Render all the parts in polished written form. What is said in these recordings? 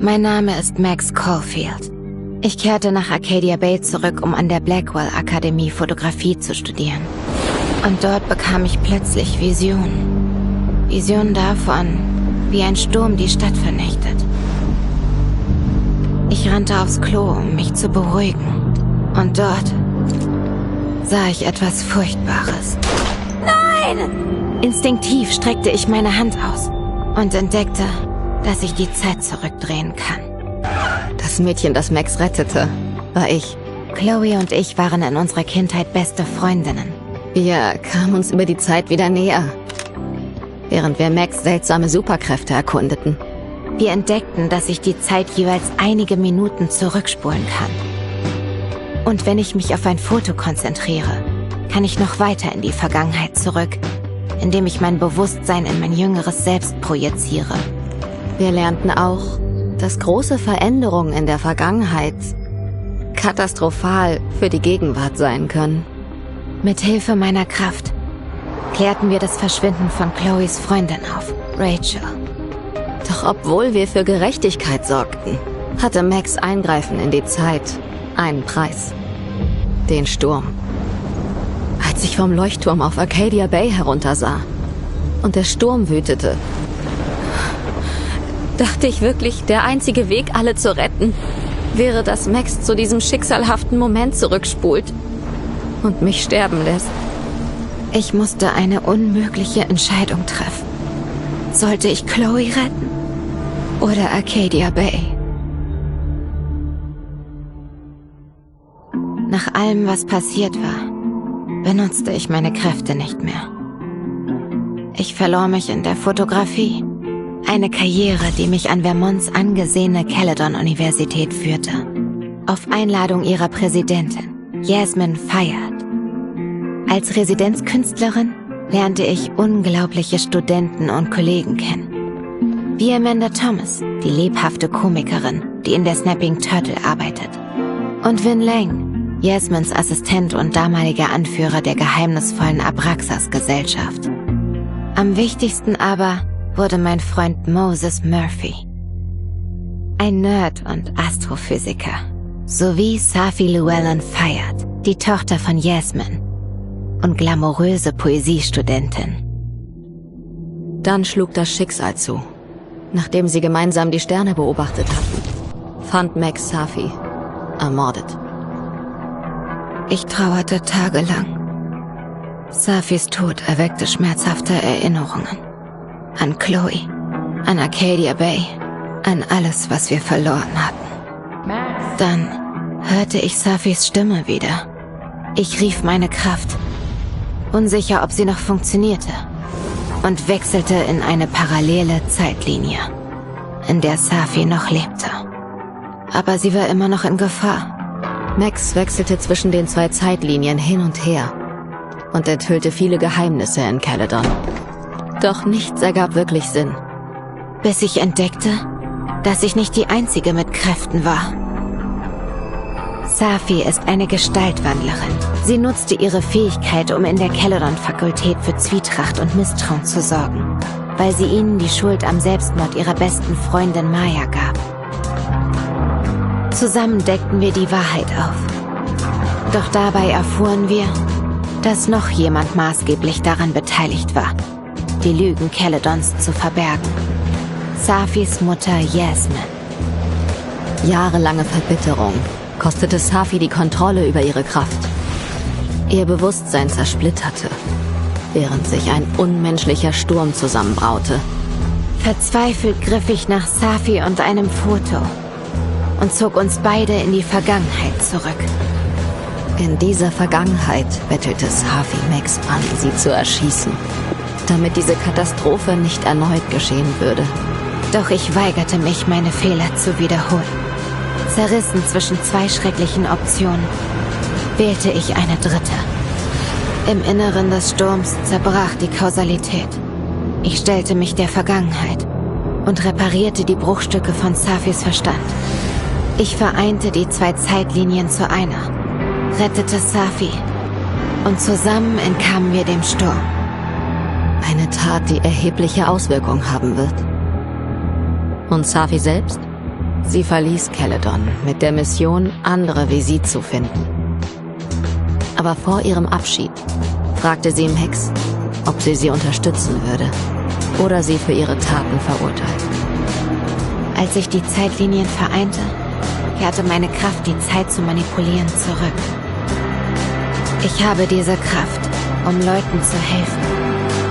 Mein Name ist Max Caulfield. Ich kehrte nach Arcadia Bay zurück, um an der Blackwell Akademie Fotografie zu studieren. Und dort bekam ich plötzlich Visionen. Visionen davon, wie ein Sturm die Stadt vernichtet. Ich rannte aufs Klo, um mich zu beruhigen. Und dort sah ich etwas Furchtbares. Nein! Instinktiv streckte ich meine Hand aus und entdeckte, dass ich die Zeit zurückdrehen kann. Das Mädchen, das Max rettete, war ich. Chloe und ich waren in unserer Kindheit beste Freundinnen. Wir kamen uns über die Zeit wieder näher, während wir Max seltsame Superkräfte erkundeten. Wir entdeckten, dass ich die Zeit jeweils einige Minuten zurückspulen kann. Und wenn ich mich auf ein Foto konzentriere, kann ich noch weiter in die Vergangenheit zurück, indem ich mein Bewusstsein in mein jüngeres Selbst projiziere. Wir lernten auch, dass große Veränderungen in der Vergangenheit katastrophal für die Gegenwart sein können. Mit Hilfe meiner Kraft klärten wir das Verschwinden von Chloes Freundin auf, Rachel. Doch obwohl wir für Gerechtigkeit sorgten, hatte Max' Eingreifen in die Zeit einen Preis. Den Sturm. Als ich vom Leuchtturm auf Arcadia Bay heruntersah und der Sturm wütete, dachte ich wirklich, der einzige Weg, alle zu retten, wäre, dass Max zu diesem schicksalhaften Moment zurückspult und mich sterben lässt. Ich musste eine unmögliche Entscheidung treffen. Sollte ich Chloe retten oder Arcadia Bay? Nach allem, was passiert war, benutzte ich meine Kräfte nicht mehr. Ich verlor mich in der Fotografie. Eine Karriere, die mich an Vermonts angesehene Caledon-Universität führte. Auf Einladung ihrer Präsidentin, Yasmin Fayard. Als Residenzkünstlerin lernte ich unglaubliche Studenten und Kollegen kennen. Wie Amanda Thomas, die lebhafte Komikerin, die in der Snapping Turtle arbeitet. Und Vin Lang, Yasmins Assistent und damaliger Anführer der geheimnisvollen Abraxas-Gesellschaft. Am wichtigsten aber wurde mein Freund Moses Murphy. Ein Nerd und Astrophysiker. Sowie Safi Llewellyn Fayard, die Tochter von Yasmin und glamouröse Poesiestudentin. Dann schlug das Schicksal zu. Nachdem sie gemeinsam die Sterne beobachtet hatten, fand Max Safi ermordet. Ich trauerte tagelang. Safis Tod erweckte schmerzhafte Erinnerungen. An Chloe, an Arcadia Bay, an alles, was wir verloren hatten. Dann hörte ich Safis Stimme wieder. Ich rief meine Kraft, unsicher, ob sie noch funktionierte, und wechselte in eine parallele Zeitlinie, in der Safi noch lebte. Aber sie war immer noch in Gefahr. Max wechselte zwischen den zwei Zeitlinien hin und her und enthüllte viele Geheimnisse in Caledon. Doch nichts ergab wirklich Sinn. Bis ich entdeckte, dass ich nicht die Einzige mit Kräften war. Safi ist eine Gestaltwandlerin. Sie nutzte ihre Fähigkeit, um in der Caledon-Fakultät für Zwietracht und Misstrauen zu sorgen, weil sie ihnen die Schuld am Selbstmord ihrer besten Freundin Maya gab. Zusammen deckten wir die Wahrheit auf. Doch dabei erfuhren wir, dass noch jemand maßgeblich daran beteiligt war, die Lügen Caledons zu verbergen. Safis Mutter Yasmin. Jahrelange Verbitterung kostete Safi die Kontrolle über ihre Kraft. Ihr Bewusstsein zersplitterte, während sich ein unmenschlicher Sturm zusammenbraute. Verzweifelt griff ich nach Safi und einem Foto und zog uns beide in die Vergangenheit zurück. In dieser Vergangenheit bettelte Safi Max an, sie zu erschießen, damit diese Katastrophe nicht erneut geschehen würde. Doch ich weigerte mich, meine Fehler zu wiederholen. Zerrissen zwischen zwei schrecklichen Optionen, wählte ich eine dritte. Im Inneren des Sturms zerbrach die Kausalität. Ich stellte mich der Vergangenheit und reparierte die Bruchstücke von Safis Verstand. Ich vereinte die zwei Zeitlinien zu einer, rettete Safi und zusammen entkamen wir dem Sturm. Eine Tat, die erhebliche Auswirkungen haben wird. Und Safi selbst? Sie verließ Caledon mit der Mission, andere wie sie zu finden. Aber vor ihrem Abschied fragte sie Max, ob sie unterstützen würde oder sie für ihre Taten verurteilt. Als ich die Zeitlinien vereinte, kehrte meine Kraft, die Zeit zu manipulieren, zurück. Ich habe diese Kraft, um Leuten zu helfen.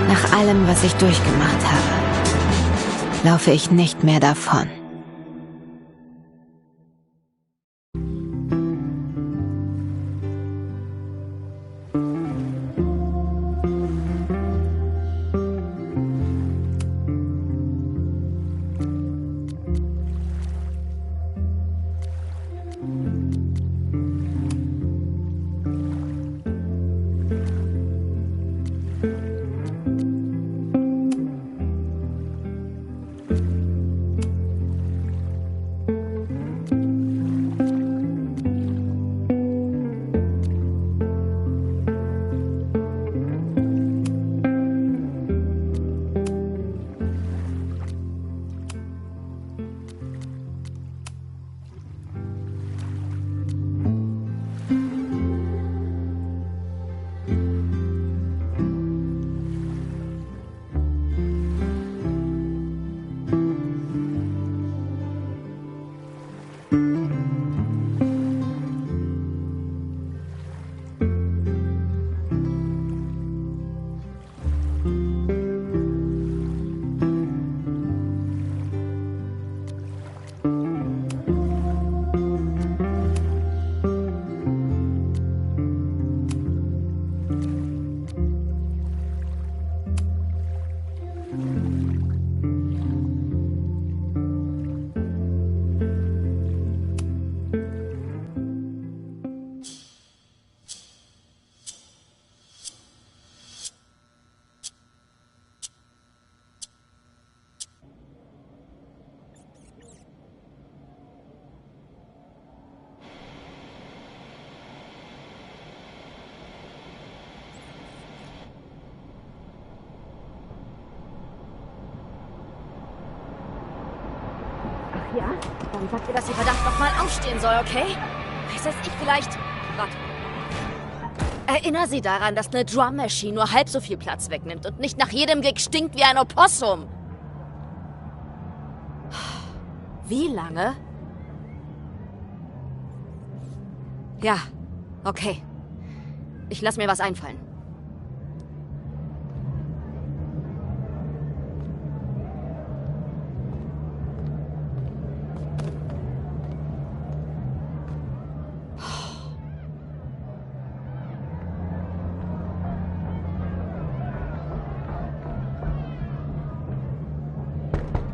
Nach allem, was ich durchgemacht habe, laufe ich nicht mehr davon. Ja? Dann sagt ihr, dass sie verdammt nochmal aufstehen soll, okay? Heißt das, ich vielleicht... Warte. Erinner sie daran, dass eine Drum Machine nur halb so viel Platz wegnimmt und nicht nach jedem Gig stinkt wie ein Opossum. Wie lange? Ja, okay. Ich lass mir was einfallen.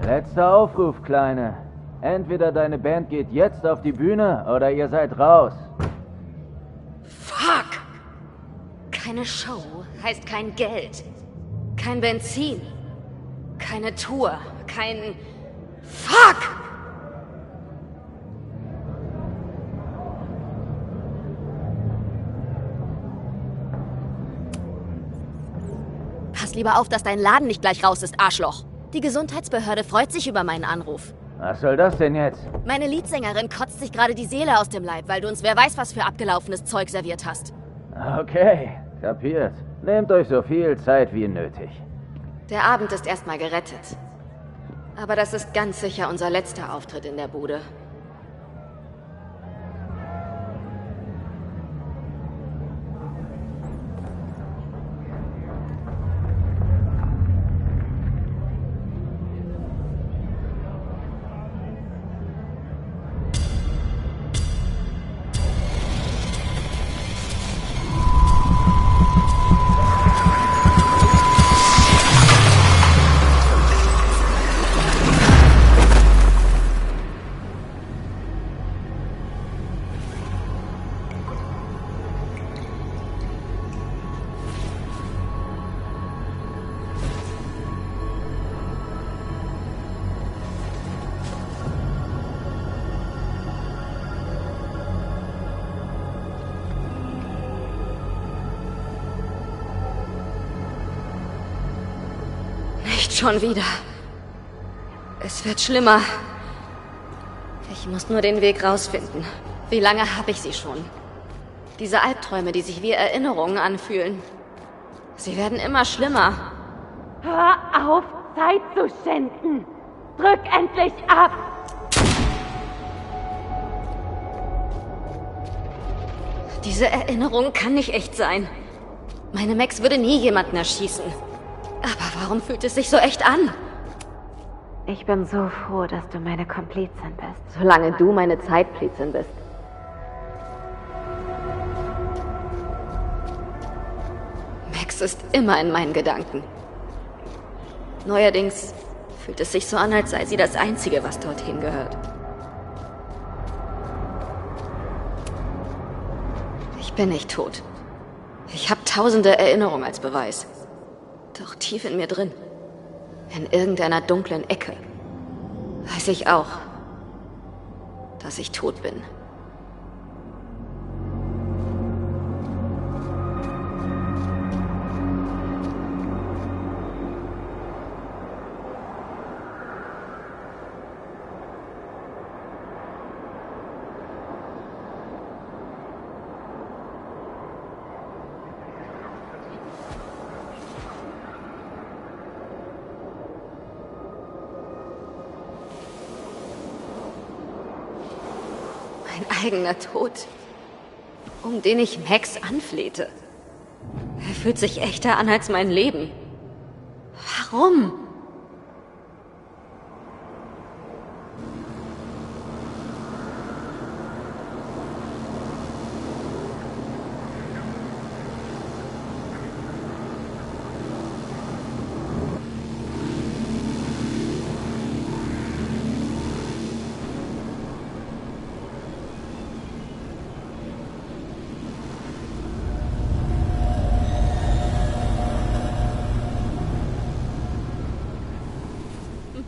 Letzter Aufruf, Kleine. Entweder deine Band geht jetzt auf die Bühne oder ihr seid raus. Fuck! Keine Show heißt kein Geld. Kein Benzin. Keine Tour. Kein... Fuck! Pass lieber auf, dass dein Laden nicht gleich raus ist, Arschloch. Die Gesundheitsbehörde freut sich über meinen Anruf. Was soll das denn jetzt? Meine Leadsängerin kotzt sich gerade die Seele aus dem Leib, weil du uns wer weiß was für abgelaufenes Zeug serviert hast. Okay, kapiert. Nehmt euch so viel Zeit wie nötig. Der Abend ist erstmal gerettet. Aber das ist ganz sicher unser letzter Auftritt in der Bude. Nicht schon wieder. Es wird schlimmer. Ich muss nur den Weg rausfinden. Wie lange habe ich sie schon? Diese Albträume, die sich wie Erinnerungen anfühlen. Sie werden immer schlimmer. Hör auf, Zeit zu schänden! Drück endlich ab! Diese Erinnerung kann nicht echt sein. Meine Max würde nie jemanden erschießen. Aber warum fühlt es sich so echt an? Ich bin so froh, dass du meine Komplizin bist. Solange du meine Zeitplizin bist. Max ist immer in meinen Gedanken. Neuerdings fühlt es sich so an, als sei sie das Einzige, was dorthin gehört. Ich bin nicht tot. Ich habe tausende Erinnerungen als Beweis. Doch tief in mir drin, in irgendeiner dunklen Ecke, weiß ich auch, dass ich tot bin. Mein eigener Tod, um den ich Max anflehte. Er fühlt sich echter an als mein Leben. Warum?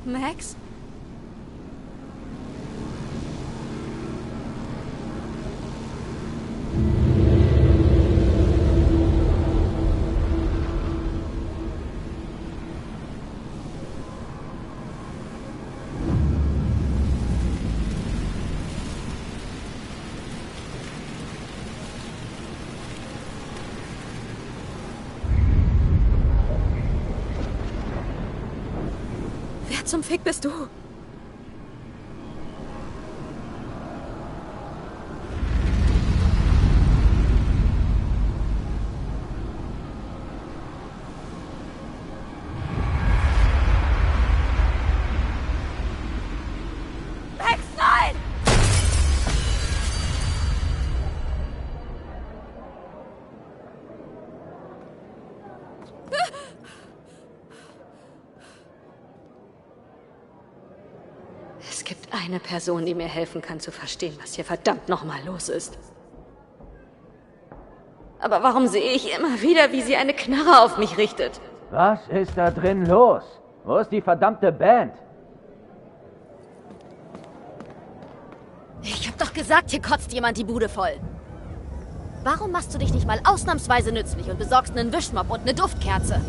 Max? Wer zum Fick bist du? Max, nein! Es gibt eine Person, die mir helfen kann zu verstehen, was hier verdammt nochmal los ist. Aber warum sehe ich immer wieder, wie sie eine Knarre auf mich richtet? Was ist da drin los? Wo ist die verdammte Band? Ich hab doch gesagt, hier kotzt jemand die Bude voll. Warum machst du dich nicht mal ausnahmsweise nützlich und besorgst einen Wischmopp und eine Duftkerze?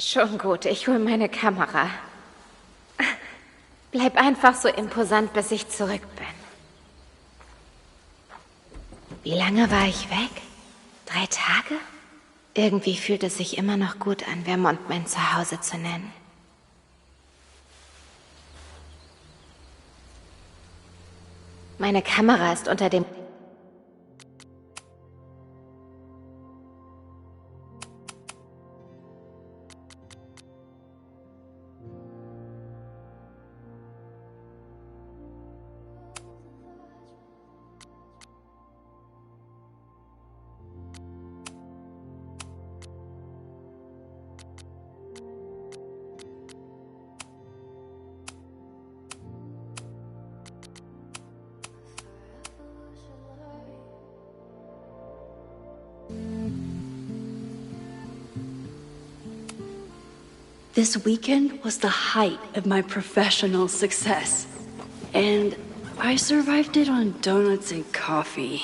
Schon gut, ich hol meine Kamera. Bleib einfach so imposant, bis ich zurück bin. Wie lange war ich weg? 3 Tage? Irgendwie fühlt es sich immer noch gut an, Vermont mein Zuhause zu nennen. Meine Kamera ist unter dem... This weekend was the height of my professional success. And I survived it on donuts and coffee.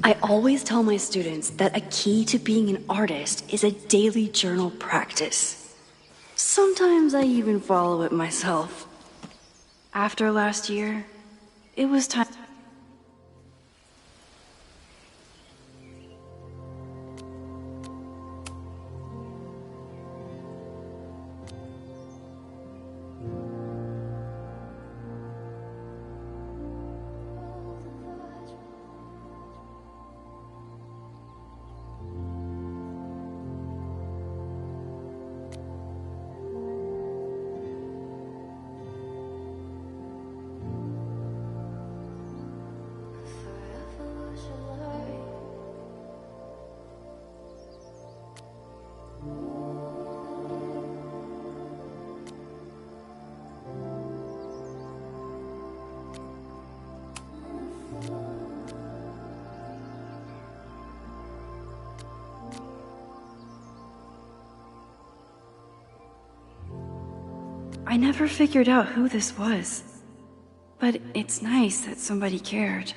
I always tell my students that a key to being an artist is a daily journal practice. Sometimes I even follow it myself. After last year, it was time. I never figured out who this was, but it's nice that somebody cared.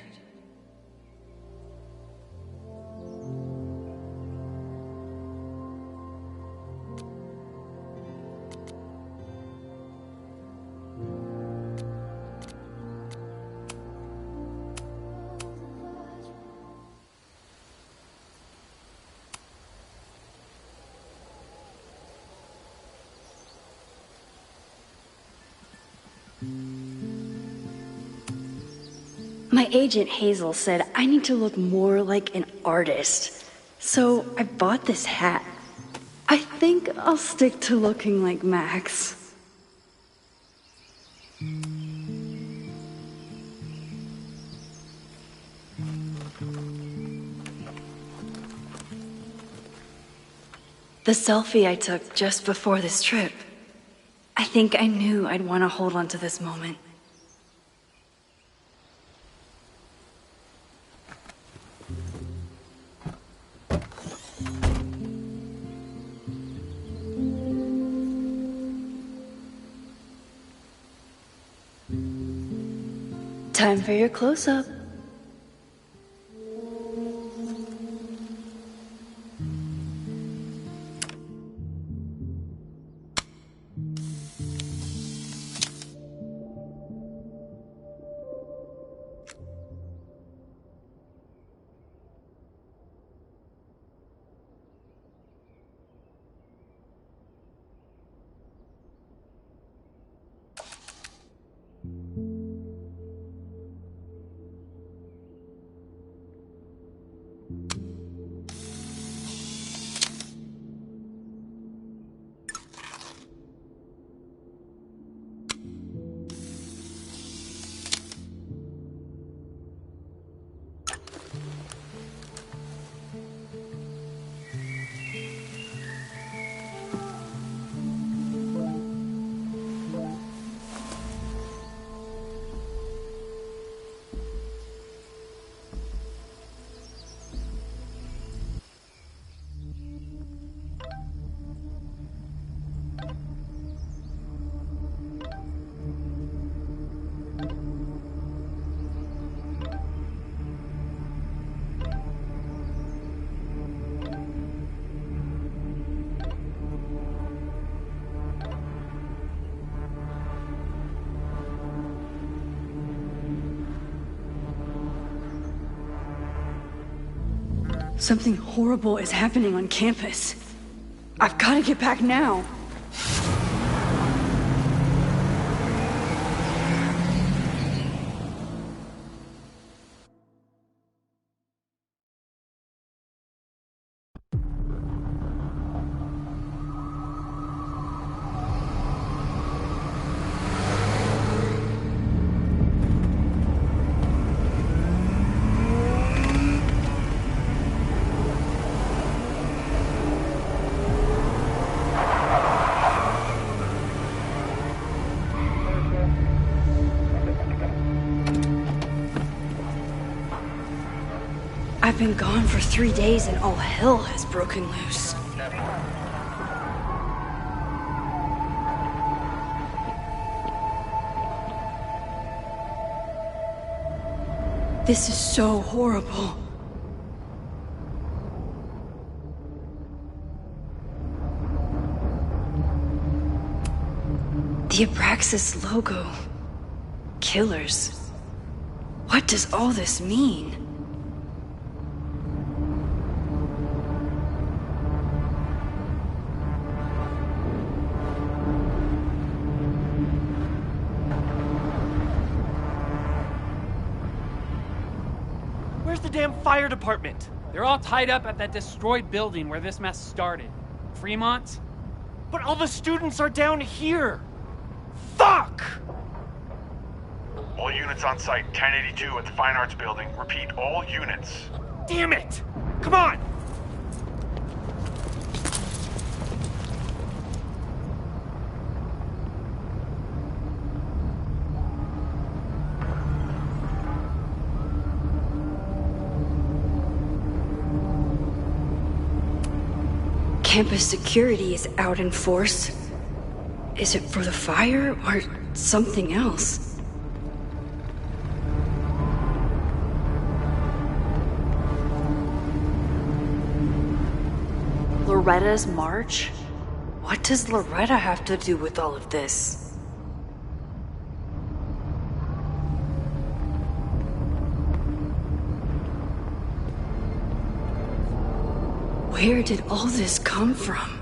My agent Hazel said I need to look more like an artist, so I bought this hat. I think I'll stick to looking like Max. The selfie I took just before this trip. I think I knew I'd want to hold on to this moment. Time for your close-up. Something horrible is happening on campus. I've got to get back now. I've been gone for 3 days and all hell has broken loose. This is so horrible. The Abraxas logo. Killers. What does all this mean? Where's the damn fire department? They're all tied up at that destroyed building where this mess started. Fremont? But all the students are down here! Fuck! All units on site, 1082 at the Fine Arts Building. Repeat, all units. Damn it! Come on! Campus security is out in force. Is it for the fire or something else? Loretta's march? What does Loretta have to do with all of this? Where did all this come from?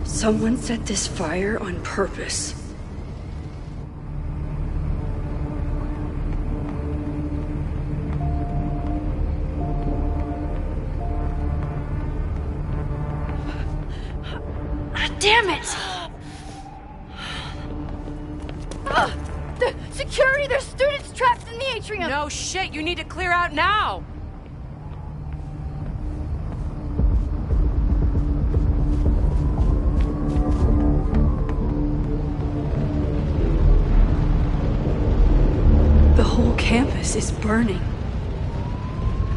Someone set this fire on purpose. Damn it! Security! There's students trapped in the atrium! No shit, you need to clear out now! The whole campus is burning.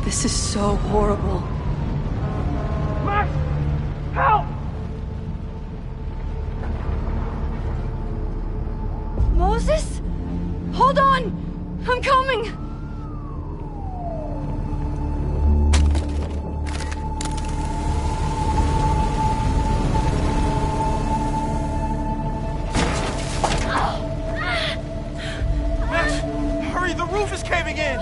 This is so horrible. Max! Help! Moses? Hold on! I'm coming! Max! Hurry, the roof is caving in!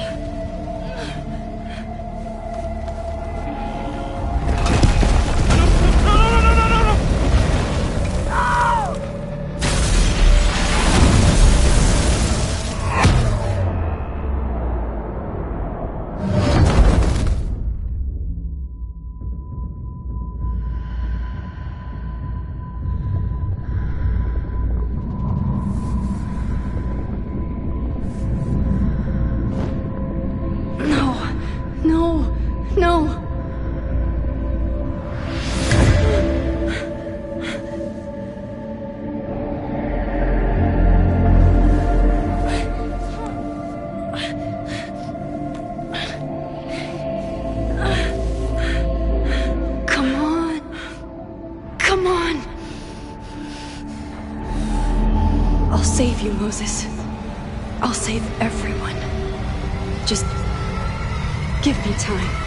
No. Come on. Come on. I'll save you, Moses. I'll save everyone. Just give me time.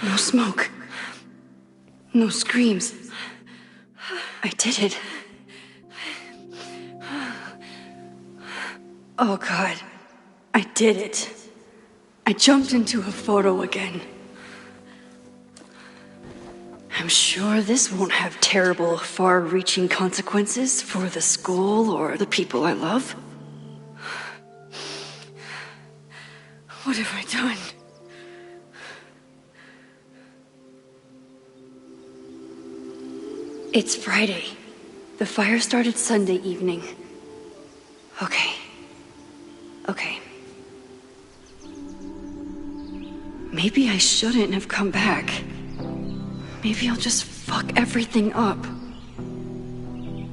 No smoke. No screams. I did it. Oh God, I did it. I jumped into a photo again. I'm sure this won't have terrible, far-reaching consequences for the school or the people I love. What have I done? It's Friday. The fire started Sunday evening. Okay. Maybe I shouldn't have come back. Maybe I'll just fuck everything up.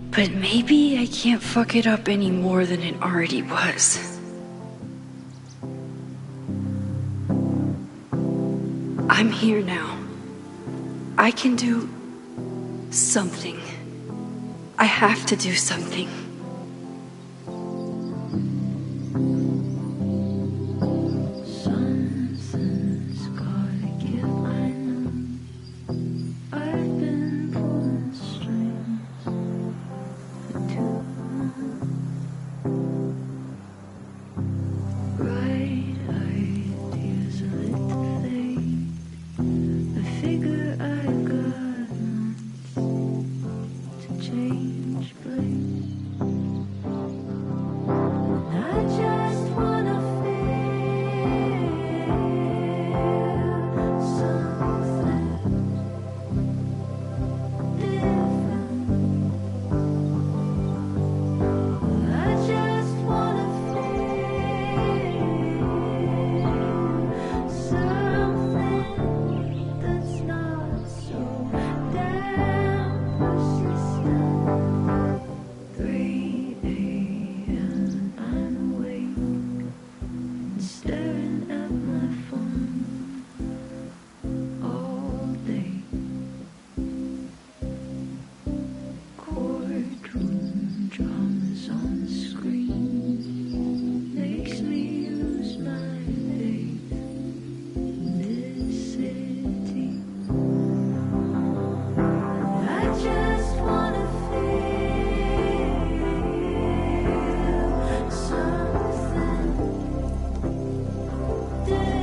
But maybe I can't fuck it up any more than it already was. I'm here now. I can do something. I have to do something. Day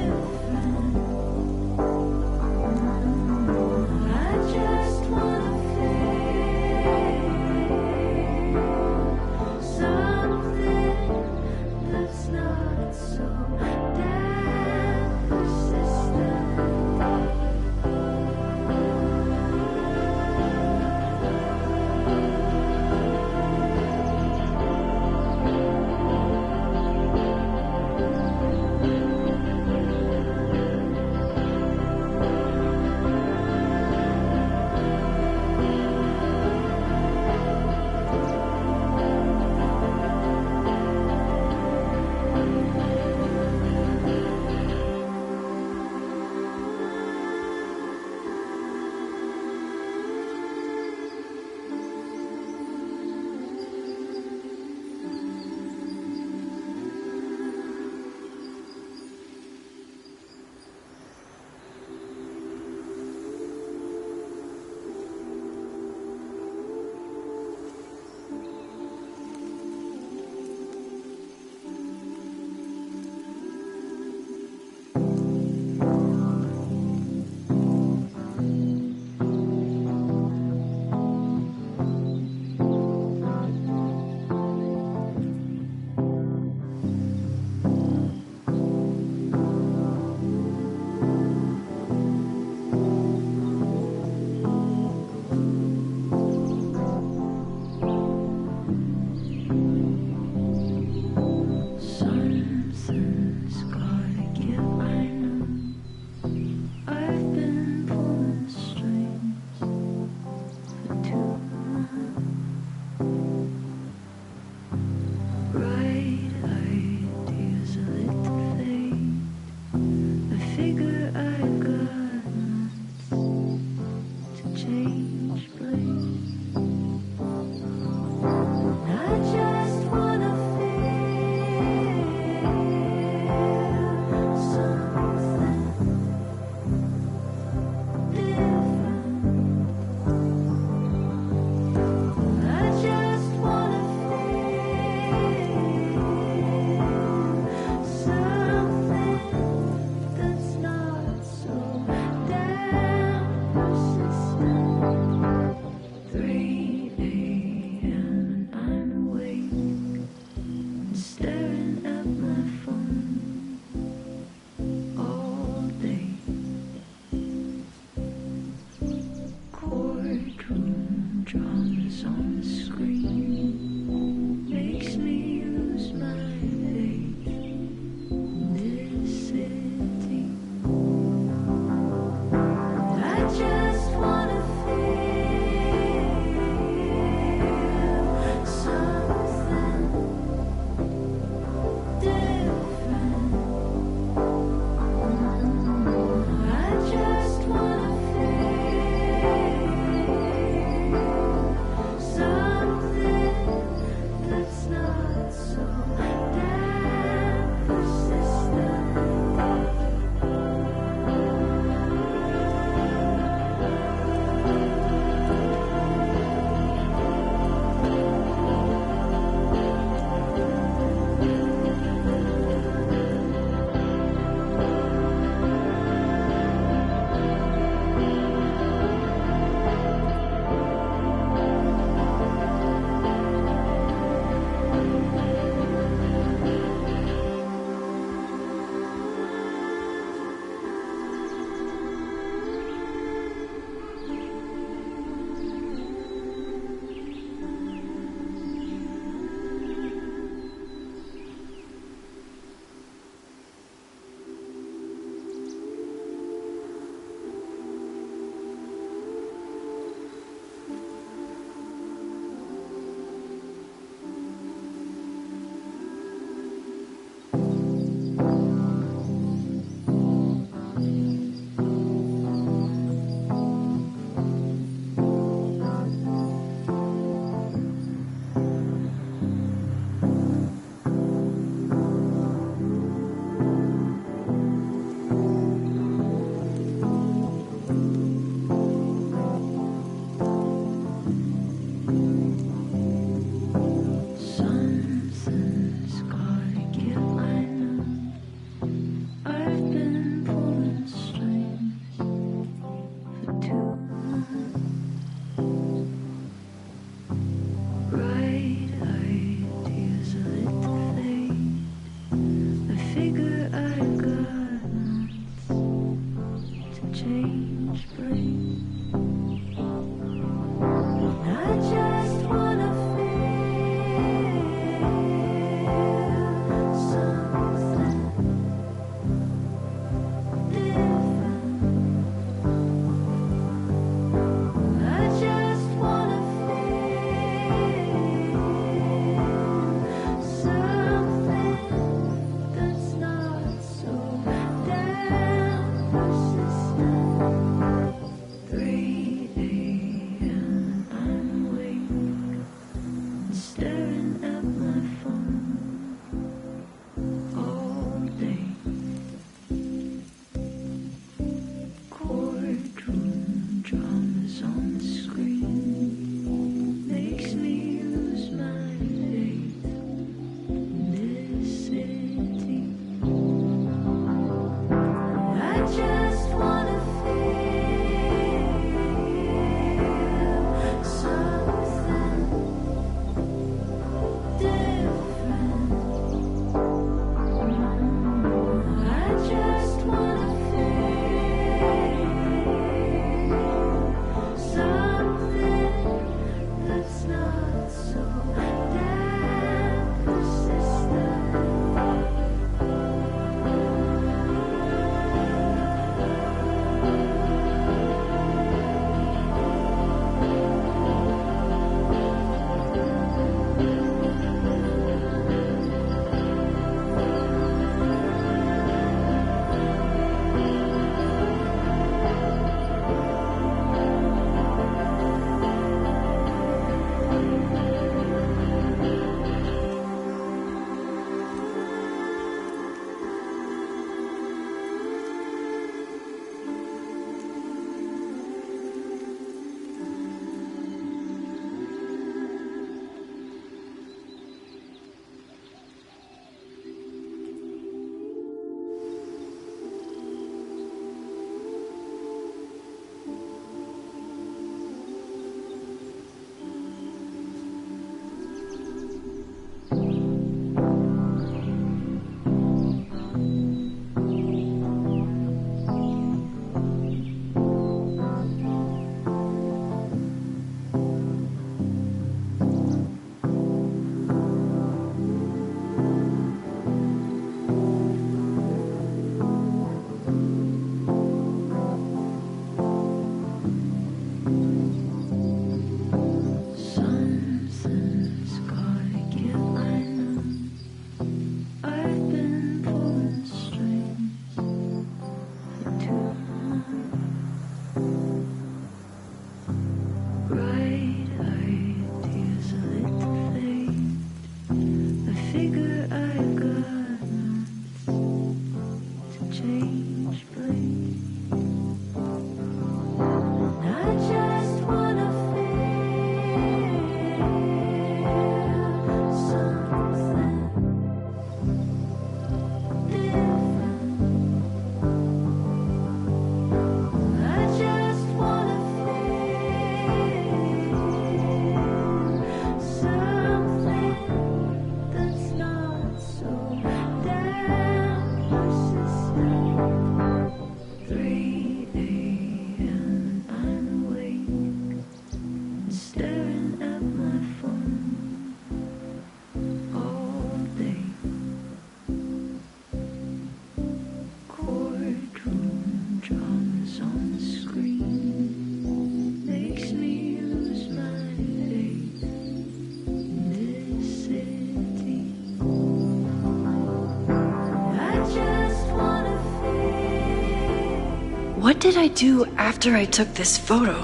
What did I do after I took this photo?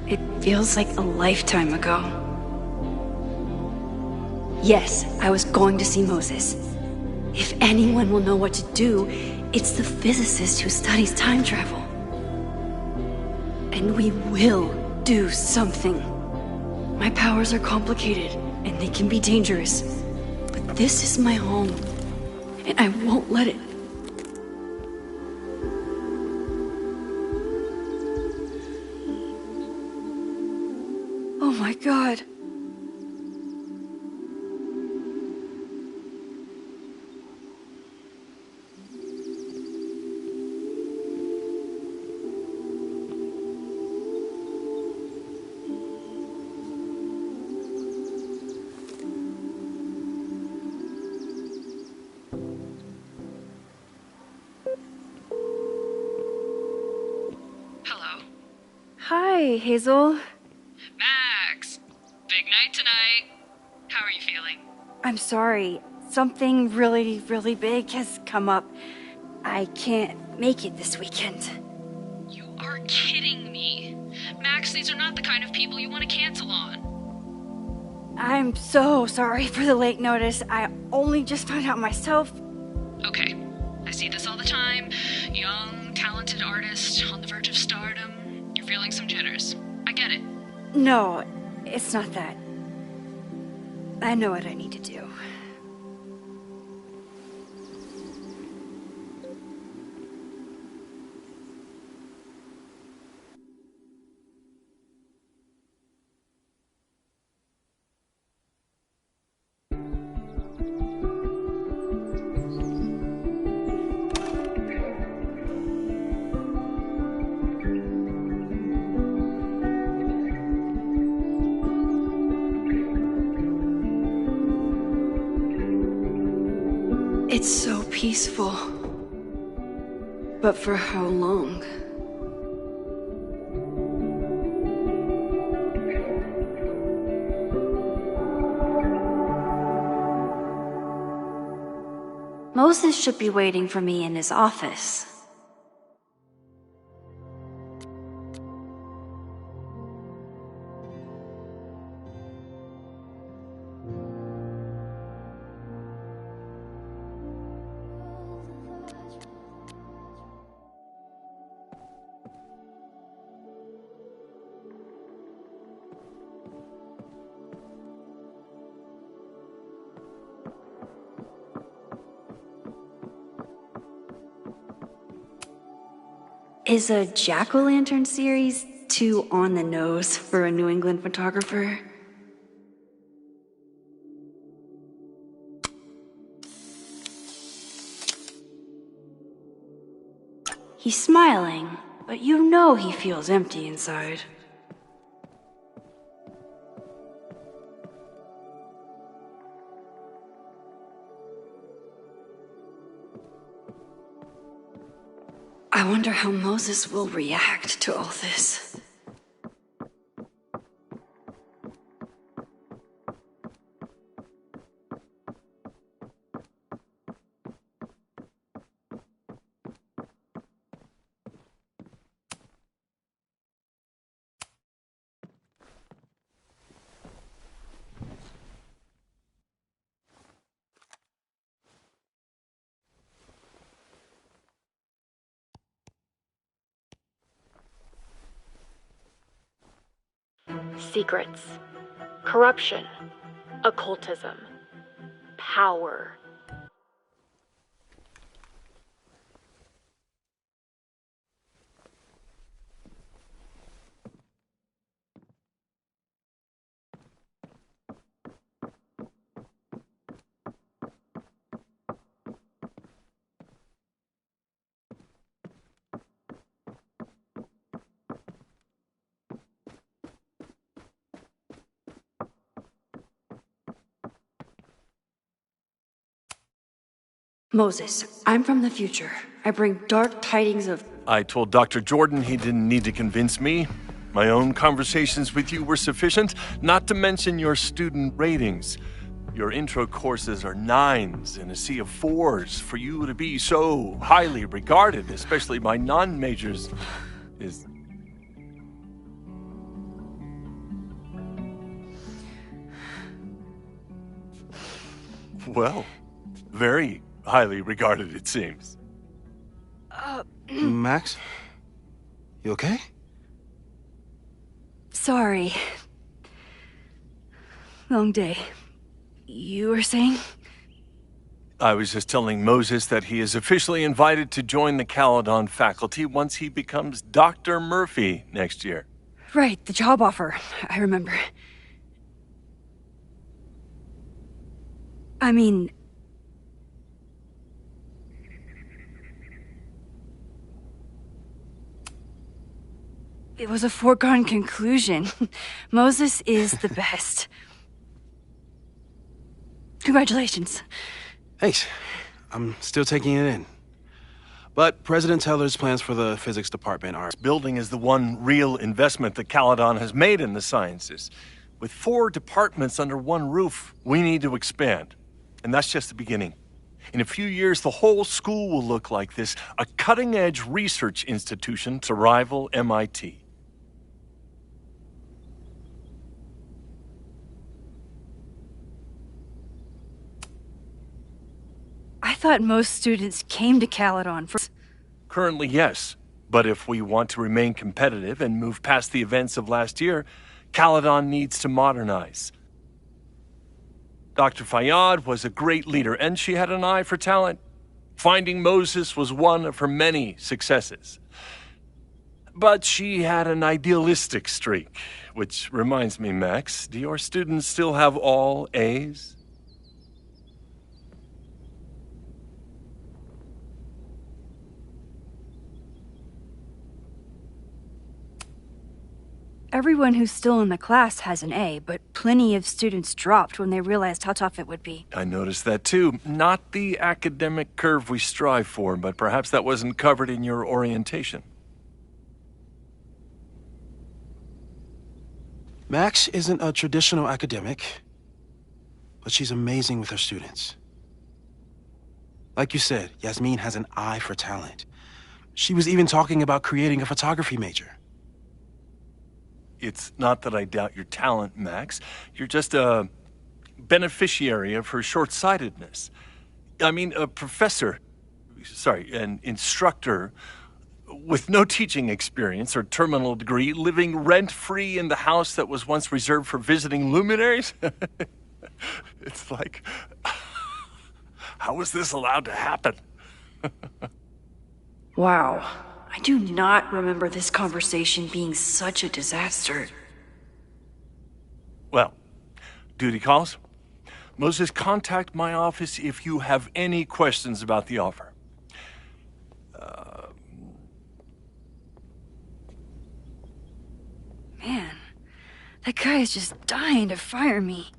It feels like a lifetime ago. Yes, I was going to see Moses. If anyone will know what to do, it's the physicist who studies time travel. And we will do something. My powers are complicated, and they can be dangerous. But this is my home, and I won't let it. Oh my God. Hello? Hi, Hazel. Max! Big night tonight. How are you feeling? I'm sorry. Something really, really big has come up. I can't make it this weekend. You are kidding me. Max, these are not the kind of people you want to cancel on. I'm so sorry for the late notice. I only just found out myself. Okay, I see this all the time. Young, talented artist on the verge of stardom. You're feeling some jitters. I get it. No, it's not that. I know what I need to do. It's so peaceful. But for how long? Moses should be waiting for me in his office. Is a jack-o'-lantern series too on the nose for a New England photographer? He's smiling, but you know he feels empty inside. I wonder how Moses will react to all this. secrets, corruption, occultism, power. Moses, I'm from the future. I bring dark tidings of... I told Dr. Jordan he didn't need to convince me. My own conversations with you were sufficient, not to mention your student ratings. Your intro courses are 9s in a sea of 4s. For you to be so highly regarded, especially by non-majors, is... well, very highly regarded, it seems. Max? You okay? Sorry. Long day. You were saying? I was just telling Moses that he is officially invited to join the Caledon faculty once he becomes Dr. Murphy next year. Right, the job offer. I remember. I mean... it was a foregone conclusion. Moses is the best. Congratulations. Thanks. I'm still taking it in. But President Teller's plans for the physics department are... This building is the one real investment that Caledon has made in the sciences. With 4 departments under one roof, we need to expand. And that's just the beginning. In a few years, the whole school will look like this, a cutting-edge research institution to rival MIT. I thought most students came to Caledon for... Currently, yes. But if we want to remain competitive and move past the events of last year, Caledon needs to modernize. Dr. Fayyad was a great leader, and she had an eye for talent. Finding Moses was one of her many successes. But she had an idealistic streak, which reminds me, Max, do your students still have all A's? Everyone who's still in the class has an A, but plenty of students dropped when they realized how tough it would be. I noticed that too. Not the academic curve we strive for, but perhaps that wasn't covered in your orientation. Max isn't a traditional academic, but she's amazing with her students. Like you said, Yasmin has an eye for talent. She was even talking about creating a photography major. It's not that I doubt your talent, Max. You're just a beneficiary of her short-sightedness. I mean, an instructor with no teaching experience or terminal degree, living rent-free in the house that was once reserved for visiting luminaries? It's like, how was this allowed to happen? Wow. I do not remember this conversation being such a disaster. Well, duty calls. Moses, contact my office if you have any questions about the offer. Man, that guy is just dying to fire me.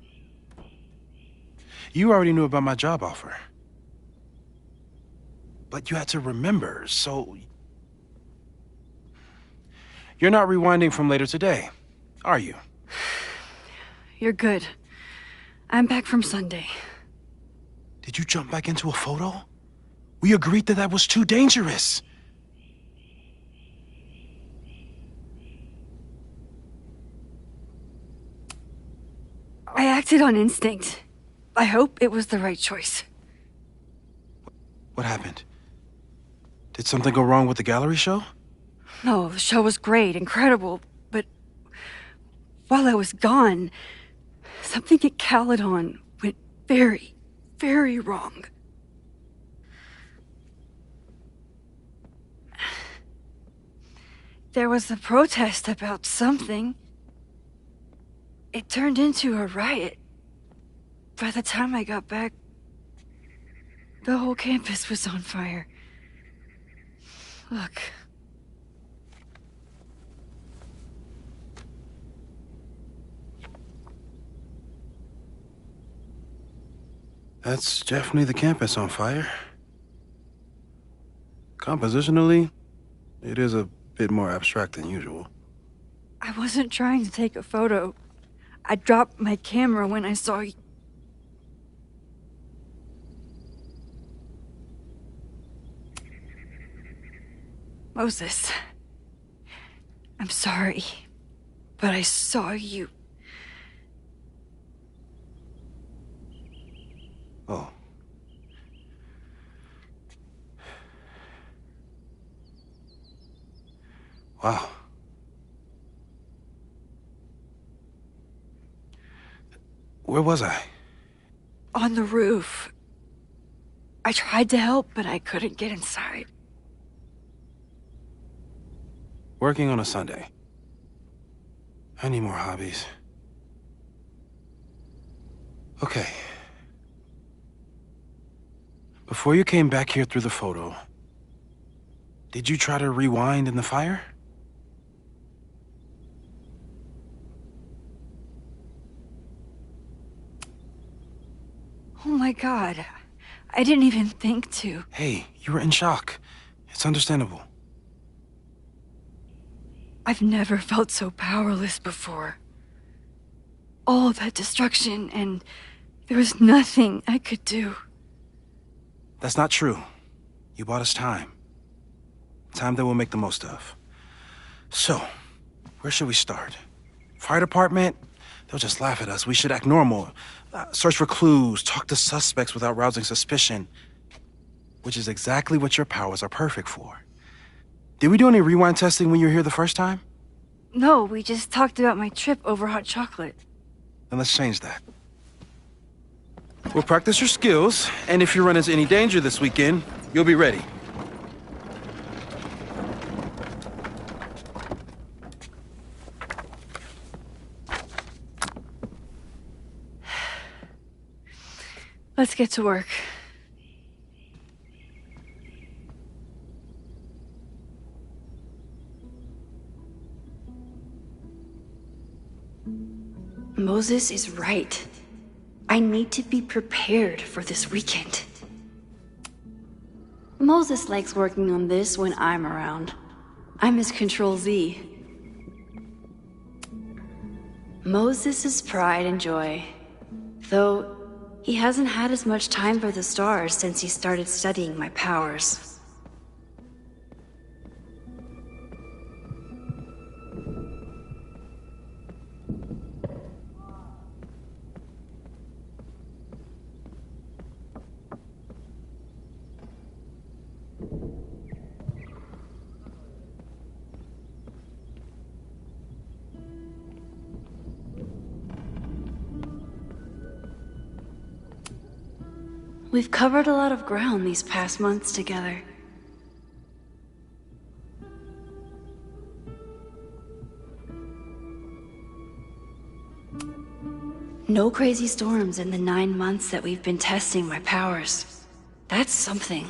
You already knew about my job offer. But you had to remember, so... You're not rewinding from later today, are you? You're good. I'm back from Sunday. Did you jump back into a photo? We agreed that that was too dangerous. I acted on instinct. I hope it was the right choice. What happened? Did something go wrong with the gallery show? No, the show was great, incredible, but while I was gone, something at Caledon went very, very wrong. There was a protest about something. It turned into a riot. By the time I got back, the whole campus was on fire. Look. That's definitely the campus on fire. Compositionally, it is a bit more abstract than usual. I wasn't trying to take a photo. I dropped my camera when I saw you. Moses, I'm sorry, but I saw you. Oh. Wow. Where was I? On the roof. I tried to help, but I couldn't get inside. Working on a Sunday. I need more hobbies. Okay. Before you came back here through the photo, did you try to rewind in the fire? Oh my God. I didn't even think to. Hey, you were in shock. It's understandable. I've never felt so powerless before. All that destruction, and there was nothing I could do. That's not true. You bought us time. Time that we'll make the most of. So, where should we start? Fire department? They'll just laugh at us. We should act normal. Search for clues, talk to suspects without rousing suspicion. Which is exactly what your powers are perfect for. Did we do any rewind testing when you were here the first time? No, we just talked about my trip over hot chocolate. Then let's change that. We'll practice your skills, and if you run into any danger this weekend, you'll be ready. Let's get to work. Moses is right. I need to be prepared for this weekend. Moses likes working on this when I'm around. I'm his Control-Z. Moses' pride and joy. Though, he hasn't had as much time for the stars since he started studying my powers. We've covered a lot of ground these past months together. No crazy storms in the 9 months that we've been testing my powers. That's something.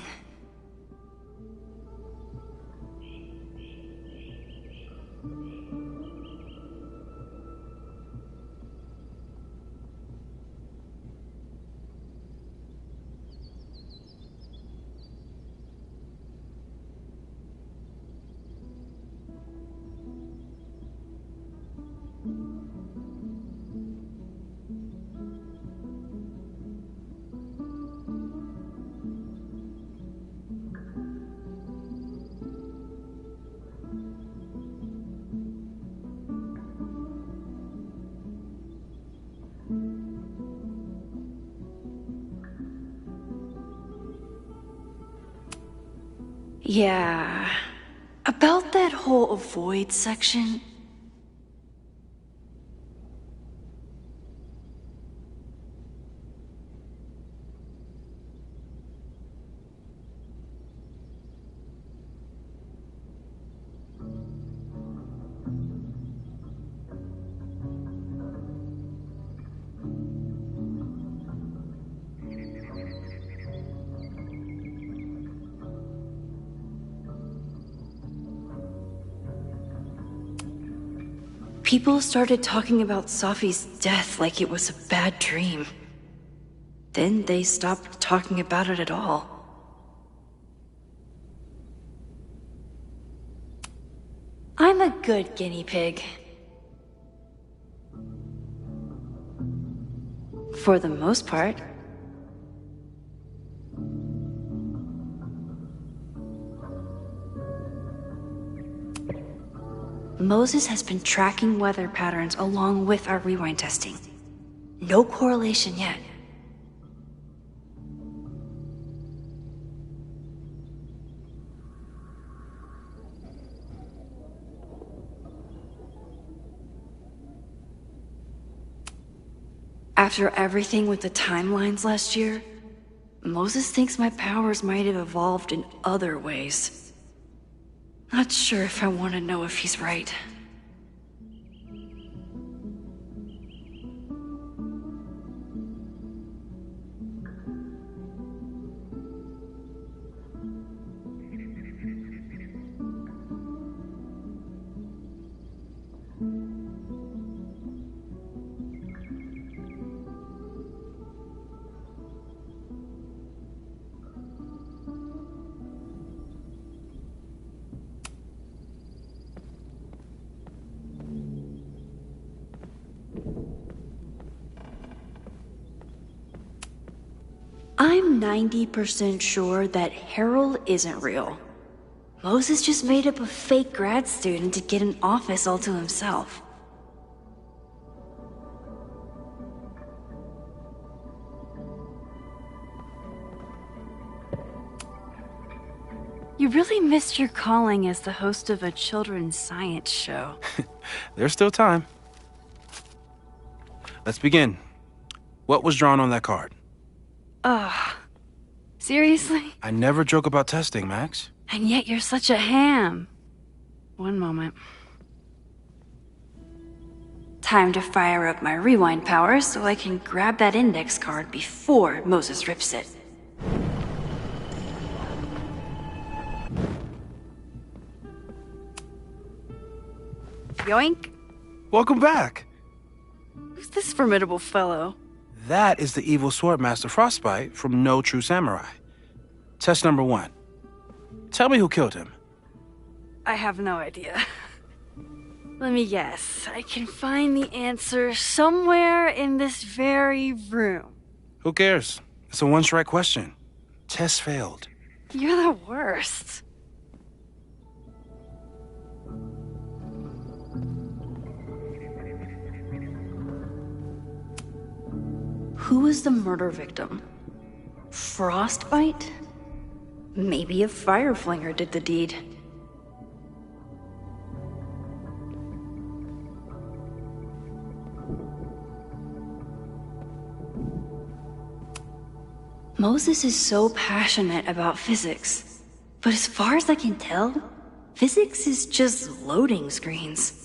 Yeah, about that whole avoid section. People started talking about Safi's death like it was a bad dream. Then they stopped talking about it at all. I'm a good guinea pig. For the most part. Moses has been tracking weather patterns along with our rewind testing. No correlation yet. After everything with the timelines last year, Moses thinks my powers might have evolved in other ways. Not sure if I want to know if he's right. I'm 90% sure that Harold isn't real. Moses just made up a fake grad student to get an office all to himself. You really missed your calling as the host of a children's science show. There's still time. Let's begin. What was drawn on that card? Seriously? I never joke about testing, Max. And yet you're such a ham. One moment. Time to fire up my rewind powers so I can grab that index card before Moses rips it. Yoink. Welcome back. Who's this formidable fellow? That is the evil Swordmaster Frostbite from No True Samurai. Test number 1. Tell me who killed him. I have no idea. Let me guess. I can find the answer somewhere in this very room. Who cares? It's a one-strike question. Test failed. You're the worst. Who was the murder victim? Frostbite? Maybe a fireflinger did the deed. Moses is so passionate about physics, but as far as I can tell, physics is just loading screens.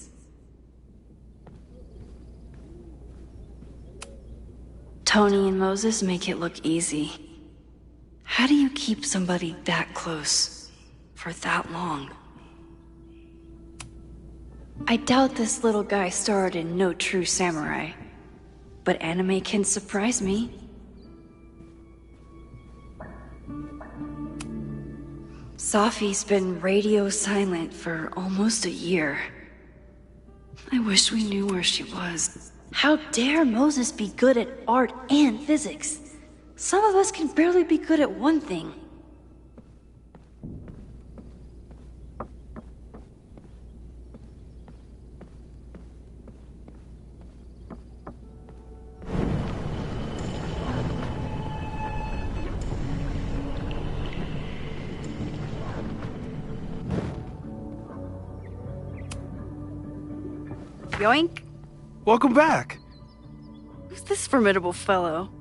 Tony and Moses make it look easy. How do you keep somebody that close for that long? I doubt this little guy starred in No True Samurai, but anime can surprise me. Safi's been radio silent for almost a year. I wish we knew where she was. How dare Moses be good at art and physics? Some of us can barely be good at one thing. Yoink. Welcome back. Who's this formidable fellow?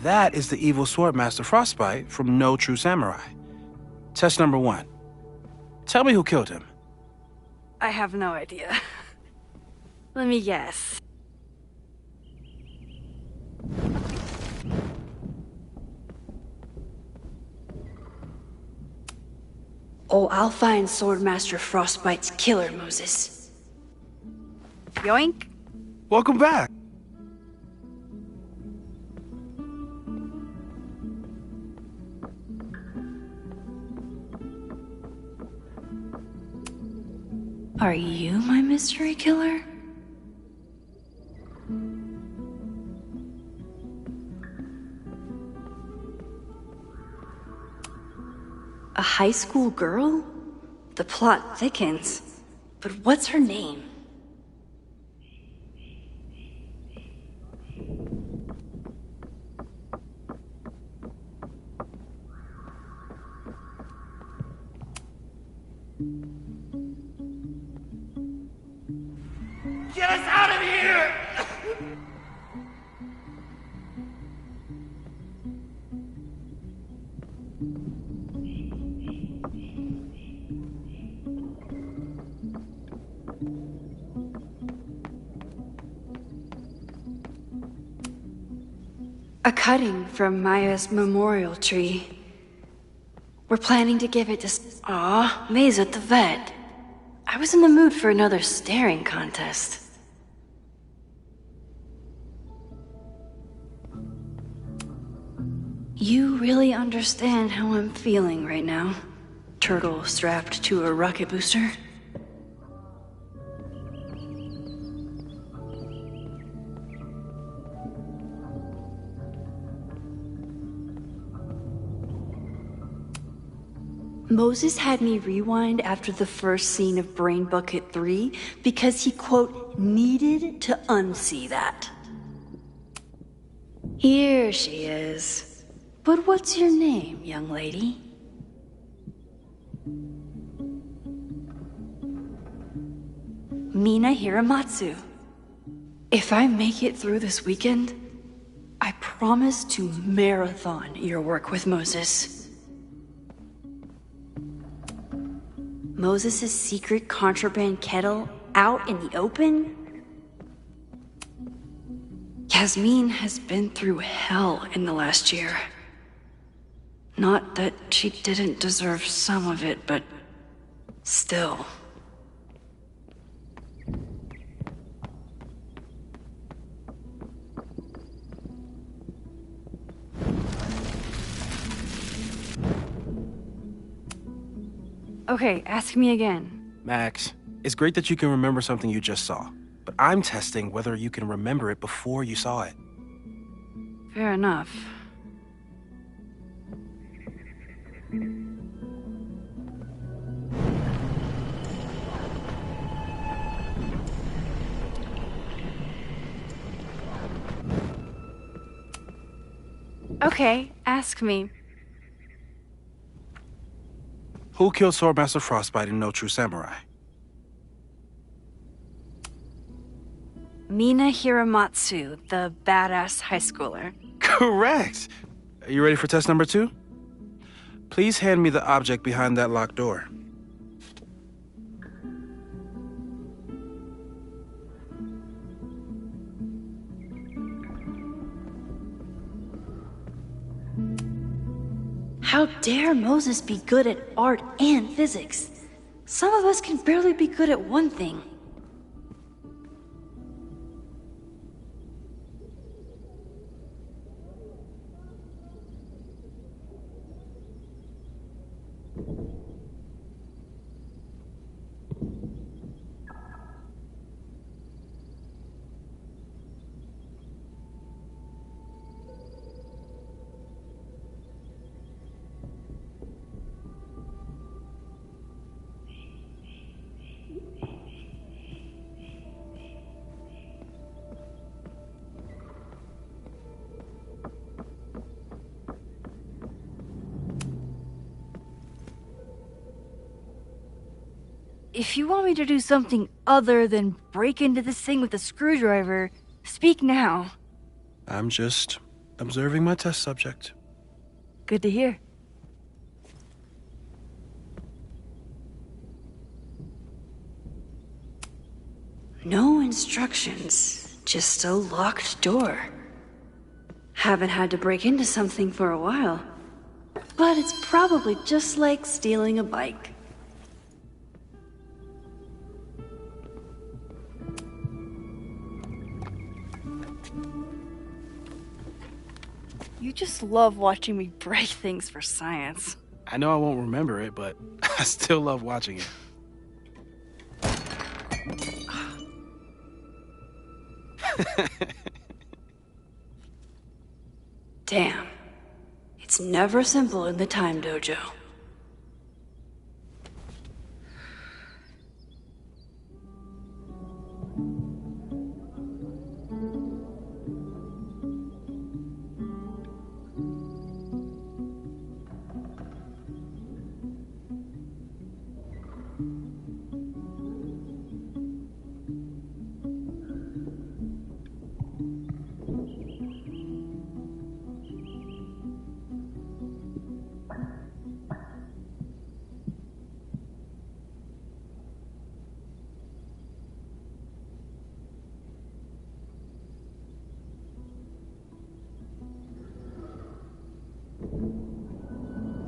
That is the evil Swordmaster Frostbite from No True Samurai. Test number 1. Tell me who killed him. I have no idea. Let me guess. Oh, I'll find Swordmaster Frostbite's killer, Moses. Yoink. Welcome back. Are you my mystery killer? A high school girl? The plot thickens. But what's her name? Get us out of here! A cutting from Maya's memorial tree. We're planning to give it to... Aw, May's at the vet. I was in the mood for another staring contest. You really understand how I'm feeling right now? Turtle strapped to a rocket booster? Moses had me rewind after the first scene of Brain Bucket 3 because he, quote, needed to unsee that. Here she is. But what's your name, young lady? Mina Hiramatsu. If I make it through this weekend, I promise to marathon your work with Moses. Moses' secret contraband kettle out in the open? Yasmin has been through hell in the last year. Not that she didn't deserve some of it, but still. Okay, ask me again. Max, it's great that you can remember something you just saw, but I'm testing whether you can remember it before you saw it. Fair enough. Okay, ask me. Who killed Swordmaster Frostbite in No True Samurai? Mina Hiramatsu, the badass high schooler. Correct! Are you ready for test number 2? Please hand me the object behind that locked door. How dare Moses be good at art and physics? Some of us can barely be good at one thing. If you want me to do something other than break into this thing with a screwdriver, speak now. I'm just observing my test subject. Good to hear. No instructions, just a locked door. Haven't had to break into something for a while. But it's probably just like stealing a bike. You just love watching me break things for science. I know I won't remember it, but I still love watching it. Damn. It's never simple in the Time Dojo.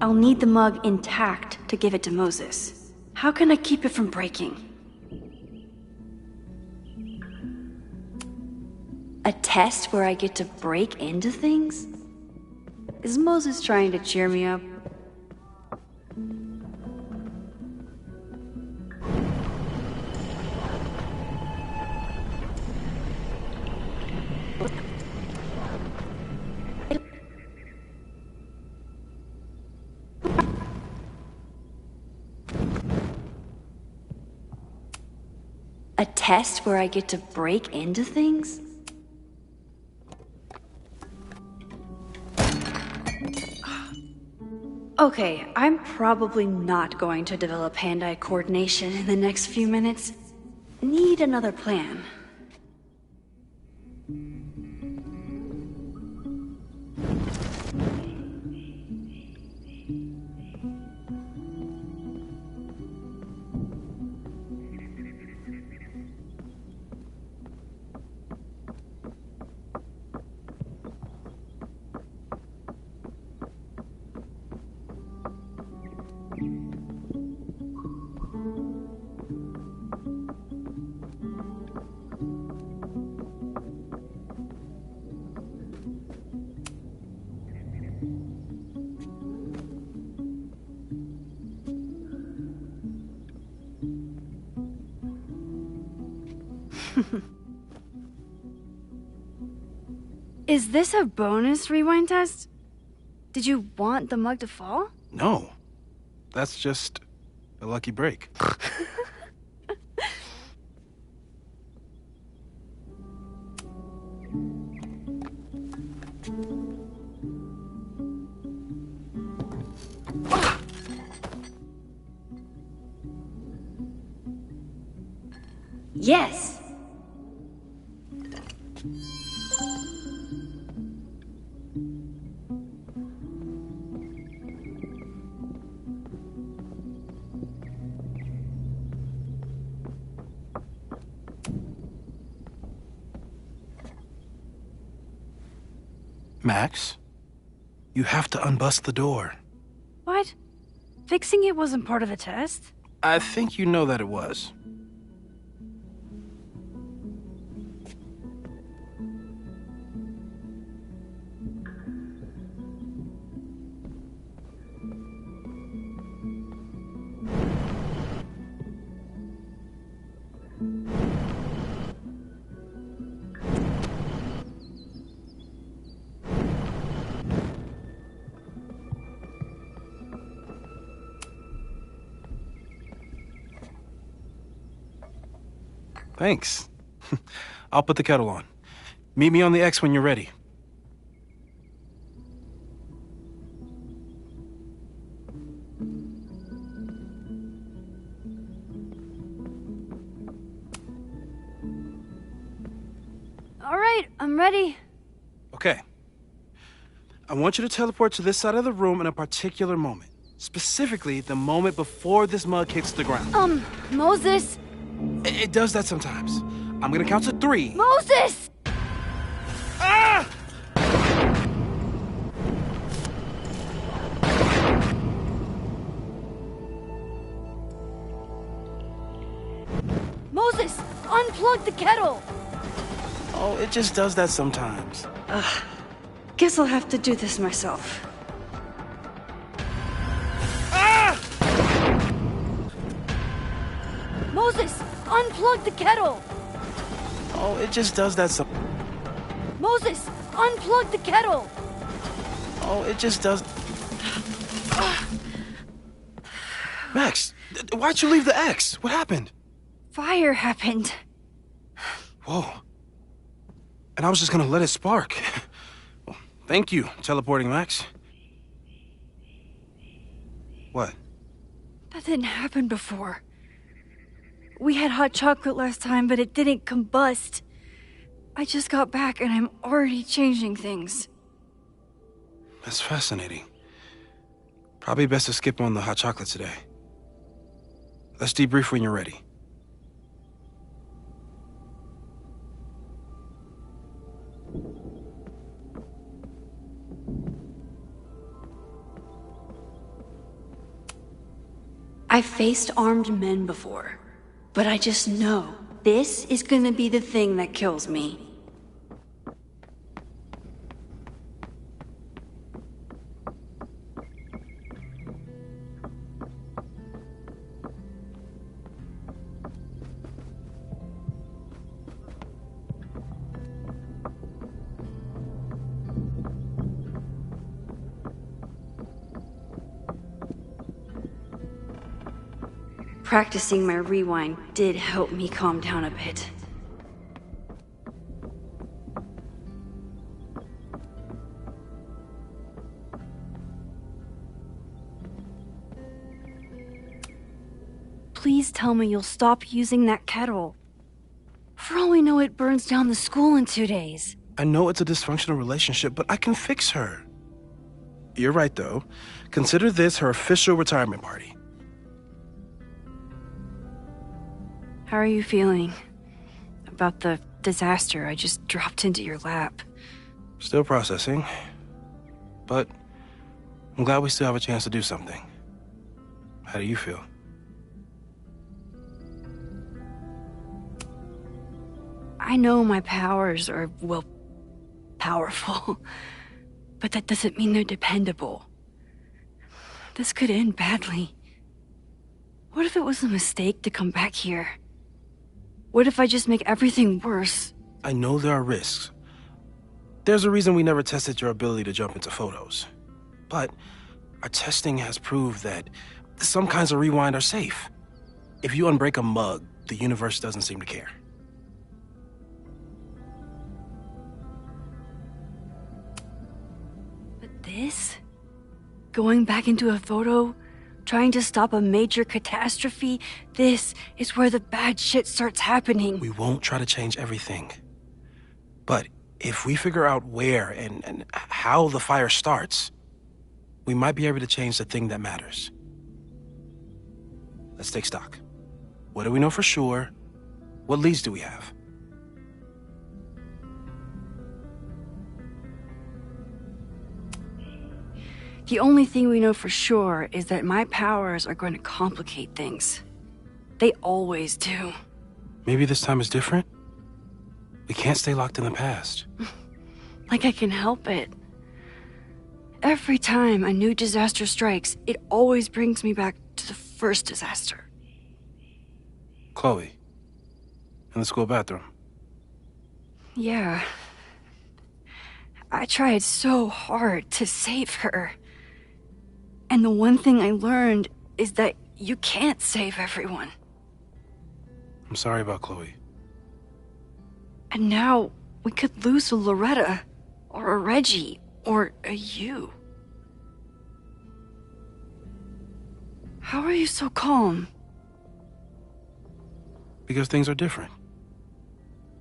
I'll need the mug intact to give it to Moses. How can I keep it from breaking? A test where I get to break into things? Is Moses trying to cheer me up? A test where I get to break into things? Okay, I'm probably not going to develop hand-eye coordination in the next few minutes. Need another plan. Is this a bonus rewind test? Did you want the mug to fall? No. That's just a lucky break. Yes! Max, you have to unbust the door. What? Fixing it wasn't part of the test? I think you know that it was. Thanks. I'll put the kettle on. Meet me on the X when you're ready. All right, I'm ready. Okay. I want you to teleport to this side of the room in a particular moment. Specifically, the moment before this mug hits the ground. Moses! It does that sometimes. I'm gonna count to 3. Moses! Ah! Moses! Unplug the kettle! Oh, it just does that sometimes. Guess I'll have to do this myself. Moses, unplug the kettle! Oh, it just does that some... Moses, unplug the kettle! Oh, it just does... Max, why'd you leave the X? What happened? Fire happened. Whoa. And I was just gonna let it spark. Well, thank you, teleporting Max. What? That didn't happen before. We had hot chocolate last time, but it didn't combust. I just got back and I'm already changing things. That's fascinating. Probably best to skip on the hot chocolate today. Let's debrief when you're ready. I've faced armed men before, but I just know this is gonna be the thing that kills me. Practicing my rewind did help me calm down a bit. Please tell me you'll stop using that kettle. For all we know, it burns down the school in 2 days. I know it's a dysfunctional relationship, but I can fix her. You're right, though. Consider this her official retirement party. How are you feeling about the disaster I just dropped into your lap? Still processing, but I'm glad we still have a chance to do something. How do you feel? I know my powers are, well, powerful, but that doesn't mean they're dependable. This could end badly. What if it was a mistake to come back here? What if I just make everything worse? I know there are risks. There's a reason we never tested your ability to jump into photos. But our testing has proved that some kinds of rewind are safe. If you unbreak a mug, the universe doesn't seem to care. But this? Going back into a photo? Trying to stop a major catastrophe? This is where the bad shit starts happening. We won't try to change everything. But if we figure out where and how the fire starts, we might be able to change the thing that matters. Let's take stock. What do we know for sure? What leads do we have? The only thing we know for sure is that my powers are going to complicate things. They always do. Maybe this time is different? We can't stay locked in the past. Like I can help it. Every time a new disaster strikes, it always brings me back to the first disaster. Chloe, in the school bathroom. Yeah. I tried so hard to save her. And the one thing I learned is that you can't save everyone. I'm sorry about Chloe. And now we could lose a Loretta, or a Reggie, or a you. How are you so calm? Because things are different.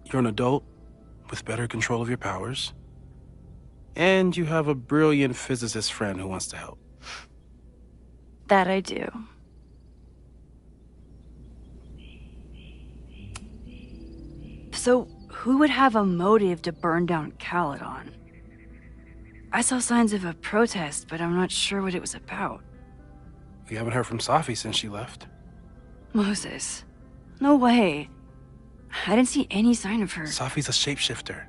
You're an adult with better control of your powers. And you have a brilliant physicist friend who wants to help. That I do. So, who would have a motive to burn down Caledon? I saw signs of a protest, but I'm not sure what it was about. We haven't heard from Safi since she left. Moses. No way. I didn't see any sign of her. Safi's a shapeshifter.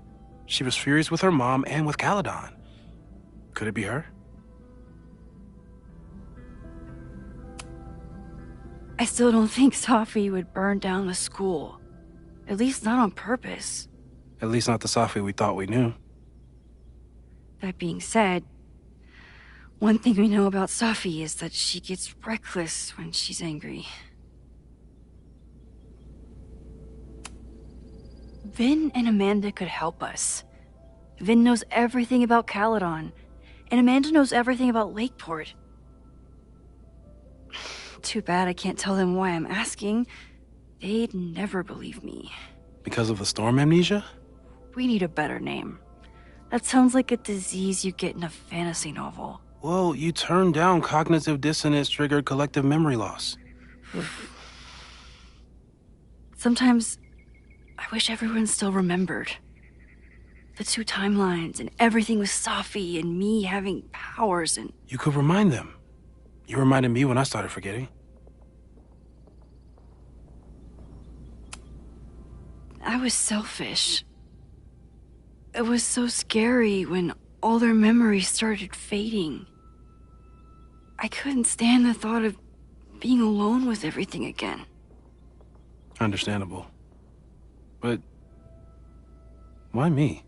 She was furious with her mom and with Caledon. Could it be her? I still don't think Safi would burn down the school. At least not on purpose. At least not the Safi we thought we knew. That being said, one thing we know about Safi is that she gets reckless when she's angry. Vin and Amanda could help us. Vin knows everything about Caledon, and Amanda knows everything about Lakeport. Too bad I can't tell them why I'm asking. They'd never believe me. Because of the storm amnesia? We need a better name. That sounds like a disease you get in a fantasy novel. Well, you turned down cognitive dissonance triggered collective memory loss. Sometimes I wish everyone still remembered. The two timelines and everything with Safi and me having powers and... You could remind them. You reminded me when I started forgetting. I was selfish. It was so scary when all their memories started fading. I couldn't stand the thought of being alone with everything again. Understandable. But why me?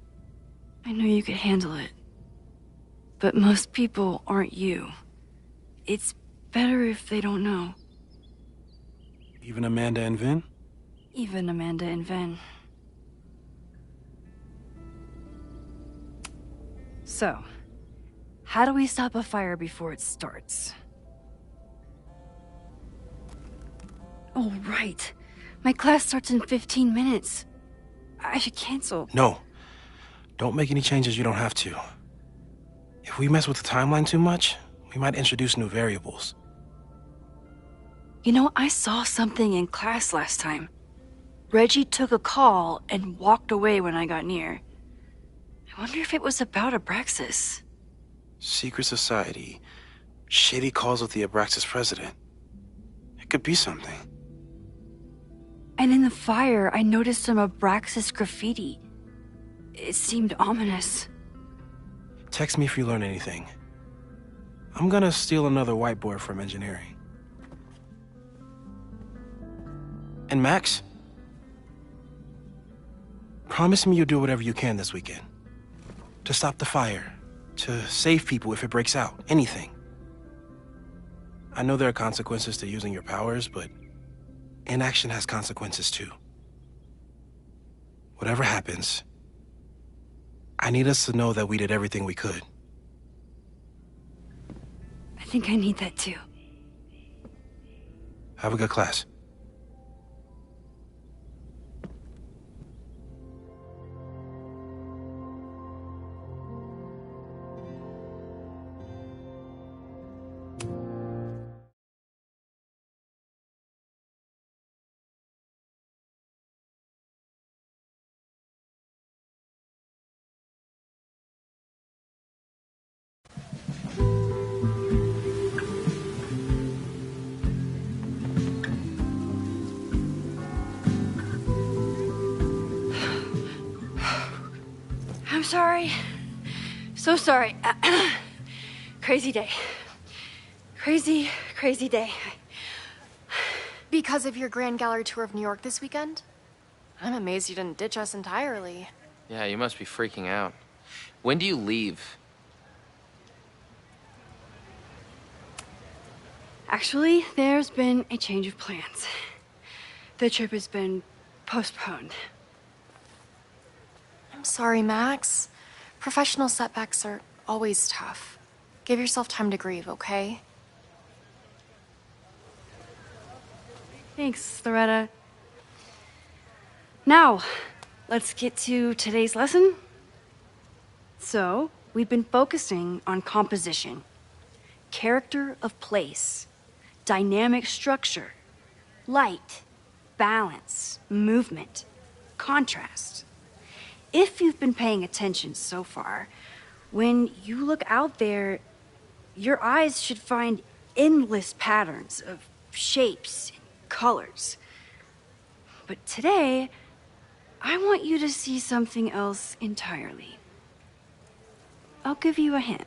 I knew you could handle it. But most people aren't you. It's better if they don't know. Even Amanda and Vin? Even Amanda and Vin. So, how do we stop a fire before it starts? Oh, right. My class starts in 15 minutes. I should cancel. No. Don't make any changes you don't have to. If we mess with the timeline too much, we might introduce new variables. You know, I saw something in class last time. Reggie took a call and walked away when I got near. I wonder if it was about Abraxas. Secret society. Shady calls with the Abraxas president. It could be something. And in the fire, I noticed some Abraxas graffiti. It seemed ominous. Text me if you learn anything. I'm gonna steal another whiteboard from engineering. And Max? Promise me you'll do whatever you can this weekend. To stop the fire. To save people if it breaks out. Anything. I know there are consequences to using your powers, but inaction has consequences too. Whatever happens, I need us to know that we did everything we could. I think I need that too. Have a good class. I'm sorry. So sorry. Crazy day. Crazy, crazy day. Because of your Grand Gallery tour of New York this weekend? I'm amazed you didn't ditch us entirely. Yeah, you must be freaking out. When do you leave? Actually, there's been a change of plans. The trip has been postponed. I'm sorry, Max. Professional setbacks are always tough. Give yourself time to grieve, okay? Thanks, Loretta. Now, let's get to today's lesson. So, we've been focusing on composition, character of place, dynamic structure, light, balance, movement, contrast. If you've been paying attention so far, when you look out there, your eyes should find endless patterns of shapes and colors. But today, I want you to see something else entirely. I'll give you a hint.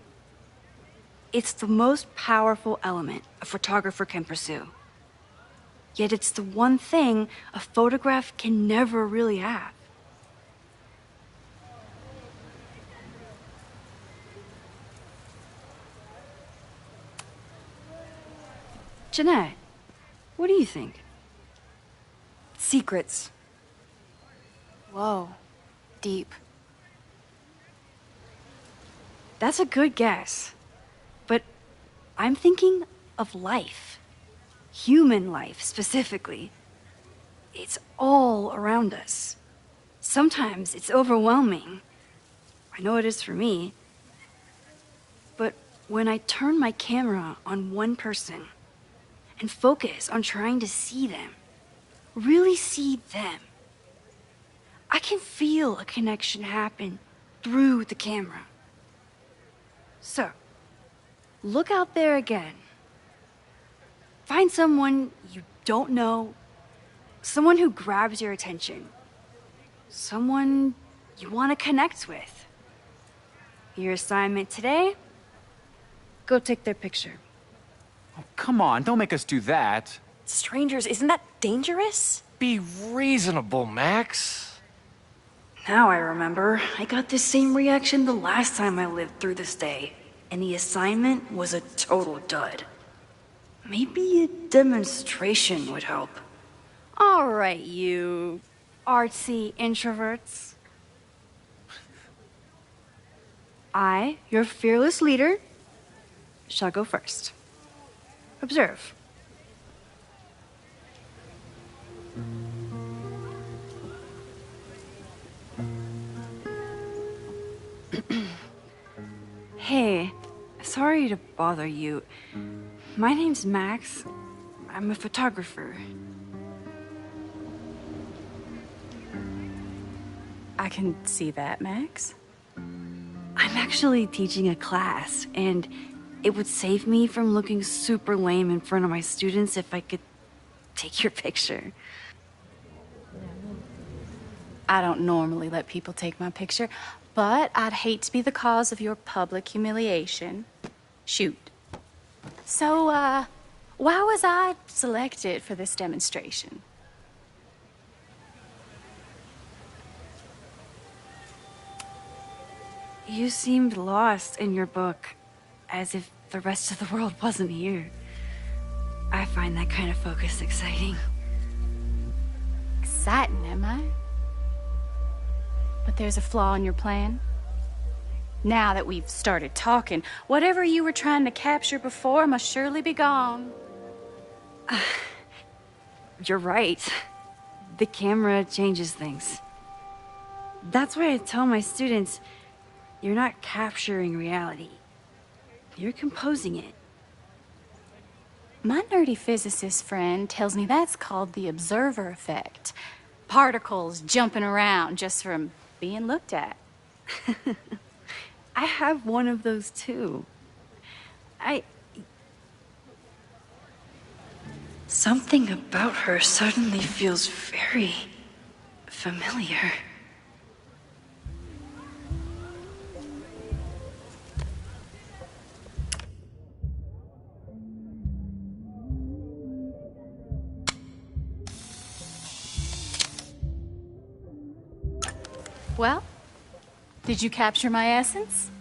It's the most powerful element a photographer can pursue. Yet it's the one thing a photograph can never really have. Jeanette, what do you think? Secrets. Whoa. Deep. That's a good guess. But I'm thinking of life. Human life, specifically. It's all around us. Sometimes it's overwhelming. I know it is for me. But when I turn my camera on one person and focus on trying to see them, really see them, I can feel a connection happen through the camera. So, look out there again. Find someone you don't know, someone who grabs your attention, someone you want to connect with. Your assignment today? Go take their picture. Oh, come on, don't make us do that. Strangers, isn't that dangerous? Be reasonable, Max. Now I remember. I got the same reaction the last time I lived through this day, and the assignment was a total dud. Maybe a demonstration would help. All right, you artsy introverts. I, your fearless leader, shall go first. Observe. Hey, sorry to bother you. My name's Max. I'm a photographer. I can see that, Max. I'm actually teaching a class, and it would save me from looking super lame in front of my students if I could take your picture. I don't normally let people take my picture, but I'd hate to be the cause of your public humiliation. Shoot. So, why was I selected for this demonstration? You seemed lost in your book, as if the rest of the world wasn't here. I find that kind of focus exciting. Exciting, am I? But there's a flaw in your plan. Now that we've started talking, whatever you were trying to capture before must surely be gone. You're right. The camera changes things. That's why I tell my students, you're not capturing reality. You're composing it. My nerdy physicist friend tells me that's called the observer effect. Particles jumping around just from being looked at. I have one of those too. Something about her suddenly feels very familiar. Well, did you capture my essence?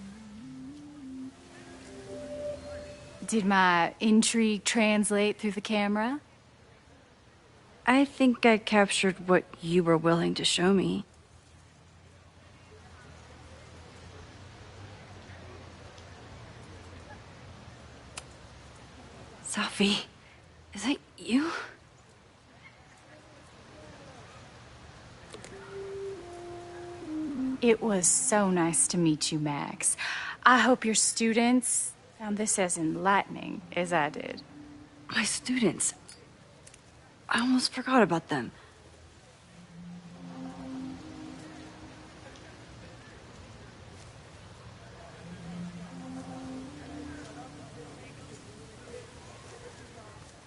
Did my intrigue translate through the camera? I think I captured what you were willing to show me. Sophie, is that you? It was so nice to meet you, Max. I hope your students found this as enlightening as I did. My students? I almost forgot about them.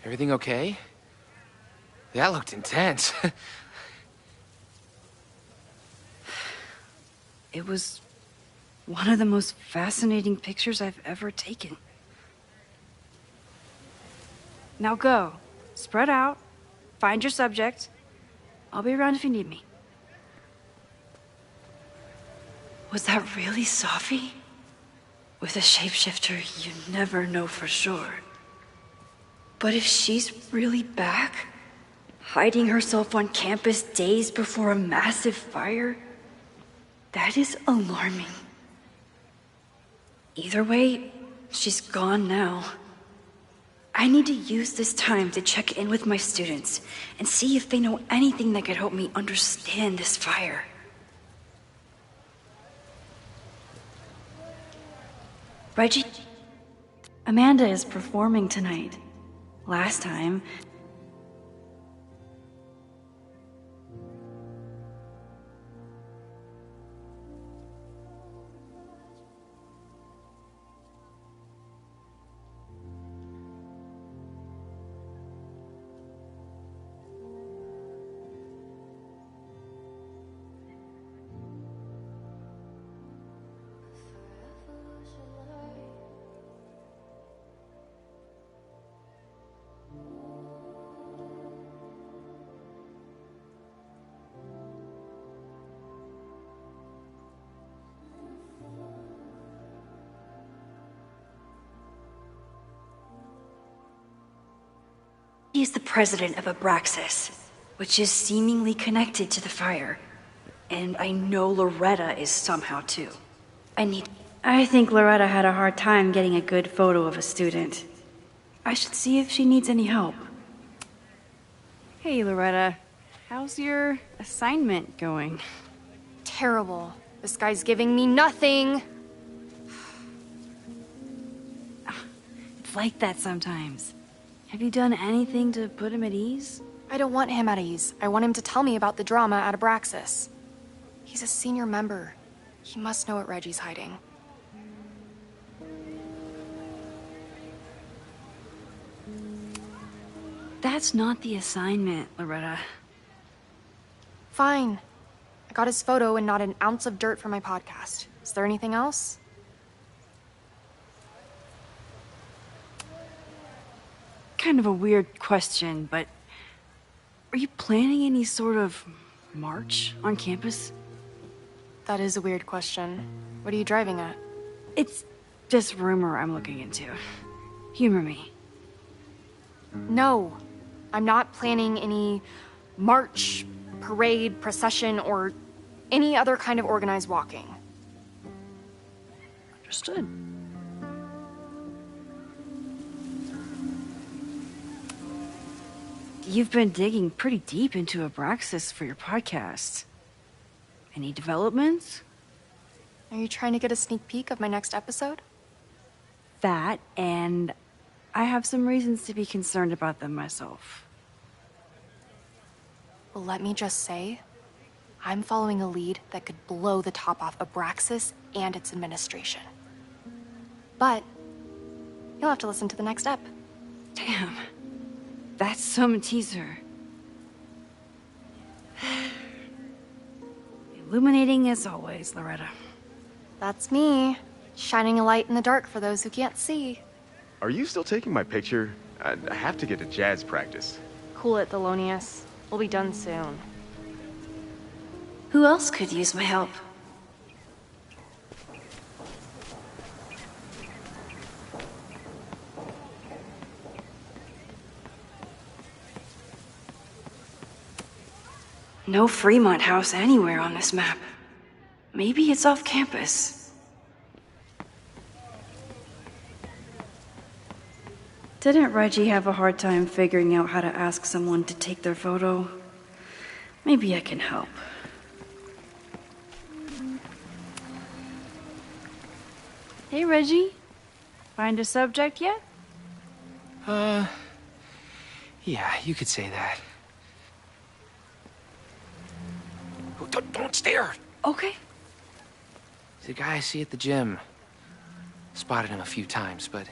Everything okay? That looked intense. It was one of the most fascinating pictures I've ever taken. Now go. Spread out. Find your subject. I'll be around if you need me. Was that really Safi? With a shapeshifter, you never know for sure. But if she's really back, hiding herself on campus days before a massive fire, that is alarming. Either way, she's gone now. I need to use this time to check in with my students and see if they know anything that could help me understand this fire. Reggie, Amanda is performing tonight. Last time, he is the president of Abraxas, which is seemingly connected to the fire. And I know Loretta is somehow too. I think Loretta had a hard time getting a good photo of a student. I should see if she needs any help. Hey, Loretta. How's your assignment going? Terrible. This guy's giving me nothing. It's like that sometimes. Have you done anything to put him at ease? I don't want him at ease. I want him to tell me about the drama at Abraxas. He's a senior member. He must know what Reggie's hiding. That's not the assignment, Loretta. Fine. I got his photo and not an ounce of dirt for my podcast. Is there anything else? Kind of a weird question, but are you planning any sort of march on campus? That is a weird question. What are you driving at? It's just rumor I'm looking into. Humor me. No. I'm not planning any march, parade, procession, or any other kind of organized walking. Understood. You've been digging pretty deep into Abraxas for your podcast. Any developments? Are you trying to get a sneak peek of my next episode? That, and I have some reasons to be concerned about them myself. Well, let me just say, I'm following a lead that could blow the top off Abraxas and its administration. But you'll have to listen to the next ep. Damn. That's some teaser. Illuminating as always, Loretta. That's me, shining a light in the dark for those who can't see. Are you still taking my picture? I have to get to jazz practice. Cool it, Thelonious. We'll be done soon. Who else could use my help? No Fremont House anywhere on this map. Maybe it's off campus. Didn't Reggie have a hard time figuring out how to ask someone to take their photo? Maybe I can help. Hey, Reggie. Find a subject yet? Yeah, you could say that. Don't stare! Okay. The guy I see at the gym. Spotted him a few times, but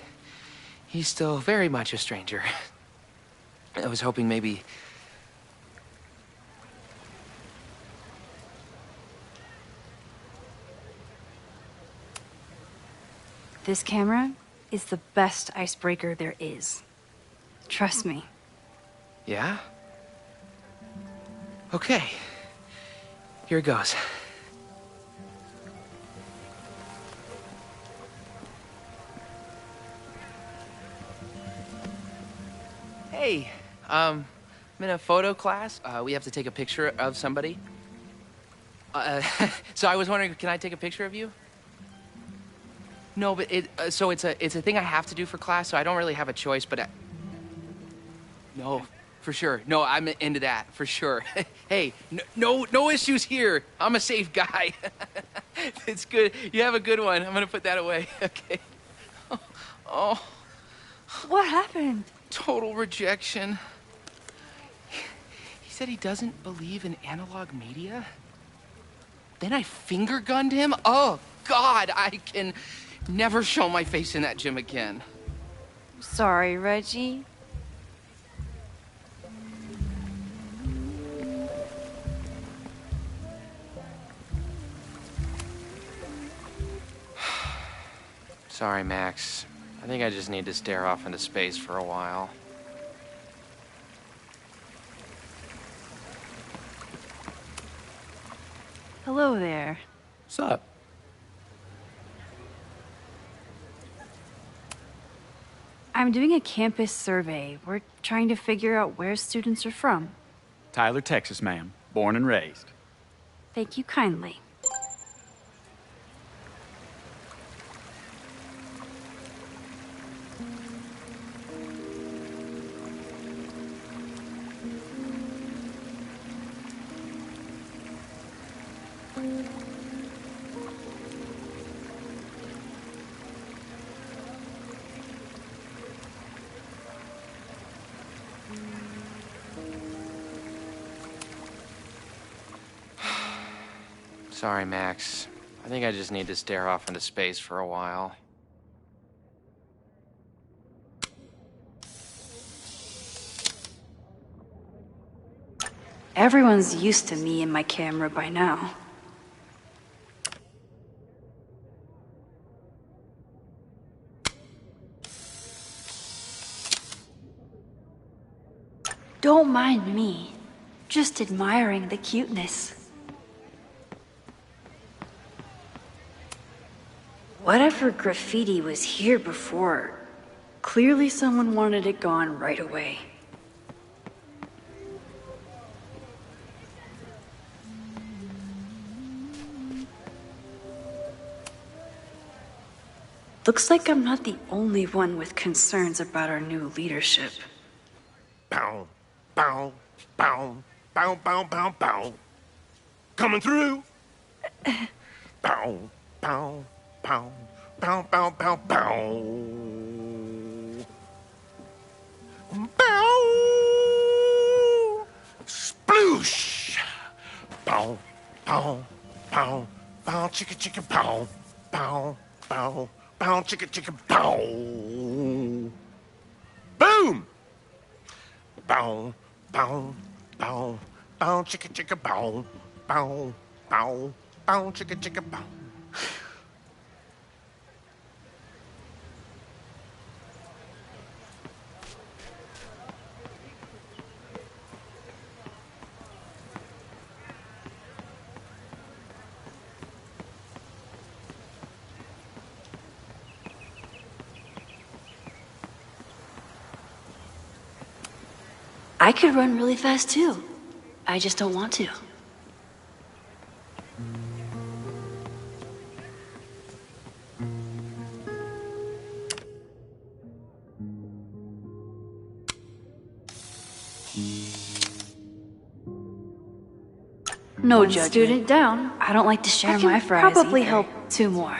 he's still very much a stranger. I was hoping maybe... This camera is the best icebreaker there is. Trust me. Yeah? Okay. Here goes. Hey, I'm in a photo class. We have to take a picture of somebody. So I was wondering, can I take a picture of you? No, but it's a thing I have to do for class, so I don't really have a choice, but no, for sure. No, I'm into that, for sure. Hey, no issues here. I'm a safe guy. It's good. You have a good one. I'm gonna put that away. Okay. Oh. What happened? Total rejection. He said he doesn't believe in analog media. Then I finger gunned him? Oh, God, I can never show my face in that gym again. Sorry, Reggie. Sorry, Max. I think I just need to stare off into space for a while. Hello there. What's up? I'm doing a campus survey. We're trying to figure out where students are from. Tyler, Texas, ma'am. Born and raised. Thank you kindly. Sorry, Max. I think I just need to stare off into space for a while. Everyone's used to me and my camera by now. Don't mind me. Just admiring the cuteness. Whatever graffiti was here before, clearly someone wanted it gone right away. Looks like I'm not the only one with concerns about our new leadership. Bow, bow, bow, bow, bow, bow, bow. Coming through. Bow, bow, bow, bow, bow, bow, bow. Bow. Sploosh. Bow, bow, bow, bow, chicka, chicka, bow, bow, bow, bow, chicka, chicka, bow. Boom. Bow, bow, bow, bow, chicka, chicka, bow, bow, bow, bow, chicka, chicka, bow. I could run really fast too. I just don't want to. No One judgment. student down. I don't like to share I can my fries probably either. help two more.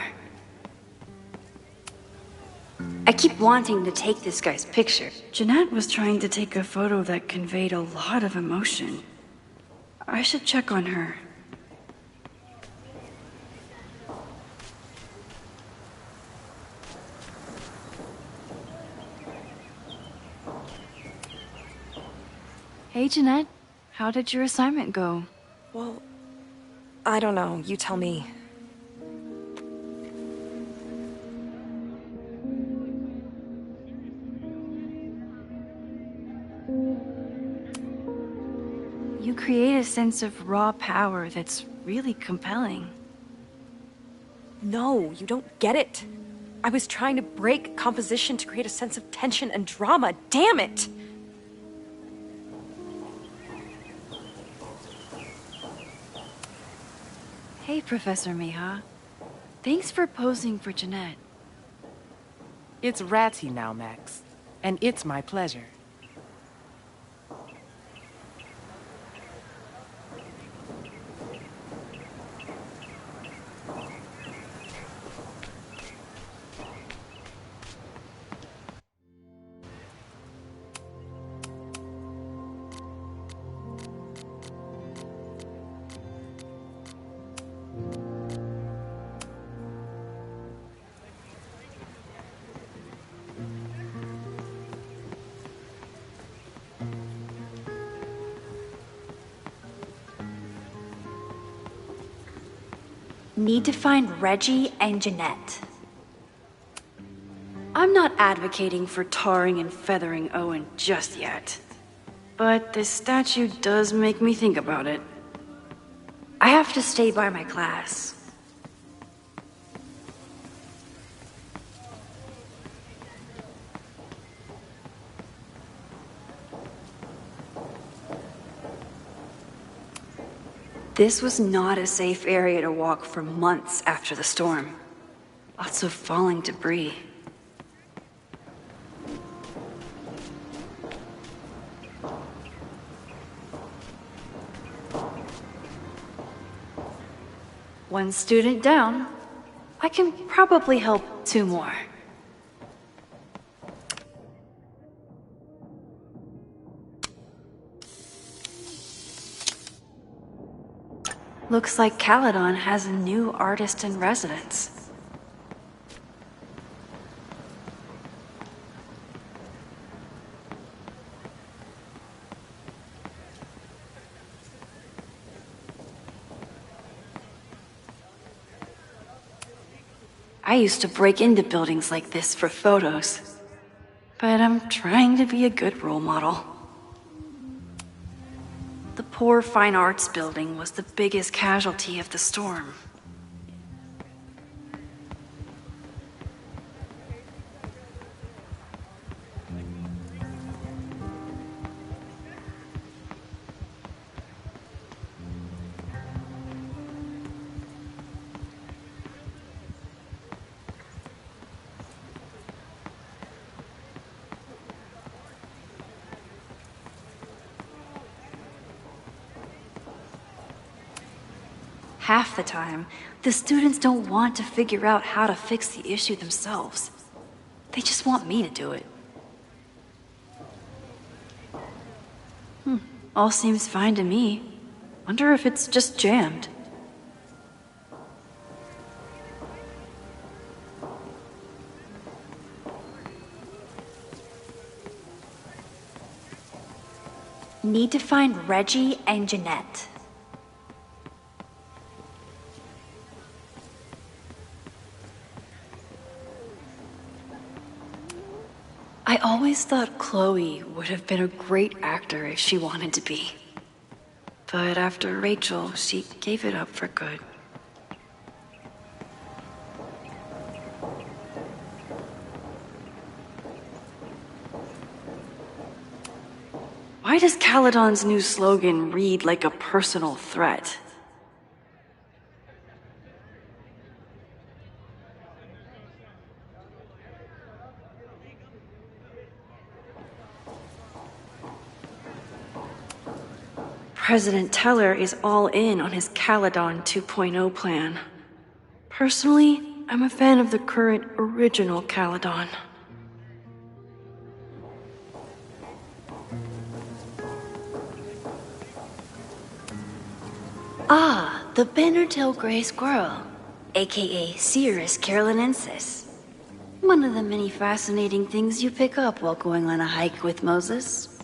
I keep wanting to take this guy's picture. Jeanette was trying to take a photo that conveyed a lot of emotion. I should check on her. Hey, Jeanette. How did your assignment go? Well, I don't know. You tell me. You create a sense of raw power that's really compelling. No, you don't get it. I was trying to break composition to create a sense of tension and drama. Damn it! Hey, Professor Miha. Thanks for posing for Jeanette. It's Ratty now, Max. And it's my pleasure. Need to find Reggie and Jeanette. I'm not advocating for tarring and feathering Owen just yet. But this statue does make me think about it. I have to stay by my class. This was not a safe area to walk for months after the storm. Lots of falling debris. One student down. I can probably help 2 more. Looks like Caledon has a new artist in residence. I used to break into buildings like this for photos, but I'm trying to be a good role model. The poor fine arts building was the biggest casualty of the storm. Half the time, the students don't want to figure out how to fix the issue themselves. They just want me to do it. All seems fine to me. Wonder if it's just jammed. Need to find Reggie and Jeanette. I always thought Chloe would have been a great actor if she wanted to be. But after Rachel, she gave it up for good. Why does Caledon's new slogan read like a personal threat? President Teller is all in on his Caledon 2.0 plan. Personally, I'm a fan of the current original Caledon. Ah, the Bannertail Gray Squirrel, aka Cirrus carolinensis. One of the many fascinating things you pick up while going on a hike with Moses.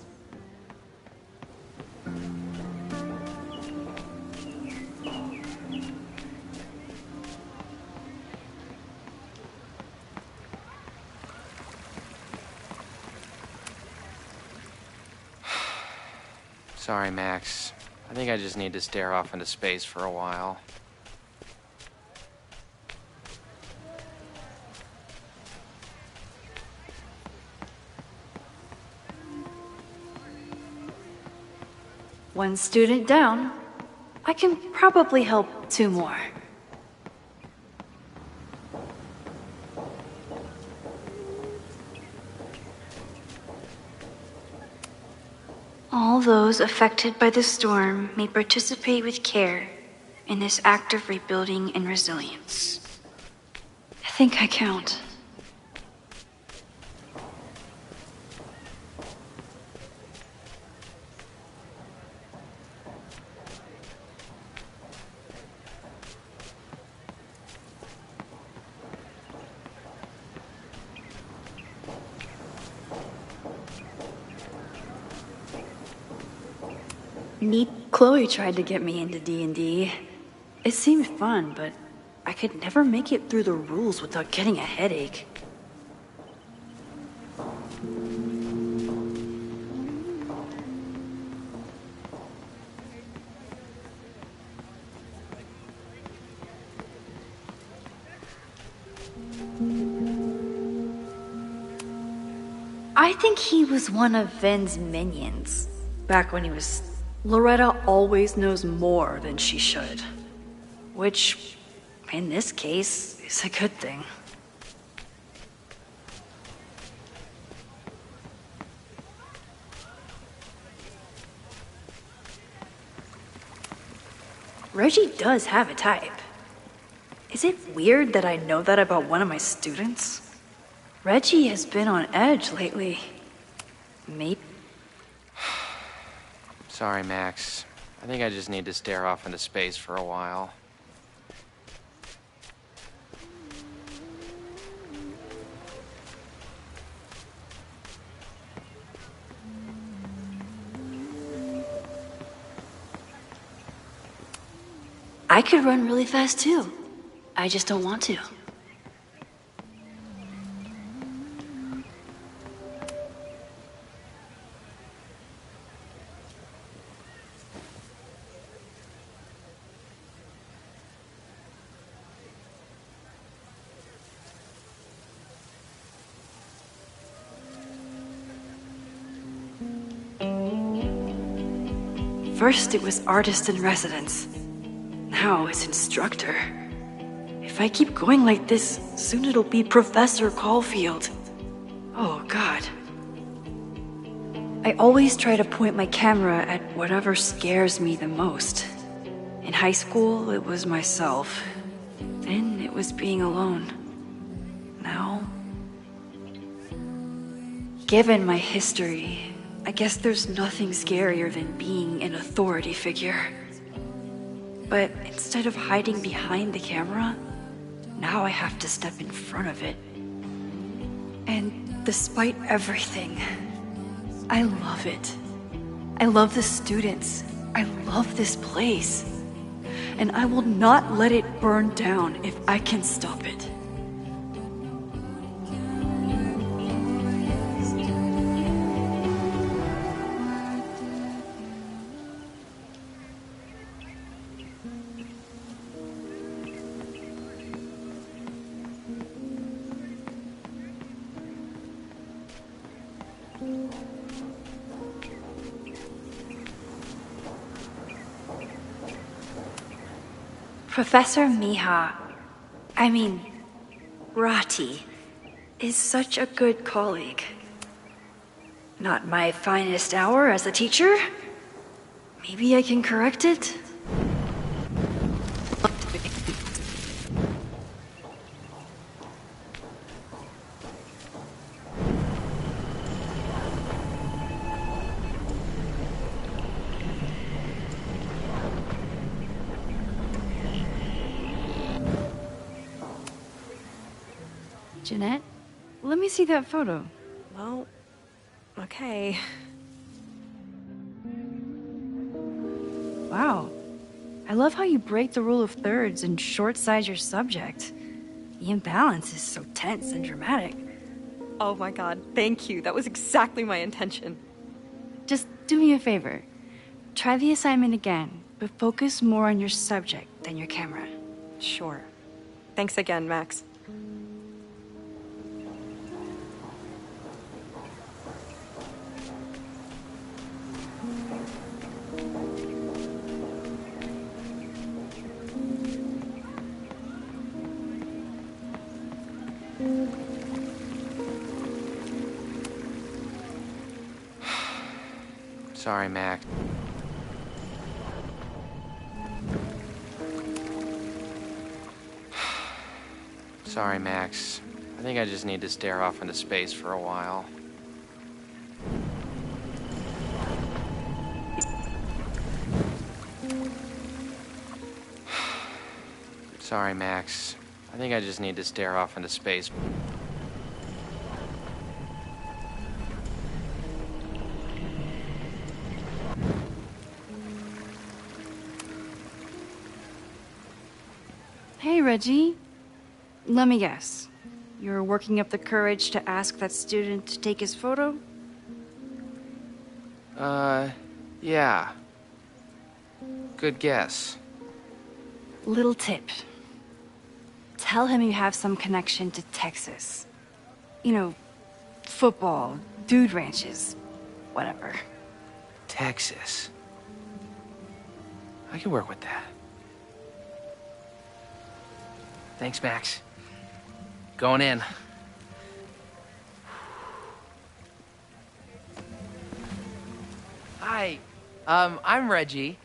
Sorry, Max. I think I just need to stare off into space for a while. One student down. I can probably help 2 more. All those affected by the storm may participate with care in this act of rebuilding and resilience. I think I count. Chloe tried to get me into D&D. It seemed fun, but I could never make it through the rules without getting a headache. I think he was one of Ven's minions, back when he was... Loretta always knows more than she should. Which, in this case, is a good thing. Reggie does have a type. Is it weird that I know that about one of my students? Reggie has been on edge lately. Maybe. Sorry, Max. I think I just need to stare off into space for a while. I could run really fast too. I just don't want to. First it was artist in residence. Now it's instructor. If I keep going like this, soon it'll be Professor Caulfield. Oh, God. I always try to point my camera at whatever scares me the most. In high school, it was myself. Then it was being alone. Now... Given my history, I guess there's nothing scarier than being an authority figure. But instead of hiding behind the camera, now I have to step in front of it. And despite everything, I love it. I love the students. I love this place. And I will not let it burn down if I can stop it. Professor Rati, is such a good colleague. Not my finest hour as a teacher? Maybe I can correct it? Jeanette, let me see that photo. Well, okay. Wow. I love how you break the rule of thirds and short-size your subject. The imbalance is so tense and dramatic. Oh my god, thank you. That was exactly my intention. Just do me a favor. Try the assignment again, but focus more on your subject than your camera. Sure. Thanks again, Max. Sorry, Max. Sorry, Max. I think I just need to stare off into space for a while. Sorry, Max. I think I just need to stare off into space. Hey, Reggie. Let me guess. You're working up the courage to ask that student to take his photo? Yeah. Good guess. Little tip. Tell him you have some connection to Texas. You know, football, dude ranches, whatever. Texas. I can work with that. Thanks, Max. Going in. Hi. I'm Reggie.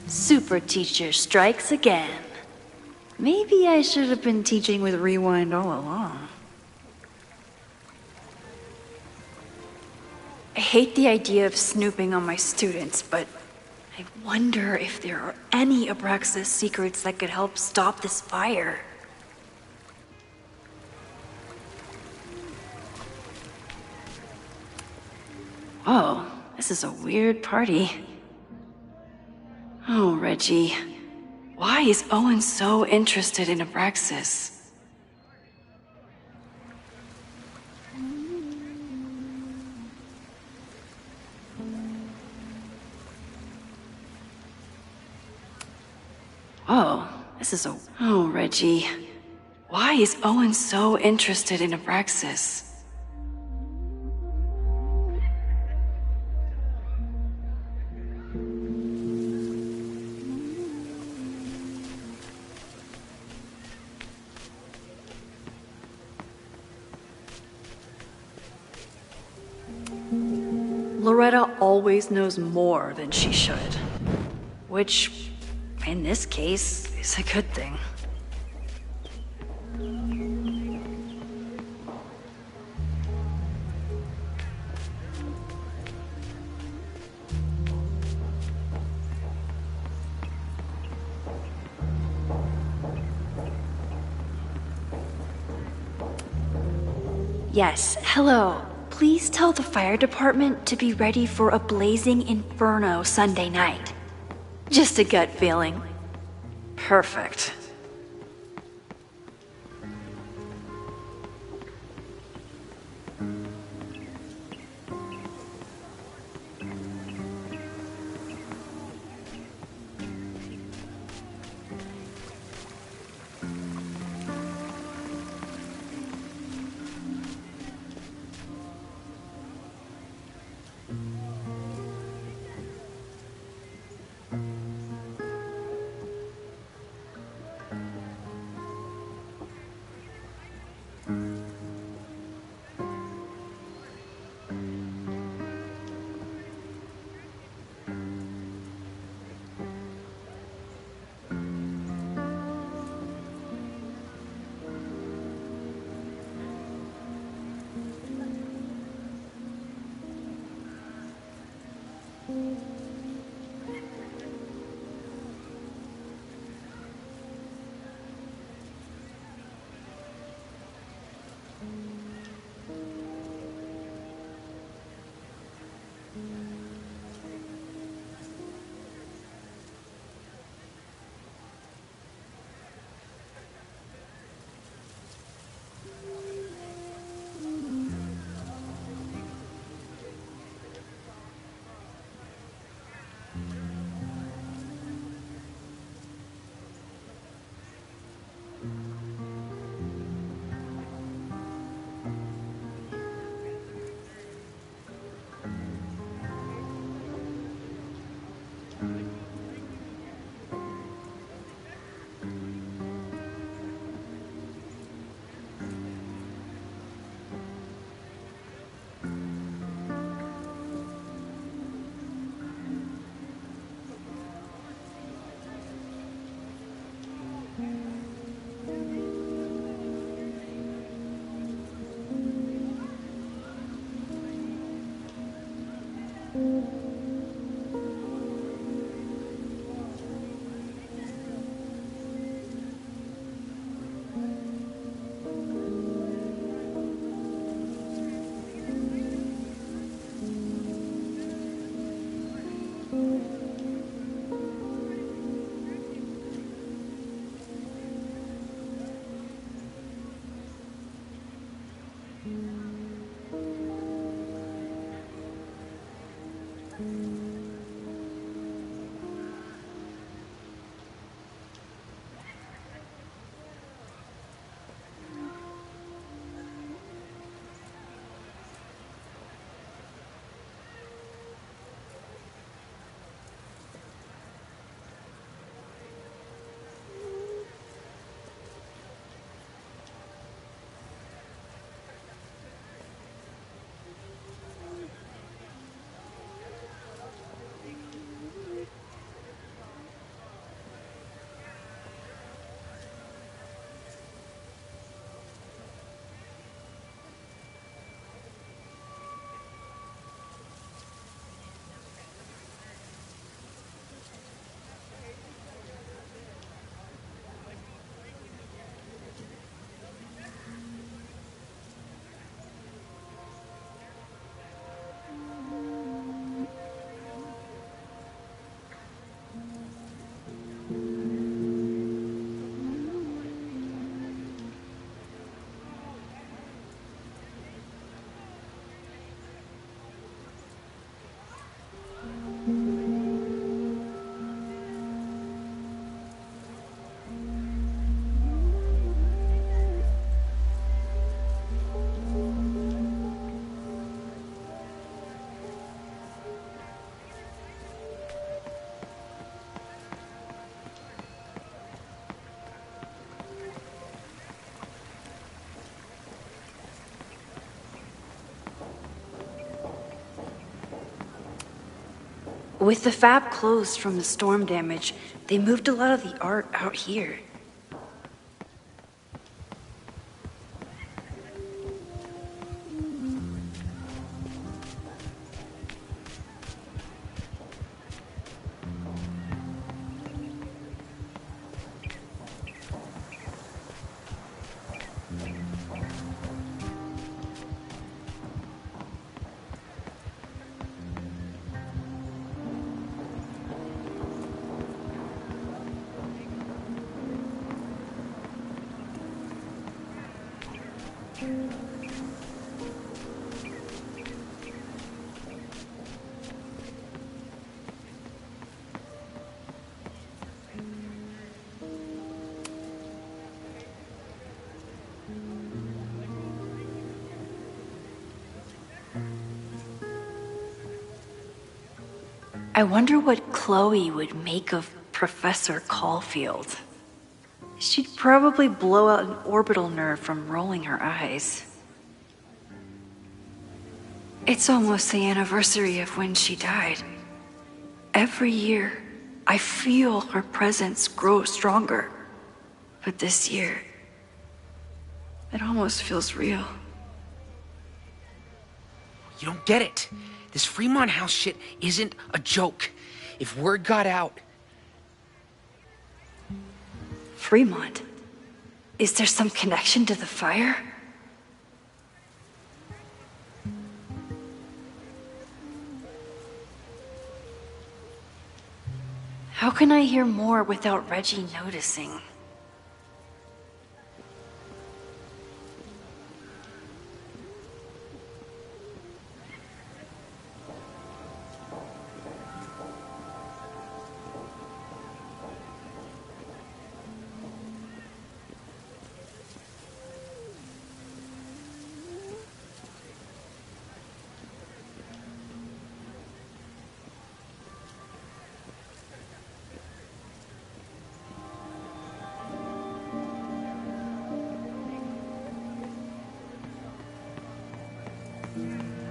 Super teacher strikes again. Maybe I should have been teaching with Rewind all along. I hate the idea of snooping on my students, but I wonder if there are any Abraxas secrets that could help stop this fire. Oh, this is a weird party. Oh, Reggie. Why is Owen so interested in Abraxas? Oh, this is a... Oh, Reggie. Why is Owen so interested in Abraxas? Loretta always knows more than she should. Which, in this case, is a good thing. Yes, hello. Please tell the fire department to be ready for a blazing inferno Sunday night. Just a gut feeling. Perfect. With the fab closed from the storm damage, they moved a lot of the art out here. I wonder what Chloe would make of Professor Caulfield. She'd probably blow out an orbital nerve from rolling her eyes. It's almost the anniversary of when she died. Every year, I feel her presence grow stronger. But this year, it almost feels real. You don't get it. This Fremont House shit isn't a joke. If word got out... Fremont? Is there some connection to the fire? How can I hear more without Reggie noticing?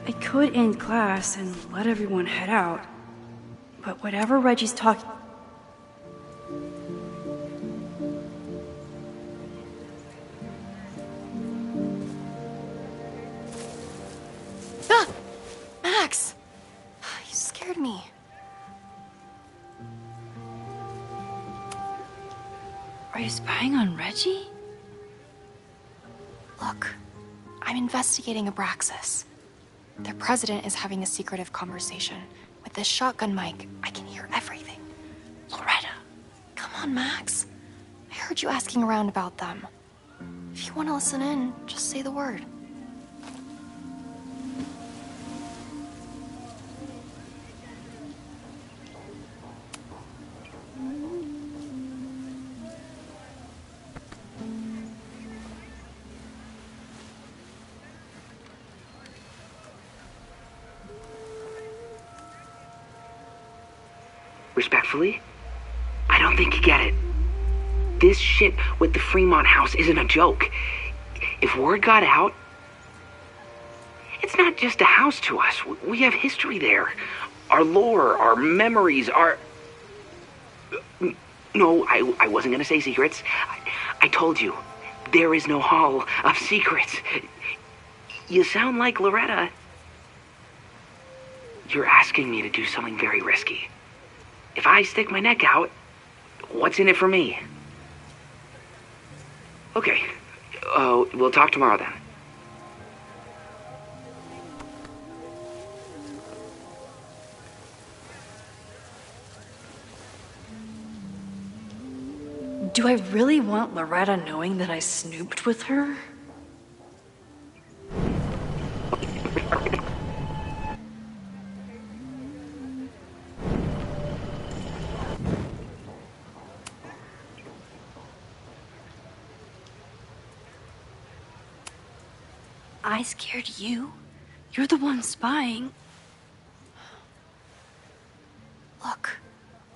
I could end class and let everyone head out. But whatever Reggie's talking... Ah! Max! You scared me. Are you spying on Reggie? Look, I'm investigating Abraxas. Their president is having a secretive conversation. With this shotgun mic, I can hear everything. Loretta, come on, Max. I heard you asking around about them. If you want to listen in, just say the word. Respectfully, I don't think you get it. This shit with the Fremont house isn't a joke. If word got out, it's not just a house to us. We have history there. Our lore, our memories, our... No, I wasn't gonna say secrets. I told you, there is no hall of secrets. You sound like Loretta. You're asking me to do something very risky. If I stick my neck out, what's in it for me? Okay. We'll talk tomorrow then. Do I really want Loretta knowing that I snooped with her? I scared you. You're the one spying. Look,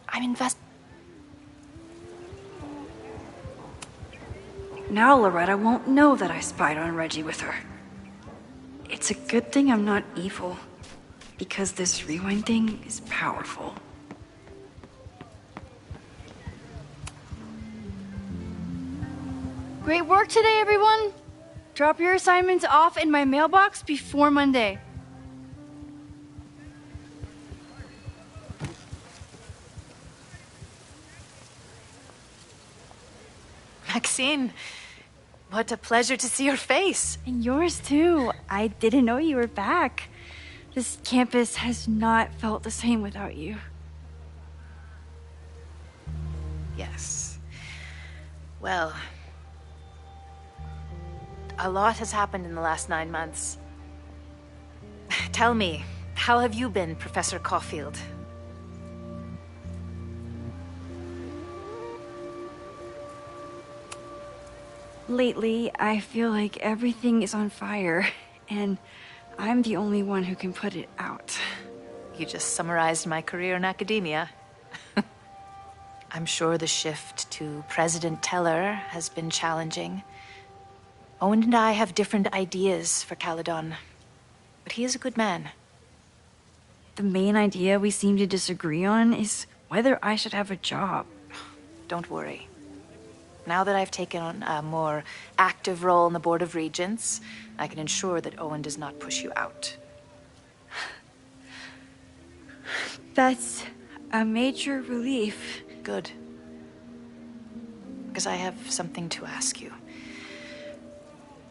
I'm Now Loretta won't know that I spied on Reggie with her. It's a good thing I'm not evil, because this rewind thing is powerful. Great work today, everyone! Drop your assignments off in my mailbox before Monday. Maxine, what a pleasure to see your face. And yours too. I didn't know you were back. This campus has not felt the same without you. Yes. Well, a lot has happened in the last 9 months. Tell me, how have you been, Professor Caulfield? Lately, I feel like everything is on fire, and I'm the only one who can put it out. You just summarized my career in academia. I'm sure the shift to President Teller has been challenging. Owen and I have different ideas for Caledon, but he is a good man. The main idea we seem to disagree on is whether I should have a job. Don't worry. Now that I've taken on a more active role in the Board of Regents, I can ensure that Owen does not push you out. That's a major relief. Good. Because I have something to ask you.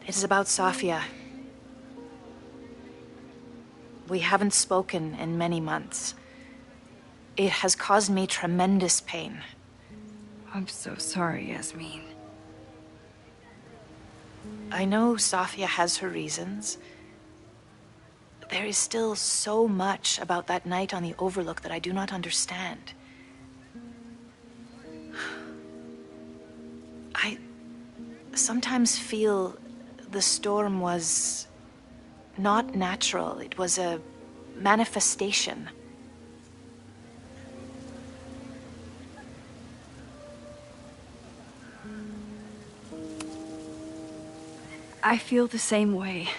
It is about Safia. We haven't spoken in many months. It has caused me tremendous pain. I'm so sorry, Yasmin. I know Safia has her reasons. There is still so much about that night on the Overlook that I do not understand. I sometimes feel the storm was not natural. It was a manifestation. I feel the same way.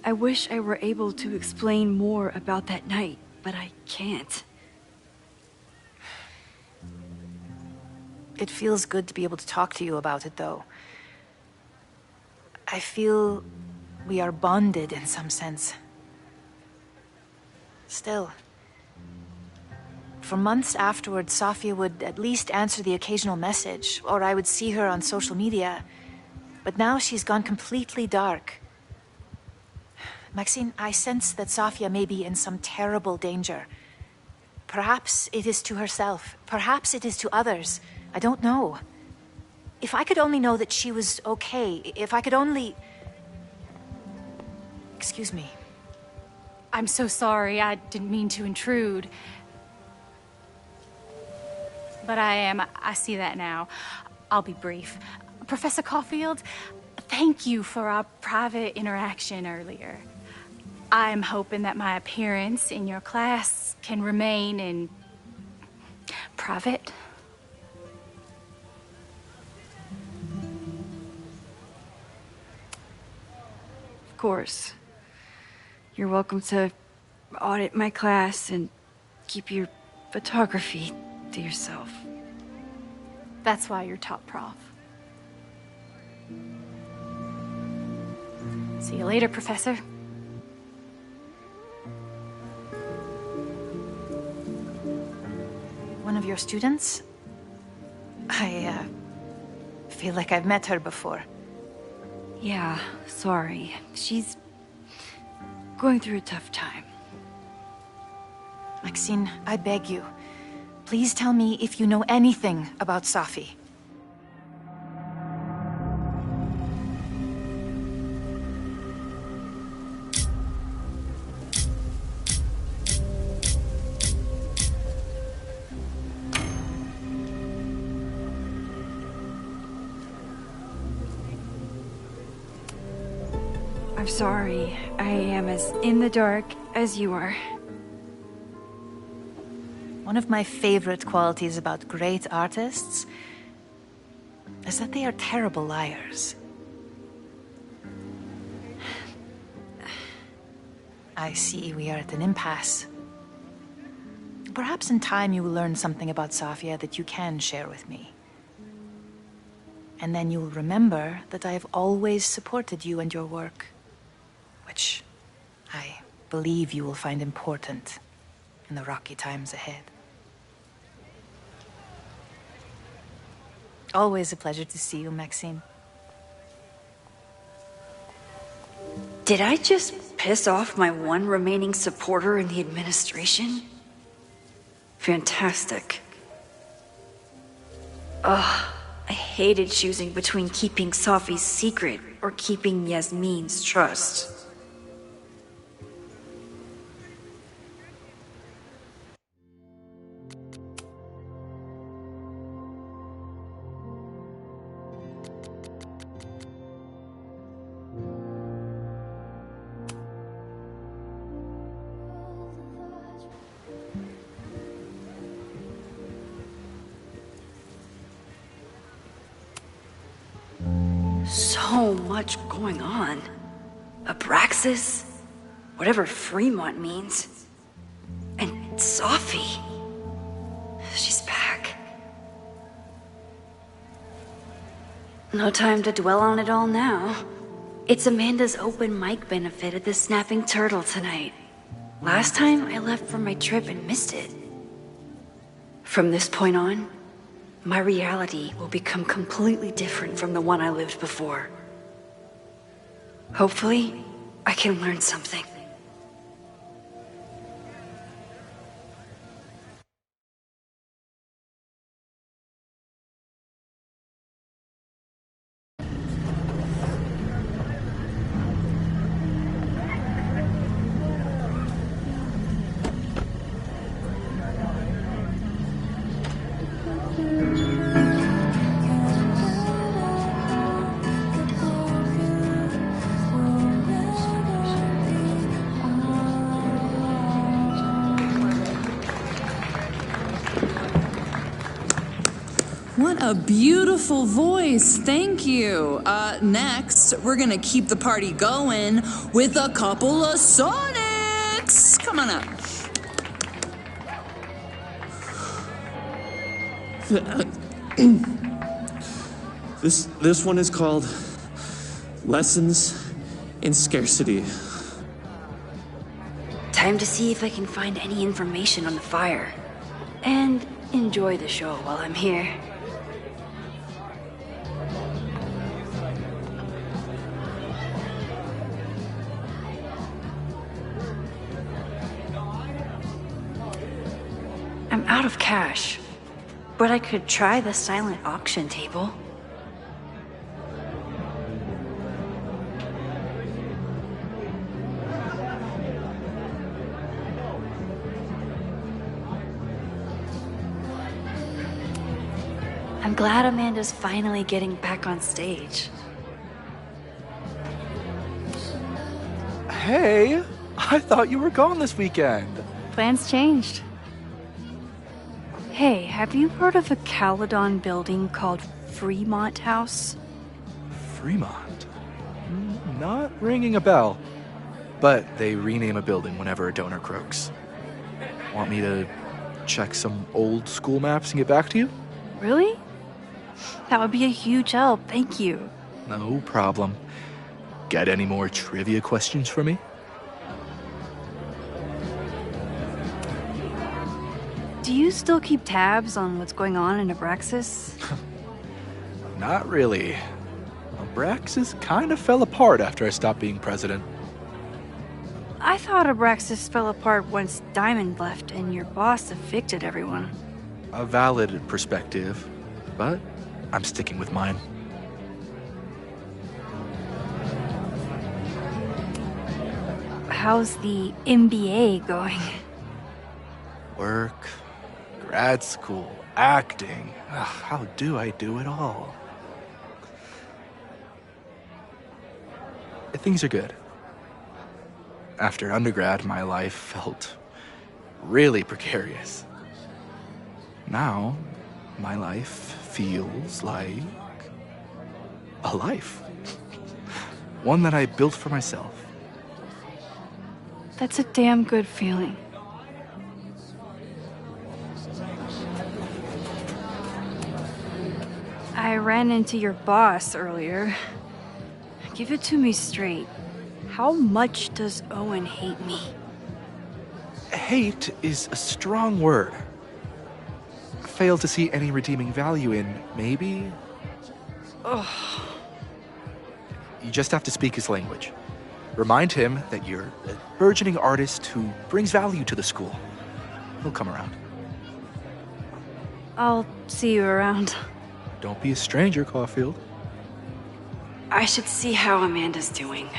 I wish I were able to explain more about that night, but I can't. It feels good to be able to talk to you about it, though. I feel we are bonded in some sense. Still, for months afterwards, Sofia would at least answer the occasional message, or I would see her on social media. But now she's gone completely dark. Maxine, I sense that Sofia may be in some terrible danger. Perhaps it is to herself. Perhaps it is to others. I don't know. If I could only know that she was okay, if I could only... Excuse me. I'm so sorry. I didn't mean to intrude. But I see that now. I'll be brief. Professor Caulfield, thank you for our private interaction earlier. I'm hoping that my appearance in your class can remain in private. Of course. You're welcome to audit my class and keep your photography to yourself. That's why you're top prof. See you later, Professor. One of your students? I feel like I've met her before. Yeah, sorry. She's going through a tough time. Maxine, I beg you, please tell me if you know anything about Safi. I'm sorry. I am as in the dark as you are. One of my favorite qualities about great artists is that they are terrible liars. I see we are at an impasse. Perhaps in time you will learn something about Sofia that you can share with me. And then you will remember that I have always supported you and your work, which I believe you will find important in the rocky times ahead. Always a pleasure to see you, Maxine. Did I just piss off my one remaining supporter in the administration? Fantastic. Ugh, I hated choosing between keeping Safi's secret or keeping Yasmin's trust. So much going on. Abraxas, whatever Fremont means, and Safi. She's back. No time to dwell on it all now. It's Amanda's open mic benefit at the Snapping Turtle tonight. Last time I left for my trip and missed it. From this point on, my reality will become completely different from the one I lived before. Hopefully, I can learn something. A beautiful voice, thank you. Next, we're gonna keep the party going with a couple of Sonics. Come on up. This one is called Lessons in Scarcity. Time to see if I can find any information on the fire. And enjoy the show while I'm here. I'm out of cash, but I could try the silent auction table. I'm glad Amanda's finally getting back on stage. Hey, I thought you were gone this weekend. Plans changed. Hey, have you heard of a Caledon building called Fremont House? Fremont? Not ringing a bell. But they rename a building whenever a donor croaks. Want me to check some old school maps and get back to you? Really? That would be a huge help, thank you. No problem. Got any more trivia questions for me? Do you still keep tabs on what's going on in Abraxas? Not really. Abraxas kind of fell apart after I stopped being president. I thought Abraxas fell apart once Diamond left and your boss evicted everyone. A valid perspective, but I'm sticking with mine. How's the MBA going? Work, grad school, acting. Ugh, how do I do it all? Things are good. After undergrad, my life felt really precarious. Now, my life feels like a life. One that I built for myself. That's a damn good feeling. I ran into your boss earlier. Give it to me straight. How much does Owen hate me? Hate is a strong word. Fail to see any redeeming value in, maybe? Ugh. You just have to speak his language. Remind him that you're a burgeoning artist who brings value to the school. He'll come around. I'll see you around. Don't be a stranger, Caulfield. I should see how Amanda's doing.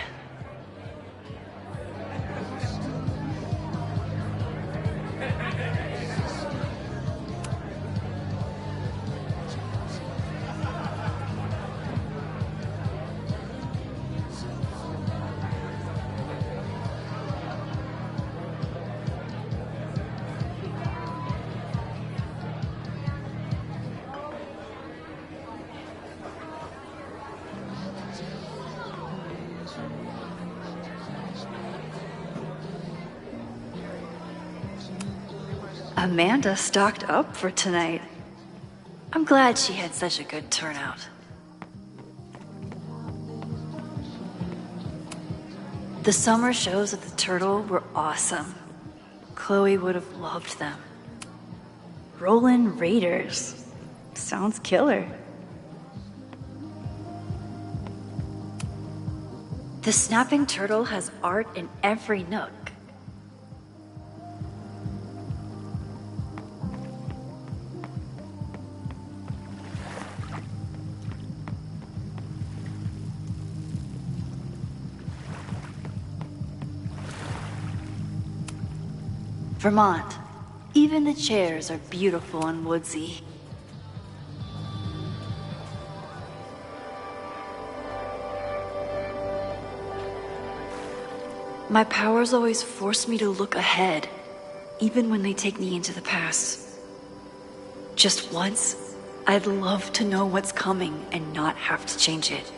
Amanda stocked up for tonight. I'm glad she had such a good turnout. The summer shows at the Turtle were awesome. Chloe would have loved them. Rollin' Raiders. Sounds killer. The Snapping Turtle has art in every nook. Vermont. Even the chairs are beautiful and woodsy. My powers always force me to look ahead, even when they take me into the past. Just once, I'd love to know what's coming and not have to change it.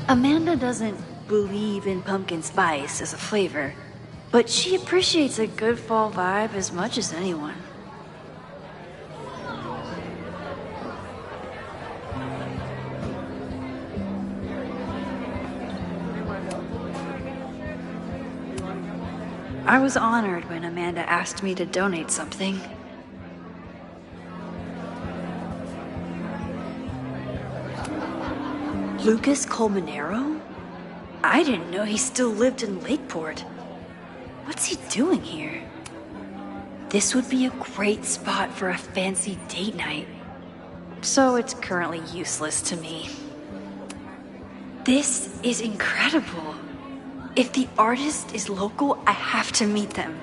Amanda doesn't believe in pumpkin spice as a flavor, but she appreciates a good fall vibe as much as anyone. I was honored when Amanda asked me to donate something. Lucas Colmenero? I didn't know he still lived in Lakeport. What's he doing here? This would be a great spot for a fancy date night. So it's currently useless to me. This is incredible. If the artist is local, I have to meet them.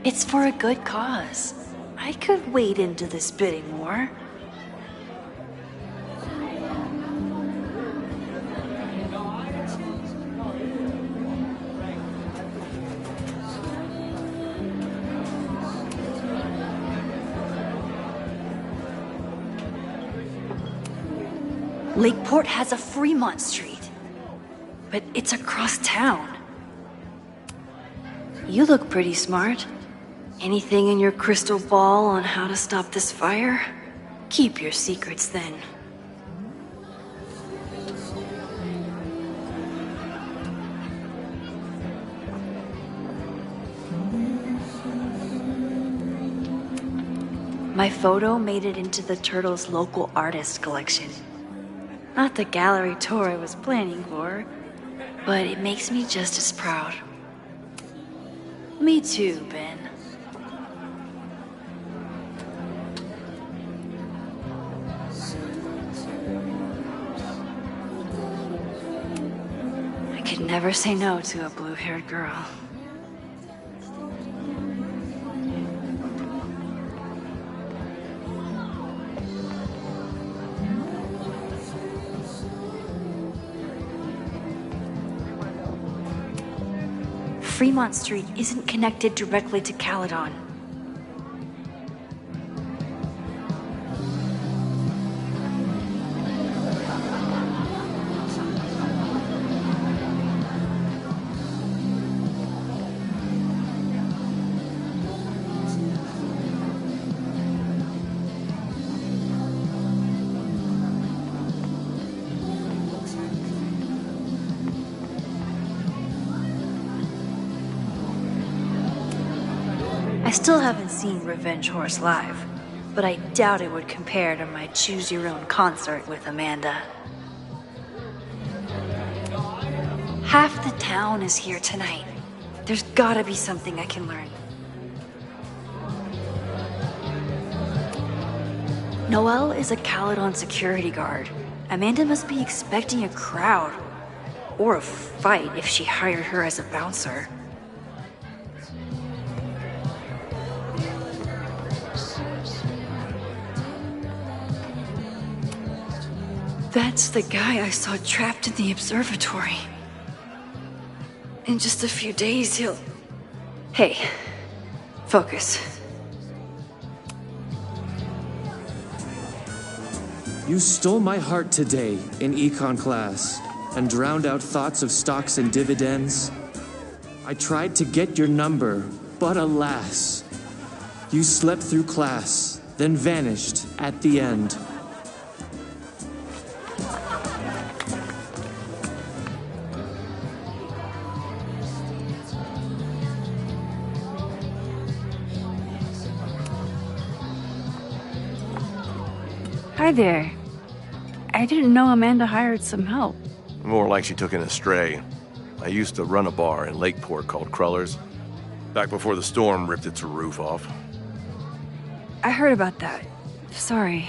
It's for a good cause. I could wade into this bidding war. Lakeport has a Fremont Street, but it's across town. You look pretty smart. Anything in your crystal ball on how to stop this fire? Keep your secrets then. My photo made it into the Turtles' local artist collection. Not the gallery tour I was planning for, but it makes me just as proud. Me too, Ben. I could never say no to a blue-haired girl. Fremont Street isn't connected directly to Caledon. I still haven't seen Revenge Horse live, but I doubt it would compare to my Choose Your Own concert with Amanda. Half the town is here tonight. There's gotta be something I can learn. Noelle is a Caledon security guard. Amanda must be expecting a crowd, or a fight if she hired her as a bouncer. That's the guy I saw trapped in the observatory. In just a few days, he'll... Hey, focus. You stole my heart today in econ class and drowned out thoughts of stocks and dividends. I tried to get your number, but alas, you slept through class, then vanished at the end. Hi there. I didn't know Amanda hired some help. More like she took in a stray. I used to run a bar in Lakeport called Crullers. Back before the storm ripped its roof off. I heard about that. Sorry.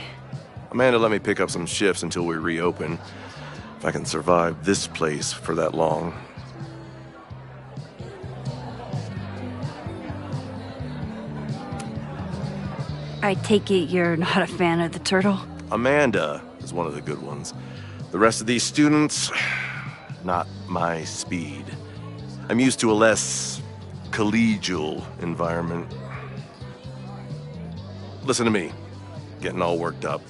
Amanda let me pick up some shifts until we reopen. If I can survive this place for that long. I take it you're not a fan of the turtle? Amanda is one of the good ones. The rest of these students, not my speed. I'm used to a less collegial environment. Listen to me, getting all worked up.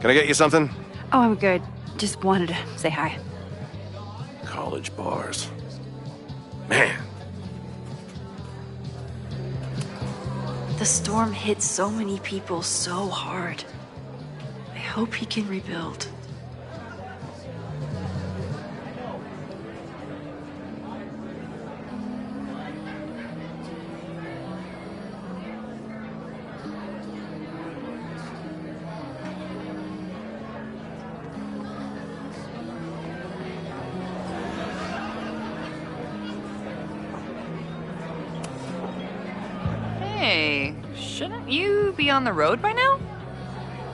Can I get you something? Oh, I'm good. Just wanted to say hi. College bars. Man. The storm hit so many people so hard. I hope he can rebuild. Hey, shouldn't you be on the road by now?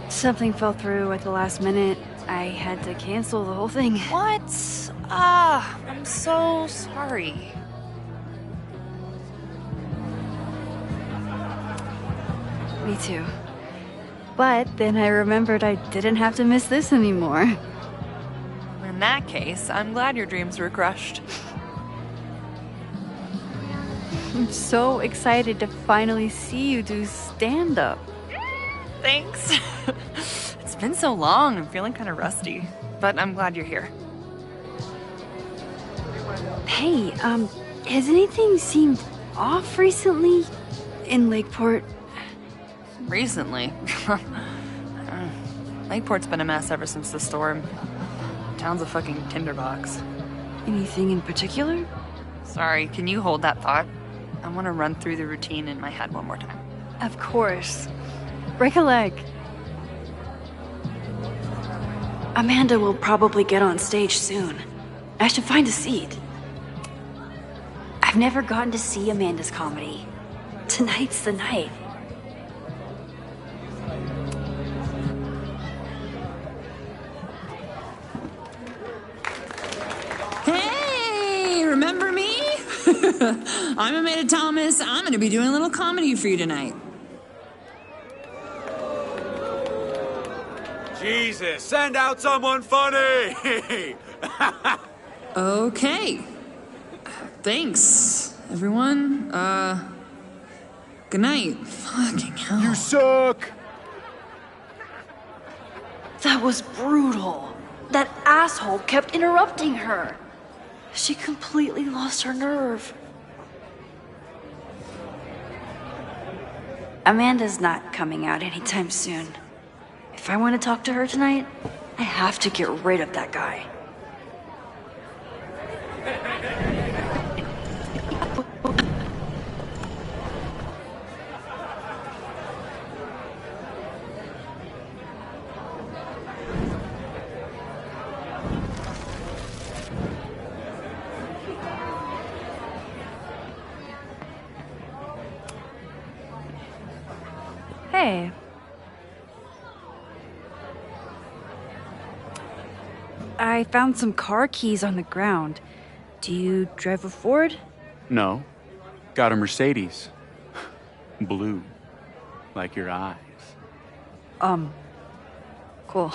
Something fell through at the last minute. I had to cancel the whole thing. What? I'm so sorry. Me too. But then I remembered I didn't have to miss this anymore. In that case, I'm glad your dreams were crushed. I'm so excited to finally see you do stand-up. Thanks. It's been so long, I'm feeling kind of rusty. But I'm glad you're here. Hey, has anything seemed off recently in Lakeport? Recently? Lakeport's been a mess ever since the storm. Town's a fucking tinderbox. Anything in particular? Sorry, can you hold that thought? I want to run through the routine in my head one more time. Of course. Break a leg. Amanda will probably get on stage soon. I should find a seat. I've never gotten to see Amanda's comedy. Tonight's the night. Hey, remember me? I'm Amanda Thomas. I'm going to be doing a little comedy for you tonight. Jesus, send out someone funny! Okay. Thanks, everyone. Good night. Fucking hell. You suck! That was brutal. That asshole kept interrupting her. She completely lost her nerve. Amanda's not coming out anytime soon. If I want to talk to her tonight, I have to get rid of that guy. Hey. I found some car keys on the ground. Do you drive a Ford? No. Got a Mercedes. Blue. Like your eyes. Cool.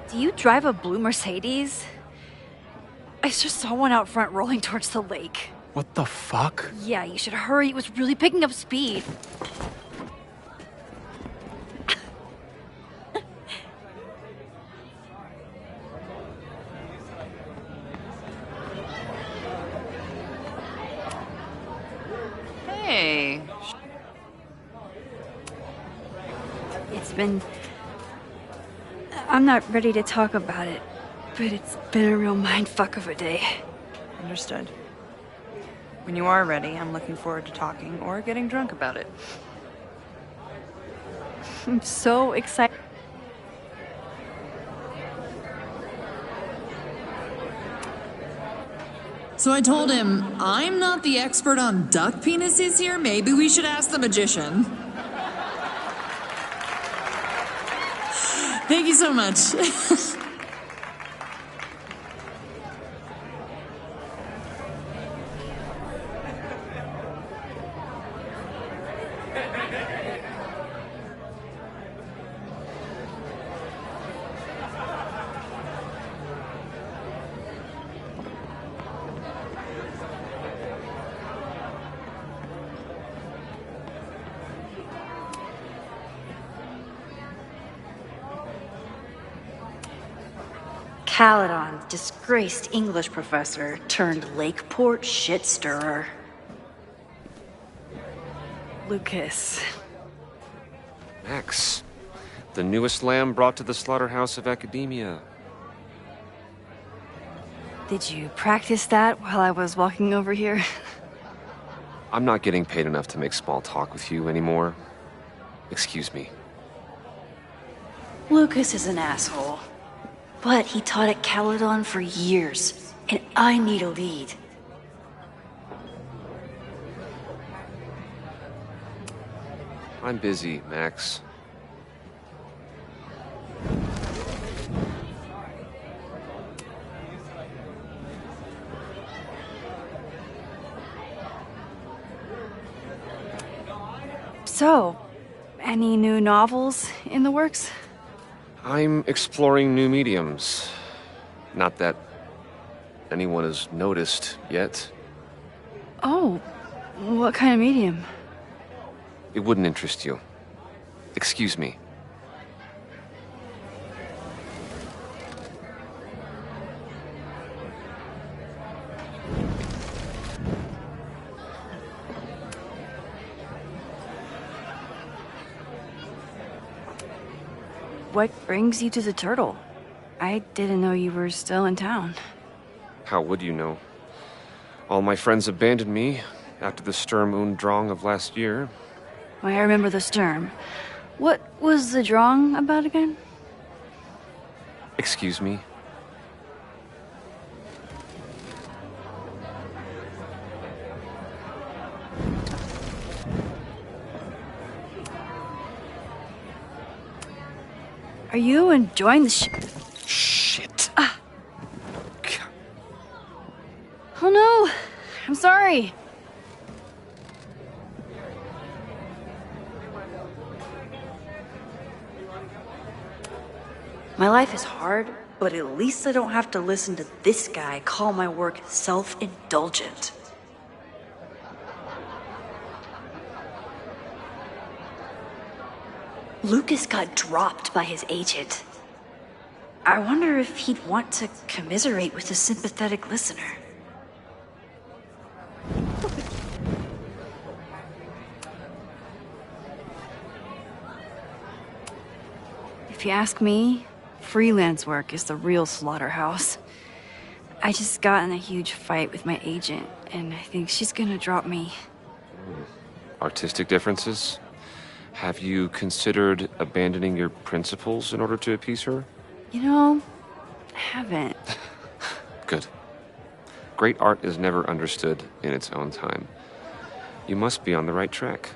Do you drive a blue Mercedes? I just saw one out front rolling towards the lake. What the fuck? Yeah, you should hurry. It was really picking up speed. Hey. It's been... I'm not ready to talk about it, but it's been a real mindfuck of a day. Understood. When you are ready, I'm looking forward to talking or getting drunk about it. I'm so excited. So I told him, I'm not the expert on duck penises here. Maybe we should ask the magician. Thank you so much. Caledon, disgraced English professor turned Lakeport shit stirrer. Lucas. Max, the newest lamb brought to the slaughterhouse of academia. Did you practice that while I was walking over here? I'm not getting paid enough to make small talk with you anymore. Excuse me. Lucas is an asshole. But he taught at Caledon for years, and I need a lead. I'm busy, Max. So, any new novels in the works? I'm exploring new mediums. Not that anyone has noticed yet. Oh, what kind of medium? It wouldn't interest you. Excuse me. What brings you to the Turtle? I didn't know you were still in town. How would you know? All my friends abandoned me after the Sturm und Drang of last year. I remember the Sturm. What was the Drang about again? Excuse me? Are you enjoying the Shit. Ah. Oh no! I'm sorry. My life is hard, but at least I don't have to listen to this guy call my work self-indulgent. Lucas got dropped by his agent. I wonder if he'd want to commiserate with a sympathetic listener. If you ask me, freelance work is the real slaughterhouse. I just got in a huge fight with my agent, and I think she's gonna drop me. Artistic differences? Have you considered abandoning your principles in order to appease her? You know, I haven't. Good. Great art is never understood in its own time. You must be on the right track.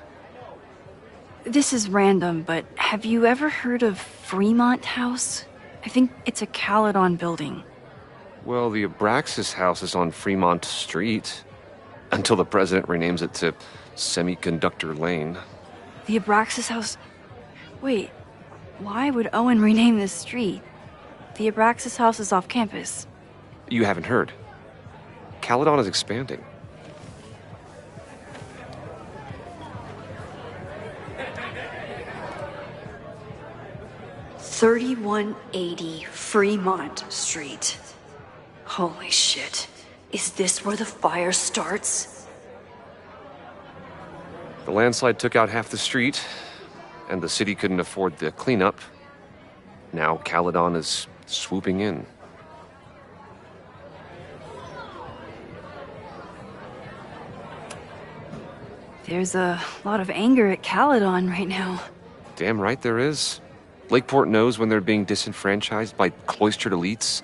This is random, but have you ever heard of Fremont House? I think it's a Caledon building. Well, the Abraxas house is on Fremont Street. Until the president renames it to Semiconductor Lane. The Abraxas house? Wait, why would Owen rename this street? The Abraxas house is off campus. You haven't heard. Caledon is expanding. $3180 Fremont Street. Holy shit. Is this where the fire starts? The landslide took out half the street, and the city couldn't afford the cleanup. Now Caledon is swooping in. There's a lot of anger at Caledon right now. Damn right there is. Lakeport knows when they're being disenfranchised by cloistered elites.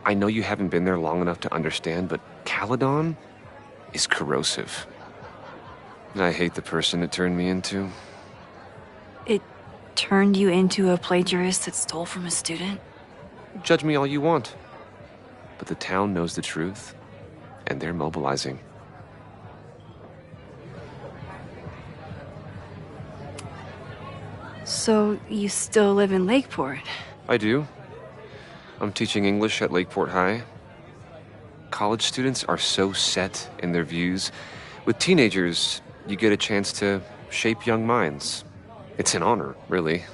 I know you haven't been there long enough to understand, but Caledon is corrosive. And I hate the person it turned me into. It turned you into a plagiarist that stole from a student? Judge me all you want. But the town knows the truth, and they're mobilizing. So you still live in Lakeport? I do. I'm teaching English at Lakeport High. College students are so set in their views. With teenagers, you get a chance to shape young minds. It's an honor, really.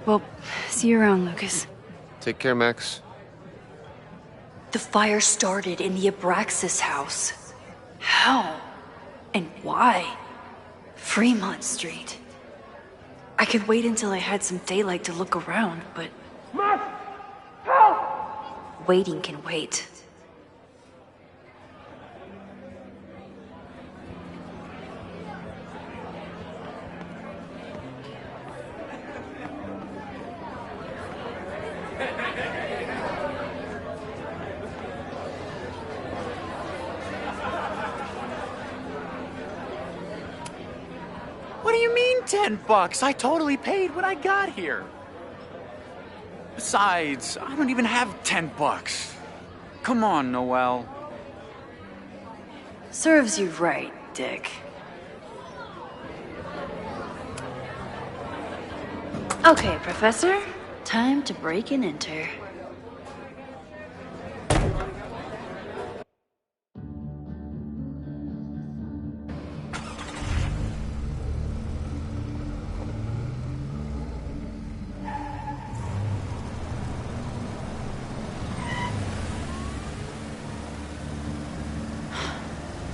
Well, see you around, Lucas. Take care, Max. The fire started in the Abraxas house. How? And why? Fremont Street. I could wait until I had some daylight to look around, but... Max! Help! Waiting can wait. What do you mean $10? I totally paid when I got here. Besides, I don't even have $10. Come on, Noel. Serves you right, Dick. Okay, Professor. Time to break and enter.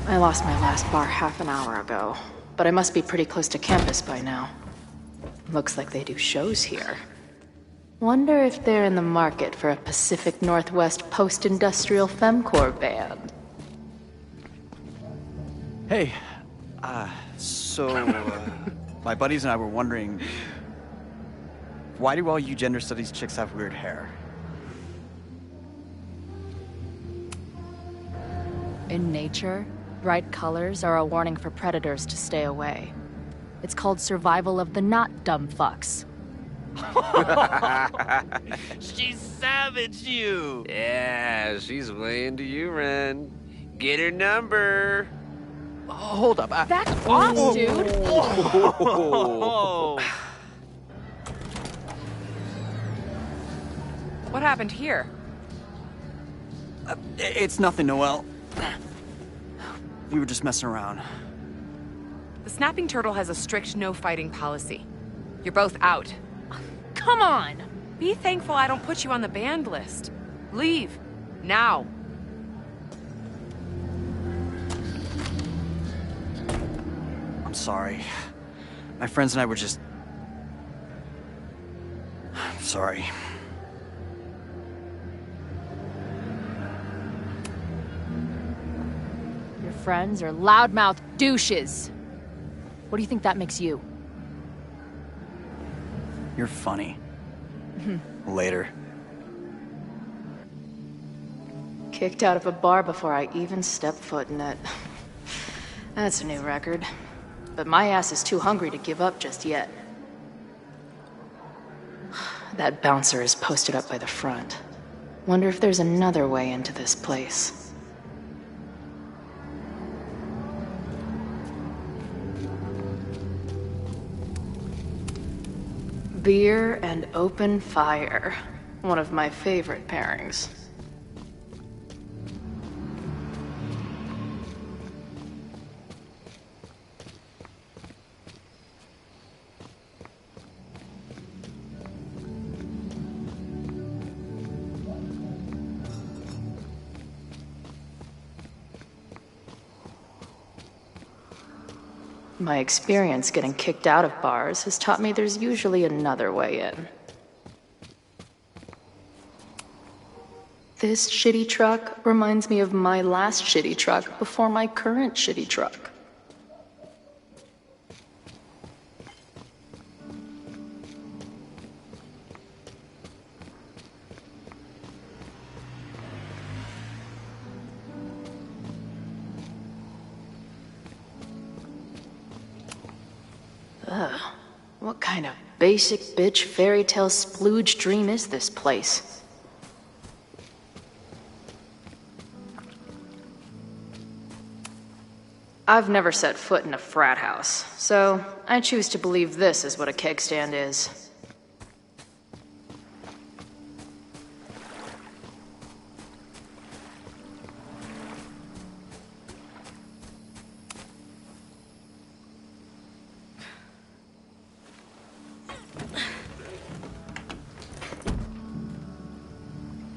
I lost my last bar half an hour ago, but I must be pretty close to campus by now. Looks like they do shows here. Wonder if they're in the market for a Pacific Northwest post-industrial femcore band. Hey, my buddies and I were wondering, why do all you gender studies chicks have weird hair? In nature, bright colors are a warning for predators to stay away. It's called survival of the not dumb fucks. She savaged you! Yeah, she's way into you, Ren. Get her number. Hold up. Back off, dude! What happened here? It's nothing, Noel. We were just messing around. The Snapping Turtle has a strict no-fighting policy. You're both out. Come on! Be thankful I don't put you on the banned list. Leave. Now. I'm sorry. My friends and I were just... I'm sorry. Your friends are loudmouth douches. What do you think that makes you? You're funny. Later. Kicked out of a bar before I even stepped foot in it. That's a new record. But my ass is too hungry to give up just yet. That bouncer is posted up by the front. Wonder if there's another way into this place. Beer and open fire. One of my favorite pairings. My experience getting kicked out of bars has taught me there's usually another way in. This shitty truck reminds me of my last shitty truck before my current shitty truck. Ugh. What kind of basic bitch fairy tale splooge dream is this place? I've never set foot in a frat house, so I choose to believe this is what a keg stand is.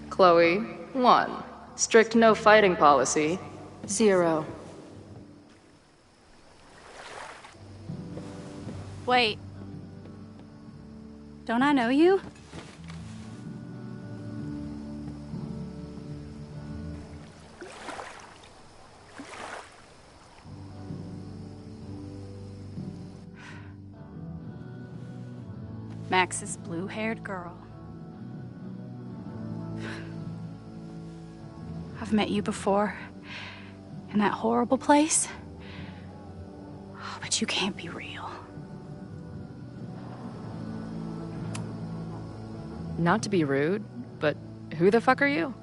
Chloe, 1. Strict no fighting policy. 0. Wait. Don't I know you? Max's blue-haired girl. I've met you before. In that horrible place. Oh, but you can't be real. Not to be rude, but who the fuck are you?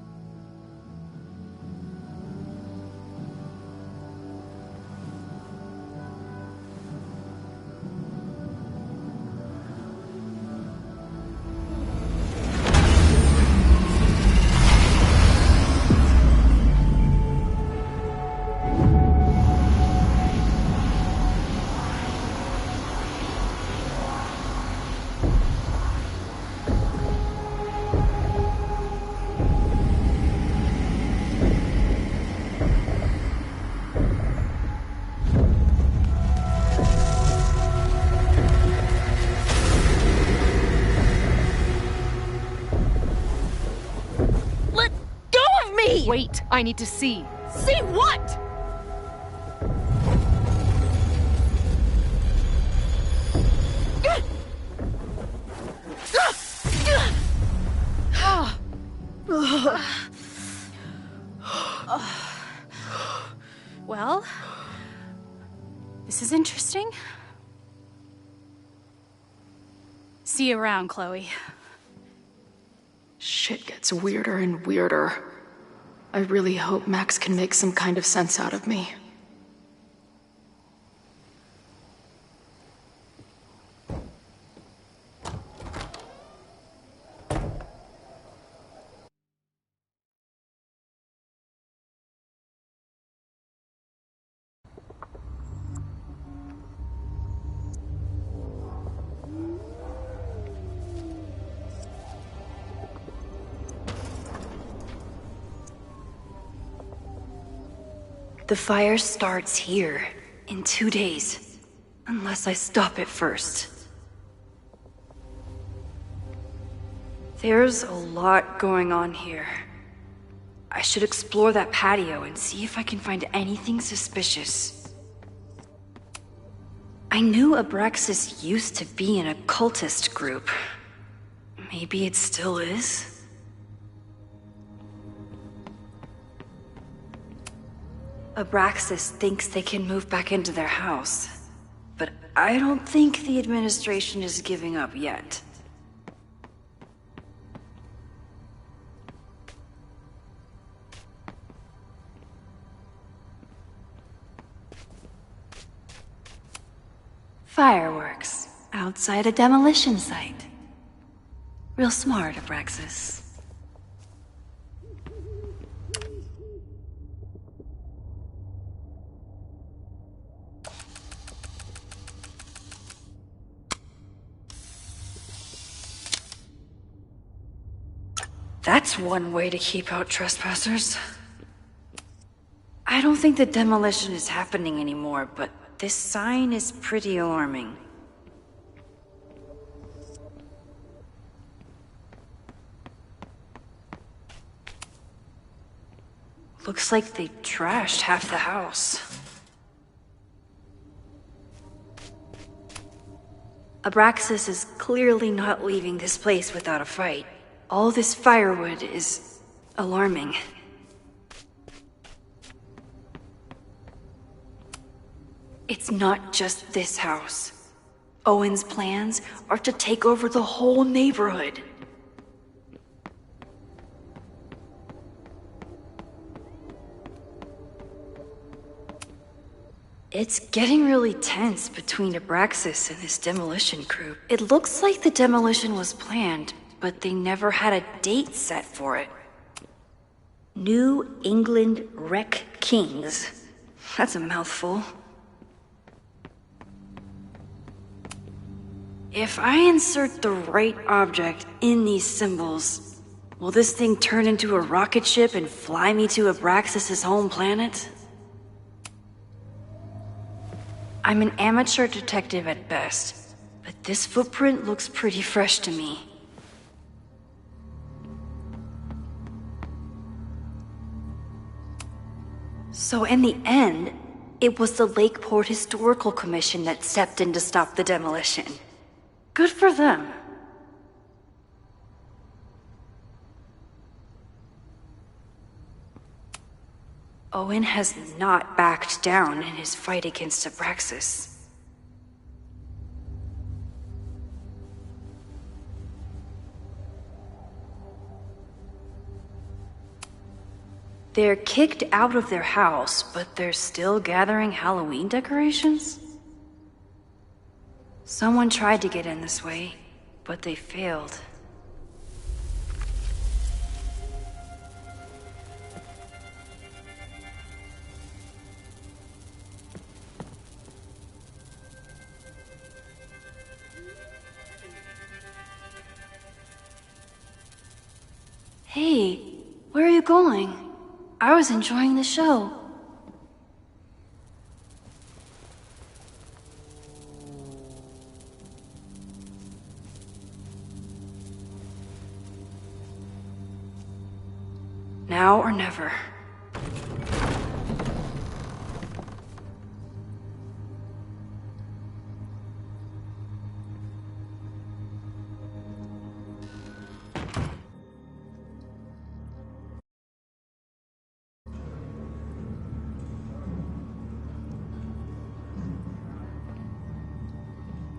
Wait, I need to see. See what? Well, this is interesting. See you around, Chloe. Shit gets weirder and weirder. I really hope Max can make some kind of sense out of me. The fire starts here in 2 days, unless I stop it first. There's a lot going on here. I should explore that patio and see if I can find anything suspicious. I knew Abraxas used to be an occultist group. Maybe it still is? Abraxas thinks they can move back into their house, but I don't think the administration is giving up yet. Fireworks outside a demolition site. Real smart, Abraxas. That's one way to keep out trespassers. I don't think the demolition is happening anymore, but this sign is pretty alarming. Looks like they trashed half the house. Abraxas is clearly not leaving this place without a fight. All this firewood is alarming. It's not just this house. Owen's plans are to take over the whole neighborhood. It's getting really tense between Abraxas and this demolition crew. It looks like the demolition was planned, but they never had a date set for it. New England Wreck Kings. That's a mouthful. If I insert the right object in these symbols, will this thing turn into a rocket ship and fly me to Abraxas' home planet? I'm an amateur detective at best, but this footprint looks pretty fresh to me. So in the end, it was the Lakeport Historical Commission that stepped in to stop the demolition. Good for them. Owen has not backed down in his fight against Abraxas. They're kicked out of their house, but they're still gathering Halloween decorations? Someone tried to get in this way, but they failed. Hey, where are you going? I was enjoying the show. Now or never.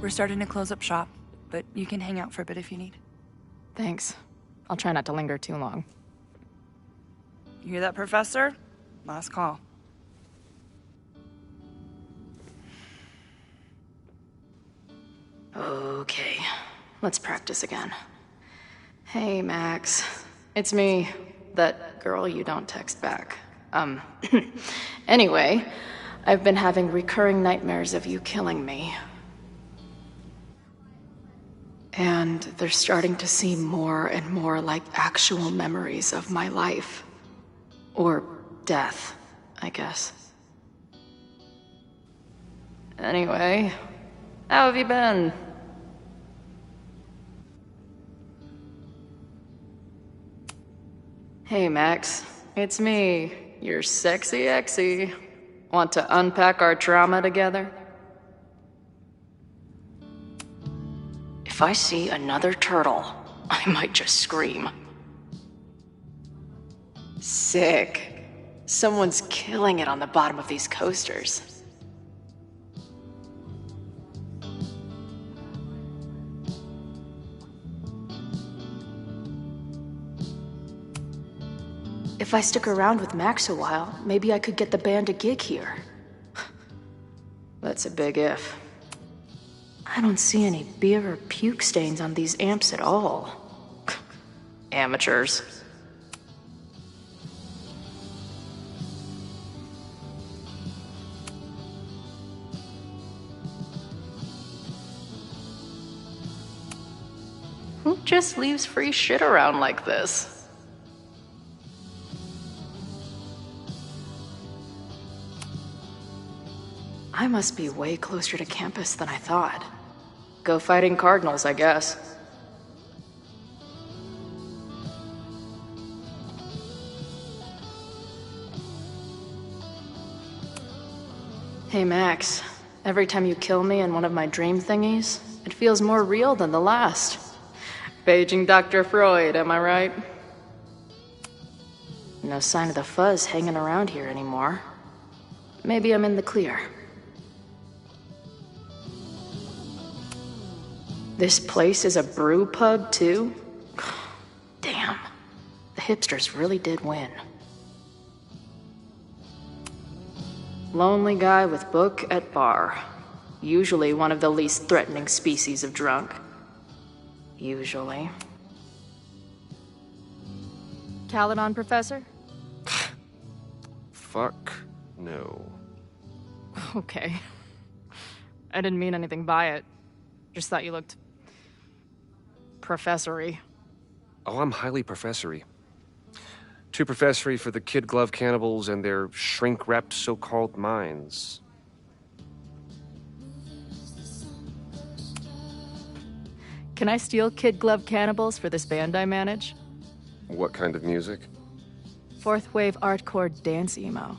We're starting to close up shop, but you can hang out for a bit if you need. Thanks. I'll try not to linger too long. You hear that, Professor? Last call. Okay, let's practice again. Hey, Max. It's me, that girl you don't text back. Anyway, I've been having recurring nightmares of you killing me. And they're starting to seem more and more like actual memories of my life. Or death, I guess. Anyway, how have you been? Hey, Max. It's me, your sexy exy. Want to unpack our trauma together? If I see another turtle, I might just scream. Sick. Someone's killing it on the bottom of these coasters. If I stick around with Max a while, maybe I could get the band a gig here. That's a big if. I don't see any beer or puke stains on these amps at all. Amateurs. Who just leaves free shit around like this? I must be way closer to campus than I thought. Go fighting Cardinals, I guess. Hey, Max. Every time you kill me in one of my dream thingies, it feels more real than the last. Paging Dr. Freud, am I right? No sign of the fuzz hanging around here anymore. Maybe I'm in the clear. This place is a brew pub, too? Damn. The hipsters really did win. Lonely guy with book at bar. Usually one of the least threatening species of drunk. Usually. Caledon, Professor? Fuck no. Okay. I didn't mean anything by it. Just thought you looked... professory. Oh, I'm highly professory. Too professory for the kid glove cannibals and their shrink-wrapped so-called minds. Can I steal kid glove cannibals for this band I manage? What kind of music? Fourth wave artcore dance emo.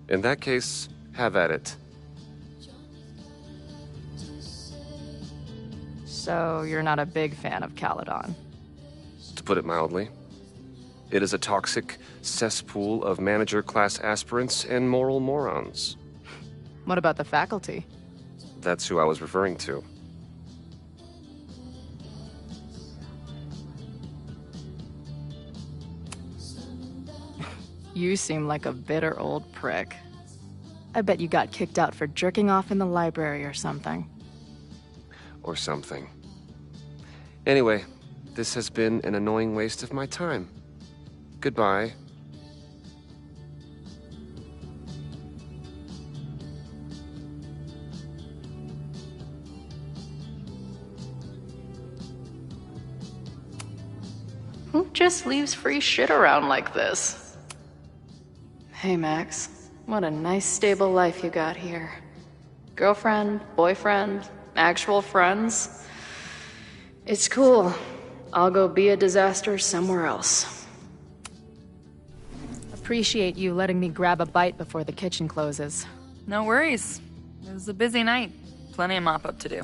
In that case, have at it. So you're not a big fan of Caledon? To put it mildly. It is a toxic cesspool of manager-class aspirants and moral morons. What about the faculty? That's who I was referring to. You seem like a bitter old prick. I bet you got kicked out for jerking off in the library or something. Or something. Anyway, this has been an annoying waste of my time. Goodbye. Who just leaves free shit around like this? Hey, Max. What a nice, stable life you got here. Girlfriend, boyfriend, actual friends. It's cool. I'll go be a disaster somewhere else. Appreciate you letting me grab a bite before the kitchen closes. No worries. It was a busy night. Plenty of mop-up to do.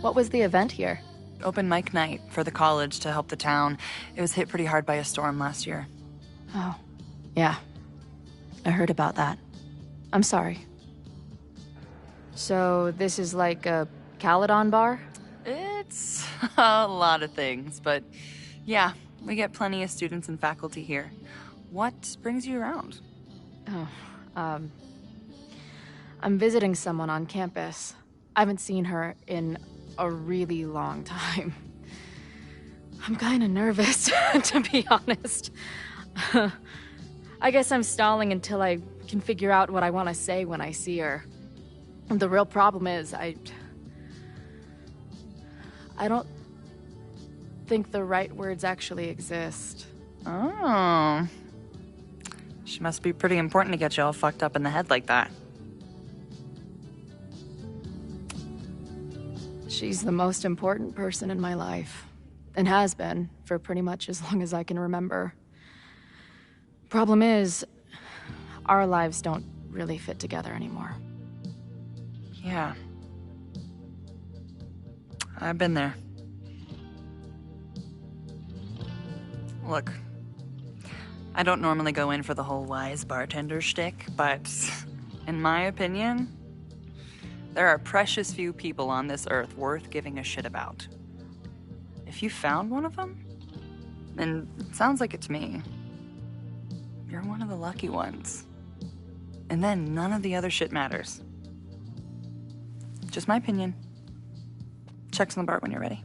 What was the event here? Open mic night for the college to help the town. It was hit pretty hard by a storm last year. Oh, yeah. I heard about that. I'm sorry. So, this is like a Caledon bar? It's a lot of things, but yeah, we get plenty of students and faculty here. What brings you around? Oh, I'm visiting someone on campus. I haven't seen her in a really long time. I'm kinda nervous, to be honest. I guess I'm stalling until I can figure out what I want to say when I see her. The real problem is, I don't think the right words actually exist. Oh. She must be pretty important to get you all fucked up in the head like that. She's the most important person in my life, and has been for pretty much as long as I can remember. Problem is, our lives don't really fit together anymore. Yeah. I've been there. Look, I don't normally go in for the whole wise bartender shtick, but in my opinion, there are precious few people on this earth worth giving a shit about. If you found one of them, and it sounds like it's me, you're one of the lucky ones. And then none of the other shit matters. Just my opinion. Checks on the bar when you're ready.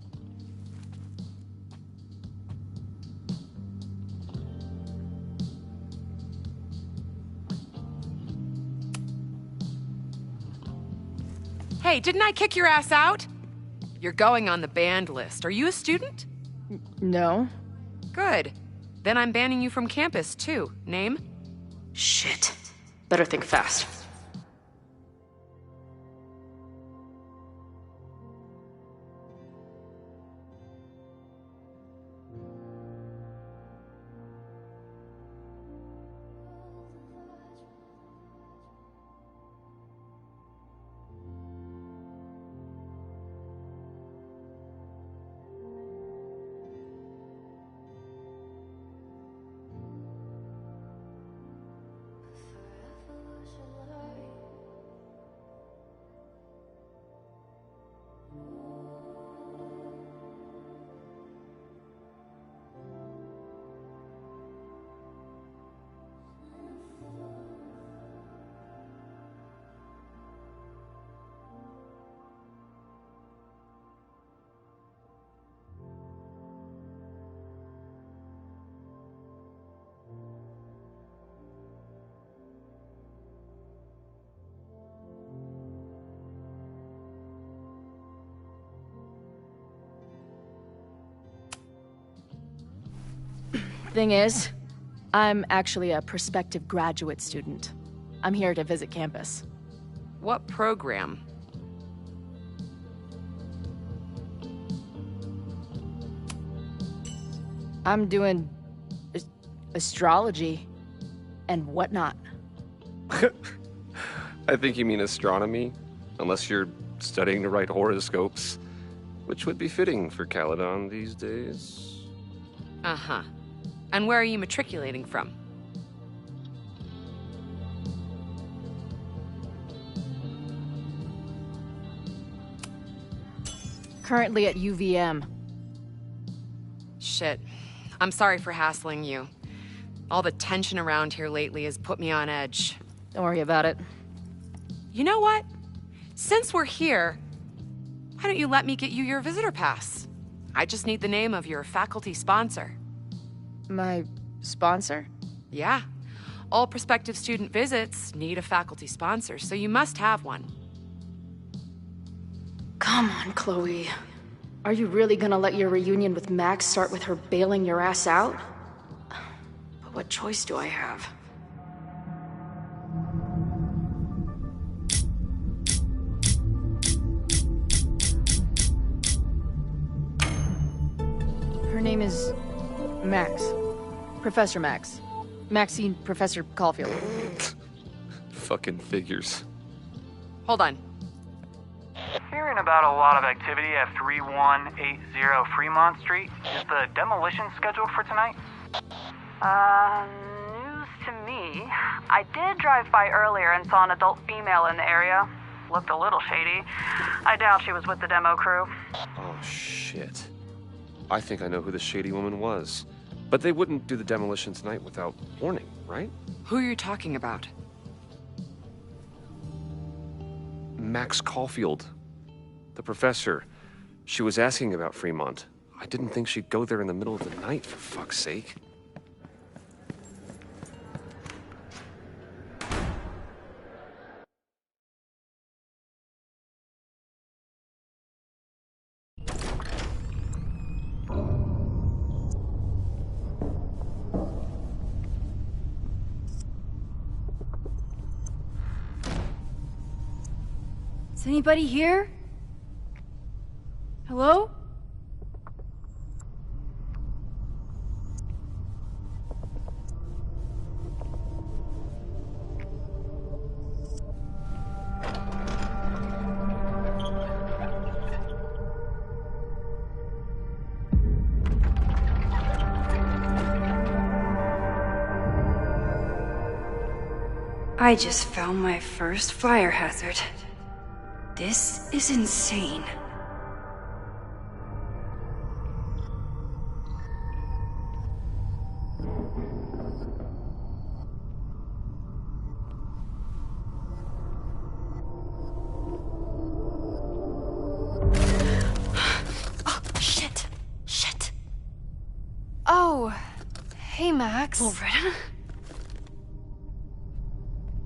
Hey, didn't I kick your ass out? You're going on the banned list. Are you a student? No. Good. Then I'm banning you from campus, too. Name? Shit. Better think fast. Thing is, I'm actually a prospective graduate student. I'm here to visit campus. What program? I'm doing astrology and whatnot. I think you mean astronomy, unless you're studying to write horoscopes, which would be fitting for Caledon these days. Uh-huh. And where are you matriculating from? Currently at UVM. Shit. I'm sorry for hassling you. All the tension around here lately has put me on edge. Don't worry about it. You know what? Since we're here, why don't you let me get you your visitor pass? I just need the name of your faculty sponsor. My sponsor? Yeah. All prospective student visits need a faculty sponsor, so you must have one. Come on, Chloe. Are you really gonna let your reunion with Max start with her bailing your ass out? But what choice do I have? Her name is Max. Professor Max. Maxine Professor Caulfield. Fucking figures. Hold on. Hearing about a lot of activity at 3180 Fremont Street. Is the demolition scheduled for tonight? News to me. I did drive by earlier and saw an adult female in the area. Looked a little shady. I doubt she was with the demo crew. Oh, shit. I think I know who the shady woman was. But they wouldn't do the demolition tonight without warning, right? Who are you talking about? Max Caulfield. The professor. She was asking about Fremont. I didn't think she'd go there in the middle of the night, for fuck's sake. Is anybody here? Hello? I just found my first fire hazard. This is insane. Oh, shit. Shit. Oh, hey, Max. Loretta?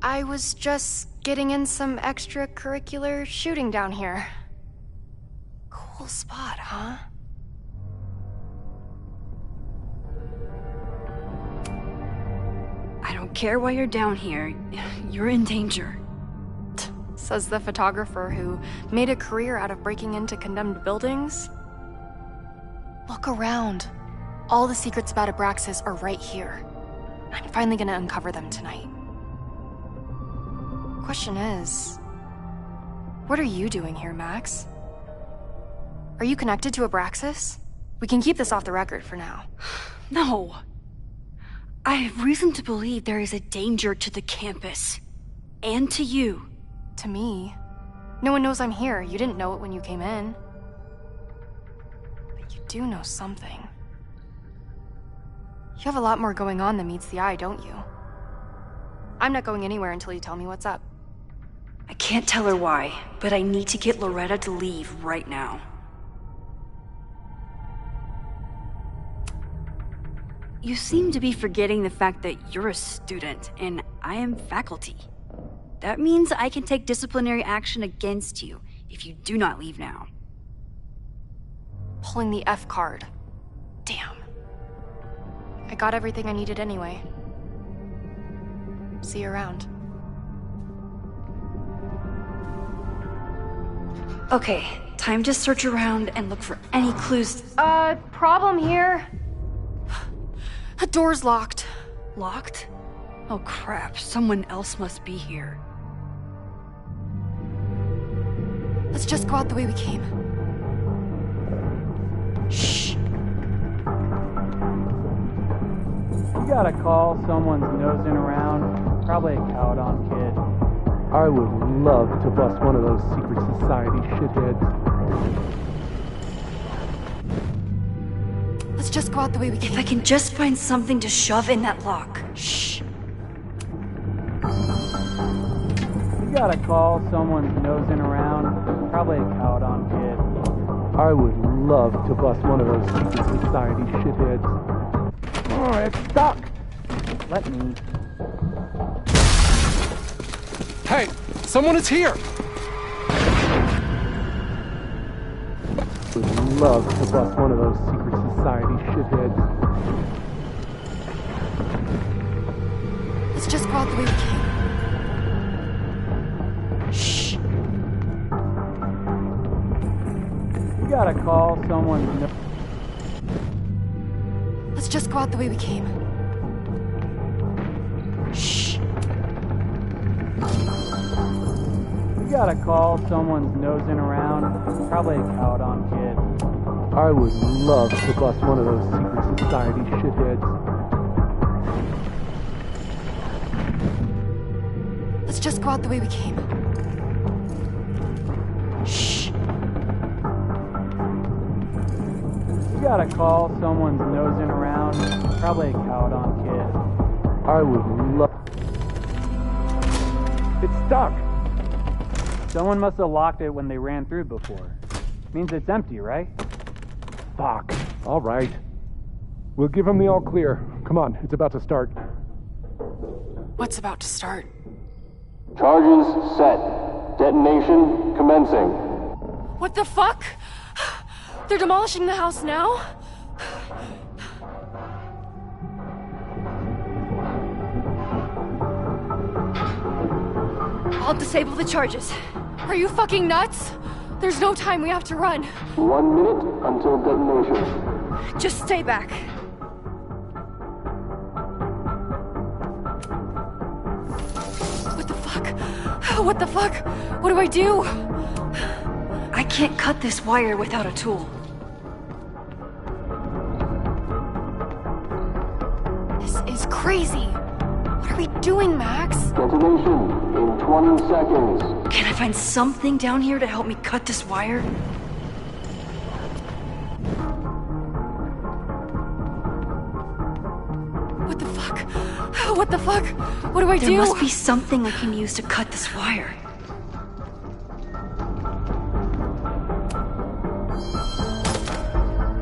I was just getting in some extracurricular shooting down here. Cool spot, huh? I don't care why you're down here. You're in danger. Says the photographer who made a career out of breaking into condemned buildings. Look around. All the secrets about Abraxas are right here. I'm finally gonna uncover them tonight. Question is, what are you doing here, Max? Are you connected to Abraxas? We can keep this off the record for now. No. I have reason to believe there is a danger to the campus. And to you. To me? No one knows I'm here. You didn't know it when you came in. But you do know something. You have a lot more going on than meets the eye, don't you? I'm not going anywhere until you tell me what's up. I can't tell her why, but I need to get Loretta to leave right now. You seem to be forgetting the fact that you're a student, and I am faculty. That means I can take disciplinary action against you if you do not leave now. Pulling the F card. Damn. I I got everything I needed anyway. See you around. Okay, time to search around and look for any clues. Problem here. The door's locked. Locked? Oh crap, someone else must be here. Let's just go out the way we came. Shh. You got a call, someone's nosing around. Probably a Caledon kid. I would love to bust one of those secret society shitheads. Let's just go out the way we came. If I can just find something to shove in that lock. Shh. You got a call, someone's nosing around. Probably a Caledon kid. I would love to bust one of those secret society shitheads. Oh, it's stuck! Let me. Hey, someone is here! Would love to bust one of those secret society shitheads. Let's just go out the way we came. Shh. You got a call, someone's Let's just go out the way we came. Shh. You got a call, someone's nosing around. Probably a Caledon kid. I would love to bust one of those secret society shitheads. Let's just go out the way we came. Shh. You got a call, someone's nosing around. Probably a Caledon kid. I would love... It's stuck! Someone must have locked it when they ran through before. Means it's empty, right? Fuck. All right. We'll give him the all clear. Come on, it's about to start. What's about to start? Charges set. Detonation commencing. What the fuck? They're demolishing the house now? I'll disable the charges. Are you fucking nuts? There's no time, we have to run. 1 minute until detonation. Just stay back. What the fuck? What the fuck? What do I do? I can't cut this wire without a tool. This is crazy. What are we doing, Max? Detonation in 20 seconds. Can I find something down here to help me cut this wire? What the fuck? What the fuck? What do I do? There must be something I can use to cut this wire.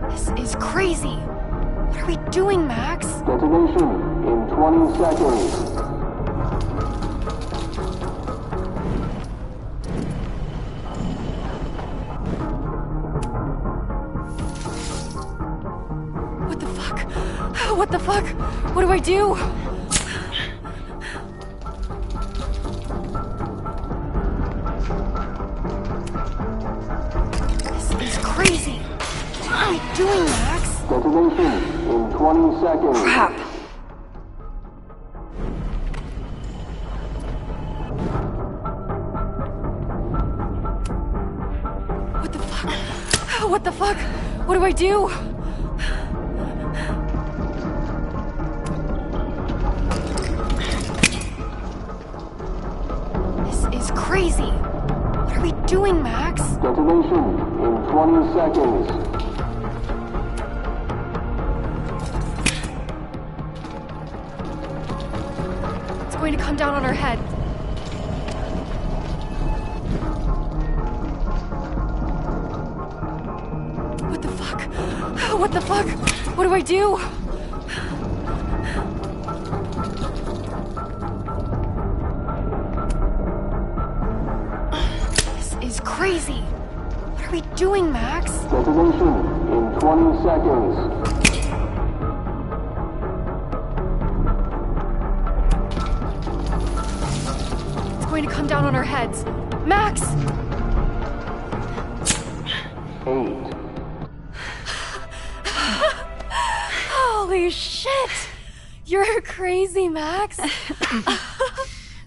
This is crazy. What are we doing, Max? Detonation in 20 seconds. What the fuck? What the fuck? What do I do? This is crazy. What are we doing, Max? Detonation in 20 seconds. Crap. What the fuck? What the fuck? What do I do? This is crazy. What are we doing, Max? Detonation in 20 seconds. It's going to come down on our head. What the fuck? What the fuck? What do I do? This is crazy. What are we doing, Max? Detonation in 20 seconds. going to come down on our heads. Max! 8. Holy shit! You're crazy, Max.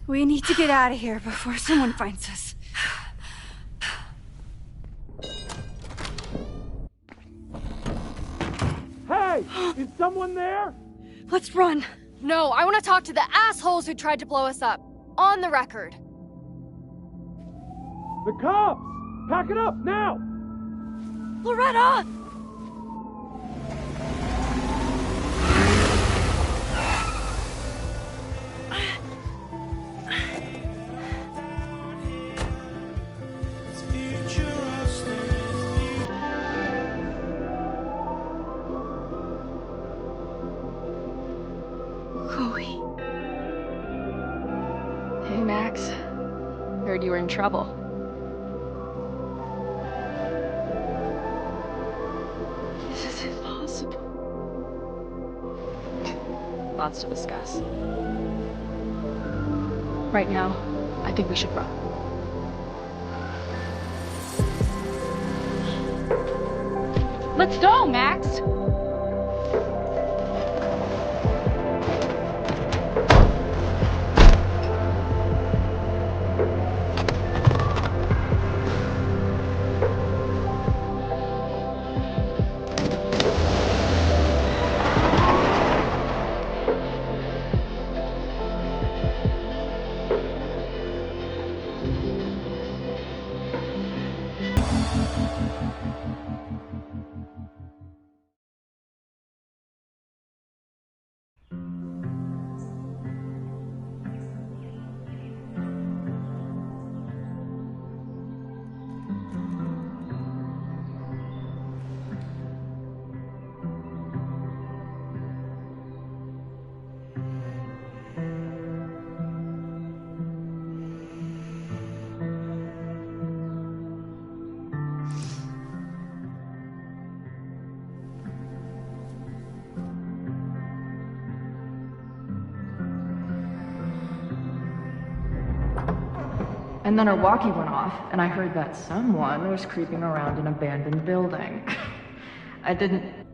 We need to get out of here before someone finds us. Hey! Is someone there? Let's run. No, I want to talk to the assholes who tried to blow us up. On the record. The cops! Pack it up, now! Loretta! Chloe. Hey, Max. Heard you were in trouble. This is impossible. Lots to discuss. Right now, I think we should run. Let's go, Max! And then our walkie went off, and I heard that someone was creeping around an abandoned building. I didn't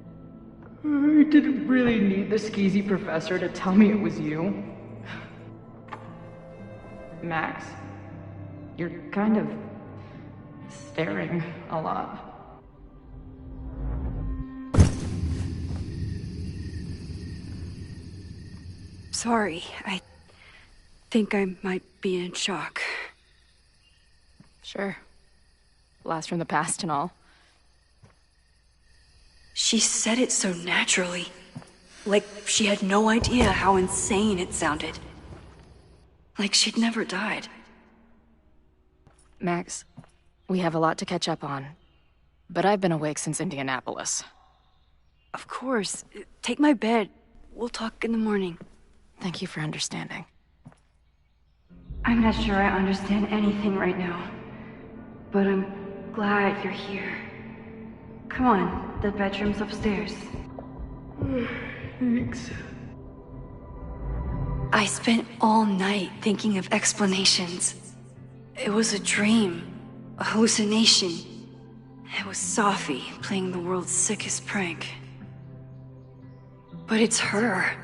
really need the skeezy professor to tell me it was you. Max, you're kind of staring a lot. Sorry, I think I might be in shock. Sure. Blast from the past and all. She said it so naturally. Like she had no idea how insane it sounded. Like she'd never died. Max, we have a lot to catch up on. But I've been awake since Indianapolis. Of course. Take my bed. We'll talk in the morning. Thank you for understanding. I'm not sure I understand anything right now. But I'm glad you're here. Come on, the bedroom's upstairs. Thanks. I spent all night thinking of explanations. It was a dream, a hallucination. It was Sophie playing the world's sickest prank. But it's her,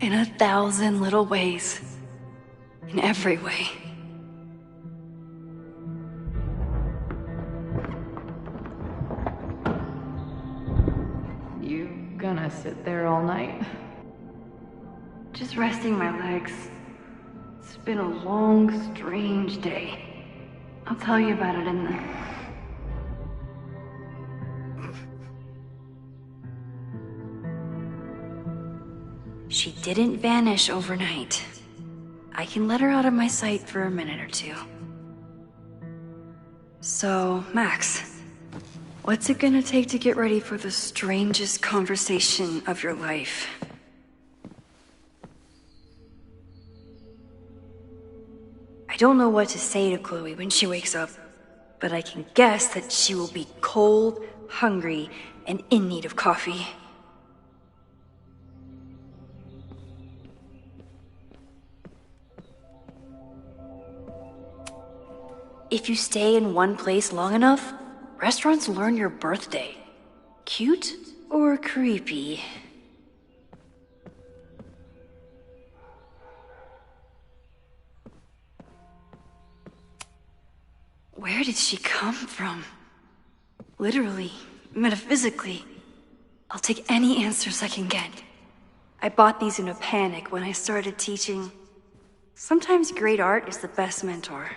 in 1,000 little ways. In every way. Gonna sit there all night? Just resting my legs. It's been a long, strange day. I'll tell you about it in the... She didn't vanish overnight. I can let her out of my sight for a minute or two. So, Max, what's it gonna take to get ready for the strangest conversation of your life? I don't know what to say to Chloe when she wakes up, but I can guess that she will be cold, hungry, and in need of coffee. If you stay in one place long enough, restaurants learn your birthday. Cute or creepy? Where did she come from? Literally, metaphysically. I'll take any answers I can get. I bought these in a panic when I started teaching. Sometimes great art is the best mentor.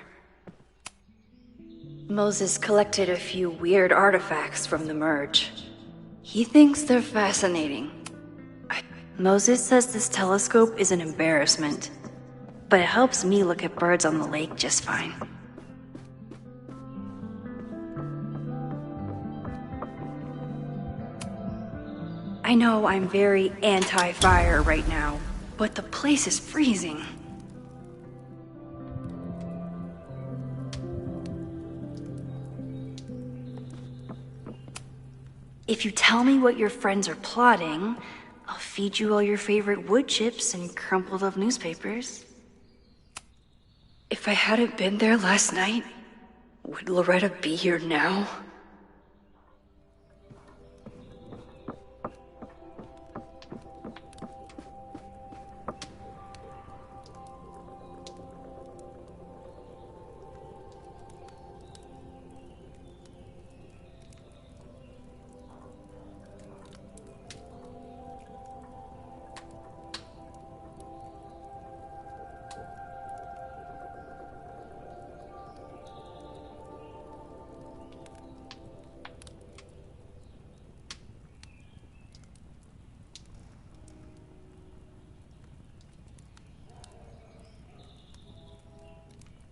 Moses collected a few weird artifacts from the merge. He thinks they're fascinating. Moses says this telescope is an embarrassment, but it helps me look at birds on the lake just fine. I know I'm very anti-fire right now, but the place is freezing. If you tell me what your friends are plotting, I'll feed you all your favorite wood chips and crumpled up newspapers. If I hadn't been there last night, would Loretta be here now?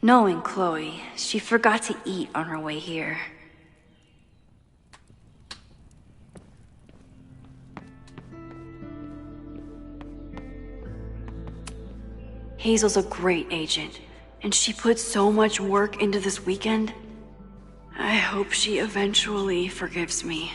Knowing Chloe, she forgot to eat on her way here. Hazel's a great agent, and she put so much work into this weekend. I hope she eventually forgives me.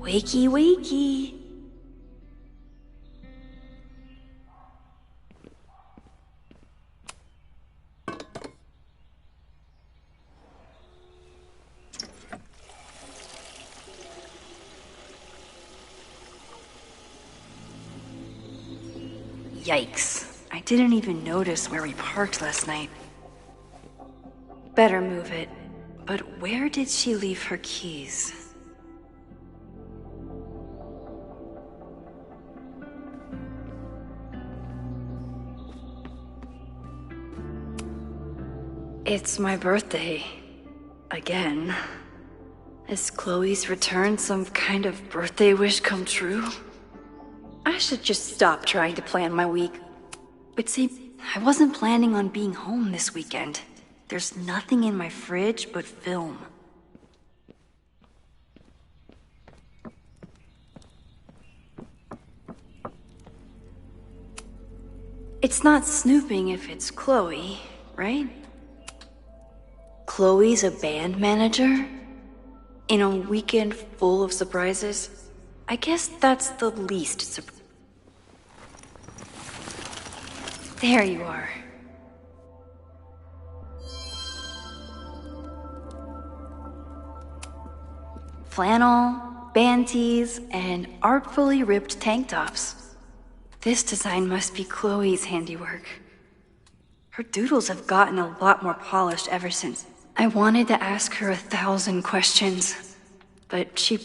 Wakey, wakey. Yikes. I didn't even notice where we parked last night. Better move it. But where did she leave her keys? It's my birthday. Again. Is Chloe's return some kind of birthday wish come true? I should just stop trying to plan my week. But see, I wasn't planning on being home this weekend. There's nothing in my fridge but film. It's not snooping if it's Chloe, right? Chloe's a band manager? In a weekend full of surprises? I guess that's the least surprise. There you are. Flannel, band tees, and artfully ripped tank tops. This design must be Chloe's handiwork. Her doodles have gotten a lot more polished ever since. I wanted to ask her 1,000 questions, but she...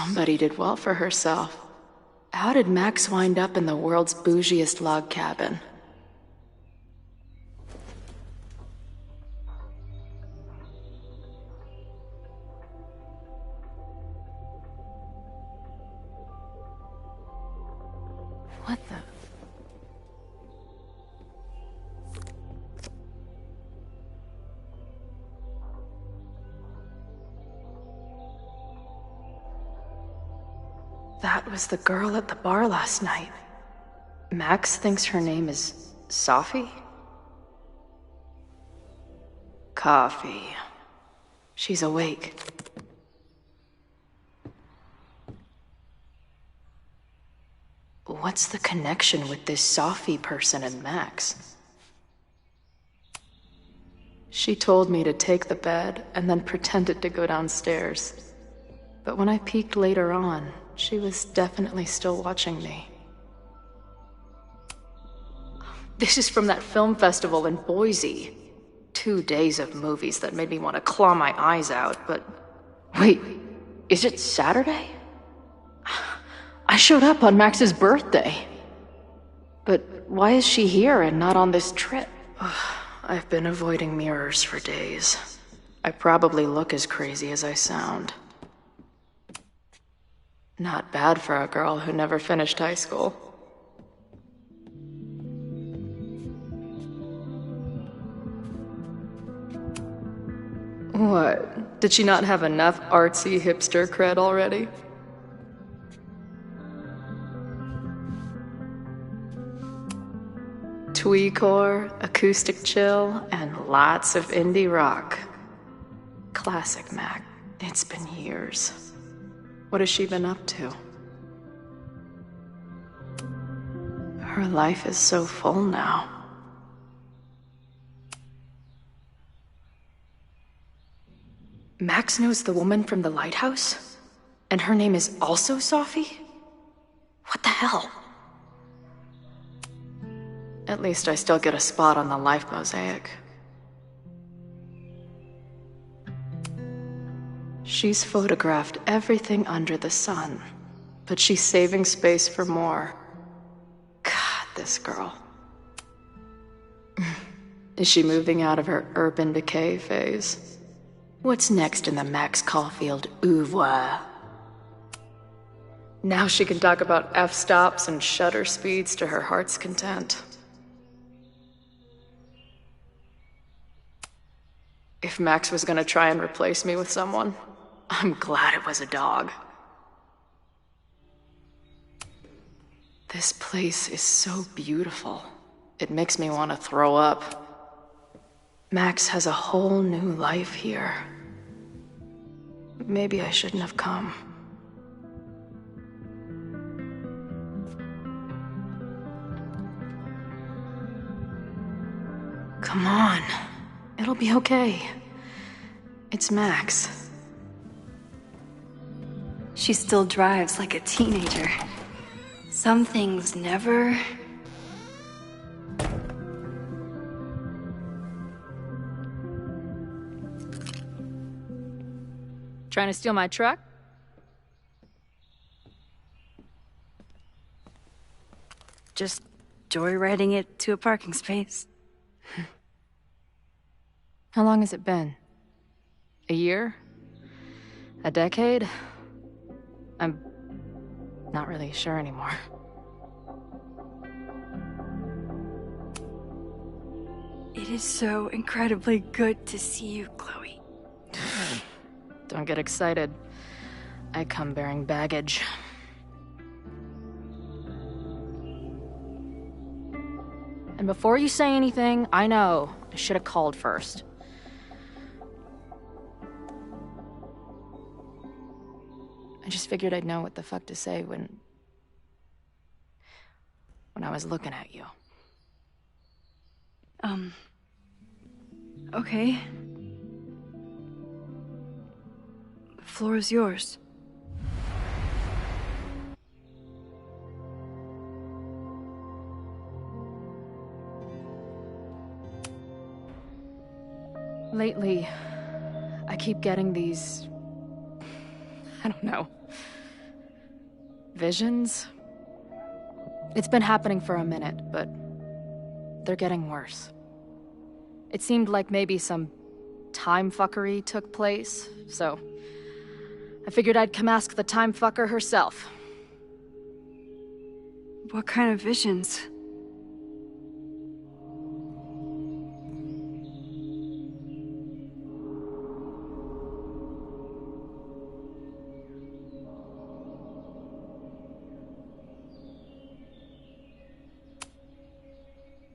Somebody did well for herself. How did Max wind up in the world's bougiest log cabin? What the? That was the girl at the bar last night. Max thinks her name is Sophie? Coffee. She's awake. What's the connection with this Sophie person and Max? She told me to take the bed and then pretended to go downstairs. But when I peeked later on, she was definitely still watching me. This is from that film festival in Boise. 2 days of movies that made me want to claw my eyes out, but... Wait, is it Saturday? I showed up on Max's birthday. But why is she here and not on this trip? I've been avoiding mirrors for days. I probably look as crazy as I sound. Not bad for a girl who never finished high school. What? Did she not have enough artsy hipster cred already? Tweecore, acoustic chill, and lots of indie rock. Classic Mac. It's been years. What has she been up to? Her life is so full now. Max knows the woman from the lighthouse? And her name is also Sophie? What the hell? At least I still get a spot on the life mosaic. She's photographed everything under the sun, but she's saving space for more. God, this girl. Is she moving out of her urban decay phase? What's next in the Max Caulfield oeuvre? Now she can talk about f-stops and shutter speeds to her heart's content. If Max was gonna try and replace me with someone, I'm glad it was a dog. This place is so beautiful. It makes me want to throw up. Max has a whole new life here. Maybe I shouldn't have come. Come on. It'll be okay. It's Max. She still drives like a teenager. Some things never... Trying to steal my truck? Just joyriding it to a parking space. How long has it been? A year? A decade? I'm not really sure anymore. It is so incredibly good to see you, Chloe. Don't get excited. I come bearing baggage. And before you say anything, I know I should have called first. I just figured I'd know what the fuck to say when I was looking at you. Okay. The floor is yours. Lately, I keep getting these... I don't know. visions? It's been happening for a minute, but they're getting worse. It seemed like maybe some time fuckery took place, so I figured I'd come ask the time fucker herself. What kind of visions?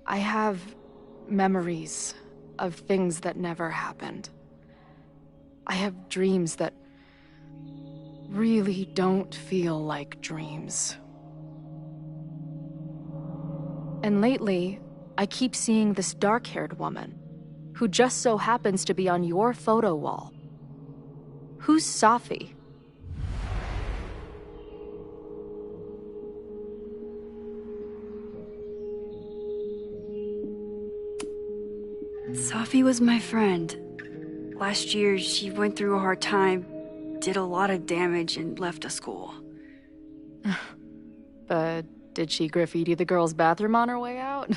I have memories of things that never happened. I have dreams that really don't feel like dreams. And lately, I keep seeing this dark-haired woman, who just so happens to be on your photo wall. Who's Safi? Safi was my friend. Last year, she went through a hard time, did a lot of damage, and left the school. But did she graffiti the girls' bathroom on her way out?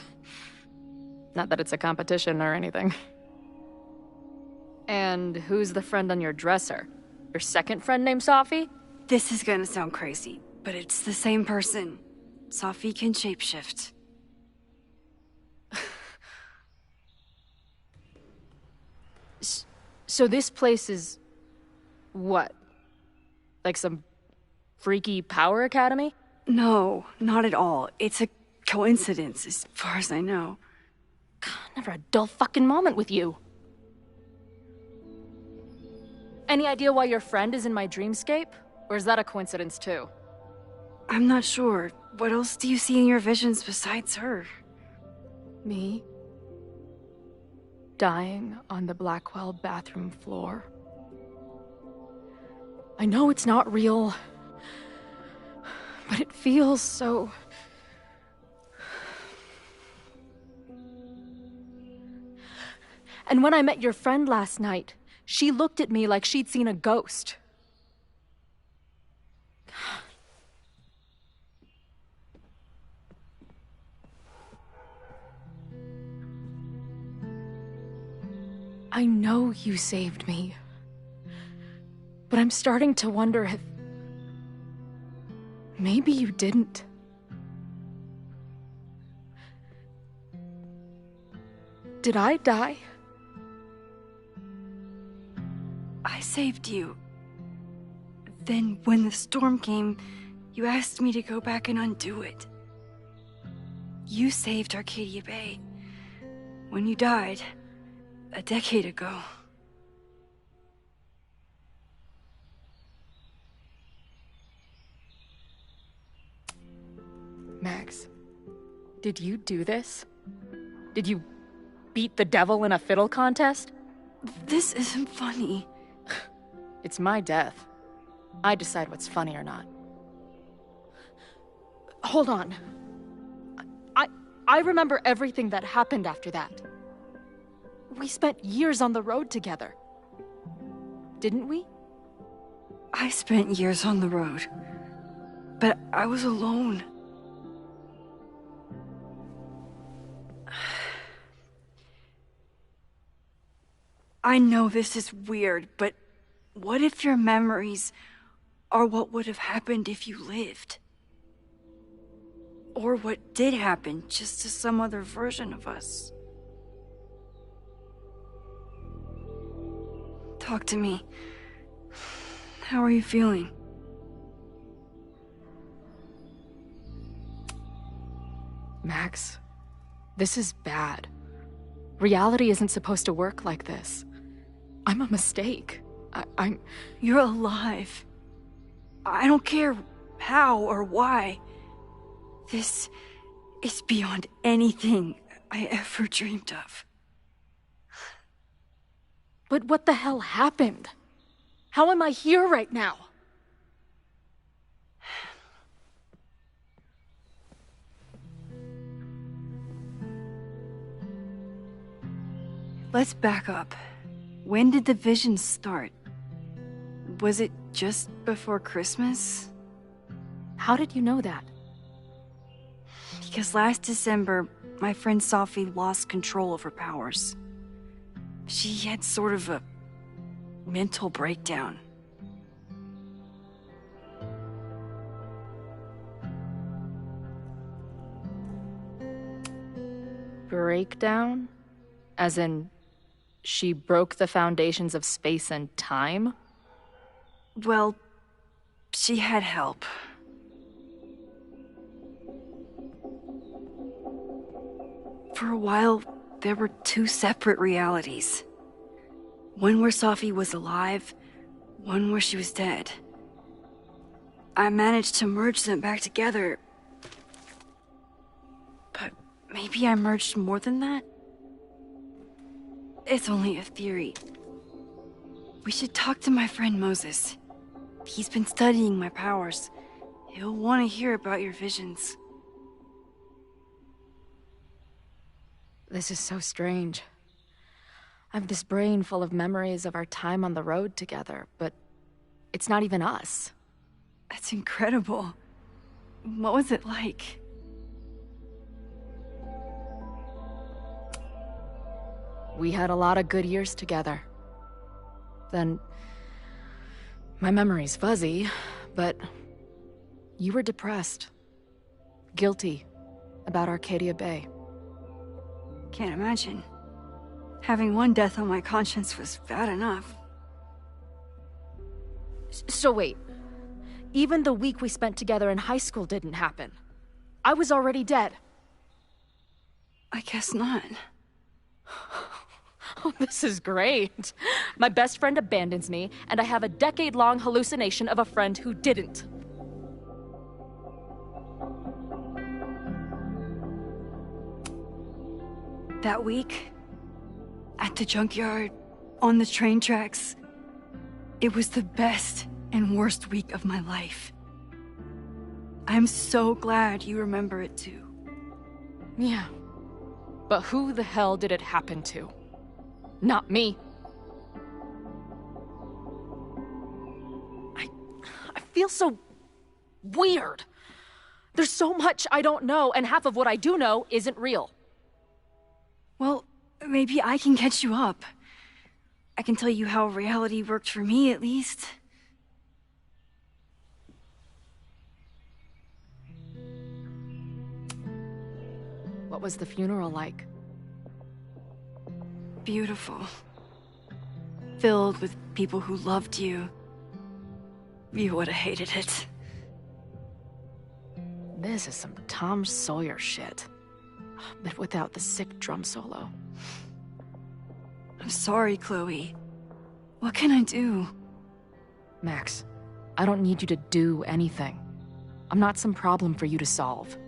Not that it's a competition or anything. And who's the friend on your dresser? Your second friend named Safi? This is gonna sound crazy, but it's the same person. Safi can shapeshift. So this place is... what? Like some freaky power academy? No, not at all. It's a coincidence, as far as I know. God, never a dull fucking moment with you. Any idea why your friend is in my dreamscape? Or is that a coincidence too? I'm not sure. What else do you see in your visions besides her? Me? Dying on the Blackwell bathroom floor. I know it's not real, but it feels so... And when I met your friend last night, she looked at me like she'd seen a ghost. I know you saved me, but I'm starting to wonder if... maybe you didn't. Did I die? I saved you. Then, when the storm came, you asked me to go back and undo it. You saved Arcadia Bay. When you died, a decade ago. Max, did you do this? Did you beat the devil in a fiddle contest? This isn't funny. It's my death. I decide what's funny or not. Hold on. I remember everything that happened after that. We spent years on the road together. Didn't we? I spent years on the road. But I was alone. I know this is weird, but what if your memories are what would have happened if you lived? Or what did happen, just to some other version of us? Talk to me. How are you feeling? Max, this is bad. Reality isn't supposed to work like this. I'm a mistake. I'm... You're alive. I don't care how or why. This is beyond anything I ever dreamed of. But what the hell happened? How am I here right now? Let's back up. When did the visions start? Was it just before Christmas? How did you know that? Because last December, my friend Sophie lost control of her powers. She had sort of a mental breakdown. Breakdown? As in, she broke the foundations of space and time? Well, she had help. For a while, there were two separate realities. One where Sophie was alive, one where she was dead. I managed to merge them back together. But maybe I merged more than that? It's only a theory. We should talk to my friend Moses. He's been studying my powers. He'll want to hear about your visions. This is so strange. I have this brain full of memories of our time on the road together, but it's not even us. That's incredible. What was it like? We had a lot of good years together. Then, my memory's fuzzy, but you were depressed. Guilty about Arcadia Bay. Can't imagine. Having one death on my conscience was bad enough. So wait, even the week we spent together in high school didn't happen. I was already dead. I guess not. Oh, this is great. My best friend abandons me, and I have a decade-long hallucination of a friend who didn't. That week, at the junkyard, on the train tracks, it was the best and worst week of my life. I'm so glad you remember it too. Yeah. But who the hell did it happen to? Not me. I feel so weird. There's so much I don't know, and half of what I do know isn't real. Well, maybe I can catch you up. I can tell you how reality worked for me, at least. What was the funeral like? Beautiful. Filled with people who loved you. You would have hated it. This is some Tom Sawyer shit. But without the sick drum solo. I'm sorry, Chloe. What can I do? Max, I don't need you to do anything. I'm not some problem for you to solve.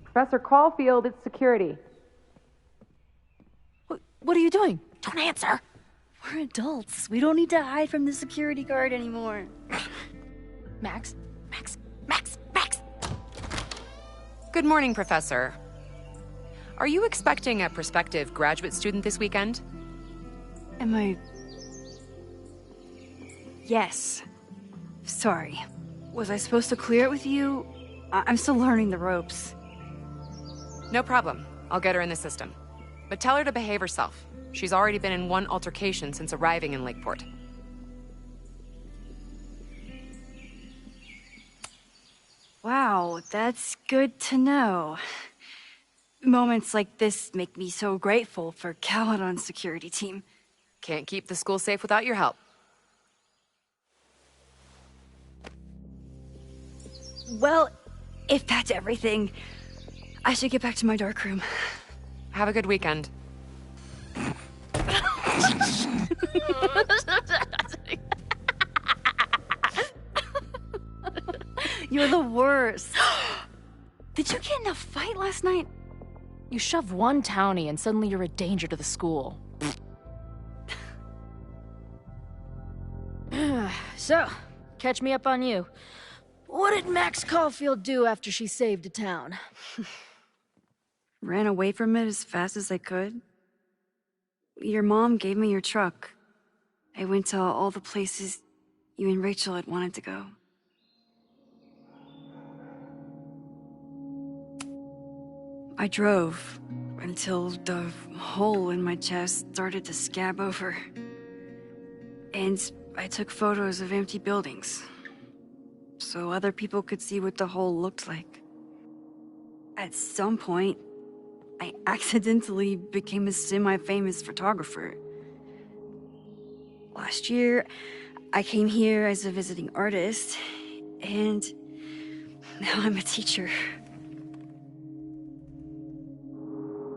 Professor Caulfield, it's security. What are you doing? Don't answer. We're adults. We don't need to hide from the security guard anymore. Max. Good morning, Professor. Are you expecting a prospective graduate student this weekend? Am I... Yes. Sorry. Was I supposed to clear it with you? I'm still learning the ropes. No problem. I'll get her in the system. But tell her to behave herself. She's already been in one altercation since arriving in Lakeport. Wow, that's good to know. Moments like this make me so grateful for Caledon's security team. Can't keep the school safe without your help. Well, if that's everything, I should get back to my dark room. Have a good weekend. You're the worst. Did you get in a fight last night? You shove one townie and suddenly you're a danger to the school. So, catch me up on you. What did Max Caulfield do after she saved a town? Ran away from it as fast as I could. Your mom gave me your truck. I went to all the places you and Rachel had wanted to go. I drove until the hole in my chest started to scab over. And I took photos of empty buildings, so other people could see what the hole looked like. At some point, I accidentally became a semi-famous photographer. Last year, I came here as a visiting artist, and now I'm a teacher.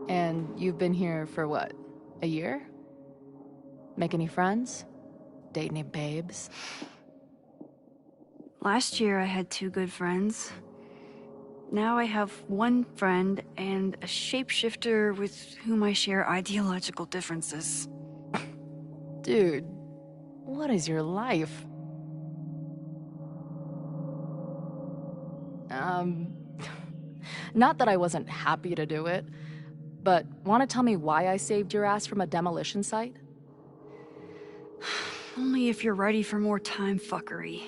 And you've been here for what? A year? Make any friends? Date any babes? Last year I had 2 good friends. Now I have 1 friend and a shapeshifter with whom I share ideological differences. Dude, what is your life? Not that I wasn't happy to do it, but want to tell me why I saved your ass from a demolition site? Only if you're ready for more time fuckery.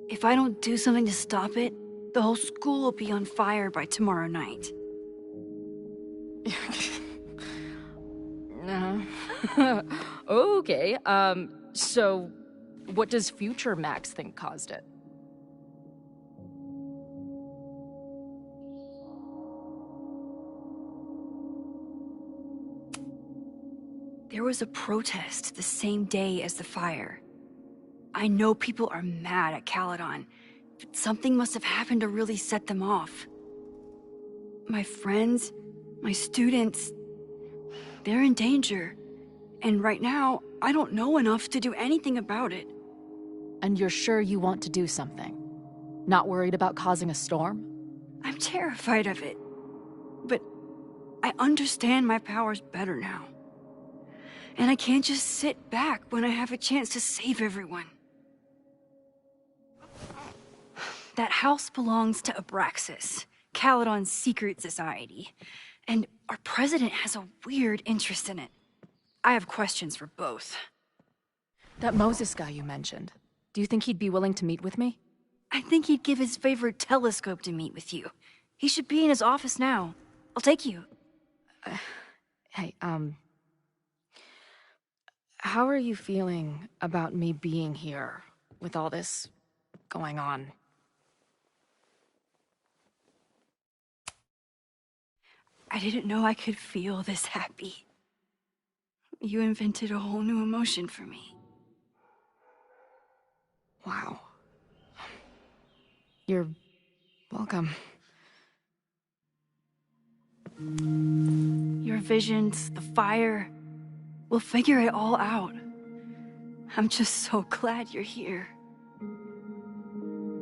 If I don't do something to stop it, the whole school will be on fire by tomorrow night. Okay, so what does future Max think caused it? There was a protest the same day as the fire. I know people are mad at Caledon, but something must have happened to really set them off. My friends, my students, they're in danger. And right now, I don't know enough to do anything about it. And you're sure you want to do something? Not worried about causing a storm? I'm terrified of it. But I understand my powers better now. And I can't just sit back when I have a chance to save everyone. That house belongs to Abraxas, Caledon's secret society. And our president has a weird interest in it. I have questions for both. That Moses guy you mentioned, do you think he'd be willing to meet with me? I think he'd give his favorite telescope to meet with you. He should be in his office now. I'll take you. Hey, how are you feeling about me being here with all this going on? I didn't know I could feel this happy. You invented a whole new emotion for me. Wow. You're welcome. Your visions, the fire, we'll figure it all out. I'm just so glad you're here.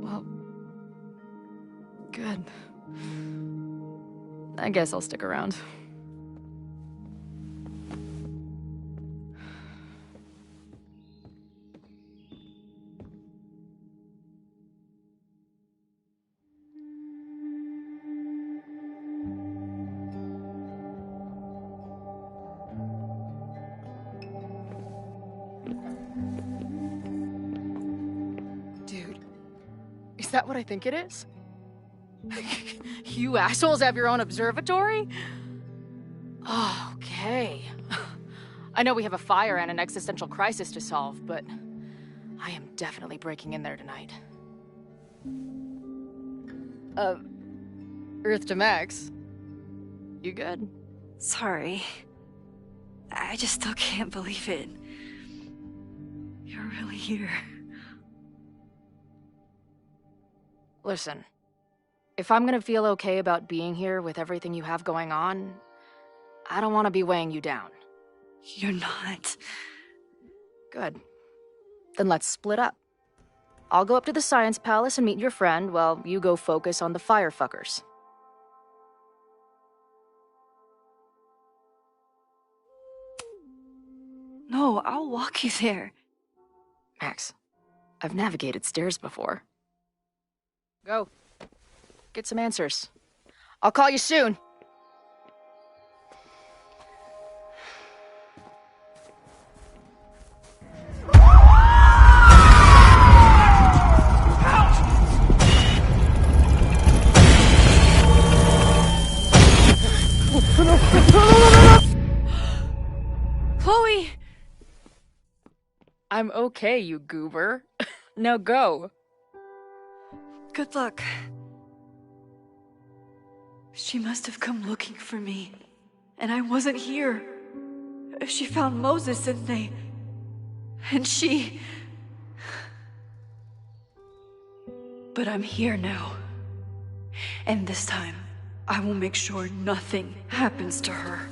Well, good. I guess I'll stick around. Dude, is that what I think it is? You assholes have your own observatory? Oh, okay. I know we have a fire and an existential crisis to solve, but I am definitely breaking in there tonight. Earth to Max. You good? Sorry. I just still can't believe it. You're really here. Listen. If I'm gonna feel okay about being here with everything you have going on, I don't want to be weighing you down. You're not. Good. Then let's split up. I'll go up to the Science Palace and meet your friend while you go focus on the firefuckers. No, I'll walk you there. Max, I've navigated stairs before. Go. Get some answers. I'll call you soon. I'm okay, you goober. Now go. Good luck. She must have come looking for me, and I wasn't here. She found Moses and she... But I'm here now. And this time, I will make sure nothing happens to her.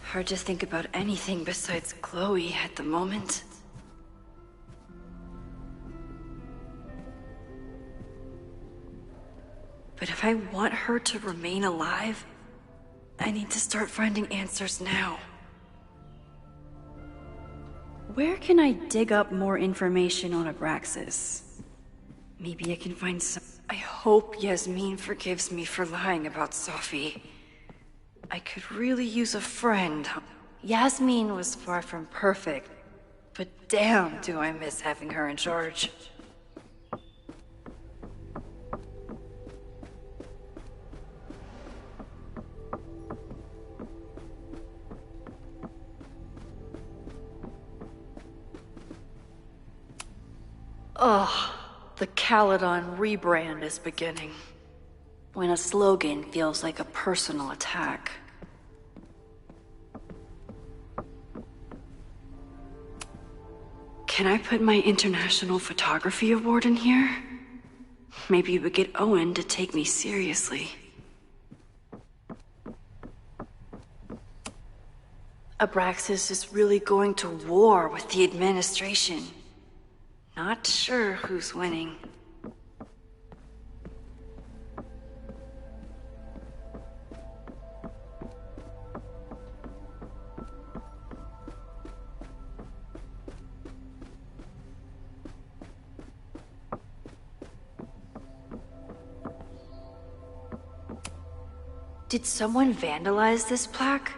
Hard to think about anything besides Chloe at the moment. But if I want her to remain alive, I need to start finding answers now. Where can I dig up more information on Abraxas? Maybe I can find some... I hope Yasmin forgives me for lying about Safi. I could really use a friend. Yasmin was far from perfect, but damn do I miss having her in charge. Ugh, the Caledon rebrand is beginning. When a slogan feels like a personal attack. Can I put my International Photography Award in here? Maybe it would get Owen to take me seriously. Abraxas is really going to war with the administration. Not sure who's winning. Did someone vandalize this plaque?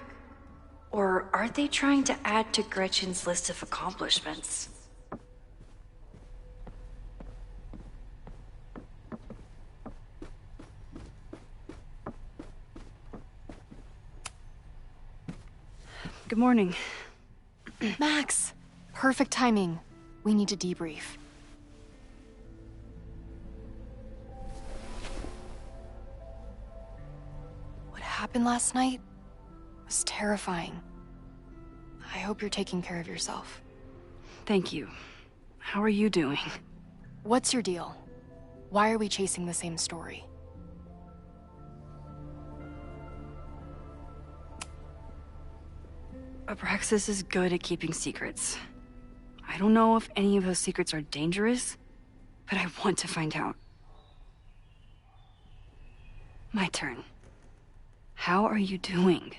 Or are they trying to add to Gretchen's list of accomplishments? Good morning. Max, perfect timing. We need to debrief. What happened last night was terrifying. I hope you're taking care of yourself. Thank you. How are you doing? What's your deal? Why are we chasing the same story? Abraxas is good at keeping secrets. I don't know if any of those secrets are dangerous, but I want to find out. My turn. How are you doing?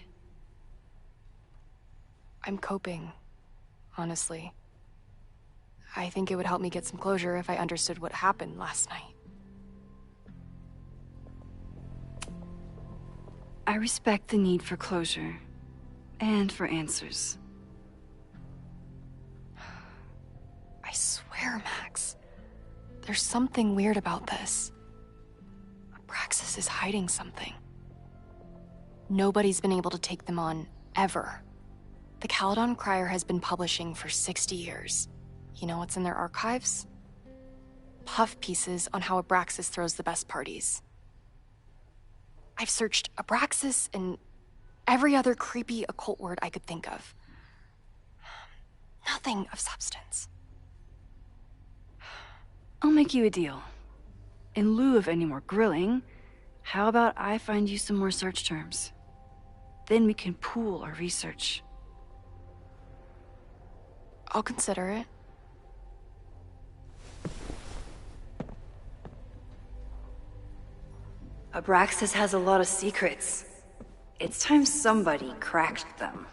I'm coping, honestly. I think it would help me get some closure if I understood what happened last night. I respect the need for closure. And for answers. I swear, Max. There's something weird about this. Abraxas is hiding something. Nobody's been able to take them on, ever. The Caledon Crier has been publishing for 60 years. You know what's in their archives? Puff pieces on how Abraxas throws the best parties. I've searched Abraxas and every other creepy occult word I could think of. Nothing of substance. I'll make you a deal. In lieu of any more grilling, how about I find you some more search terms? Then we can pool our research. I'll consider it. Abraxas has a lot of secrets. It's time somebody cracked them.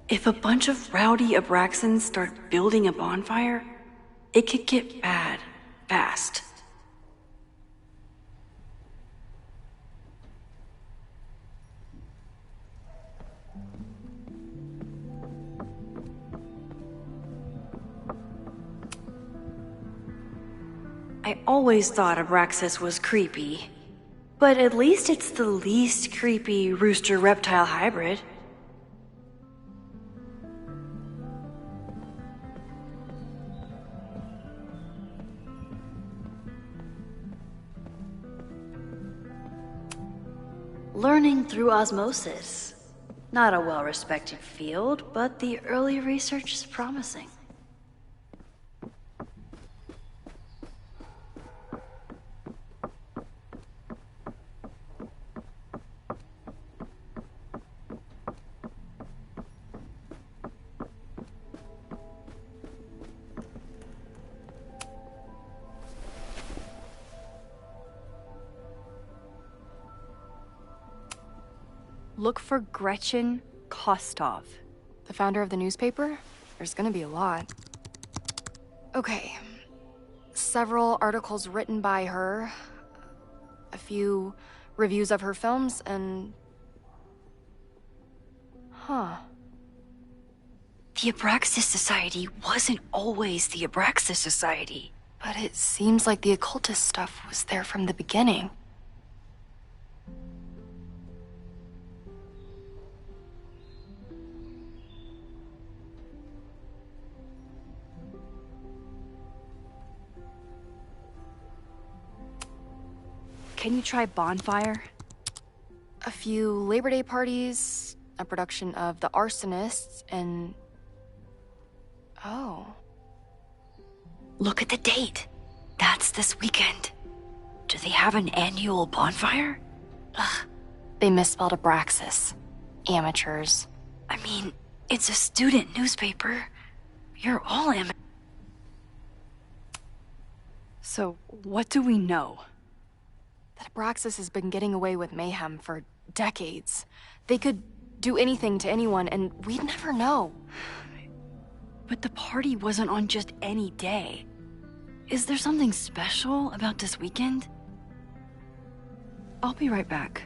If a bunch of rowdy Abraxans start building a bonfire, it could get bad, fast. I always thought Abraxas was creepy. But at least it's the least creepy rooster-reptile hybrid. Learning through osmosis. Not a well-respected field, but the early research is promising. Look for Gretchen Kostov. The founder of the newspaper? There's gonna be a lot. Okay. Several articles written by her, a few reviews of her films, and... Huh. The Abraxas Society wasn't always the Abraxas Society. But it seems like the occultist stuff was there from the beginning. Can you try Bonfire? A few Labor Day parties, a production of The Arsonists, and... Oh. Look at the date. That's this weekend. Do they have an annual bonfire? Ugh. They misspelled Abraxas. Amateurs. I mean, it's a student newspaper. You're all amateurs. So, what do we know? That Abraxas has been getting away with mayhem for decades. They could do anything to anyone, and we'd never know. But the party wasn't on just any day. Is there something special about this weekend? I'll be right back.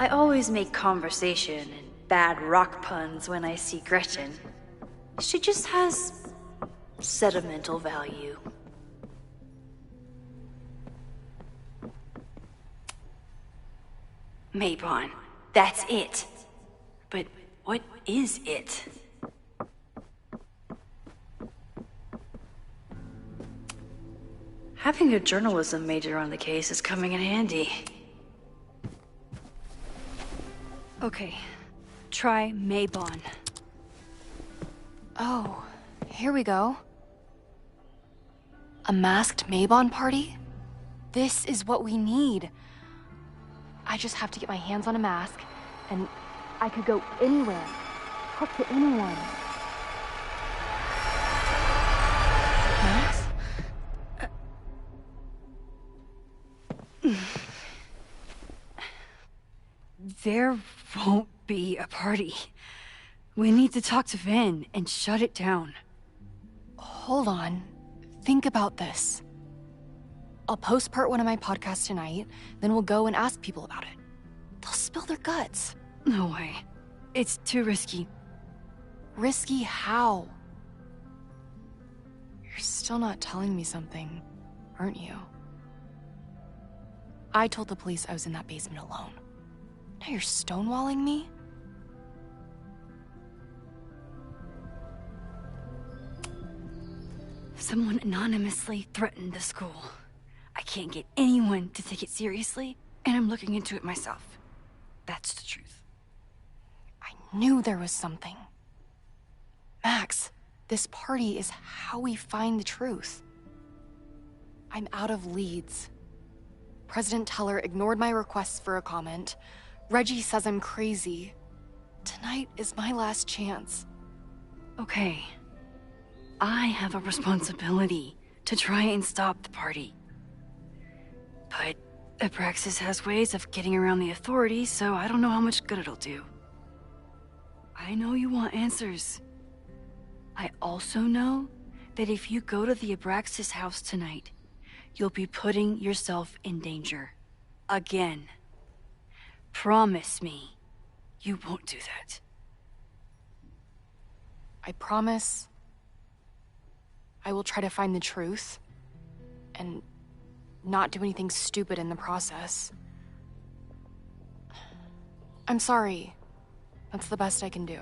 I always make conversation and bad rock puns when I see Gretchen. She just has sentimental value. Mabon, that's it. But what is it? Having a journalism major on the case is coming in handy. Okay, try Mabon. Oh, here we go. A masked Mabon party? This is what we need. I just have to get my hands on a mask, and I could go anywhere, talk to anyone. Max? There won't be a party. We need to talk to Vin and shut it down. Hold on. Think about this. I'll post part 1 of my podcast tonight, then we'll go and ask people about it. They'll spill their guts. No way. It's too risky. Risky how? You're still not telling me something, aren't you? I told the police I was in that basement alone. Now you're stonewalling me? Someone anonymously threatened the school. I can't get anyone to take it seriously, and I'm looking into it myself. That's the truth. I knew there was something. Max, this party is how we find the truth. I'm out of leads. President Teller ignored my requests for a comment. Reggie says I'm crazy. Tonight is my last chance. Okay. I have a responsibility to try and stop the party. But Abraxas has ways of getting around the authorities, so I don't know how much good it'll do. I know you want answers. I also know that if you go to the Abraxas house tonight, you'll be putting yourself in danger. Again. Promise me You won't do that. I promise I will try to find the truth and not do anything stupid in the process. I'm sorry. That's the best I can do.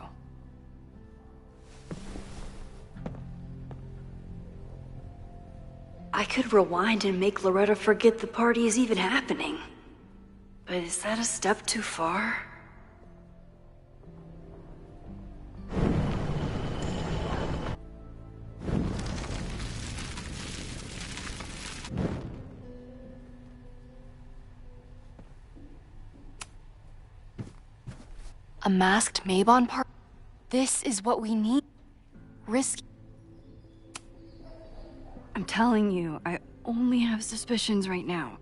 I could rewind and make Loretta forget the party is even happening. But is that a step too far? A masked Mabon party? This is what we need. Risky. I'm telling you, I only have suspicions right now.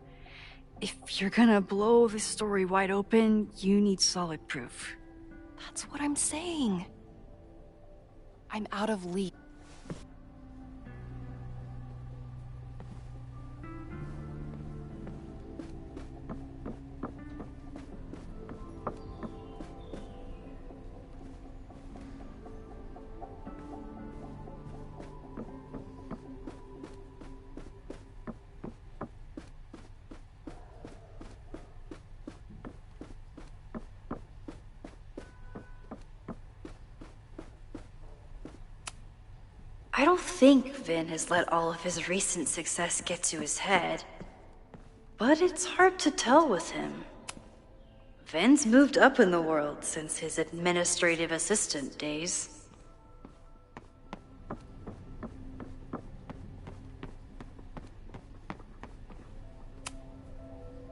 If you're gonna blow this story wide open, you need solid proof. That's what I'm saying. I'm out of lead. I don't think Vin has let all of his recent success get to his head. But it's hard to tell with him. Vin's moved up in the world since his administrative assistant days.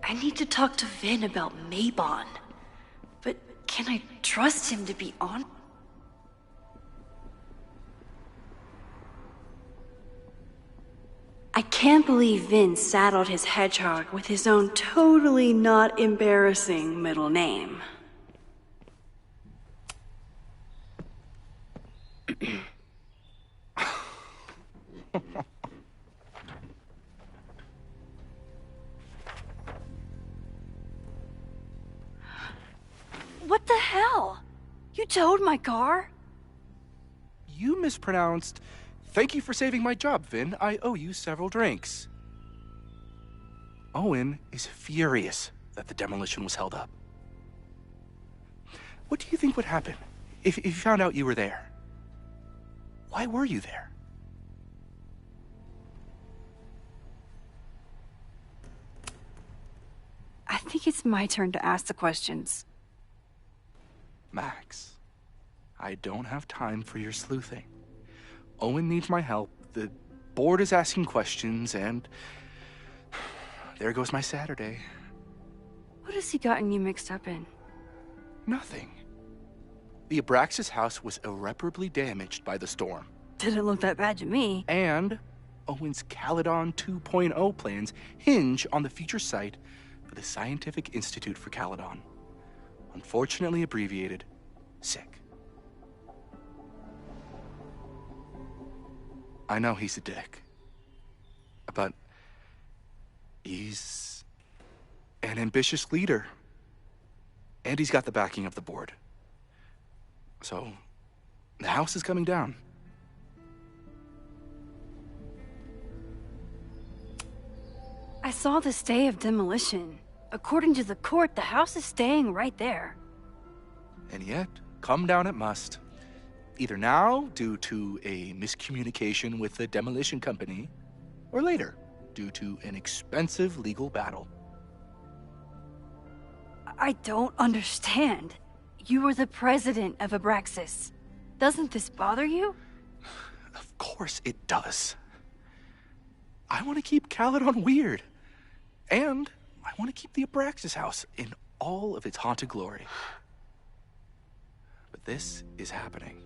I need to talk to Vin about Mabon. But can I trust him to be honest? I can't believe Vin saddled his hedgehog with his own totally not embarrassing middle name. What the hell? You towed my car? You mispronounced. Thank you for saving my job, Vin. I owe you several drinks. Owen is furious that the demolition was held up. What do you think would happen if you found out you were there? Why were you there? I think it's my turn to ask the questions. Max, I don't have time for your sleuthing. Owen needs my help, the board is asking questions, and there goes my Saturday. What has he gotten you mixed up in? Nothing. The Abraxas house was irreparably damaged by the storm. Didn't look that bad to me. And Owen's Caledon 2.0 plans hinge on the future site for the Scientific Institute for Caledon. Unfortunately abbreviated, SICK. I know he's a dick, but he's an ambitious leader, and he's got the backing of the board. So, the house is coming down. I saw the stay of demolition. According to the court, the house is staying right there. And yet, come down it must. Either now, due to a miscommunication with the demolition company, or later, due to an expensive legal battle. I don't understand. You were the president of Abraxas. Doesn't this bother you? Of course it does. I want to keep Caledon weird. And I want to keep the Abraxas house in all of its haunted glory. But this is happening.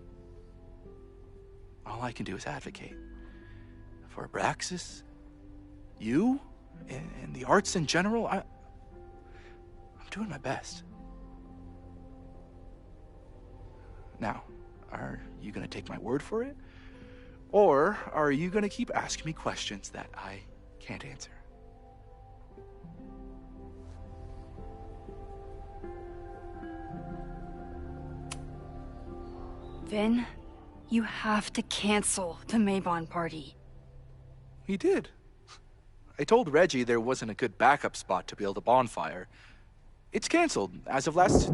All I can do is advocate. For Abraxas, you, and the arts in general, I'm doing my best. Now, are you gonna take my word for it? Or are you gonna keep asking me questions that I can't answer? Vin, you have to cancel the Maybon party. He did. I told Reggie there wasn't a good backup spot to build a bonfire. It's canceled as of last...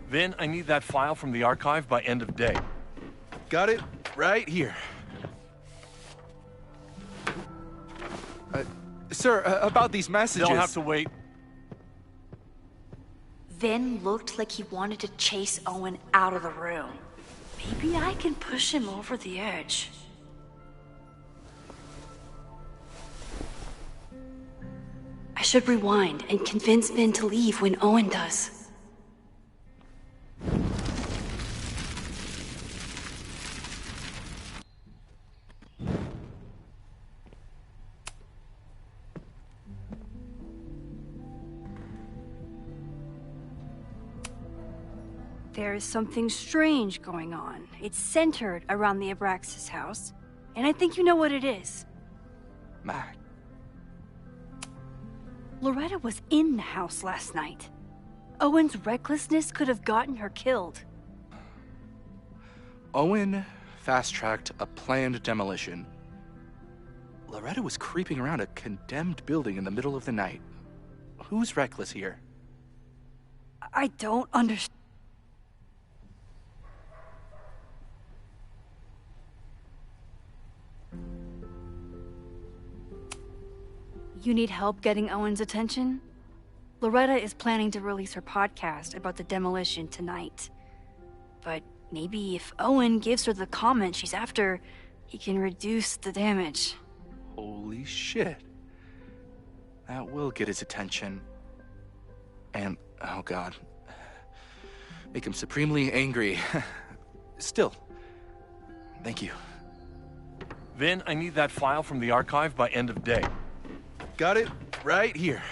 Vin, I need that file from the archive by end of day. Got it right here. Sir, about these messages... They'll have to wait. Vin looked like he wanted to chase Owen out of the room. Maybe I can push him over the edge. I should rewind and convince Vin to leave when Owen does. There is something strange going on. It's centered around the Abraxas house, and I think you know what it is. Mac. Loretta was in the house last night. Owen's recklessness could have gotten her killed. Owen fast-tracked a planned demolition. Loretta was creeping around a condemned building in the middle of the night. Who's reckless here? I don't understand. You need help getting Owen's attention? Loretta is planning to release her podcast about the demolition tonight. But maybe if Owen gives her the comment she's after, he can reduce the damage. Holy shit. That will get his attention. And, oh god. Make him supremely angry. Still, thank you. Vin, I need that file from the archive by end of day. Got it right here.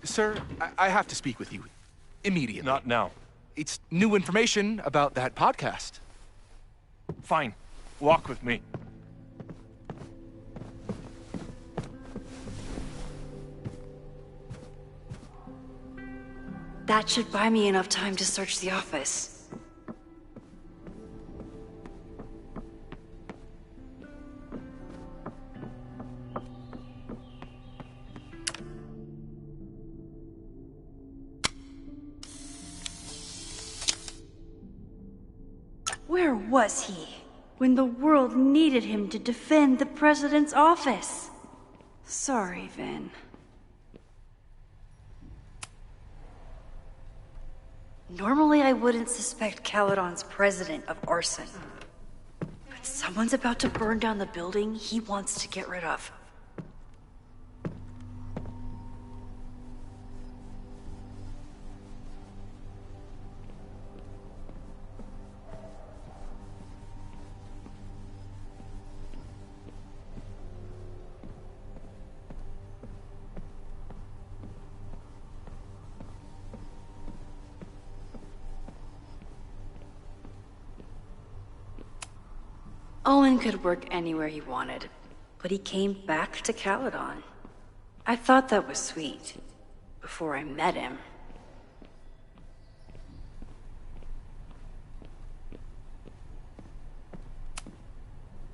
Sir, I have to speak with you immediately. Not now. It's new information about that podcast. Fine. Walk with me. That should buy me enough time to search the office. Where was he when the world needed him to defend the president's office? Sorry, Vin. Normally I wouldn't suspect Caledon's president of arson. But someone's about to burn down the building he wants to get rid of. Owen could work anywhere he wanted, but he came back to Caledon. I thought that was sweet, before I met him.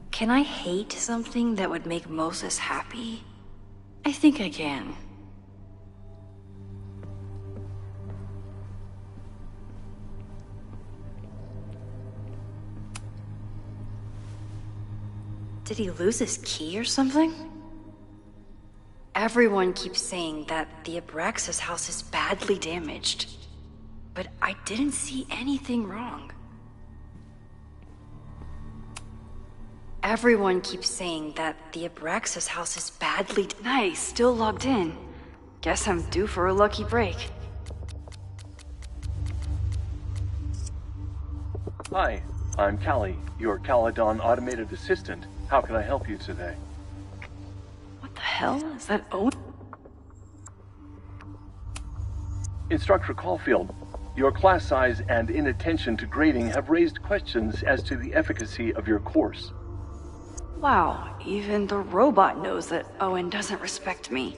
Can I hate something that would make Moses happy? I think I can. Did he lose his key or something? Everyone keeps saying that the Abraxas house is badly damaged, but I didn't see anything wrong. Everyone keeps saying that the Abraxas house is badly... Nice, still logged in. Guess I'm due for a lucky break. Hi, I'm Callie, your Caledon automated assistant. How can I help you today? What the hell? Is that Owen? Instructor Caulfield, your class size and inattention to grading have raised questions as to the efficacy of your course. Wow, even the robot knows that Owen doesn't respect me.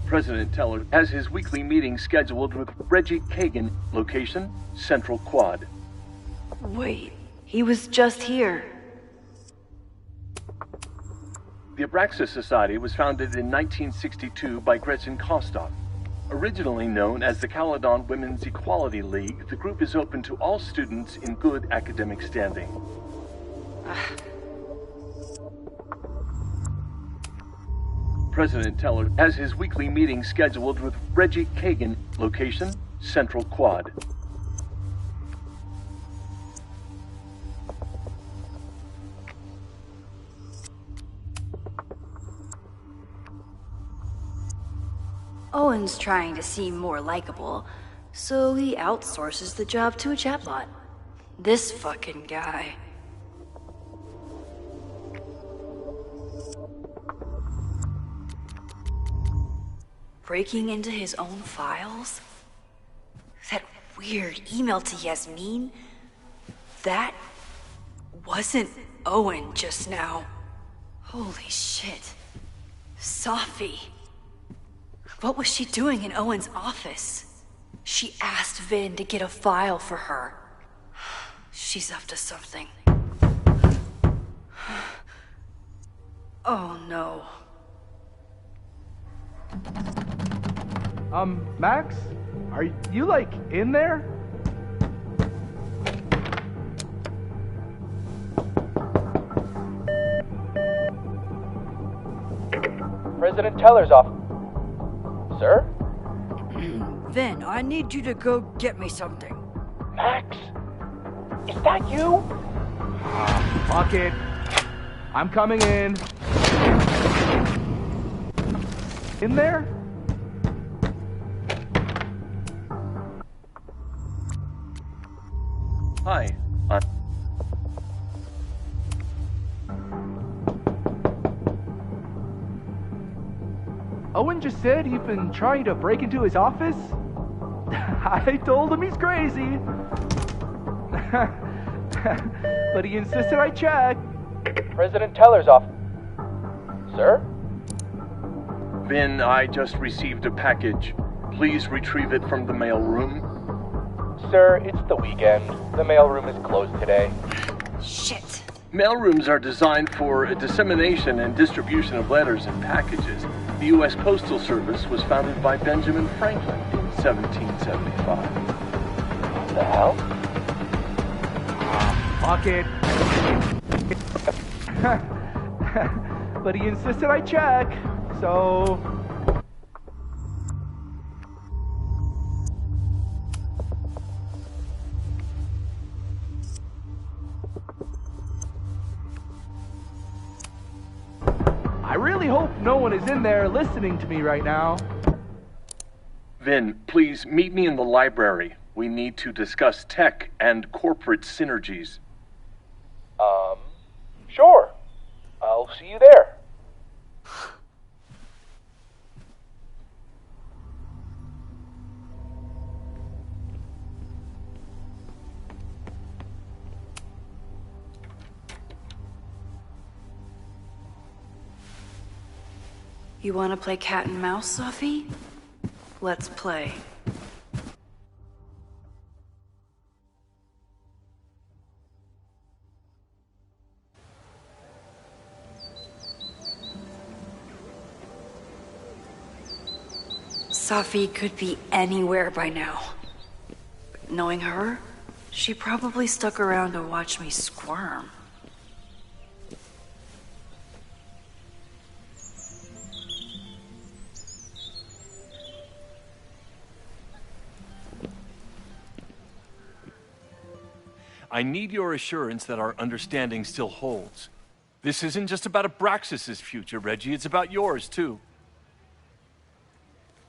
President Teller has his weekly meeting scheduled with Reggie Kagan, location Central Quad. Wait, he was just here. The Abraxas Society was founded in 1962 by Gretchen Kostov. Originally known as the Caledon Women's Equality League, the group is open to all students in good academic standing. President Teller has his weekly meeting scheduled with Reggie Kagan, location Central Quad. Owen's trying to seem more likable, so he outsources the job to a chatbot. This fucking guy. Breaking into his own files? That weird email to Yasmin? That wasn't Owen just now. Holy shit. Safi. What was she doing in Owen's office? She asked Vin to get a file for her. She's up to something. Oh no. Max? Are you, like, in there? President Teller's off. Sir? Vin, I need you to go get me something. Max? Is that you? Fuck it. I'm coming in. In there? Hi. Owen just said you've been trying to break into his office? I told him he's crazy. But he insisted I check. President Teller's off. Sir? Vin, I just received a package. Please retrieve it from the mailroom. Sir, it's the weekend. The mailroom is closed today. Shit. Mailrooms are designed for dissemination and distribution of letters and packages. The U.S. Postal Service was founded by Benjamin Franklin in 1775. What the hell? Fuck it. But he insisted I check, so... I really hope no one is in there listening to me right now. Vin, please meet me in the library. We need to discuss tech and corporate synergies. Sure. I'll see you there. You want to play cat and mouse, Safi? Let's play. Safi could be anywhere by now. But knowing her, she probably stuck around to watch me squirm. I need your assurance that our understanding still holds. This isn't just about Abraxas' future, Reggie. It's about yours, too.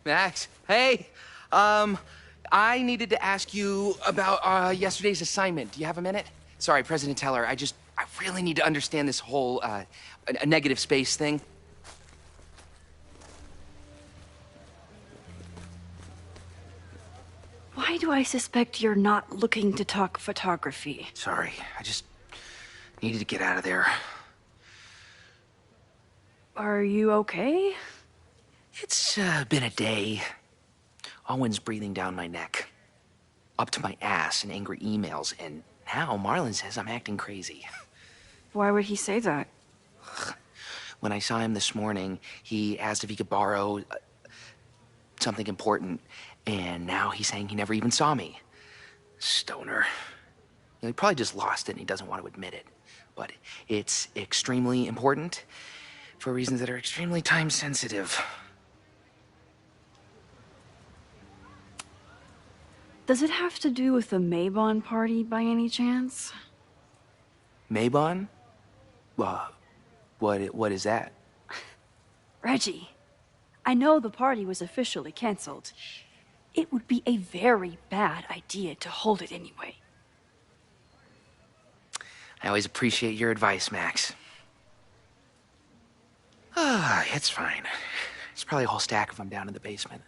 Max, hey. I needed to ask you about yesterday's assignment. Do you have a minute? Sorry, President Teller, I really need to understand this whole a negative space thing. Why do I suspect you're not looking to talk photography? Sorry, I just needed to get out of there. Are you okay? It's been a day. Owen's breathing down my neck, up to my ass in angry emails, and now Marlon says I'm acting crazy. Why would he say that? When I saw him this morning, he asked if he could borrow something important, and now he's saying he never even saw me. Stoner. He probably just lost it and he doesn't want to admit it. But it's extremely important for reasons that are extremely time sensitive. Does it have to do with the Maybon party by any chance? Maybon? What is that? Reggie, I know the party was officially canceled. It would be a very bad idea to hold it anyway. I always appreciate your advice, Max. It's fine. There's probably a whole stack of them down in the basement.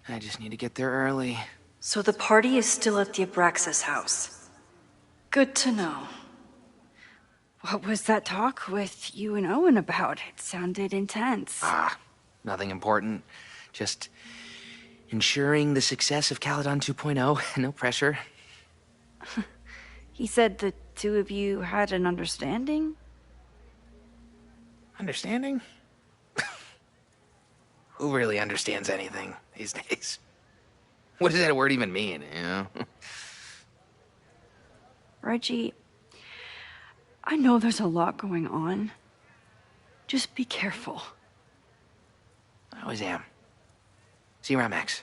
I just need to get there early. So the party is still at the Abraxas house. Good to know. What was that talk with you and Owen about? It sounded intense. Nothing important. Just ensuring the success of Caledon 2.0. No pressure. He said the two of you had an understanding? Understanding? Who really understands anything these days? What does that word even mean, you know? Reggie, I know there's a lot going on. Just be careful. I always am. See you around, Max.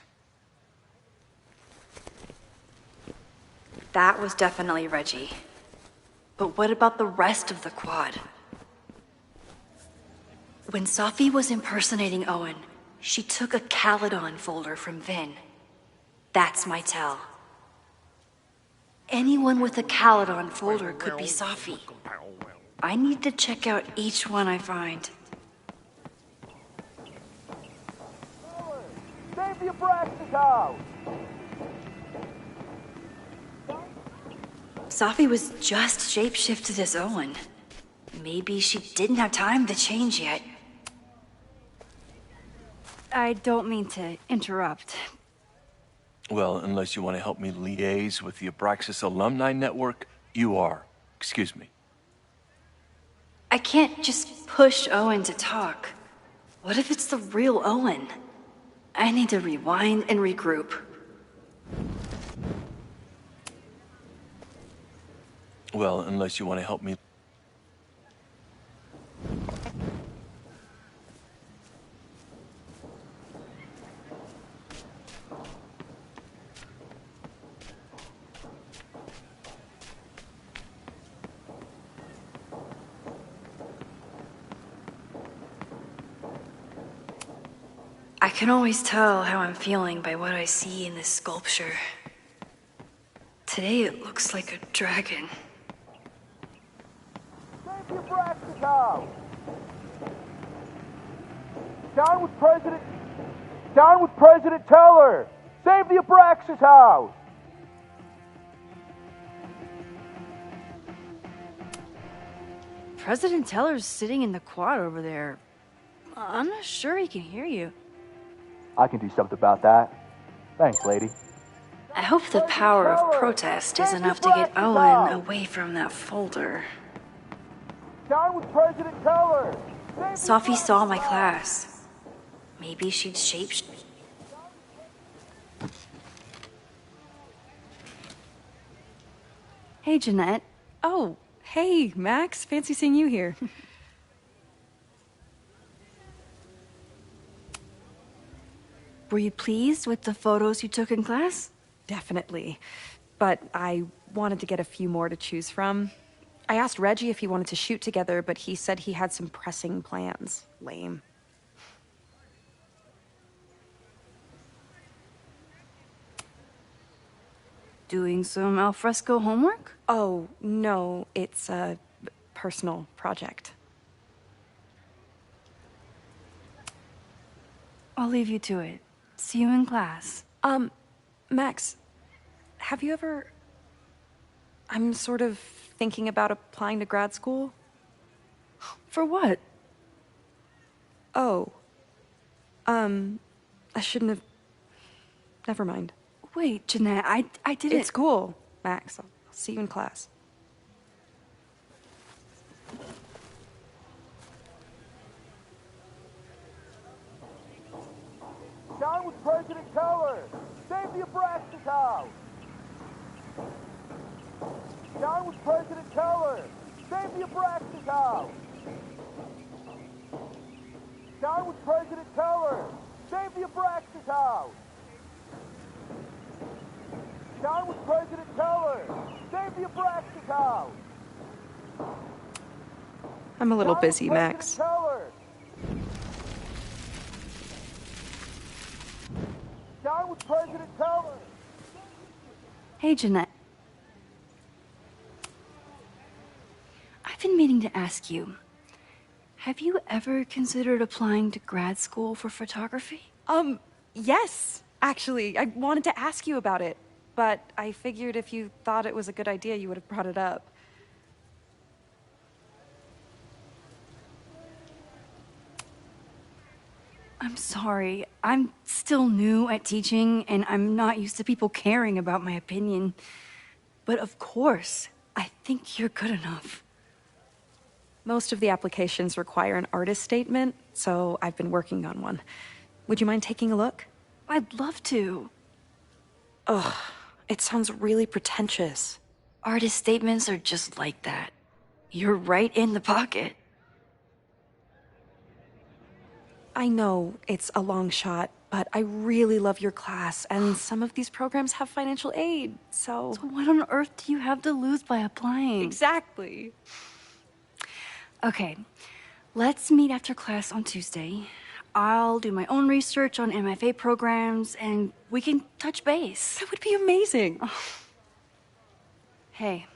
That was definitely Reggie. But what about the rest of the quad? When Safi was impersonating Owen, she took a Caledon folder from Vin. That's my tell. Anyone with a Caledon folder could be Safi. I need to check out each one I find. Save the Abraxas house! Safi was just shapeshifted as Owen. Maybe she didn't have time to change yet. I don't mean to interrupt. Well, unless you want to help me liaise with the Abraxas Alumni Network, you are. Excuse me. I can't just push Owen to talk. What if it's the real Owen? I need to rewind and regroup. Well, unless you want to help me. I can always tell how I'm feeling by what I see in this sculpture. Today it looks like a dragon. Save the Abraxas house! Down with President Teller! Save the Abraxas house! President Teller's sitting in the quad over there. I'm not sure he can hear you. I can do something about that. Thanks, lady. I hope the power of protest is enough to get Owen away from that folder. Down with President Teller! Safi saw my class. Maybe she'd Hey, Jeanette. Oh, hey, Max. Fancy seeing you here. Were you pleased with the photos you took in class? Definitely. But I wanted to get a few more to choose from. I asked Reggie if he wanted to shoot together, but he said he had some pressing plans. Lame. Doing some alfresco homework? Oh, no, it's a personal project. I'll leave you to it. See you in class. Max, have you ever... I'm sort of thinking about applying to grad school. For what? Oh. I shouldn't have... Never mind. Wait, Jeanette, I didn't... It's cool, Max. I'll see you in class. Down with President Keller! Save the Abraxas house! Down with President Keller! Save the Abraxas house! Down with President Keller! Save the Abraxas house! Down with President Keller! Save the Abraxas house! I'm a little busy, Max. Keller! Down with President Keller! Hey, Jeanette. I've been meaning to ask you, have you ever considered applying to grad school for photography? Yes, actually. I wanted to ask you about it, but I figured if you thought it was a good idea, you would have brought it up. I'm sorry. I'm still new at teaching, and I'm not used to people caring about my opinion. But of course, I think you're good enough. Most of the applications require an artist statement, so I've been working on one. Would you mind taking a look? I'd love to. Ugh, it sounds really pretentious. Artist statements are just like that. You're right in the pocket. I know it's a long shot, but I really love your class, and some of these programs have financial aid, so... So what on earth do you have to lose by applying? Exactly. Okay, let's meet after class on Tuesday. I'll do my own research on MFA programs, and we can touch base. That would be amazing. Oh. Hey,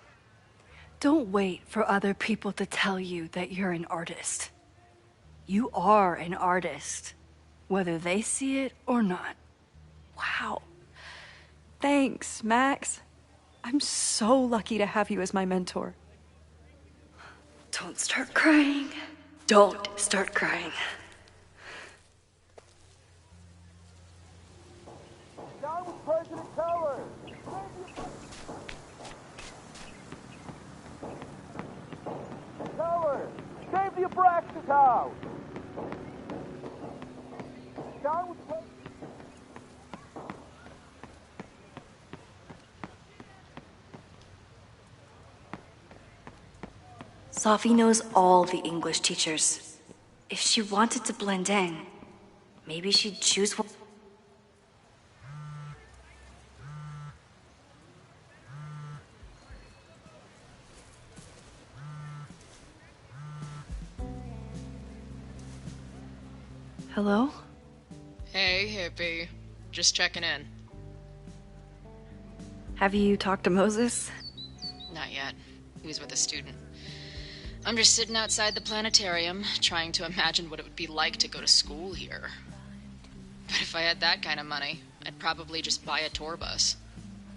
don't wait for other people to tell you that you're an artist. You are an artist, whether they see it or not. Wow. Thanks, Max. I'm so lucky to have you as my mentor. Don't start crying. Don't start crying. Down with President Keller! Keller! Save the Abraxas house! Down with Sophie knows all the English teachers. If she wanted to blend in, maybe she'd choose one. Hello? Hey, hippie. Just checking in. Have you talked to Moses? Not yet. He was with a student. I'm just sitting outside the planetarium, trying to imagine what it would be like to go to school here. But if I had that kind of money, I'd probably just buy a tour bus.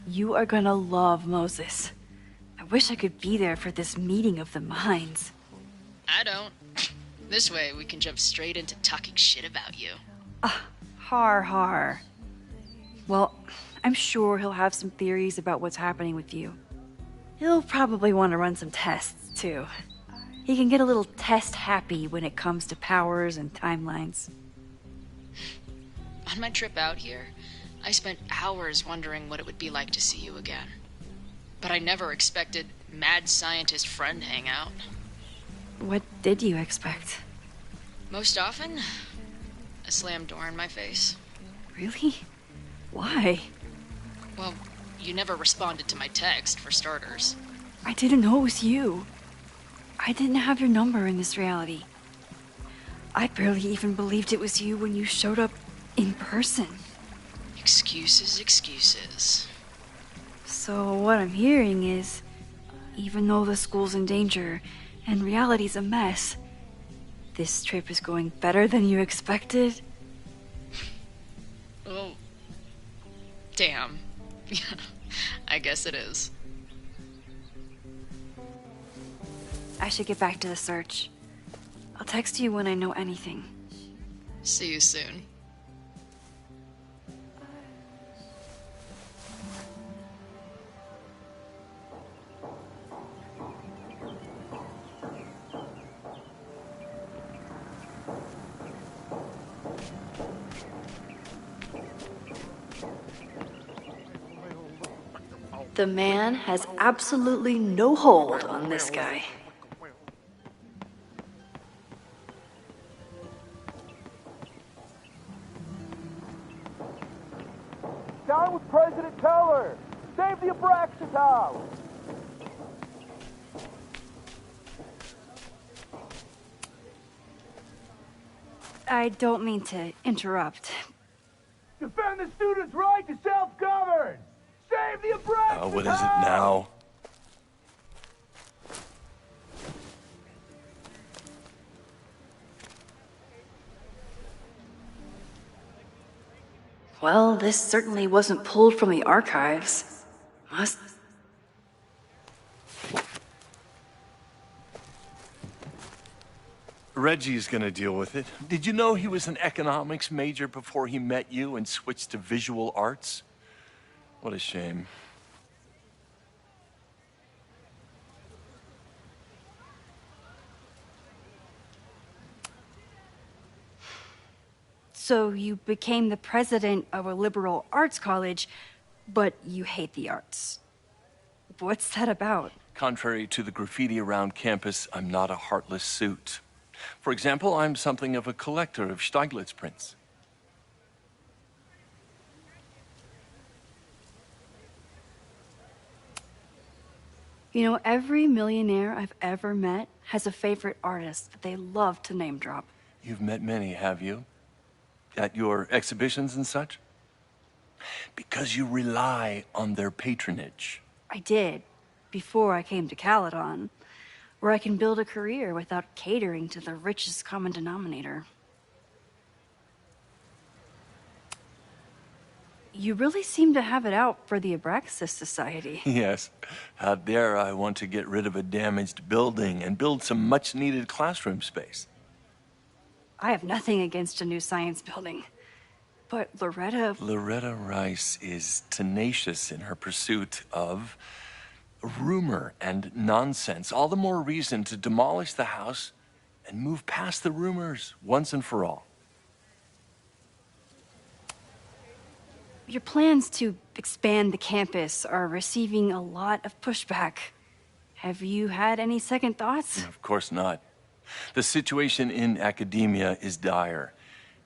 You are gonna love Moses. I wish I could be there for this meeting of the minds. I don't. This way, we can jump straight into talking shit about you. Har har. Well, I'm sure he'll have some theories about what's happening with you. He'll probably want to run some tests, too. He can get a little test-happy when it comes to powers and timelines. On my trip out here, I spent hours wondering what it would be like to see you again. But I never expected mad scientist friend hangout. What did you expect? Most often, a slammed door in my face. Really? Why? Well, you never responded to my text, for starters. I didn't know it was you. I didn't have your number in this reality. I barely even believed it was you when you showed up in person. Excuses, excuses. So what I'm hearing is, even though the school's in danger and reality's a mess, this trip is going better than you expected? Oh, damn. I guess it is. I should get back to the search. I'll text you when I know anything. See you soon. The man has absolutely no hold on this guy. Down with President Teller! Save the Abraxas House! I don't mean to interrupt. Defend the students' right to self-govern! Save the Abraxas What is it now? Well, this certainly wasn't pulled from the archives. Must... Reggie's gonna deal with it. Did you know he was an economics major before he met you and switched to visual arts? What a shame. So you became the president of a liberal arts college, but you hate the arts. What's that about? Contrary to the graffiti around campus, I'm not a heartless suit. For example, I'm something of a collector of Stieglitz prints. You know, every millionaire I've ever met has a favorite artist that they love to name drop. You've met many, have you? At your exhibitions and such? Because you rely on their patronage. I did, before I came to Caledon, where I can build a career without catering to the richest common denominator. You really seem to have it out for the Abraxas Society. Yes. How dare I want to get rid of a damaged building and build some much-needed classroom space. I have nothing against a new science building. But Loretta Rice is tenacious in her pursuit of rumor and nonsense. All the more reason to demolish the house and move past the rumors once and for all. Your plans to expand the campus are receiving a lot of pushback. Have you had any second thoughts? Of course not. The situation in academia is dire.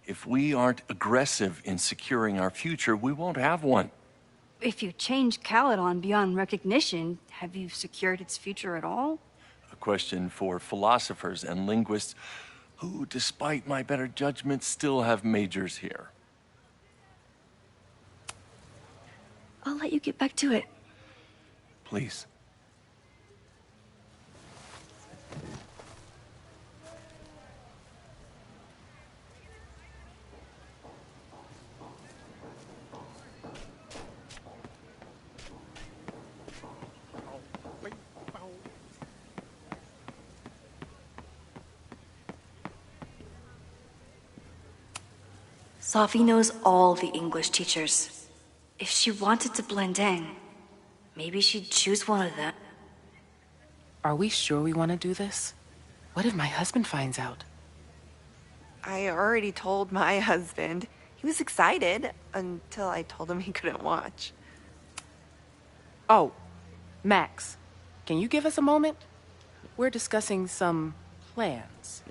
If we aren't aggressive in securing our future, we won't have one. If you change Caledon beyond recognition, have you secured its future at all? A question for philosophers and linguists who, despite my better judgment, still have majors here. I'll let you get back to it. Please. Sophie knows all the English teachers. If she wanted to blend in, maybe she'd choose one of them. Are we sure we want to do this? What if my husband finds out? I already told my husband. He was excited until I told him he couldn't watch. Oh, Max, can you give us a moment? We're discussing some plans.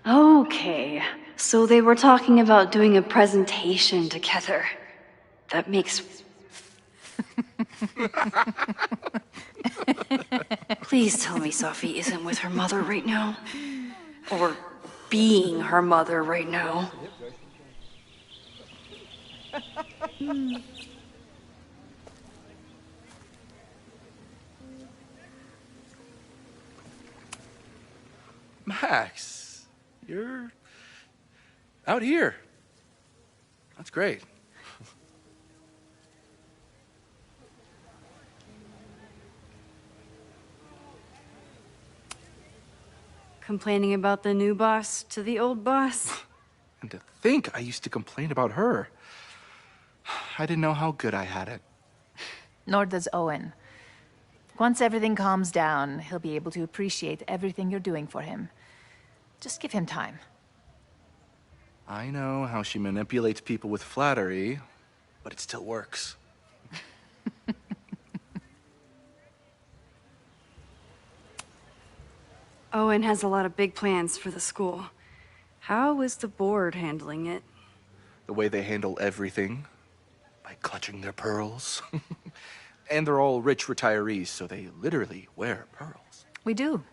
Okay, so they were talking about doing a presentation together. That makes... Please tell me Sophie isn't with her mother right now. Or being her mother right now. Max, you're out here. That's great. Complaining about the new boss to the old boss? And to think I used to complain about her. I didn't know how good I had it. Nor does Owen. Once everything calms down, he'll be able to appreciate everything you're doing for him. Just give him time. I know how she manipulates people with flattery, but it still works. Owen has a lot of big plans for the school. How is the board handling it? The way they handle everything, by clutching their pearls. And they're all rich retirees, so they literally wear pearls. We do.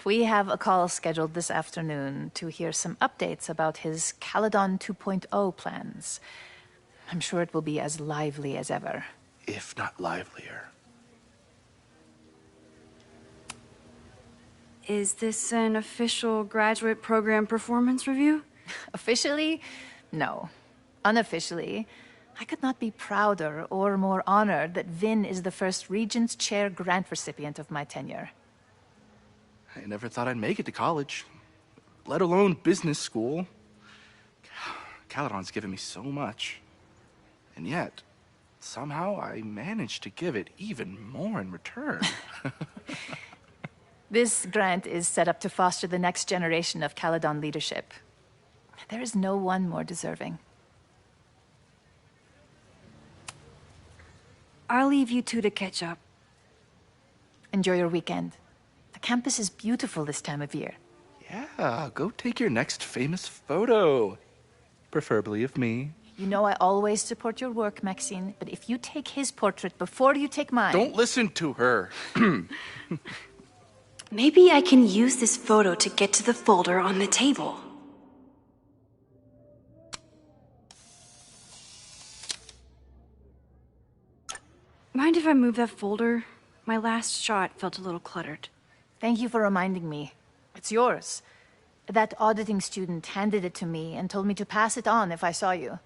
We have a call scheduled this afternoon to hear some updates about his Caledon 2.0 plans. I'm sure it will be as lively as ever. If not livelier. Is this an official graduate program performance review? Officially, no. Unofficially, I could not be prouder or more honored that Vin is the first Regents Chair grant recipient of my tenure. I never thought I'd make it to college, let alone business school. Caledon's given me so much. And yet, somehow I managed to give it even more in return. This grant is set up to foster the next generation of Caledon leadership. There is no one more deserving. I'll leave you two to catch up. Enjoy your weekend. The campus is beautiful this time of year. Yeah, go take your next famous photo. Preferably of me. You know I always support your work, Maxine, but if you take his portrait before you take mine... Don't listen to her. Maybe I can use this photo to get to the folder on the table. Mind if I move that folder? My last shot felt a little cluttered. Thank you for reminding me. It's yours. That auditing student handed it to me and told me to pass it on if I saw you.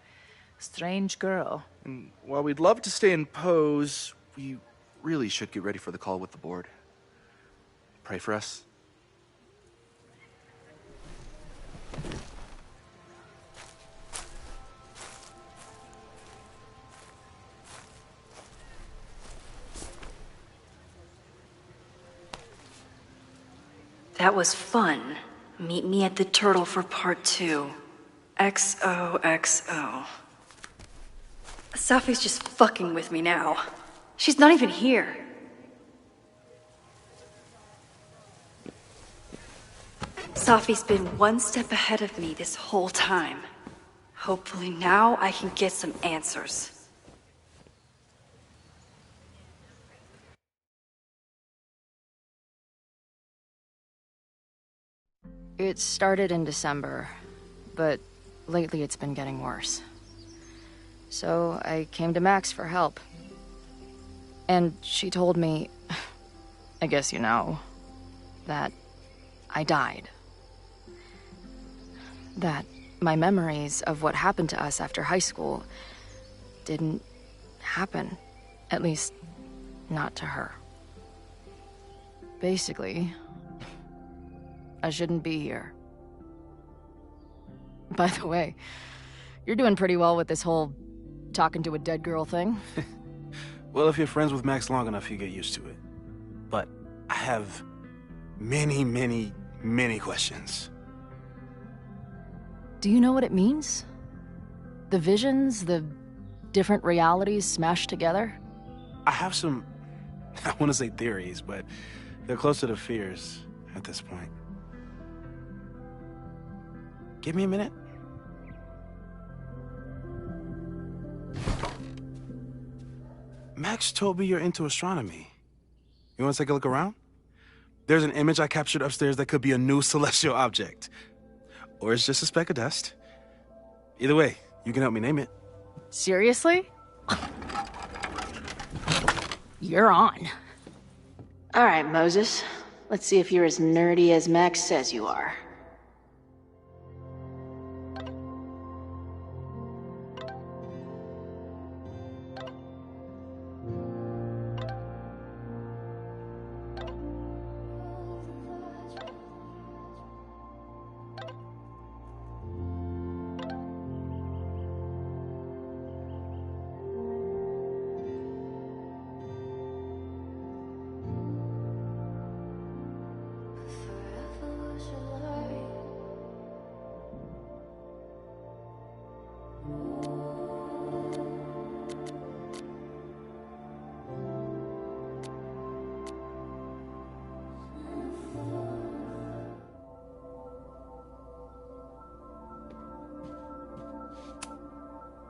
Strange girl. And while we'd love to stay in pose, we really should get ready for the call with the board. Pray for us. That was fun. Meet me at the Turtle for part 2. XOXO. Safi's just fucking with me now. She's not even here. Safi's been one step ahead of me this whole time. Hopefully now I can get some answers. It started in December, but lately it's been getting worse. So I came to Max for help. And she told me, I guess you know, that I died. That my memories of what happened to us after high school didn't happen. At least, not to her. Basically, I shouldn't be here. By the way, you're doing pretty well with this whole talking to a dead girl thing. Well, if you're friends with Max long enough, you get used to it. But I have many, many, many questions. Do you know what it means? The visions, the different realities smashed together? I have some, I want to say theories, but they're closer to fears at this point. Give me a minute. Max told me you're into astronomy. You want to take a look around? There's an image I captured upstairs that could be a new celestial object. Or it's just a speck of dust. Either way, you can help me name it. Seriously? You're on. All right, Moses. Let's see if you're as nerdy as Max says you are. Forever was your life.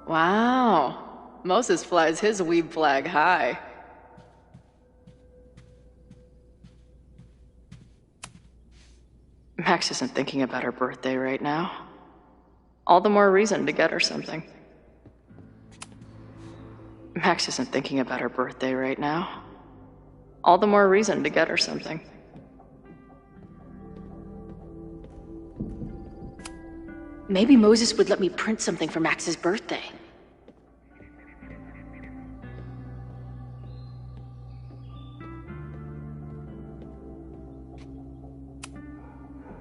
Wow. Moses flies his weeb flag high. Max isn't thinking about her birthday right now. All the more reason to get her something. Max isn't thinking about her birthday right now. All the more reason to get her something. Maybe Moses would let me print something for Max's birthday.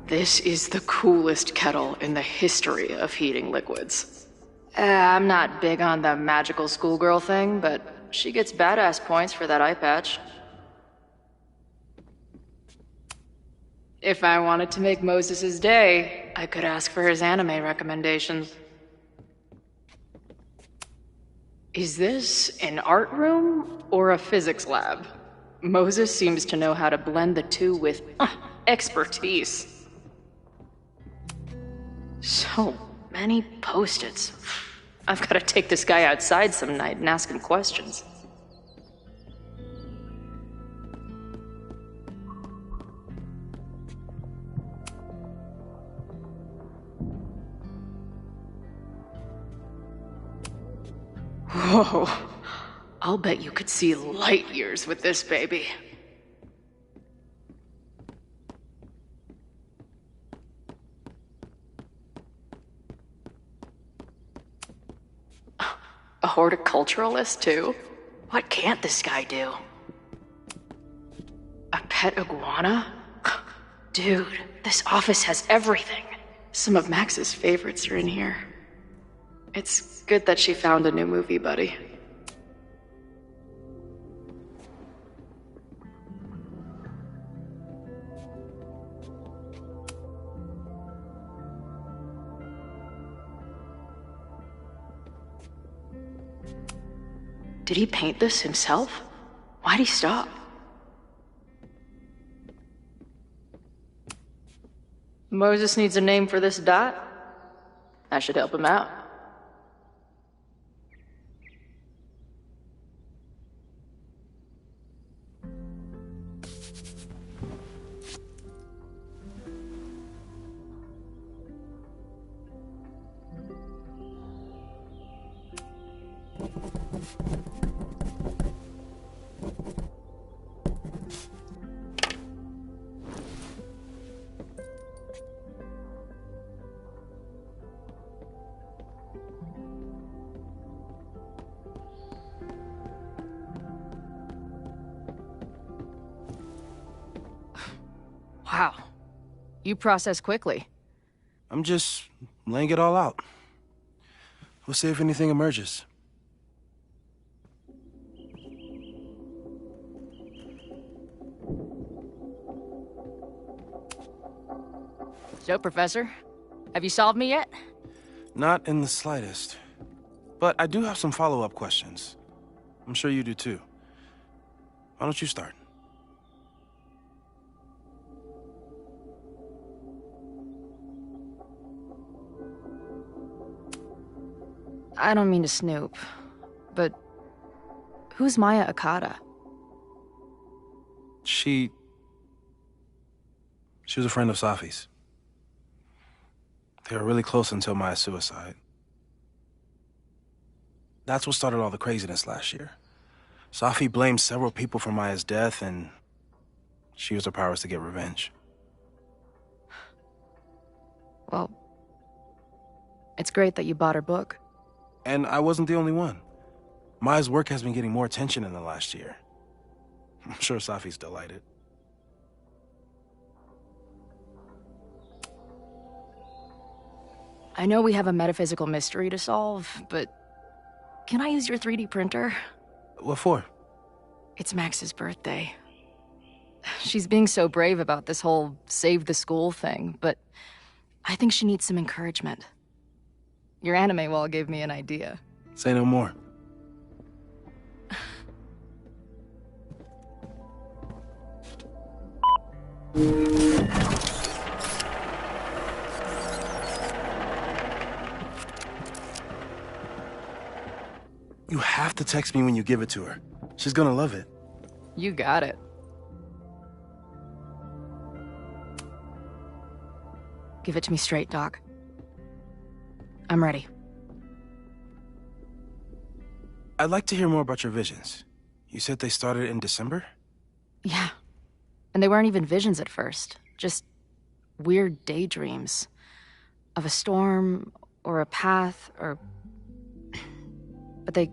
This is the coolest kettle in the history of heating liquids. I'm not big on the magical schoolgirl thing, but she gets badass points for that eye patch. If I wanted to make Moses' day, I could ask for his anime recommendations. Is this an art room or a physics lab? Moses seems to know how to blend the two with expertise. So many post-its. I've got to take this guy outside some night and ask him questions. Whoa. I'll bet you could see light years with this baby. A horticulturalist, too? What can't this guy do? A pet iguana? Dude, this office has everything. Some of Max's favorites are in here. It's good that she found a new movie buddy. Did he paint this himself? Why'd he stop? Moses needs a name for this dot. I should help him out. Wow. You process quickly. I'm just laying it all out. We'll see if anything emerges. So, Professor, have you solved me yet? Not in the slightest. But I do have some follow-up questions. I'm sure you do too. Why don't you start? I don't mean to snoop, but who's Maya Okada? She was a friend of Safi's. They were really close until Maya's suicide. That's what started all the craziness last year. Safi blamed several people for Maya's death, and she used her powers to get revenge. Well, it's great that you bought her book. And I wasn't the only one. Maya's work has been getting more attention in the last year. I'm sure Safi's delighted. I know we have a metaphysical mystery to solve, but can I use your 3D printer? What for? It's Max's birthday. She's being so brave about this whole save the school thing, but I think she needs some encouragement. Your anime wall gave me an idea. Say no more. You have to text me when you give it to her. She's gonna love it. You got it. Give it to me straight, Doc. I'm ready. I'd like to hear more about your visions. You said they started in December? Yeah. And they weren't even visions at first. Just weird daydreams. Of a storm, or a path, or... But they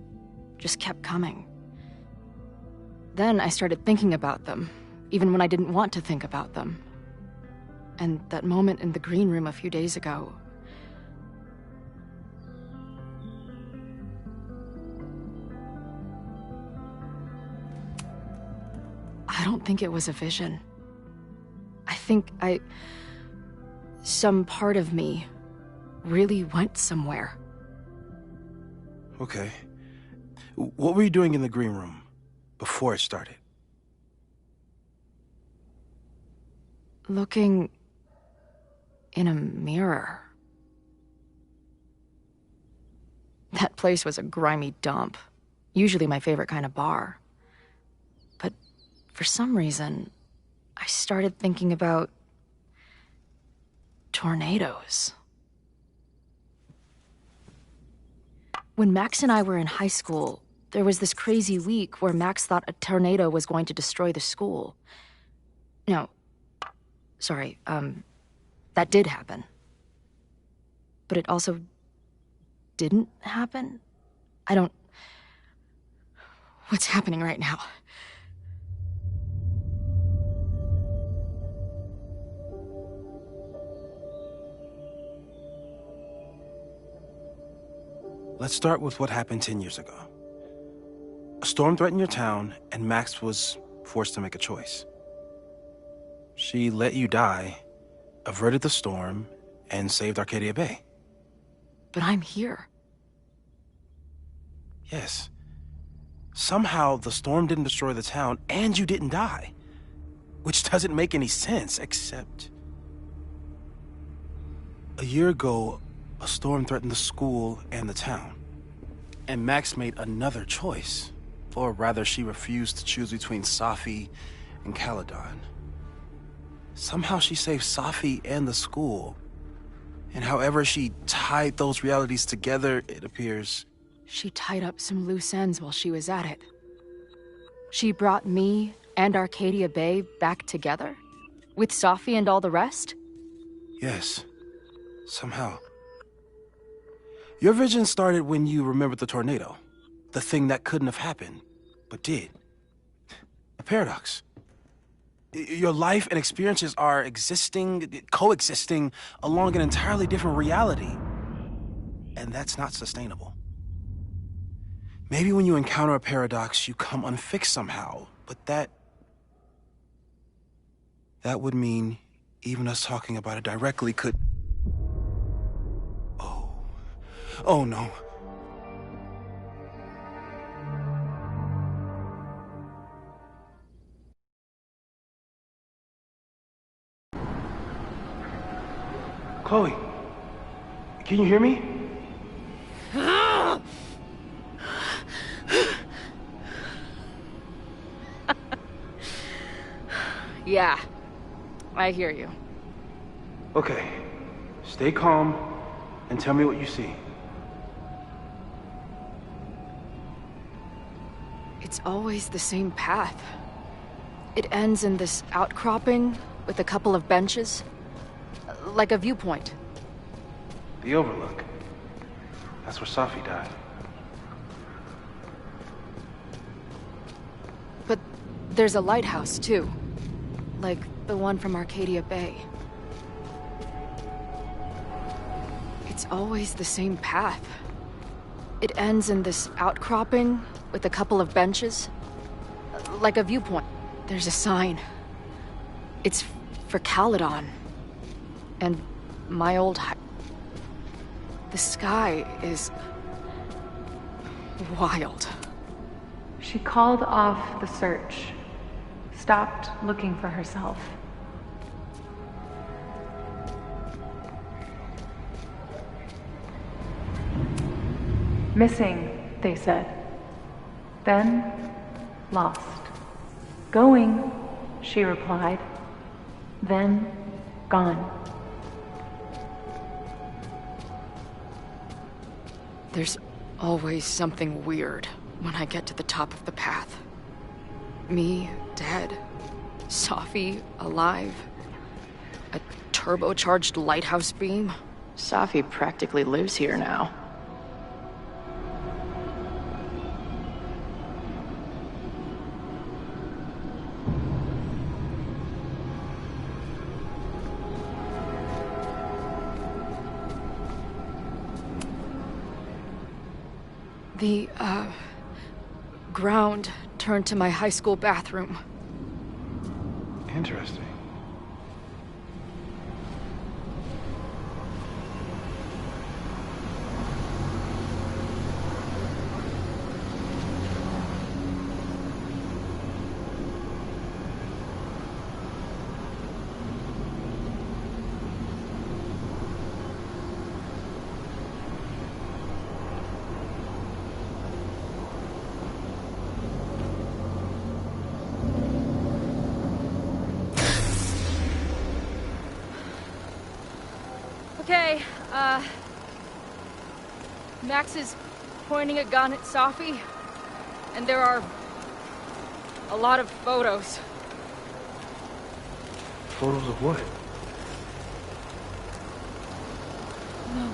just kept coming. Then I started thinking about them, even when I didn't want to think about them. And that moment in the green room a few days ago... I don't think it was a vision. I think some part of me really went somewhere. Okay. What were you doing in the green room before it started? Looking in a mirror. That place was a grimy dump. Usually my favorite kind of bar. But for some reason, I started thinking about tornadoes. When Max and I were in high school, there was this crazy week where Max thought a tornado was going to destroy the school. No, sorry, that did happen. But it also didn't happen? What's happening right now? Let's start with what happened 10 years ago. A storm threatened your town, and Max was forced to make a choice. She let you die, averted the storm, and saved Arcadia Bay. But I'm here. Yes. Somehow, the storm didn't destroy the town, and you didn't die. Which doesn't make any sense, except... A year ago, a storm threatened the school and the town. And Max made another choice. Or rather, she refused to choose between Safi and Caledon. Somehow she saved Safi and the school. And however she tied those realities together, it appears... She tied up some loose ends while she was at it. She brought me and Arcadia Bay back together? With Safi and all the rest? Yes. Somehow. Your vision started when you remembered the tornado. The thing that couldn't have happened, but did. A paradox. Your life and experiences are coexisting along an entirely different reality. And that's not sustainable. Maybe when you encounter a paradox, you come unfixed somehow, but that would mean even us talking about it directly could... Oh no. Chloe, can you hear me? Yeah, I hear you. Okay, stay calm and tell me what you see. It's always the same path. It ends in this outcropping with a couple of benches. Like a viewpoint. The Overlook. That's where Safi died. But there's a lighthouse, too. Like the one from Arcadia Bay. It's always the same path. It ends in this outcropping with a couple of benches. Like a viewpoint. There's a sign. It's for Caledon. And my old The sky is... wild. She called off the search. Stopped looking for herself. Missing, they said. Then, lost. Going, she replied. Then, gone. There's always something weird when I get to the top of the path. Me, dead. Safi, alive. A turbocharged lighthouse beam. Safi practically lives here now. The, ground turned to my high school bathroom. Interesting. Okay, Max is pointing a gun at Safi, and there are a lot of photos. Photos of what? No.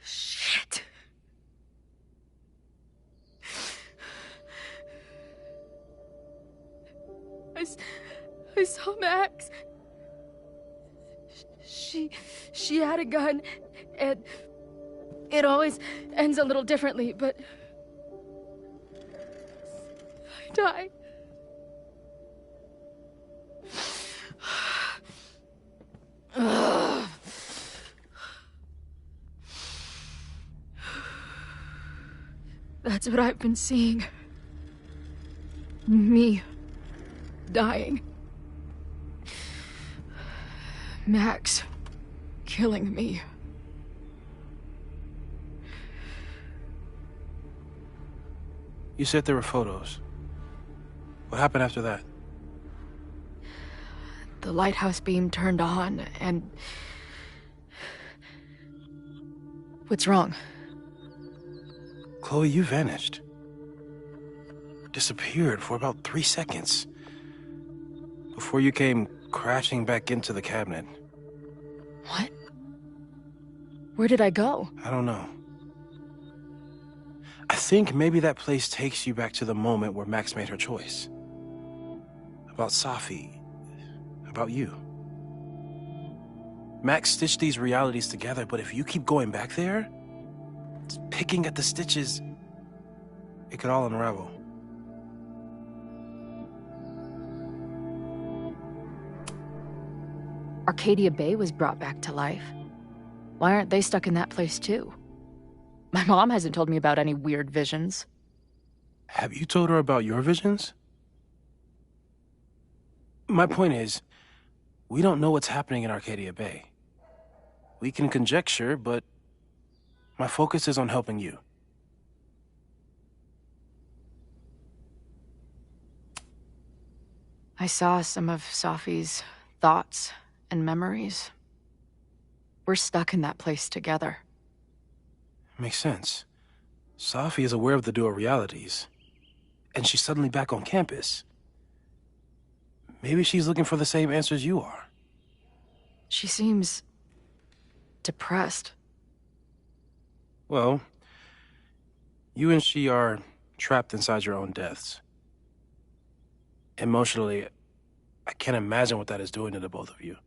Shit. I saw Max. She had a gun, and it always ends a little differently, but I died. That's what I've been seeing. Me dying. Max killing me. You said there were photos. What happened after that? The lighthouse beam turned on, and... What's wrong? Chloe, you vanished. Disappeared for about 3 seconds. Before you came crashing back into the cabinet. What? Where did I go? I don't know. I think maybe that place takes you back to the moment where Max made her choice. About Safi. About you. Max stitched these realities together, but if you keep going back there, picking at the stitches, it could all unravel. Arcadia Bay was brought back to life. Why aren't they stuck in that place too? My mom hasn't told me about any weird visions. Have you told her about your visions? My point is, we don't know what's happening in Arcadia Bay. We can conjecture, but my focus is on helping you. I saw some of Safi's thoughts and memories. We're stuck in that place together. Makes sense. Safi is aware of the dual realities, and she's suddenly back on campus. Maybe she's looking for the same answers you are. She seems... depressed. Well, you and she are trapped inside your own deaths. Emotionally, I can't imagine what that is doing to the both of you.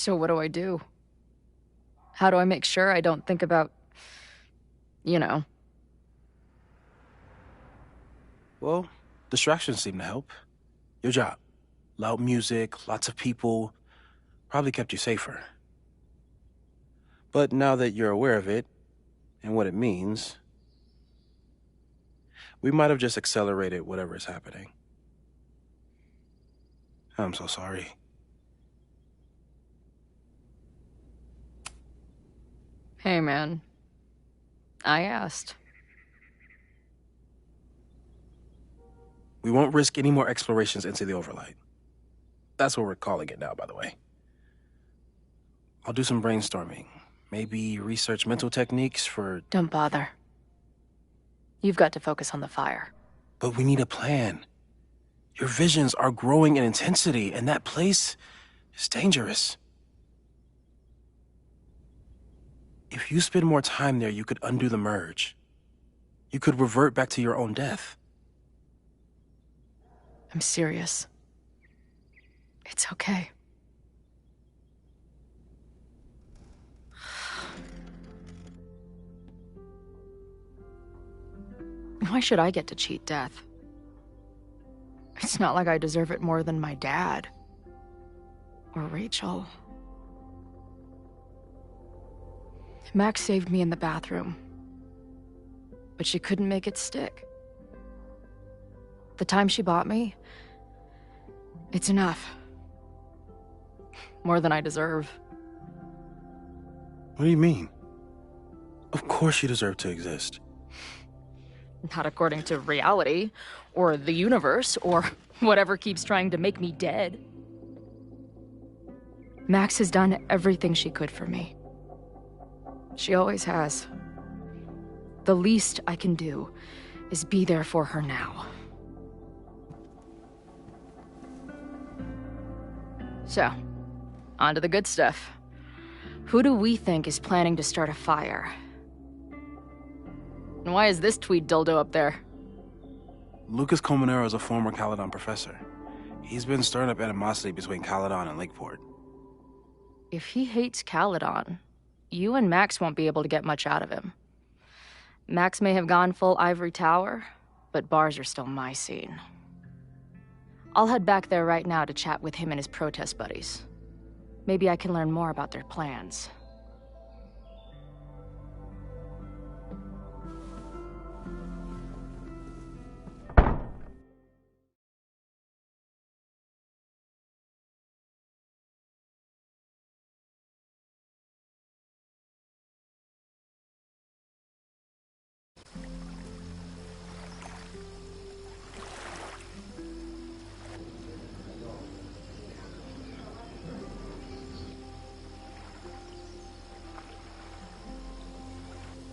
So what do I do? How do I make sure I don't think about, you know? Well, distractions seem to help. Your job. Loud music, lots of people, probably kept you safer. But now that you're aware of it, and what it means, we might have just accelerated whatever is happening. I'm so sorry. Hey, man. I asked. We won't risk any more explorations into the Overlight. That's what we're calling it now, by the way. I'll do some brainstorming. Maybe research mental techniques for... Don't bother. You've got to focus on the fire. But we need a plan. Your visions are growing in intensity, and that place is dangerous. If you spend more time there, you could undo the merge. You could revert back to your own death. I'm serious. It's okay. Why should I get to cheat death? It's not like I deserve it more than my dad. Or Rachel. Max saved me in the bathroom. But she couldn't make it stick. The time she bought me, it's enough. More than I deserve. What do you mean? Of course you deserve to exist. Not according to reality, or the universe, or whatever keeps trying to make me dead. Max has done everything she could for me. She always has. The least I can do is be there for her now. So, on to the good stuff. Who do we think is planning to start a fire? And why is this tweed dildo up there? Lucas Colmenero is a former Caledon professor. He's been stirring up animosity between Caledon and Lakeport. If he hates Caledon, you and Max won't be able to get much out of him. Max may have gone full ivory tower, but bars are still my scene. I'll head back there right now to chat with him and his protest buddies. Maybe I can learn more about their plans.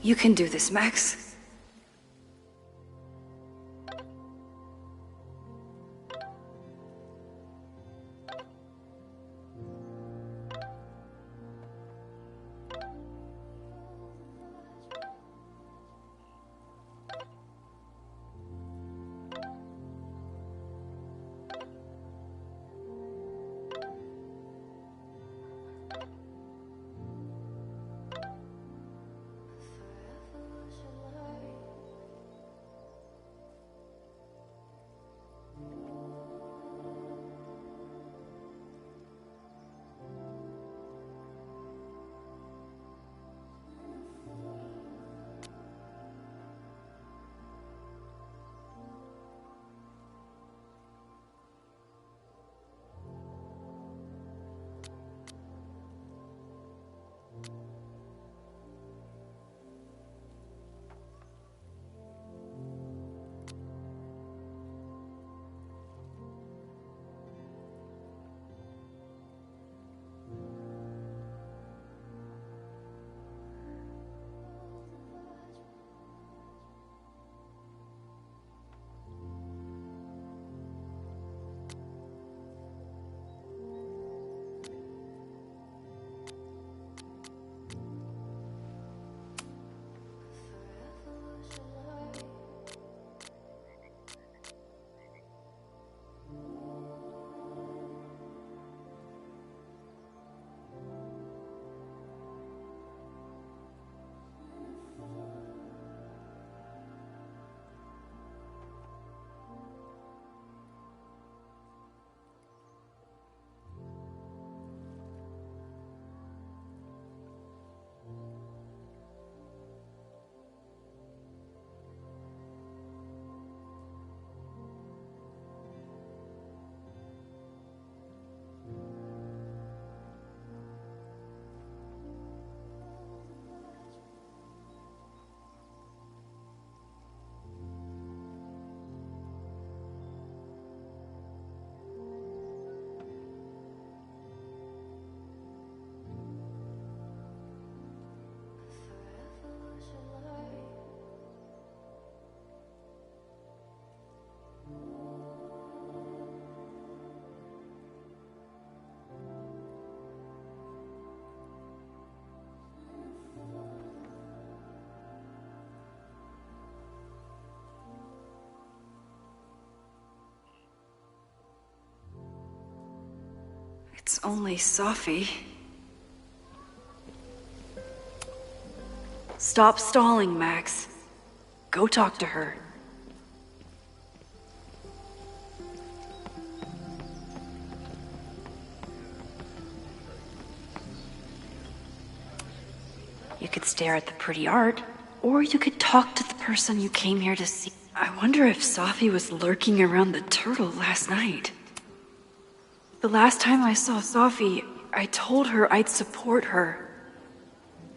You can do this, Max. It's only Sophie. Stop stalling, Max. Go talk to her. You could stare at the pretty art, or you could talk to the person you came here to see. I wonder if Sophie was lurking around the turtle last night. The last time I saw Sophie, I told her I'd support her.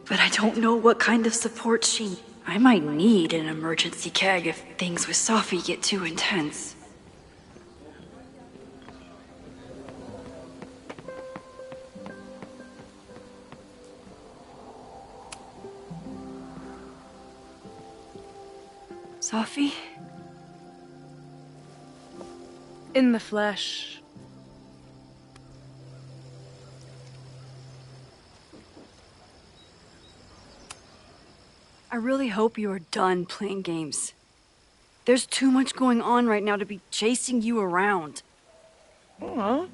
But I don't know what kind of support she... I might need an emergency keg if things with Sophie get too intense. Sophie? In the flesh. I really hope you are done playing games. There's too much going on right now to be chasing you around. Aw.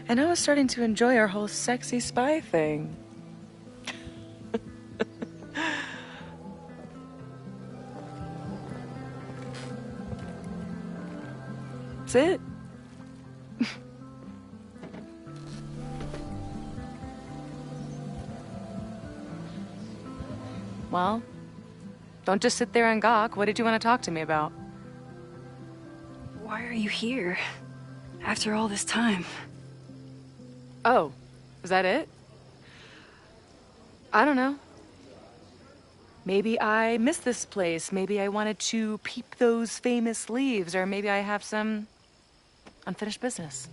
And I was starting to enjoy our whole sexy spy thing. That's it. Well, don't just sit there and gawk. What did you want to talk to me about? Why are you here? After all this time? Oh, was that it? I don't know. Maybe I missed this place. Maybe I wanted to peep those famous leaves, or maybe I have some unfinished business.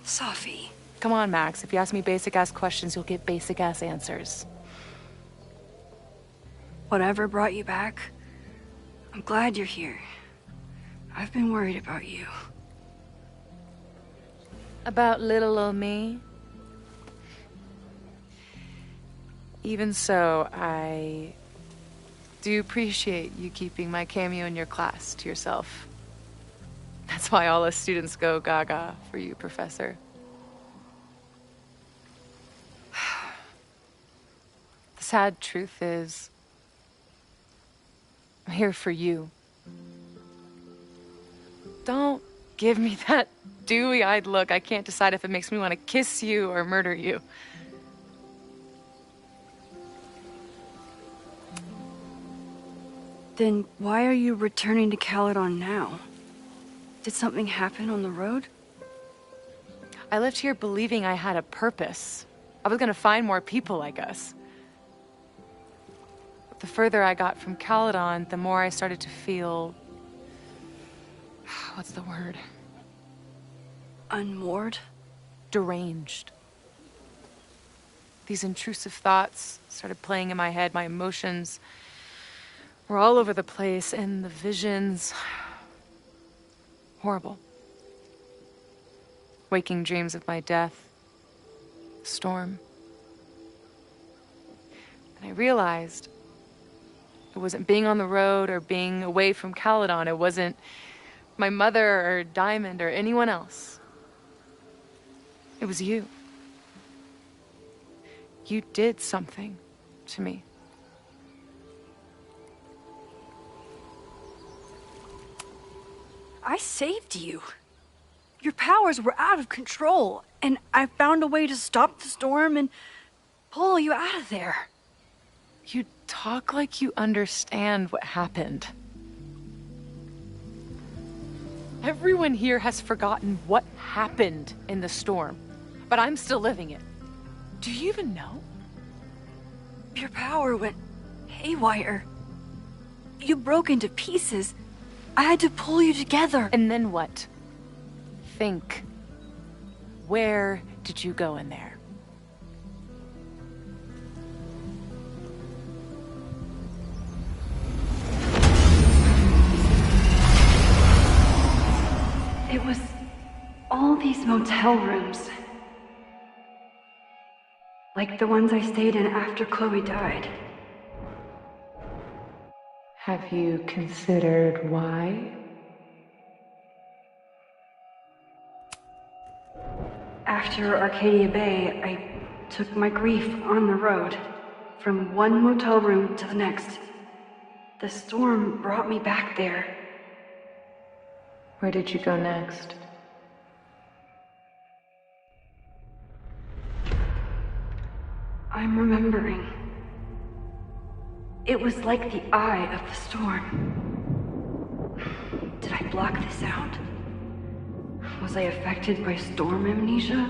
Sophie. Come on, Max. If you ask me basic-ass questions, you'll get basic-ass answers. Whatever brought you back, I'm glad you're here. I've been worried about you. About little old me? Even so, I do appreciate you keeping my cameo in your class to yourself. That's why all us students go gaga for you, Professor. The sad truth is, I'm here for you. Don't give me that dewy-eyed look. I can't decide if it makes me want to kiss you or murder you. Then why are you returning to Caledon now? Did something happen on the road? I left here believing I had a purpose. I was gonna find more people like us. But the further I got from Caledon, the more I started to feel... what's the word? Unmoored? Deranged. These intrusive thoughts started playing in my head. My emotions were all over the place, and the visions... horrible. Waking dreams of my death. Storm. And I realized it wasn't being on the road or being away from Caledon. It wasn't my mother or Diamond or anyone else. It was you. You did something to me. I saved you. Your powers were out of control, and I found a way to stop the storm and pull you out of there. You talk like you understand what happened. Everyone here has forgotten what happened in the storm, but I'm still living it. Do you even know? Your power went haywire. You broke into pieces. I had to pull you together. And then what? Think. Where did you go in there? It was all these motel rooms. Like the ones I stayed in after Chloe died. Have you considered why? After Arcadia Bay, I took my grief on the road, from one motel room to the next. The storm brought me back there. Where did you go next? I'm remembering. It was like the eye of the storm. Did I block this out? Was I affected by storm amnesia?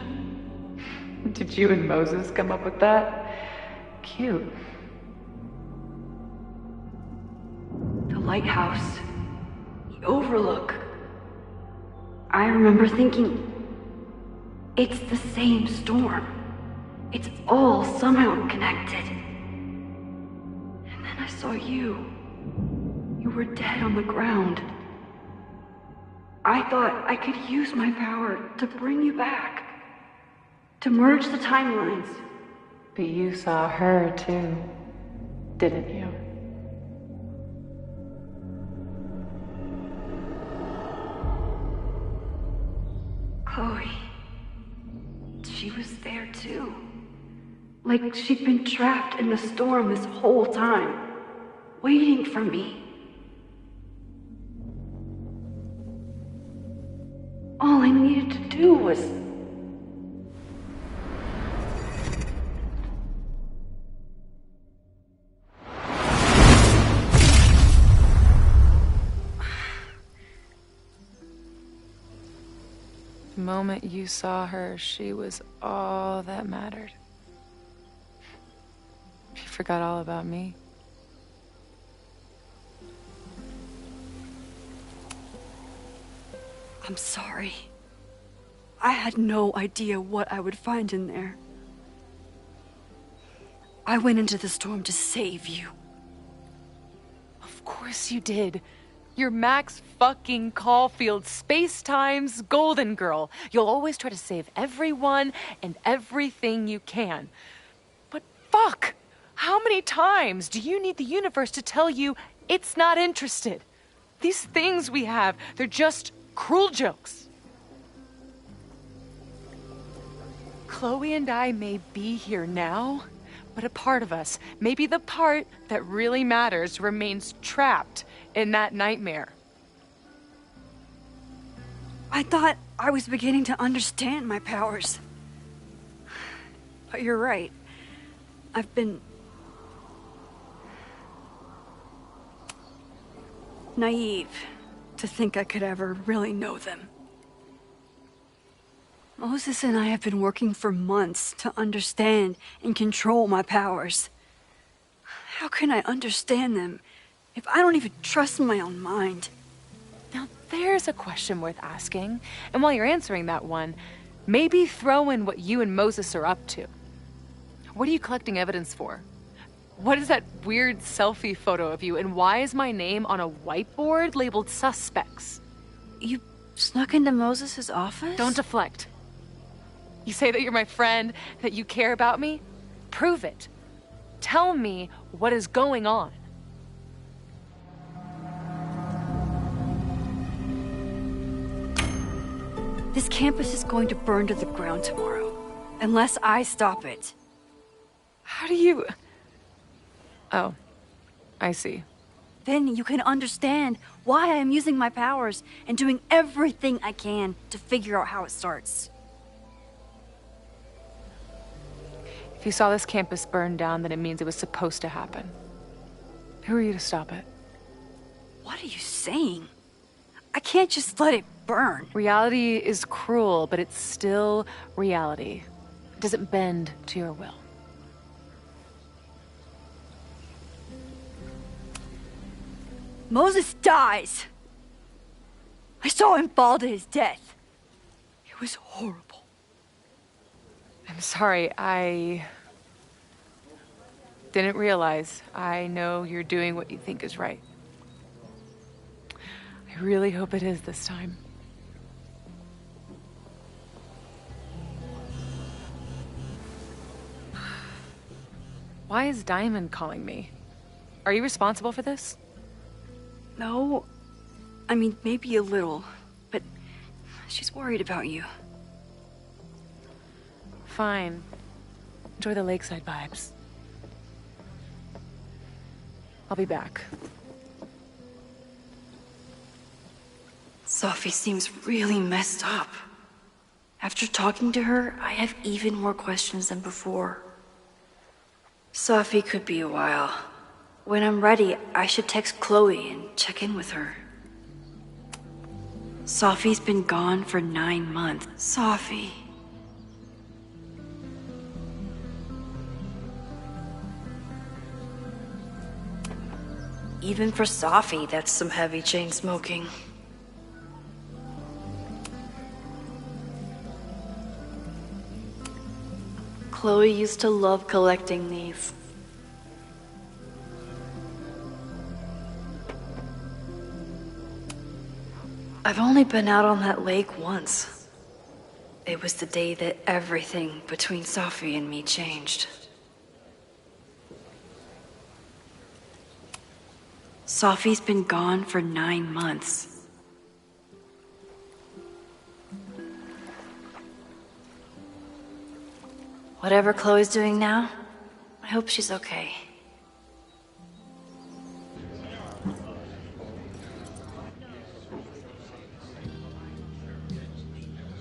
Did you and Moses come up with that? Cute. The lighthouse. The overlook. I remember thinking, it's the same storm. It's all somehow connected. And then I saw you. You were dead on the ground. I thought I could use my power to bring you back. To merge the timelines. But you saw her too, didn't you? Chloe. She was there too. Like she'd been trapped in the storm this whole time, waiting for me. All I needed to do was... The moment you saw her, she was all that mattered. You forgot all about me. I'm sorry. I had no idea what I would find in there. I went into the storm to save you. Of course you did. You're Max fucking Caulfield, Space-Time's golden girl. You'll always try to save everyone and everything you can. But fuck! How many times do you need the universe to tell you it's not interested? These things we have, they're just cruel jokes. Chloe and I may be here now, but a part of us, maybe the part that really matters, remains trapped in that nightmare. I thought I was beginning to understand my powers. But you're right. I've been... naive to think I could ever really know them. Moses and I have been working for months to understand and control my powers. How can I understand them if I don't even trust my own mind? Now there's a question worth asking, and while you're answering that one, maybe throw in what you and Moses are up to. What are you collecting evidence for? What is that weird selfie photo of you, and why is my name on a whiteboard labeled suspects? You snuck into Moses' office? Don't deflect. You say that you're my friend, that you care about me? Prove it. Tell me what is going on. This campus is going to burn to the ground tomorrow, unless I stop it. How do you... Oh, I see. Then you can understand why I am using my powers and doing everything I can to figure out how it starts. If you saw this campus burn down, then it means it was supposed to happen. Who are you to stop it? What are you saying? I can't just let it burn. Reality is cruel, but it's still reality. It doesn't bend to your will. Moses dies. I saw him fall to his death. It was horrible. I'm sorry, I didn't realize. I know you're doing what you think is right. I really hope it is this time. Why is Diamond calling me? Are you responsible for this? No. I mean, maybe a little, but she's worried about you. Fine. Enjoy the lakeside vibes. I'll be back. Sophie seems really messed up. After talking to her, I have even more questions than before. Sophie could be a while. When I'm ready, I should text Chloe and check in with her. Sophie's been gone for 9 months. Sophie. Even for Sophie, that's some heavy chain smoking. Chloe used to love collecting these. I've only been out on that lake once. It was the day that everything between Sophie and me changed. Sophie's been gone for 9 months. Whatever Chloe's doing now, I hope she's okay.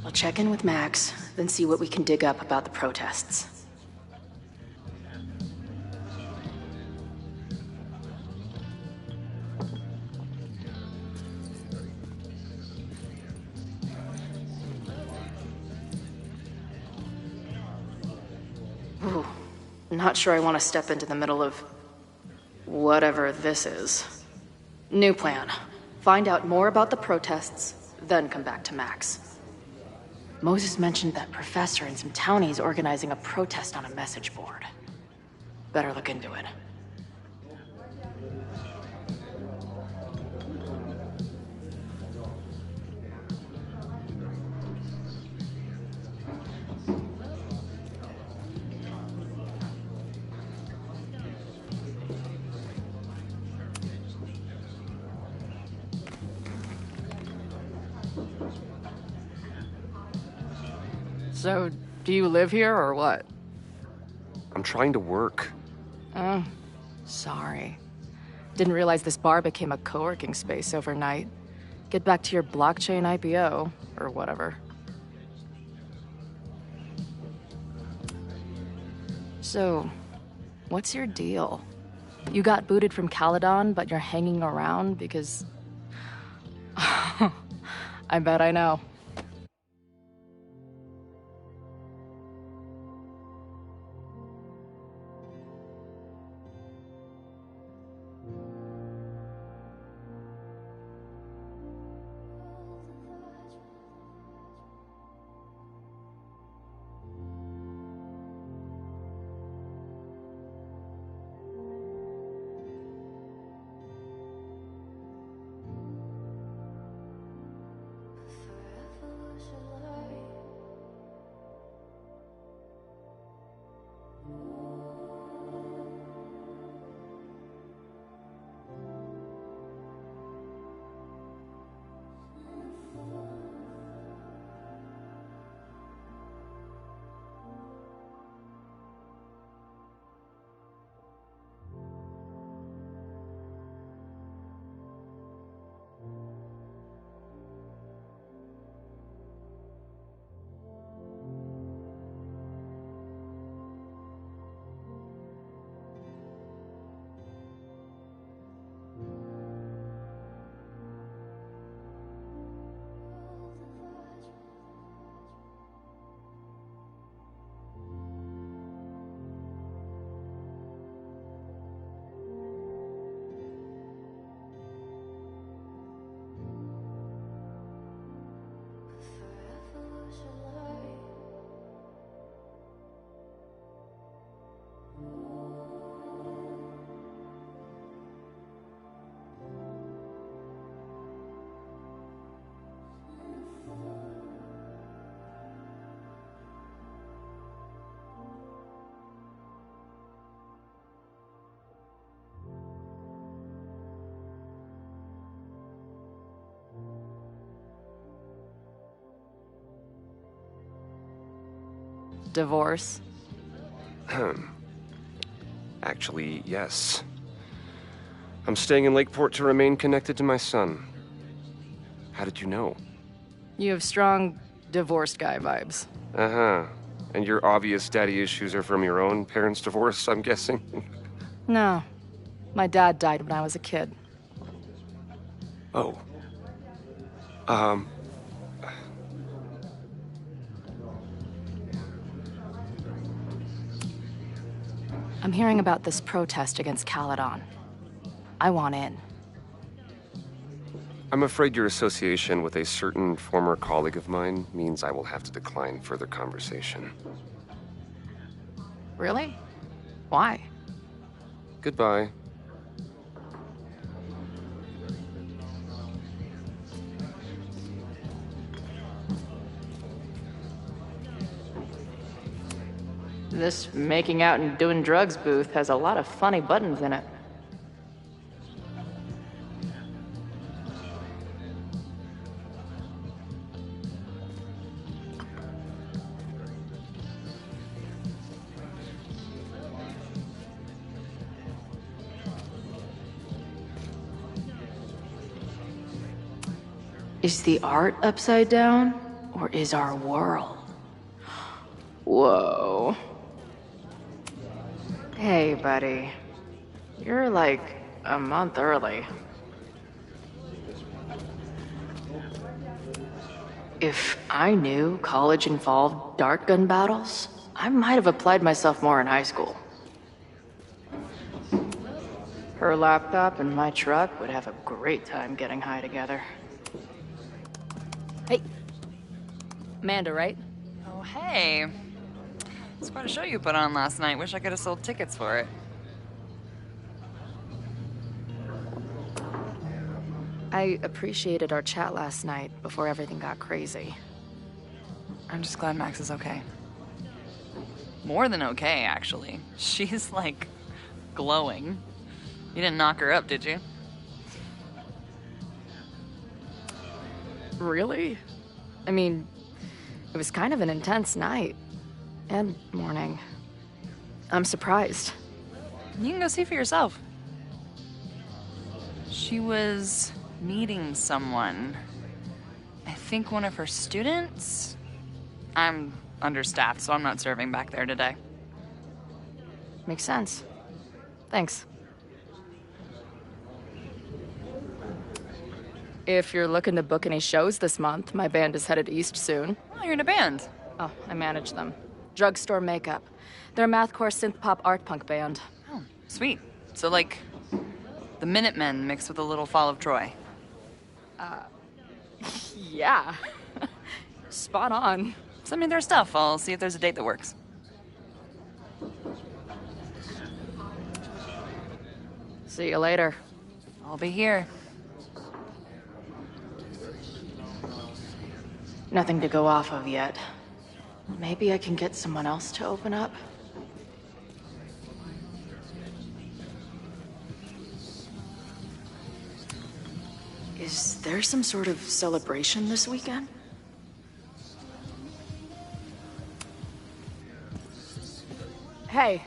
I'll check in with Max, then see what we can dig up about the protests. Ooh, not sure I want to step into the middle of whatever this is. New plan. Find out more about the protests, then come back to Max. Moses mentioned that professor and some townies organizing a protest on a message board. Better look into it. So, do you live here or what? I'm trying to work. Sorry. Didn't realize this bar became a co-working space overnight. Get back to your blockchain IPO, or whatever. So, what's your deal? You got booted from Caledon, but you're hanging around because... I bet I know. Divorce? Actually, yes. I'm staying in Lakeport to remain connected to my son. How did you know? You have strong divorced guy vibes. Uh-huh. And your obvious daddy issues are from your own parents' divorce, I'm guessing? No. My dad died when I was a kid. Oh. I'm hearing about this protest against Caledon. I want in. I'm afraid your association with a certain former colleague of mine means I will have to decline further conversation. Really? Why? Goodbye. This making out and doing drugs booth has a lot of funny buttons in it. Is the art upside down, or is our world? Whoa. Hey, buddy. You're like a month early. If I knew college involved dart gun battles, I might have applied myself more in high school. Her laptop and my truck would have a great time getting high together. Hey. Amanda, right? Oh, hey. It's quite a show you put on last night. Wish I could have sold tickets for it. I appreciated our chat last night before everything got crazy. I'm just glad Max is okay. More than okay, actually. She's, like, glowing. You didn't knock her up, did you? Really? I mean, it was kind of an intense night. And morning. I'm surprised. You can go see for yourself. She was meeting someone. I think one of her students? I'm understaffed, so I'm not serving back there today. Makes sense. Thanks. If you're looking to book any shows this month, my band is headed east soon. Oh, you're in a band? Oh, I manage them. Drugstore Makeup. They're a mathcore synth-pop art punk band. Oh, sweet. So, like, the Minutemen mixed with a little Fall of Troy. Yeah. Spot on. Send me their stuff. I'll see if there's a date that works. See you later. I'll be here. Nothing to go off of yet. Maybe I can get someone else to open up? Is there some sort of celebration this weekend? Hey,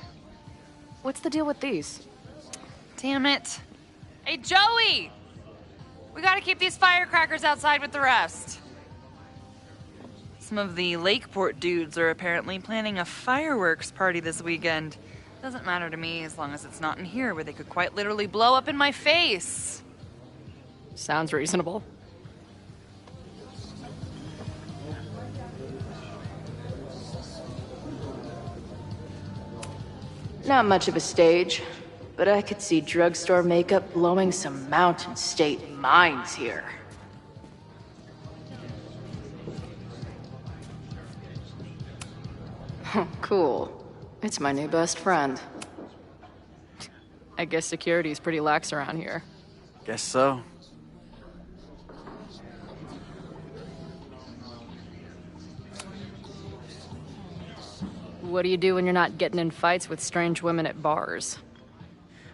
what's the deal with these? Damn it. Hey, Joey! We gotta keep these firecrackers outside with the rest. Some of the Lakeport dudes are apparently planning a fireworks party this weekend. Doesn't matter to me as long as it's not in here where they could quite literally blow up in my face. Sounds reasonable. Not much of a stage, but I could see Drugstore Makeup blowing some Mountain State minds here. Cool. It's my new best friend. I guess security's pretty lax around here. Guess so. What do you do when you're not getting in fights with strange women at bars?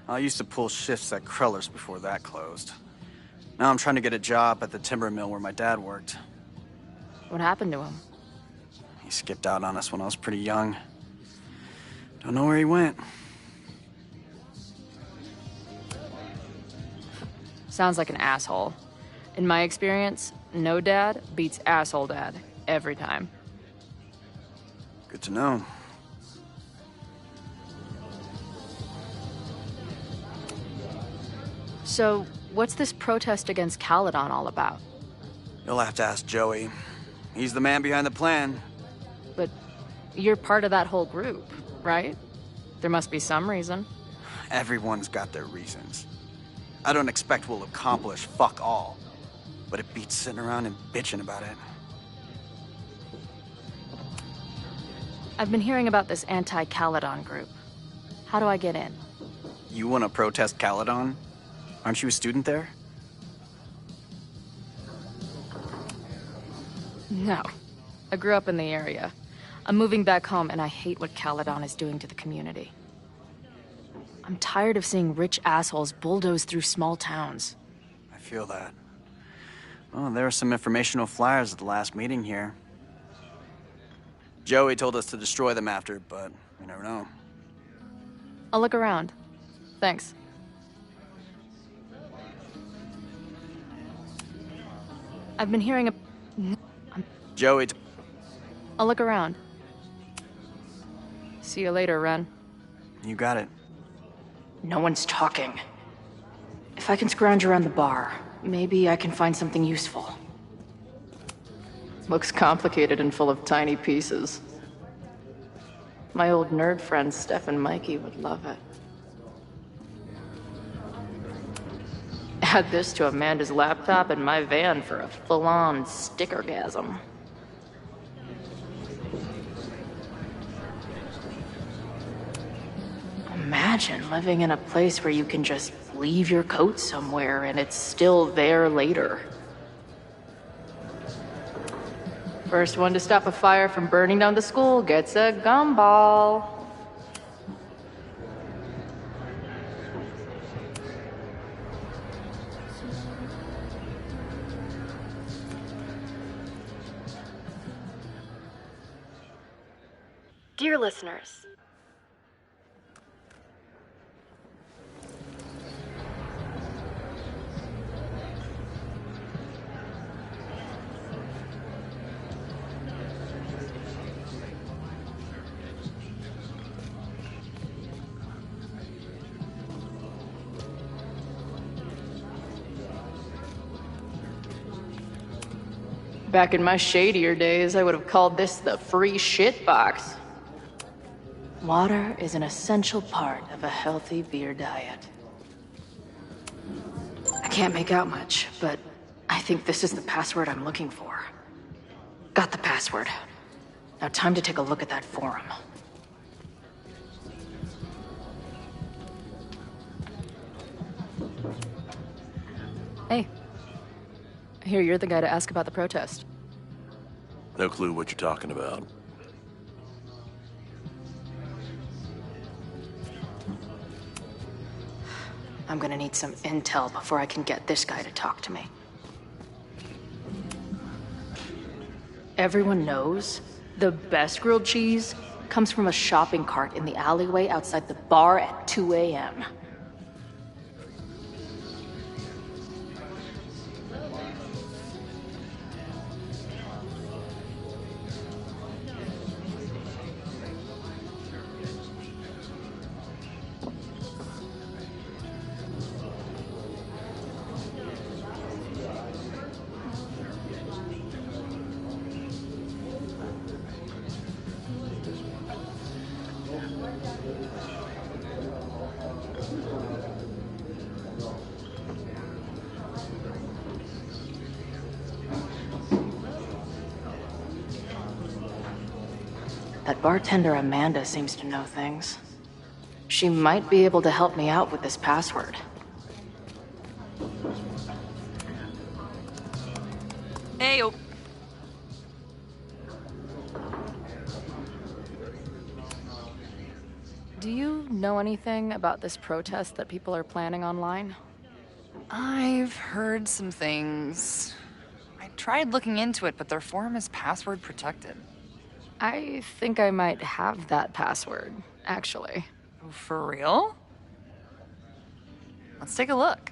I used to pull shifts at Kreller's before that closed. Now I'm trying to get a job at the timber mill where my dad worked. What happened to him? He skipped out on us when I was pretty young. Don't know where he went. Sounds like an asshole. In my experience, no dad beats asshole dad every time. Good to know. So, what's this protest against Caledon all about? You'll have to ask Joey. He's the man behind the plan. But you're part of that whole group, right? There must be some reason. Everyone's got their reasons. I don't expect we'll accomplish fuck all, but it beats sitting around and bitching about it. I've been hearing about this anti-Caledon group. How do I get in? You want to protest Caledon? Aren't you a student there? No. I grew up in the area. I'm moving back home, and I hate what Caledon is doing to the community. I'm tired of seeing rich assholes bulldoze through small towns. I feel that. Well, there were some informational flyers at the last meeting here. Joey told us to destroy them after, but you never know. I'll look around. Thanks. I've been hearing Joey. I'll look around. See you later, Ren. You got it. No one's talking. If I can scrounge around the bar, maybe I can find something useful. Looks complicated and full of tiny pieces. My old nerd friends Steph and Mikey would love it. Add this to Amanda's laptop and my van for a full-on stickergasm. Imagine living in a place where you can just leave your coat somewhere and it's still there later. First one to stop a fire from burning down the school gets a gumball. Dear listeners, back in my shadier days, I would have called this the free shit box. Water is an essential part of a healthy beer diet. I can't make out much, but I think this is the password I'm looking for. Got the password. Now time to take a look at that forum. Hey. I hear you're the guy to ask about the protest. No clue what you're talking about. I'm gonna need some intel before I can get this guy to talk to me. Everyone knows the best grilled cheese comes from a shopping cart in the alleyway outside the bar at 2 a.m. That bartender Amanda seems to know things. She might be able to help me out with this password. Heyo. Do you know anything about this protest that people are planning online? I've heard some things. I tried looking into it, but their forum is password protected. I think I might have that password, actually. For real? Let's take a look.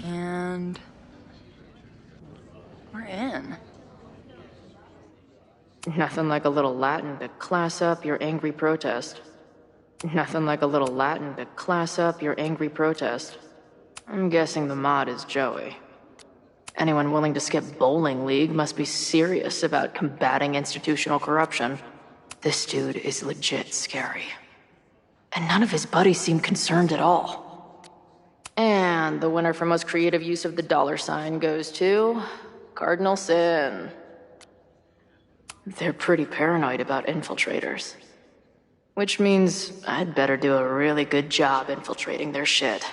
And we're in. Nothing like a little Latin to class up your angry protest. Nothing like a little Latin to class up your angry protest. I'm guessing the mod is Joey. Anyone willing to skip bowling league must be serious about combating institutional corruption. This dude is legit scary. And none of his buddies seem concerned at all. And the winner for most creative use of the $ goes to Cardinal Sin. They're pretty paranoid about infiltrators. Which means I'd better do a really good job infiltrating their shit.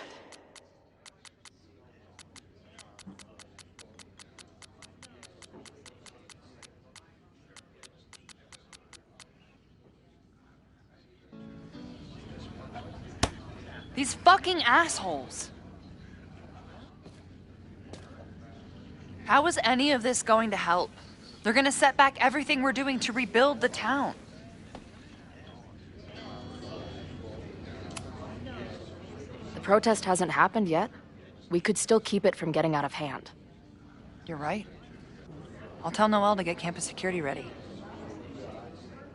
These fucking assholes. How is any of this going to help? They're gonna set back everything we're doing to rebuild the town. The protest hasn't happened yet. We could still keep it from getting out of hand. You're right. I'll tell Noelle to get campus security ready.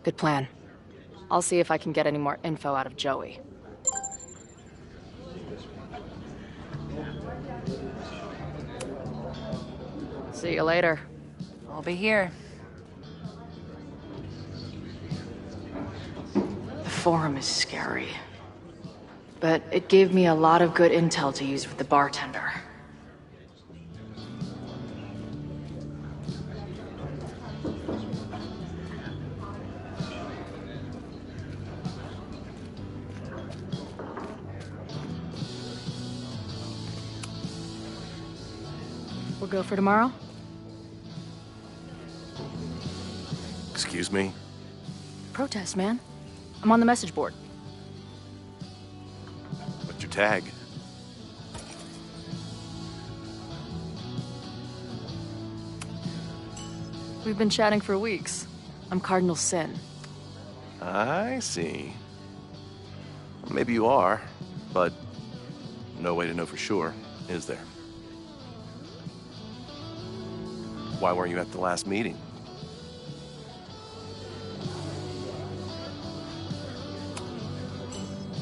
Good plan. I'll see if I can get any more info out of Joey. See you later. I'll be here. The forum is scary. But it gave me a lot of good intel to use with the bartender. We'll go for tomorrow? Excuse me? Protest, man. I'm on the message board. What's your tag? We've been chatting for weeks. I'm Cardinal Sin. I see. Maybe you are, but no way to know for sure, is there? Why weren't you at the last meeting?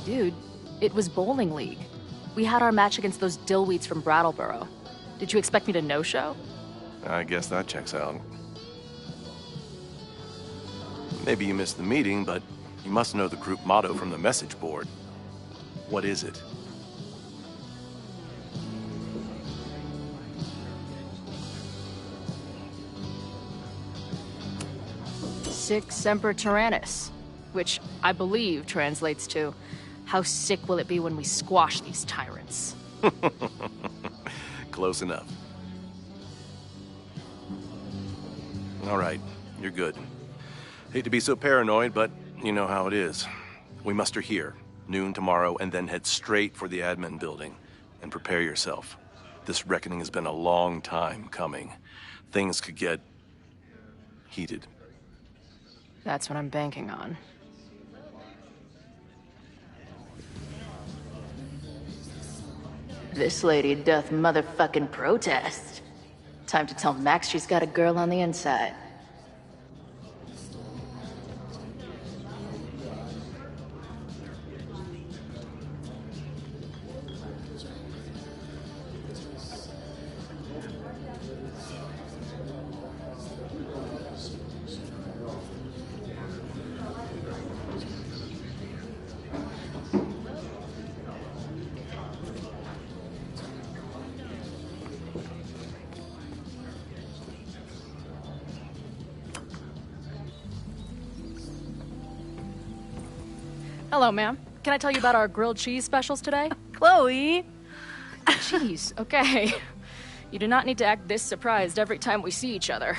Dude, it was bowling league. We had our match against those dillweeds from Brattleboro. Did you expect me to no-show? I guess that checks out. Maybe you missed the meeting, but you must know the group motto from the message board. What is it? Sic Semper Tyrannis, which I believe translates to, how sick will it be when we squash these tyrants? Close enough. All right, you're good. Hate to be so paranoid, but you know how it is. We muster here, noon tomorrow, and then head straight for the admin building. And prepare yourself. This reckoning has been a long time coming. Things could get heated. That's what I'm banking on. This lady doth motherfucking protest. Time to tell Max she's got a girl on the inside. Hello, ma'am. Can I tell you about our grilled cheese specials today? Chloe! Jeez, okay. You do not need to act this surprised every time we see each other.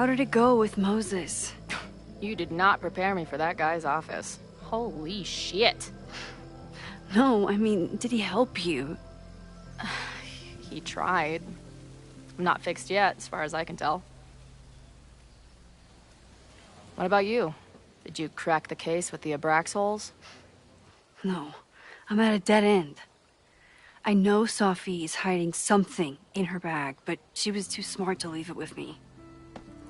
How did it go with Moses? You did not prepare me for that guy's office. Holy shit. No, I mean, did he help you? He tried. Not fixed yet, as far as I can tell. What about you? Did you crack the case with the Abrax holes? No, I'm at a dead end. I know Sophie is hiding something in her bag, but she was too smart to leave it with me.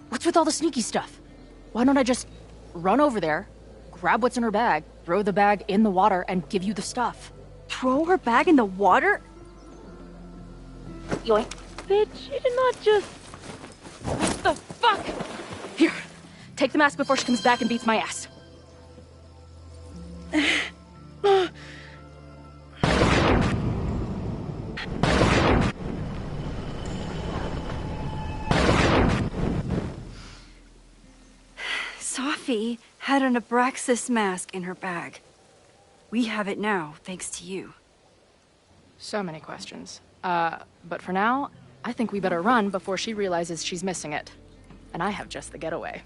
What's with all the sneaky stuff? Why don't I just run over there, grab what's in her bag, throw the bag in the water, and give you the stuff? Throw her bag in the water? Yoink. Bitch, you did not just... What the fuck? Here, take the mask before she comes back and beats my ass. Sophie had an Abraxas mask in her bag. We have it now, thanks to you. So many questions. But for now, I think we better run before she realizes she's missing it. And I have just the getaway.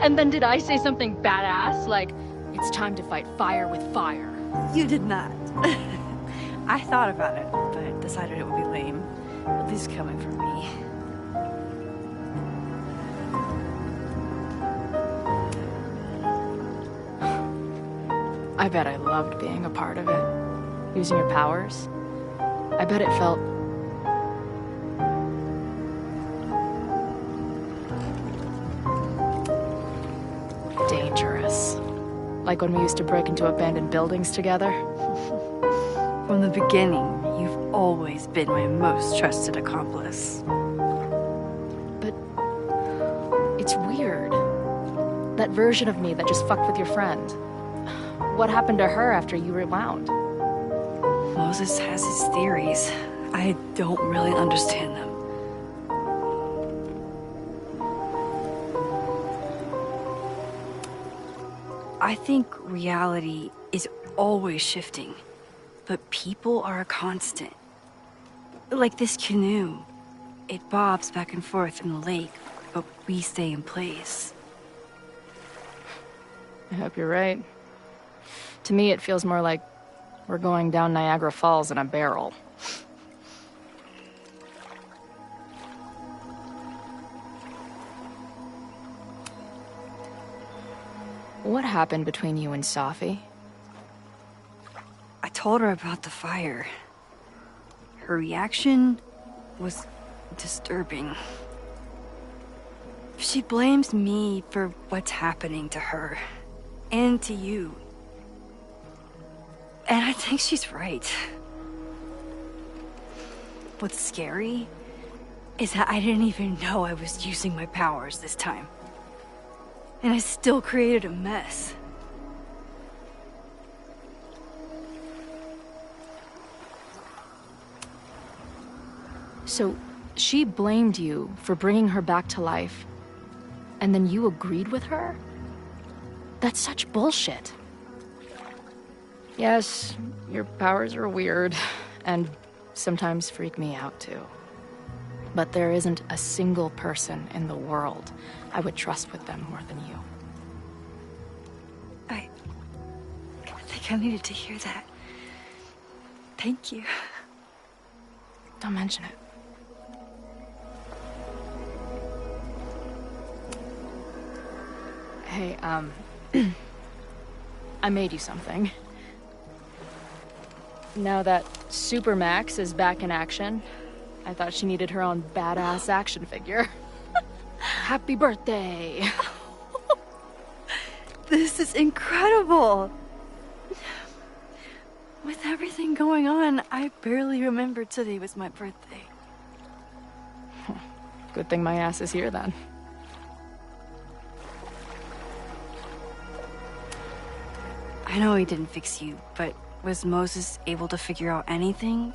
And then did I say something badass? Like, it's time to fight fire with fire. You did not. I thought about it, but decided it would be lame. At least coming from me. I bet I loved being a part of it. Using your powers. I bet it felt... dangerous. Like when we used to break into abandoned buildings together. From the beginning, you've always been my most trusted accomplice. But it's weird. That version of me that just fucked with your friend. What happened to her after you rewound? Moses has his theories. I don't really understand them. I think reality is always shifting, but people are a constant. Like this canoe. It bobs back and forth in the lake, but we stay in place. I hope you're right. To me, it feels more like we're going down Niagara Falls in a barrel. What happened between you and Sophie? I told her about the fire. Her reaction was disturbing. She blames me for what's happening to her. And to you. And I think she's right. What's scary is that I didn't even know I was using my powers this time. And I still created a mess. So, she blamed you for bringing her back to life, and then you agreed with her? That's such bullshit. Yes, your powers are weird, and sometimes freak me out too. But there isn't a single person in the world I would trust with them more than you. I think I needed to hear that. Thank you. Don't mention it. Hey, I made you something. Now that Super Max is back in action, I thought she needed her own badass action figure. Happy birthday! This is incredible! With everything going on, I barely remembered today was my birthday. Good thing my ass is here then. I know he didn't fix you, but was Moses able to figure out anything?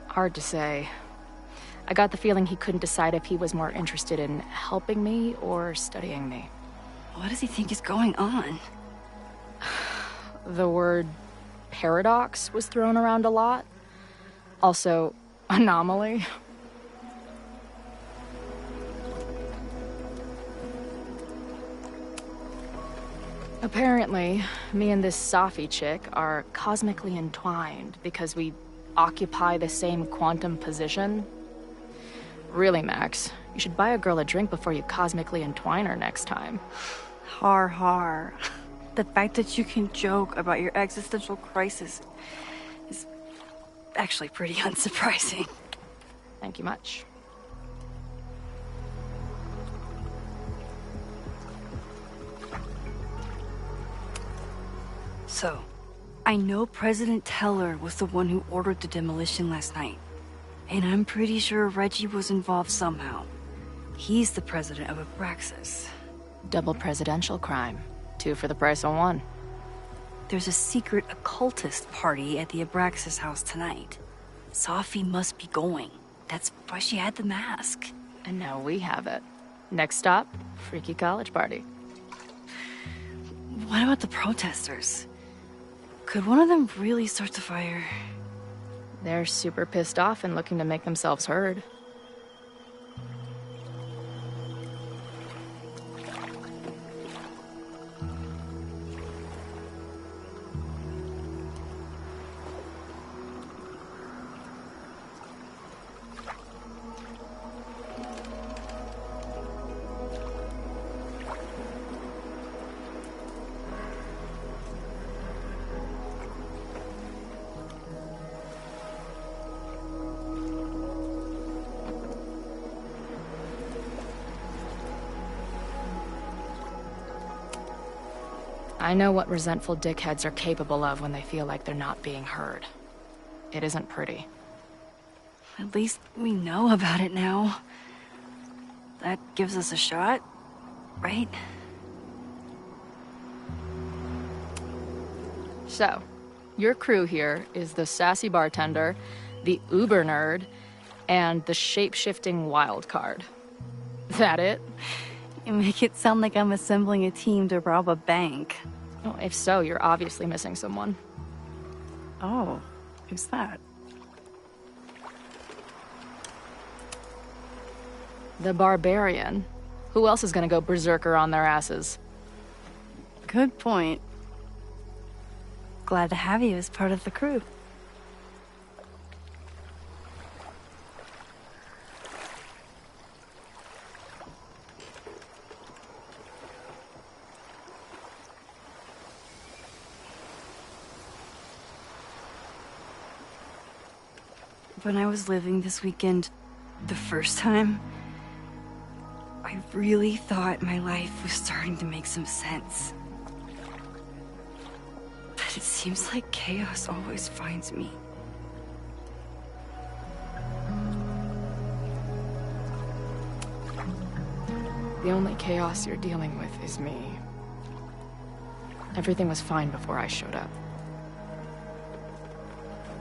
Hard to say. I got the feeling he couldn't decide if he was more interested in helping me or studying me. What does he think is going on? The word paradox was thrown around a lot. Also, anomaly. Apparently, me and this Safi chick are cosmically entwined because we occupy the same quantum position. Really, Max, you should buy a girl a drink before you cosmically entwine her next time. Har har. The fact that you can joke about your existential crisis is actually pretty unsurprising. Thank you much. So, I know President Teller was the one who ordered the demolition last night. And I'm pretty sure Reggie was involved somehow. He's the president of Abraxas. Double presidential crime. 2 for the price of 1. There's a secret occultist party at the Abraxas house tonight. Safi must be going. That's why she had the mask. And now we have it. Next stop, freaky college party. What about the protesters? Could one of them really start the fire? They're super pissed off and looking to make themselves heard. I know what resentful dickheads are capable of when they feel like they're not being heard. It isn't pretty. At least we know about it now. That gives us a shot, right? So, your crew here is the sassy bartender, the uber nerd, and the shape-shifting wild card. That it? You make it sound like I'm assembling a team to rob a bank. Well, if so, you're obviously missing someone. Oh, who's that? The barbarian. Who else is gonna go berserker on their asses? Good point. Glad to have you as part of the crew. When I was living this weekend, the first time, I really thought my life was starting to make some sense. But it seems like chaos always finds me. The only chaos you're dealing with is me. Everything was fine before I showed up.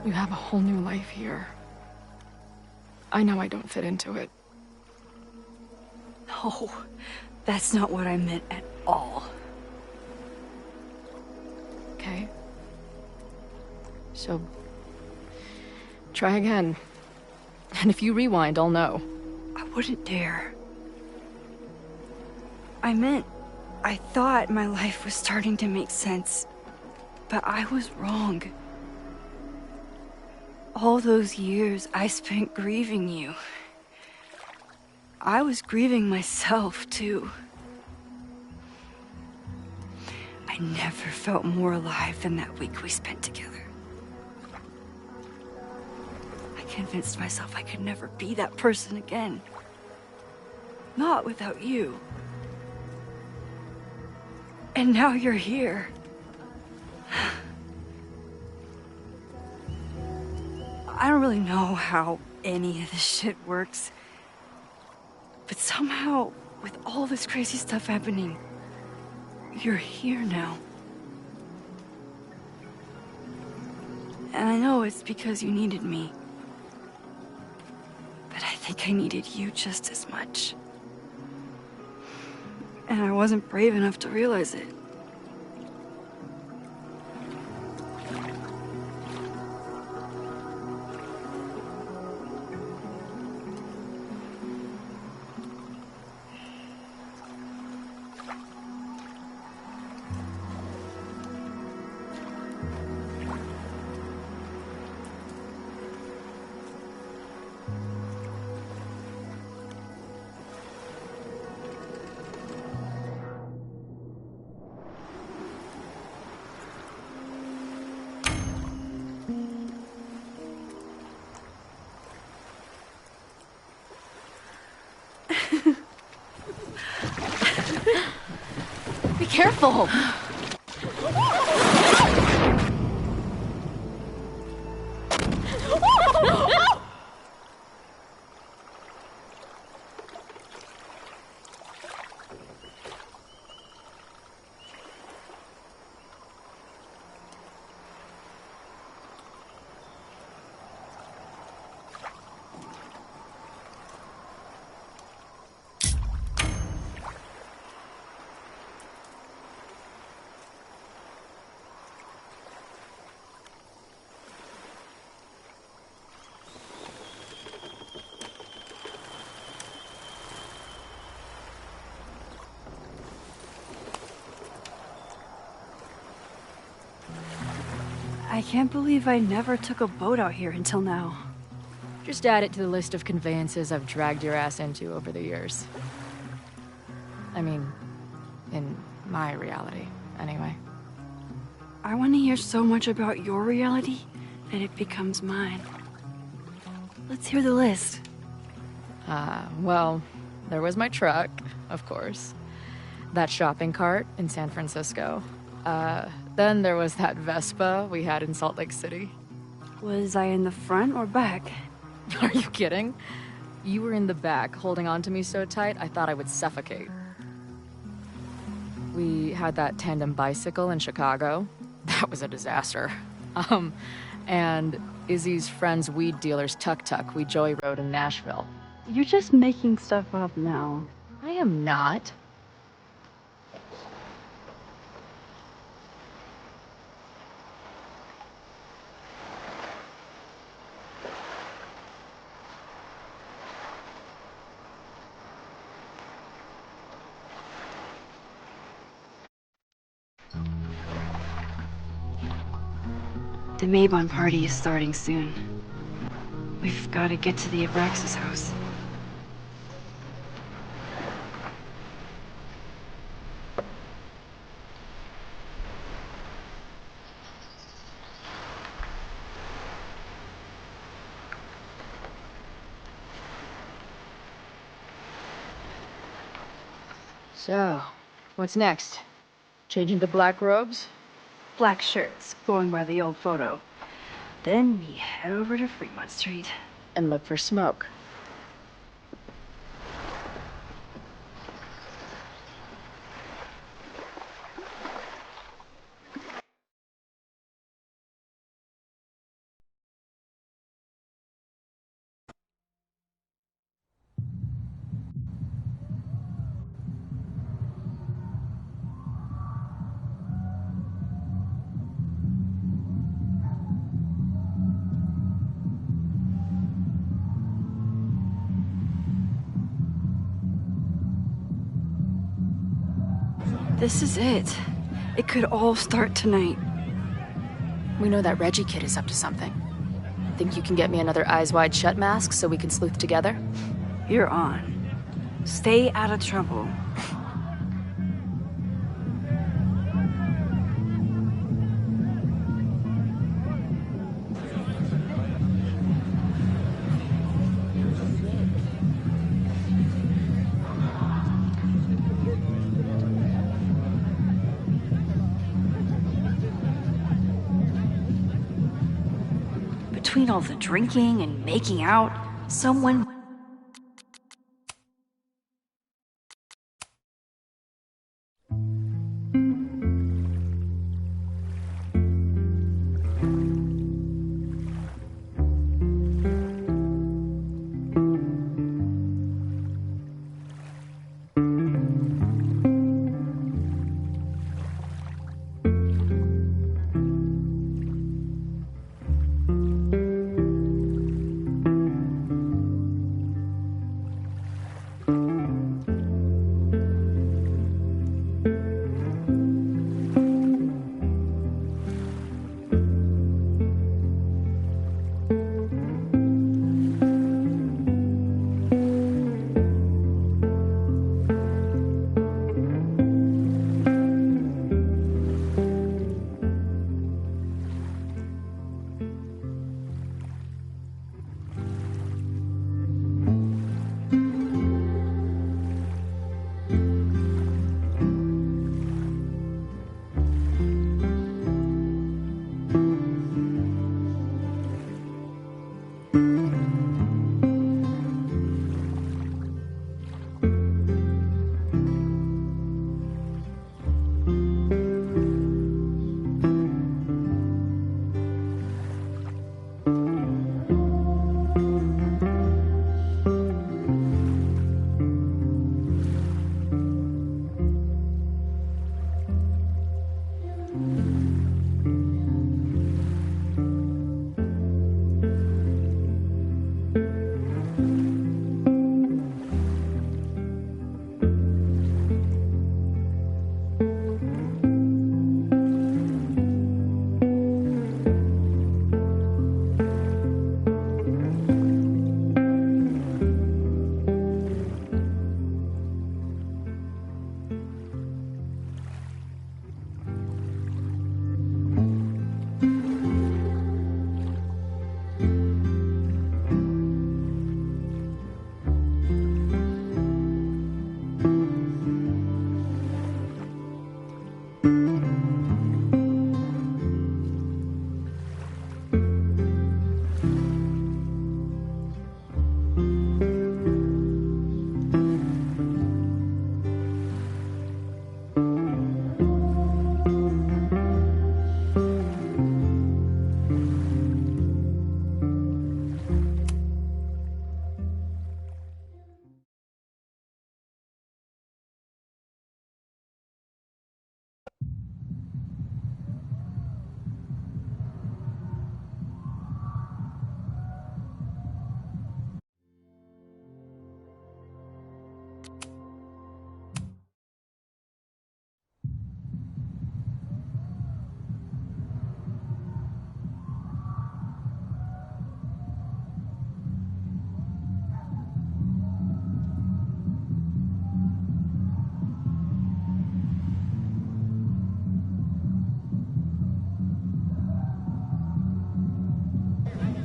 You have a whole new life here. I know I don't fit into it. No, that's not what I meant at all. Okay. So, try again. And if you rewind, I'll know. I wouldn't dare. I meant, I thought my life was starting to make sense, but I was wrong. All those years I spent grieving you. I was grieving myself, too. I never felt more alive than that week we spent together. I convinced myself I could never be that person again. Not without you. And now you're here. I don't really know how any of this shit works. But somehow, with all this crazy stuff happening, you're here now. And I know it's because you needed me. But I think I needed you just as much. And I wasn't brave enough to realize it. Be careful! I can't believe I never took a boat out here until now. Just add it to the list of conveyances I've dragged your ass into over the years. I mean, in my reality, anyway. I want to hear so much about your reality that it becomes mine. Let's hear the list. Well, there was my truck, of course. That shopping cart in San Francisco. Then there was that Vespa we had in Salt Lake City. Was I in the front or back? Are you kidding? You were in the back, holding on to me so tight, I thought I would suffocate. We had that tandem bicycle in Chicago. That was a disaster. And Izzy's friend's weed dealer's tuk-tuk we joyrode in Nashville. You're just making stuff up now. I am not. The Mabon party is starting soon. We've got to get to the Abraxas house. So, what's next? Changing to black robes? Black shirts, going by the old photo. Then we head over to Fremont Street. And look for smoke. This is it. It could all start tonight. We know that Reggie kid is up to something. Think you can get me another Eyes Wide Shut mask so we can sleuth together? You're on. Stay out of trouble. Between all the drinking and making out, someone...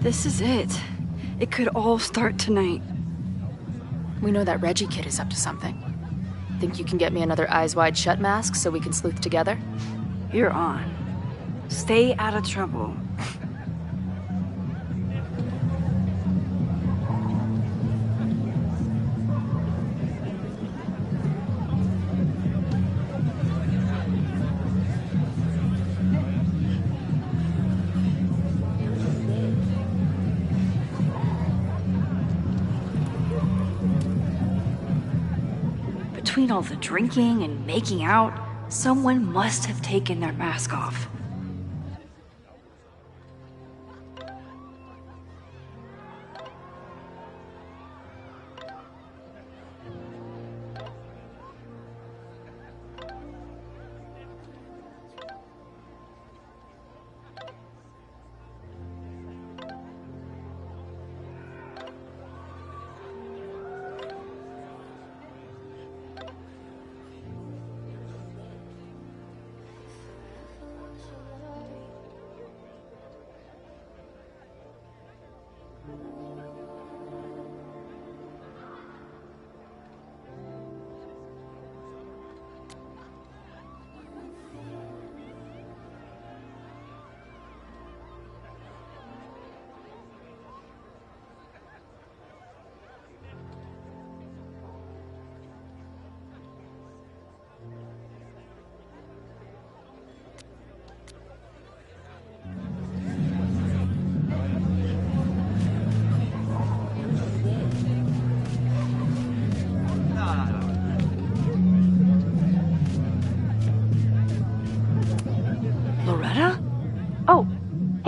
This is it. It could all start tonight. We know that Reggie kid is up to something. Think you can get me another Eyes Wide Shut mask so we can sleuth together? You're on. Stay out of trouble. Between all the drinking and making out, someone must have taken their mask off.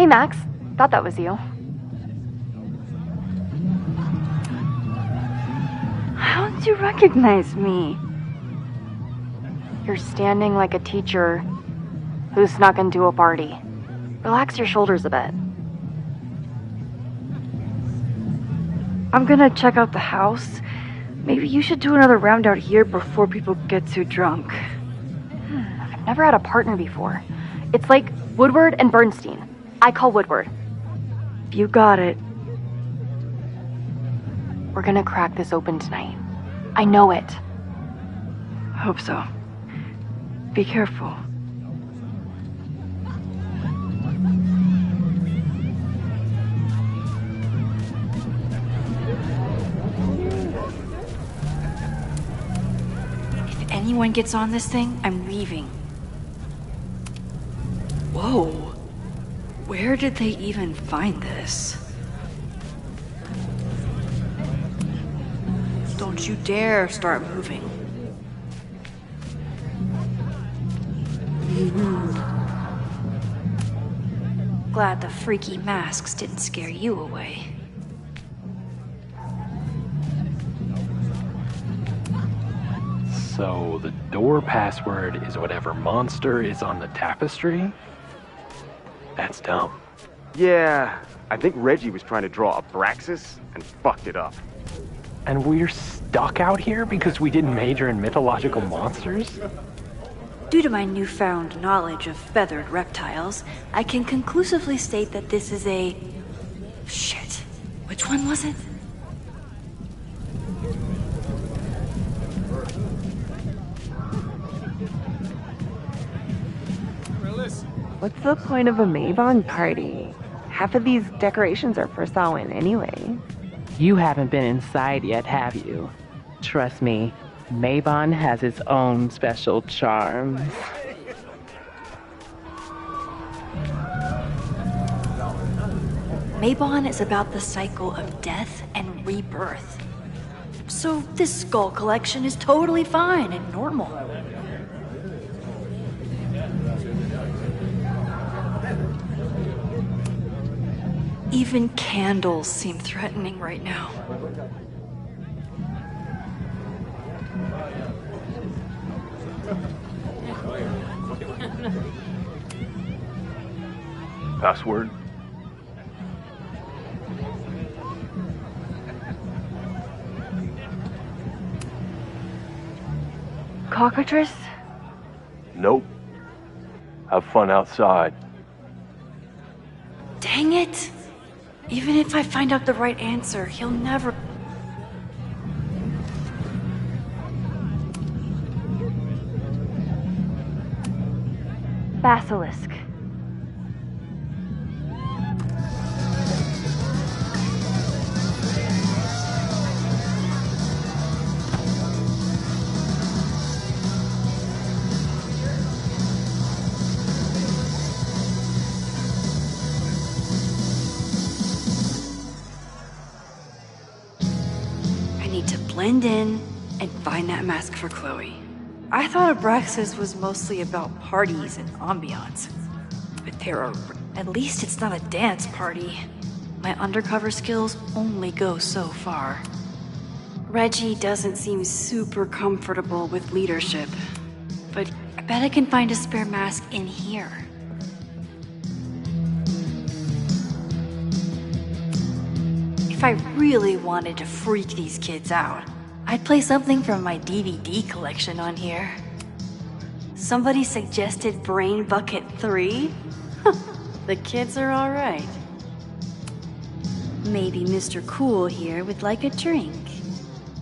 Hey, Max. Thought that was you. How did you recognize me? You're standing like a teacher who snuck into a party. Relax your shoulders a bit. I'm gonna check out the house. Maybe you should do another round out here before people get too drunk. I've never had a partner before. It's like Woodward and Bernstein. I call Woodward. You got it. We're gonna crack this open tonight. I know it. Hope so. Be careful. If anyone gets on this thing, I'm leaving. Whoa. Where did they even find this? Don't you dare start moving. Glad the freaky masks didn't scare you away. So the door password is whatever monster is on the tapestry? That's dumb. Yeah, I think Reggie was trying to draw Abraxas and fucked it up. And we're stuck out here because we didn't major in mythological monsters? Due to my newfound knowledge of feathered reptiles, I can conclusively state that this is a... Shit. Which one was it? What's the point of a Mabon party? Half of these decorations are for Samhain anyway. You haven't been inside yet, have you? Trust me, Mabon has its own special charms. Mabon is about the cycle of death and rebirth. So this skull collection is totally fine and normal. Even candles seem threatening right now. Password? Cockatrice? Nope. Have fun outside. Dang it! Even if I find out the right answer, he'll never... Basilisk. Blend in and find that mask for Chloe. I thought Abraxas was mostly about parties and ambiance. But there are... At least it's not a dance party. My undercover skills only go so far. Reggie doesn't seem super comfortable with leadership. But I bet I can find a spare mask in here. If I really wanted to freak these kids out, I'd play something from my DVD collection on here. Somebody suggested Brain Bucket 3? The kids are alright. Maybe Mr. Cool here would like a drink.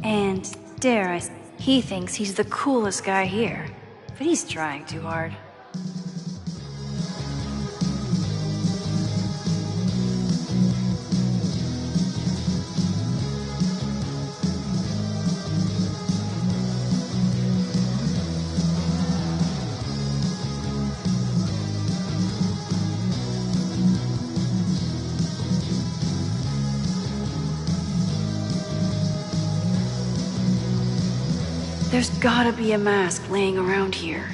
And dare I... He thinks he's the coolest guy here, but he's trying too hard. There's gotta be a mask laying around here.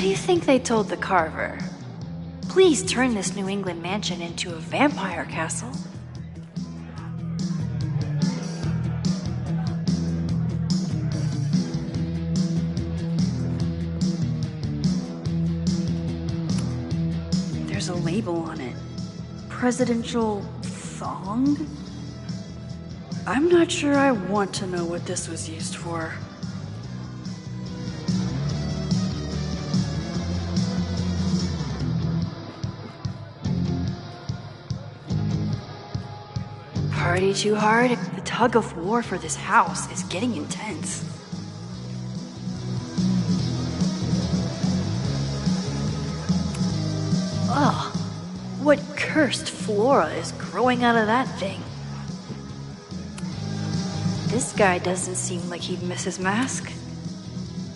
do you think they told the carver? Please turn this New England mansion into a vampire castle. There's a label on it. Presidential thong? I'm not sure I want to know what this was used for. Party too hard? The tug of war for this house is getting intense. Ugh. What cursed flora is growing out of that thing? This guy doesn't seem like he'd miss his mask.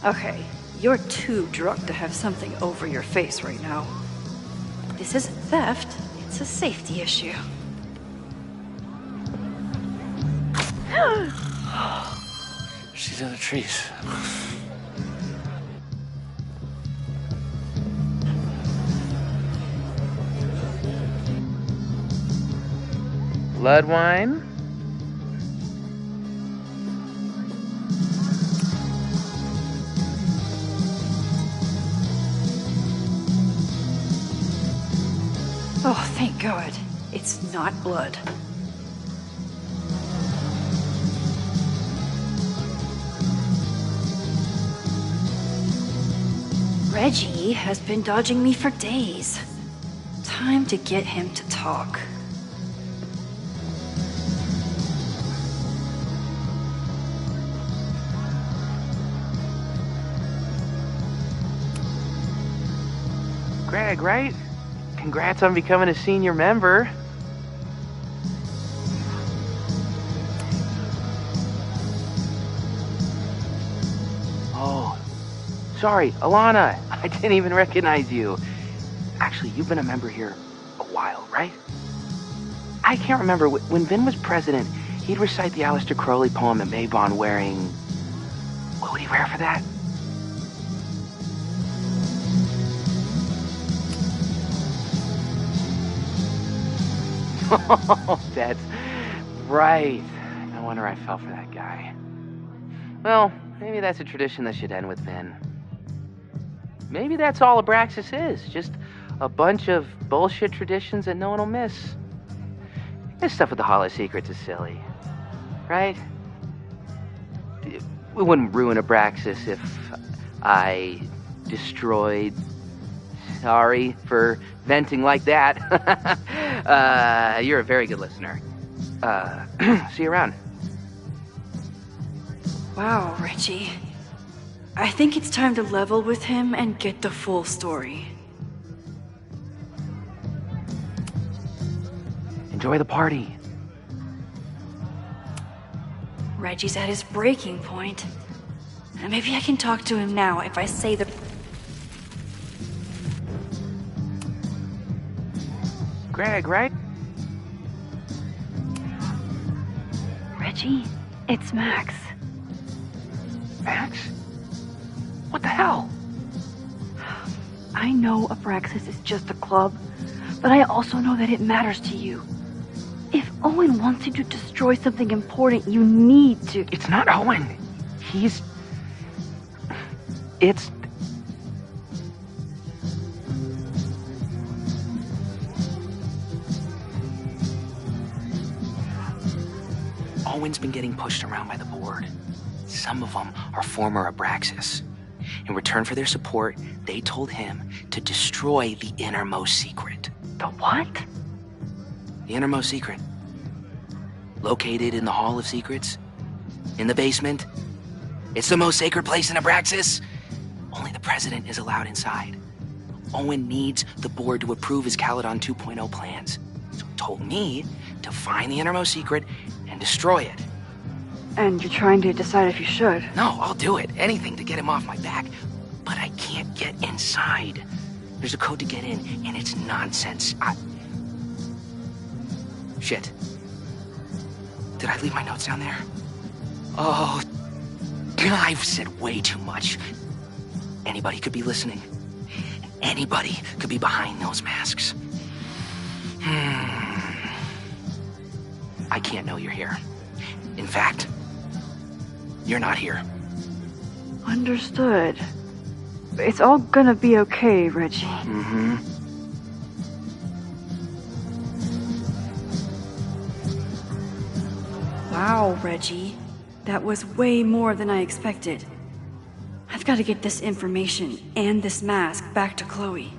Okay, you're too drunk to have something over your face right now. This isn't theft, it's a safety issue. She's in the trees. Blood wine? Oh, thank God. It's not blood. Reggie has been dodging me for days. Time to get him to talk. Greg, right? Congrats on becoming a senior member. Oh, sorry, Alana. I didn't even recognize you. Actually, you've been a member here a while, right? I can't remember. When Vin was president, he'd recite the Aleister Crowley poem at Mabon wearing... What would he wear for that? Oh, that's right. No wonder I fell for that guy. Well, maybe that's a tradition that should end with Vin. Maybe that's all Abraxas is. Just a bunch of bullshit traditions that no one will miss. This stuff with the Hall of Secrets is silly. Right? We wouldn't ruin Abraxas if I destroyed... Sorry for venting like that. You're a very good listener. See you around. Wow, Reggie. I think it's time to level with him and get the full story. Enjoy the party. Reggie's at his breaking point. Maybe I can talk to him now if I say the... Greg, right? Reggie, it's Max. Max? What the hell? I know Abraxas is just a club, but I also know that it matters to you. If Owen wants you to destroy something important, you need to... It's not Owen. It's... Owen's been getting pushed around by the board. Some of them are former Abraxas. In return for their support, they told him to destroy the innermost secret. The what? The innermost secret. Located in the Hall of Secrets. In the basement. It's the most sacred place in Abraxas. Only the president is allowed inside. Owen needs the board to approve his Caledon 2.0 plans. So he told me to find the innermost secret and destroy it. And you're trying to decide if you should? No, I'll do it. Anything to get him off my back. But I can't get inside. There's a code to get in, and it's nonsense. Shit. Did I leave my notes down there? Oh, I've said way too much. Anybody could be listening. Anybody could be behind those masks. I can't know you're here. In fact, you're not here. Understood. It's all gonna be okay, Reggie. Mm-hmm. Wow, Reggie. That was way more than I expected. I've got to get this information and this mask back to Chloe.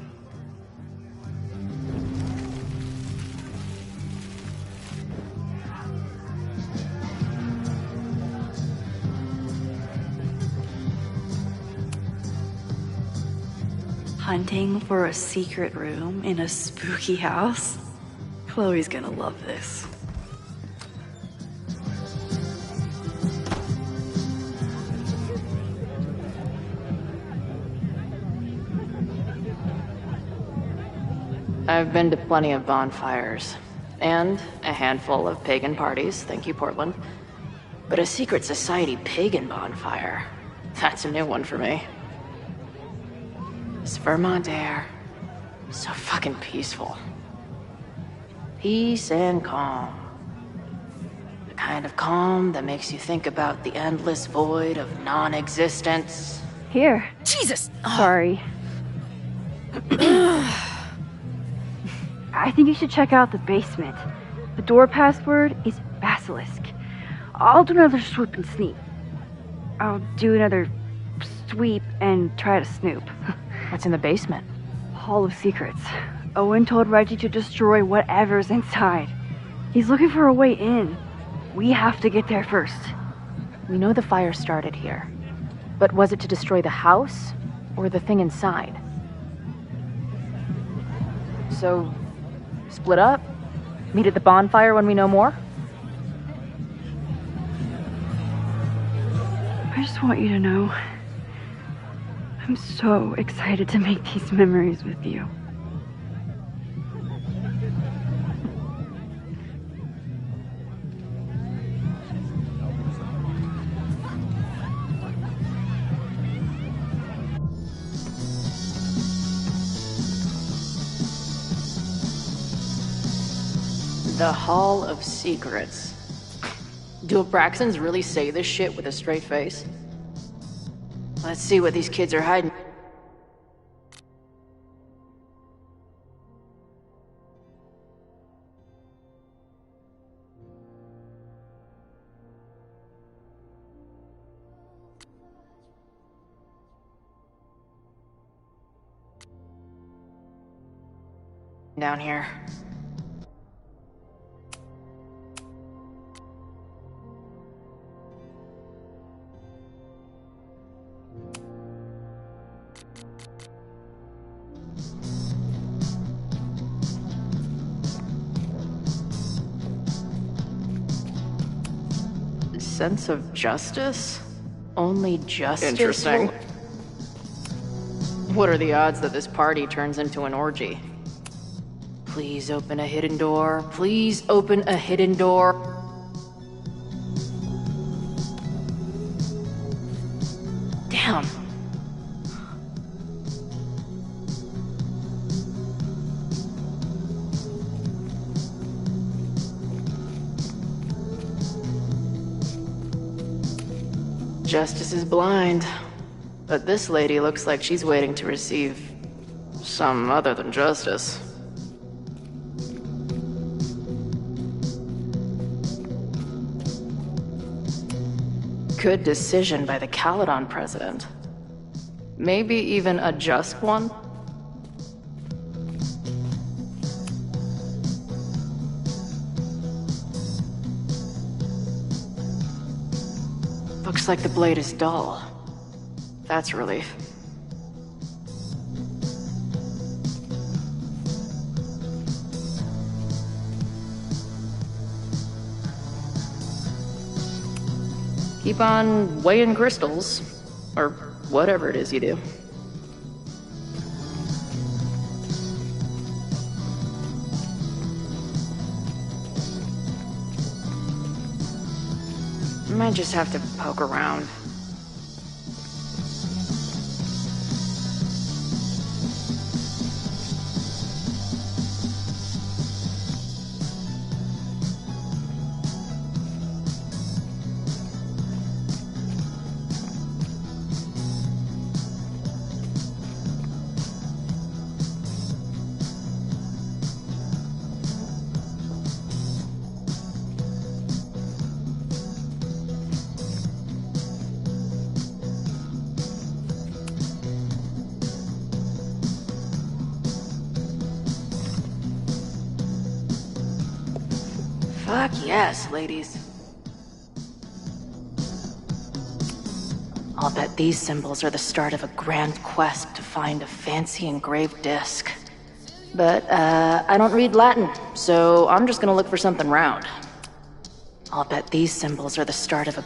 Hunting for a secret room in a spooky house? Chloe's gonna love this. I've been to plenty of bonfires, and a handful of pagan parties, thank you, Portland. But a secret society pagan bonfire, that's a new one for me. This Vermont air, so fucking peaceful. Peace and calm. The kind of calm that makes you think about the endless void of non-existence. Here. Jesus! Sorry. I think you should check out the basement. The door password is Basilisk. I'll do another swoop and sneak. I'll do another sweep and try to snoop. What's in the basement? Hall of Secrets. Owen told Reggie to destroy whatever's inside. He's looking for a way in. We have to get there first. We know the fire started here. But was it to destroy the house or the thing inside? So, split up? Meet at the bonfire when we know more? I just want you to know, I'm so excited to make these memories with you. The Hall of Secrets. Do Abraxans really say this shit with a straight face? Let's see what these kids are hiding. Down here. Sense of justice? Only justice? Interesting. What are the odds that this party turns into an orgy? Please open a hidden door. Please open a hidden door. Damn. Justice is blind, but this lady looks like she's waiting to receive some other than justice. Good decision by the Caledon president. Maybe even a just one? Looks like the blade is dull. That's a relief. Keep on weighing crystals, or whatever it is you do. Might just have to poke around. — Fuck yes, ladies. I'll bet these symbols are the start of a grand quest to find a fancy engraved disc. But, I don't read Latin, so I'm just gonna look for something round. I'll bet these symbols are the start of a...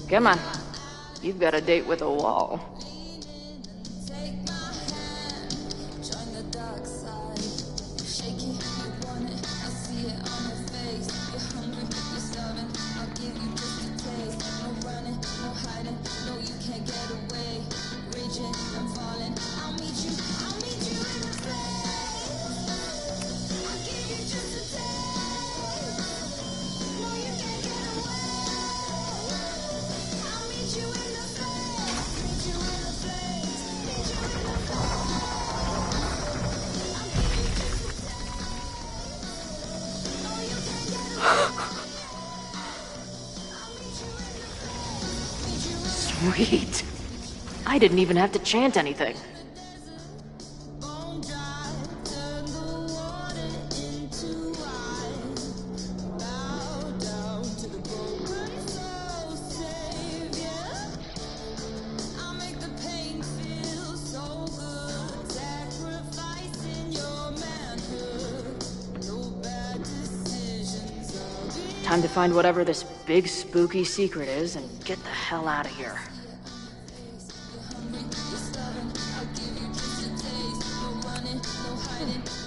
Come on. You've got a date with a wall. Sweet. I didn't even have to chant anything. Time to find whatever this big spooky secret is and get the hell out of here.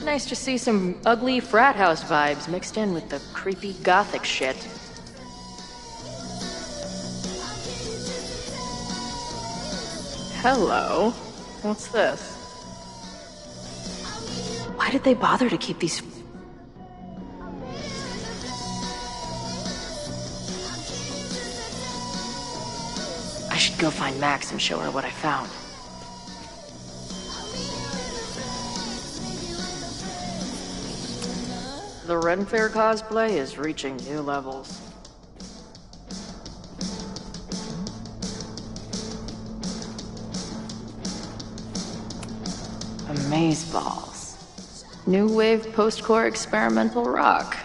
Nice to see some ugly frat house vibes mixed in with the creepy gothic shit. Hello. What's this? Why did they bother to keep these... I should go find Max and show her what I found. The Ren Fair cosplay is reaching new levels. Amazeballs. New wave post-core experimental rock.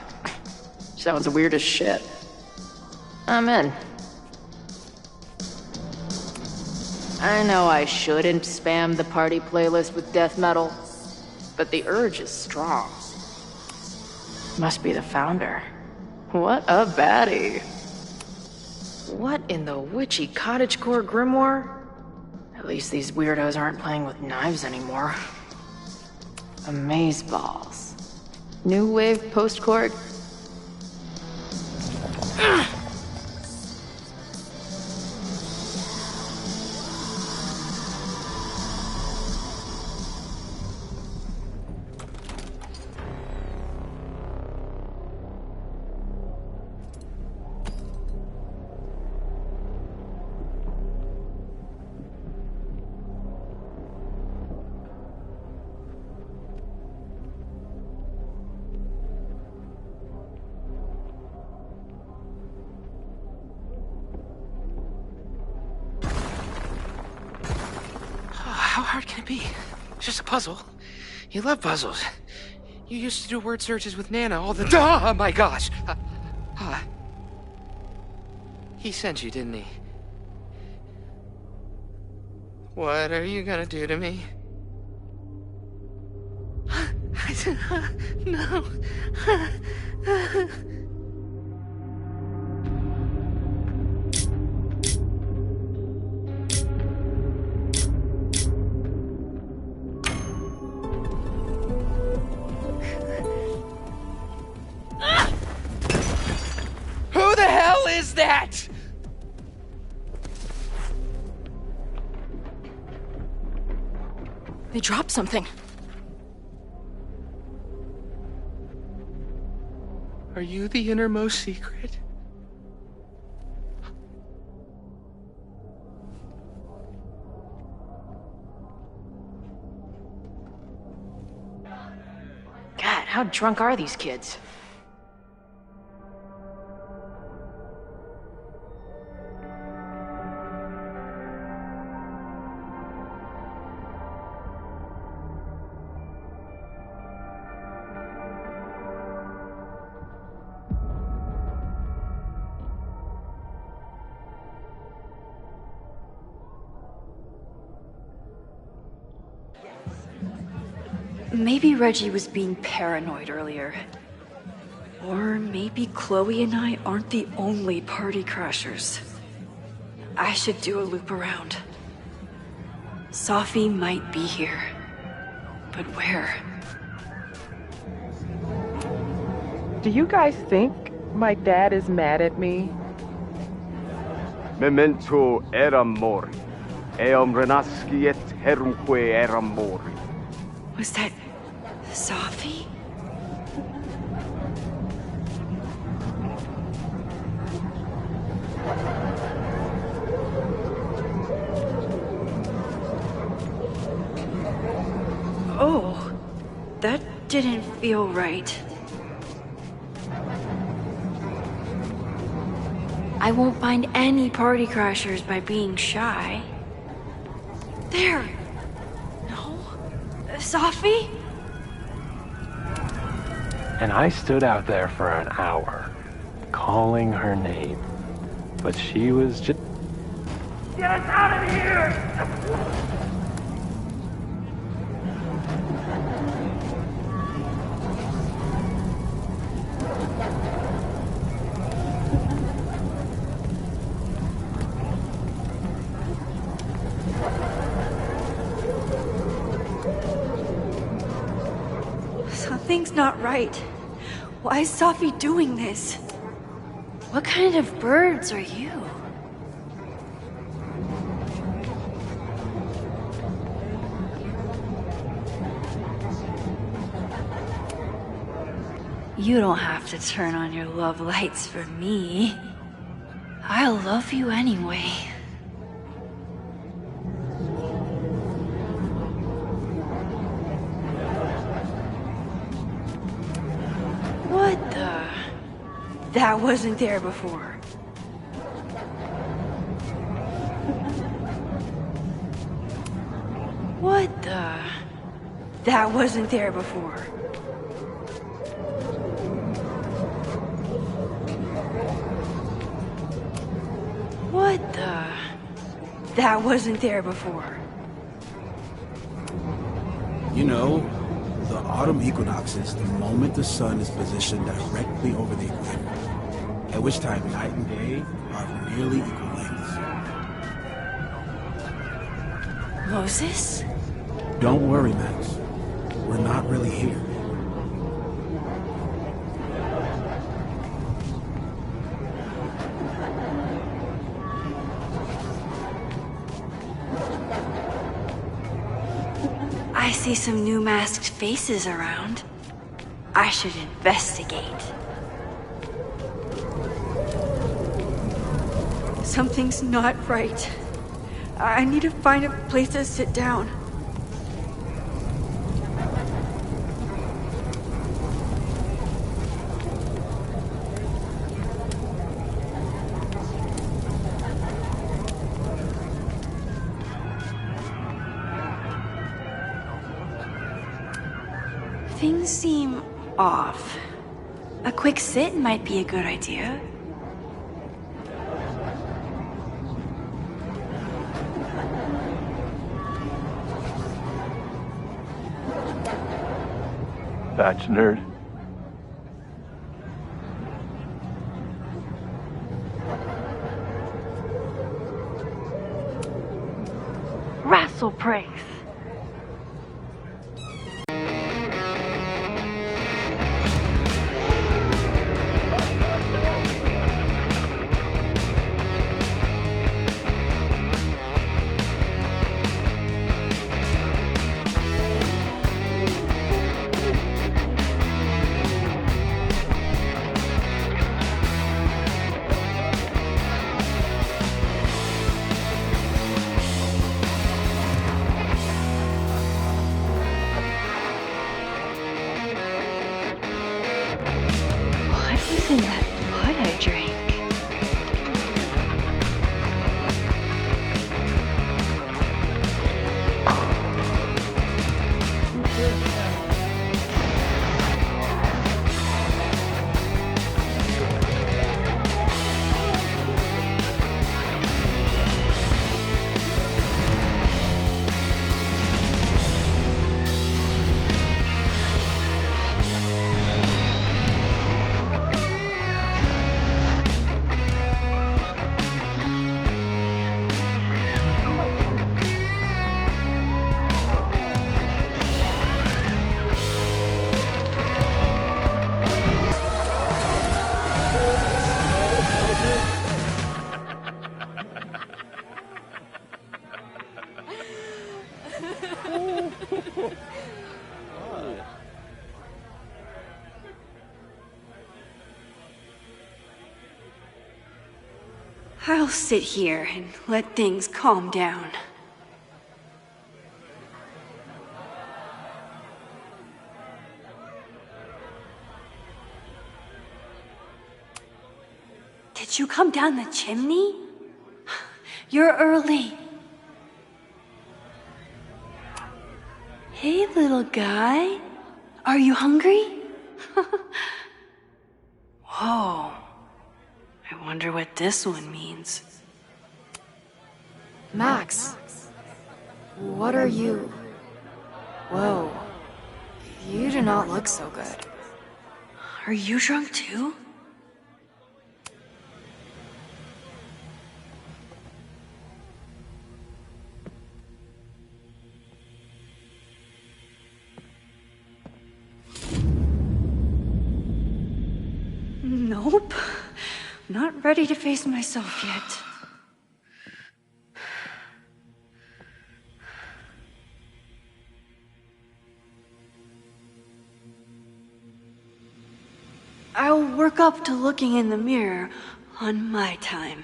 Sounds weird as shit. I'm in. I know I shouldn't spam the party playlist with death metal, but the urge is strong. Must be the founder. What a baddie. What in the witchy cottagecore grimoire? At least these weirdos aren't playing with knives anymore. Amazeballs. New wave post-core... How hard can it be? It's just a puzzle. You love puzzles. You used to do word searches with Nana all the... Oh my gosh! He sent you, didn't he? What are you gonna do to me? No. Who the hell is that? They dropped something. Are you the innermost secret? How drunk are these kids? Maybe Reggie was being paranoid earlier. Or maybe Chloe and I aren't the only party crashers. I should do a loop around. Sophie might be here. But where? Do you guys think my dad is mad at me? Memento eram mori. Eum renasci et herumque eram mori. Was that Sophie? Oh, that didn't feel right. I won't find any party crashers by being shy. There! No? Sophie? And I stood out there for an hour, calling her name. But she was just... Get us out of here! Something's not right. Why is Sophie doing this? What kind of birds are you? You don't have to turn on your love lights for me. I love you anyway. What the? That wasn't there before. What the? That wasn't there before. What the? That wasn't there before. You know, the autumn equinox is the moment the sun is positioned directly over the equator, at which time night and day are of nearly equal lengths. Moses? Don't worry, Max. We're not really here. I see some new masked faces around. I should investigate. Something's not right. I need to find a place to sit down. Things seem off. A quick sit might be a good idea. Batch nerd. Wrestle praise. I'll sit here and let things calm down. Did you come down the chimney? You're early. Hey, little guy. Are you hungry? Whoa. I wonder what this one means. Max, what are you? Whoa, you do not look so good. Are you drunk too? Nope. Not ready to face myself yet. I'll work up to looking in the mirror on my time.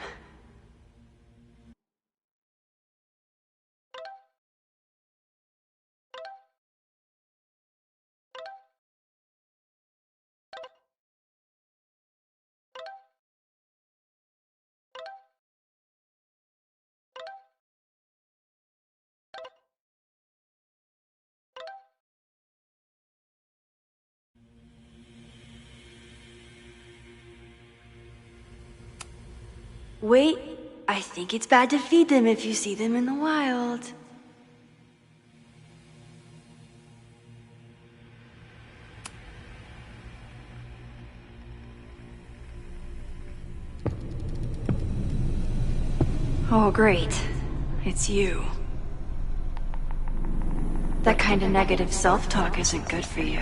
Wait, I think it's bad to feed them if you see them in the wild. Oh, great. It's you. That kind of negative self-talk isn't good for you.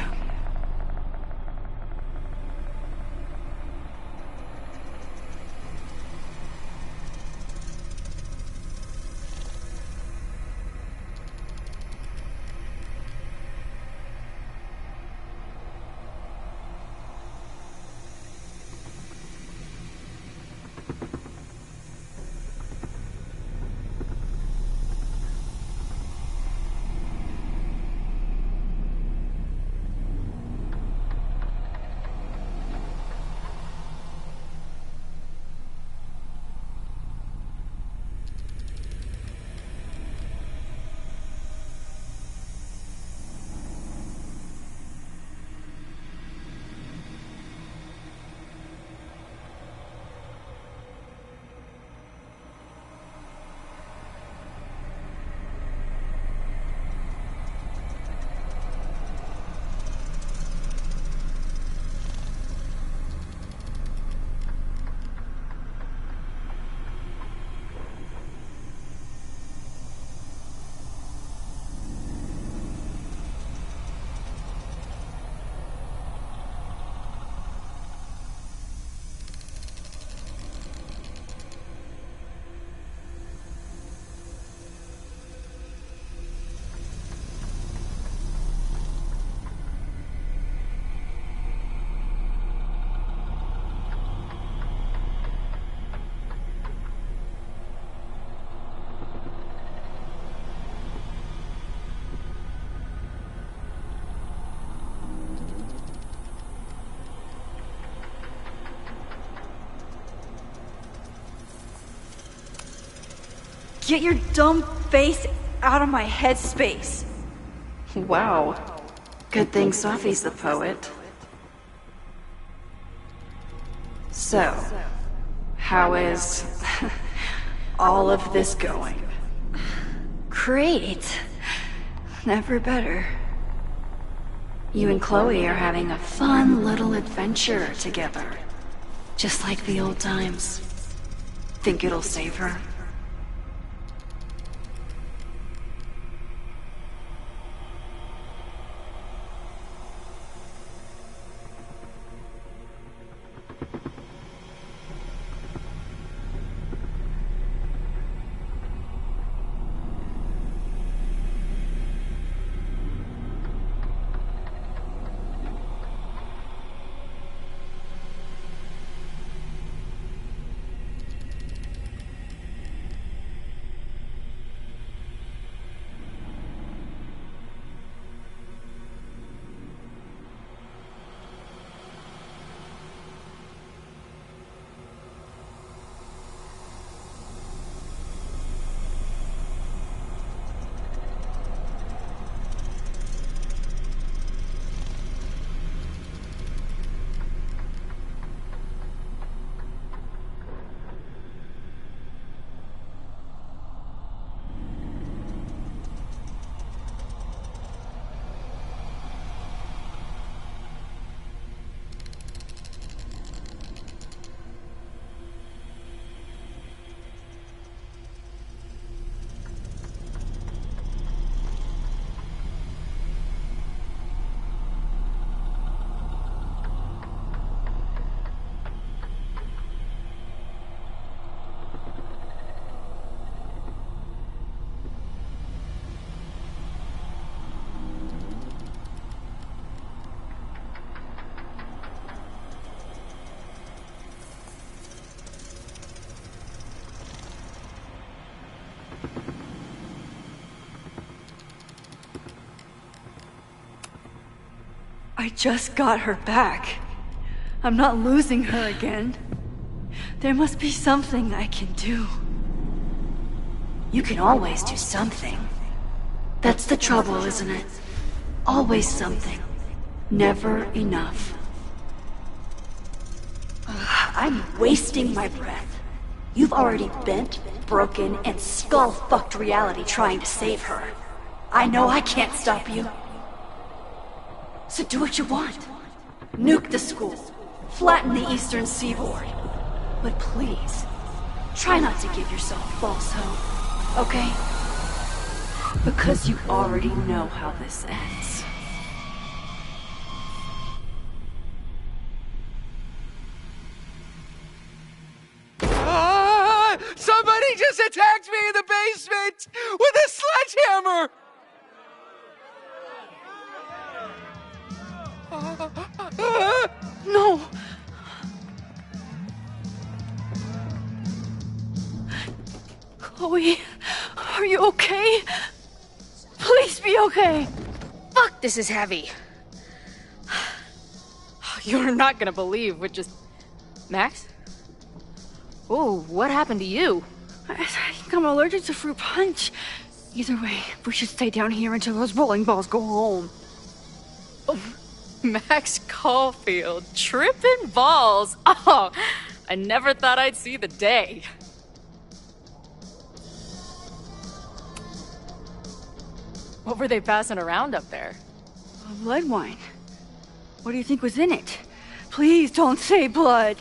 Get your dumb face out of my headspace. Wow. Good thing Sophie's the poet. So, how is all of this going? Great. Never better. You and Chloe are having a fun little adventure together. Just like the old times. Think it'll save her? I just got her back. I'm not losing her again. There must be something I can do. You can always do something. That's the trouble, isn't it? Always something. Never enough. I'm wasting my breath. You've already bent, broken, and skull-fucked reality trying to save her. I know I can't stop you. So do what you want. Nuke the school. Flatten the eastern seaboard. But please, try not to give yourself false hope, okay? Because you already know how this ends. Somebody just attacked me in the basement with a sledgehammer! No! Chloe, are you okay? Please be okay! Fuck, this is heavy. You're not gonna believe what just... Max? Oh, what happened to you? I think I'm allergic to fruit punch. Either way, we should stay down here until those bowling balls go home. Oh, Max Caulfield, tripping balls. Oh, I never thought I'd see the day. What were they passing around up there? Blood wine. What do you think was in it? Please don't say blood.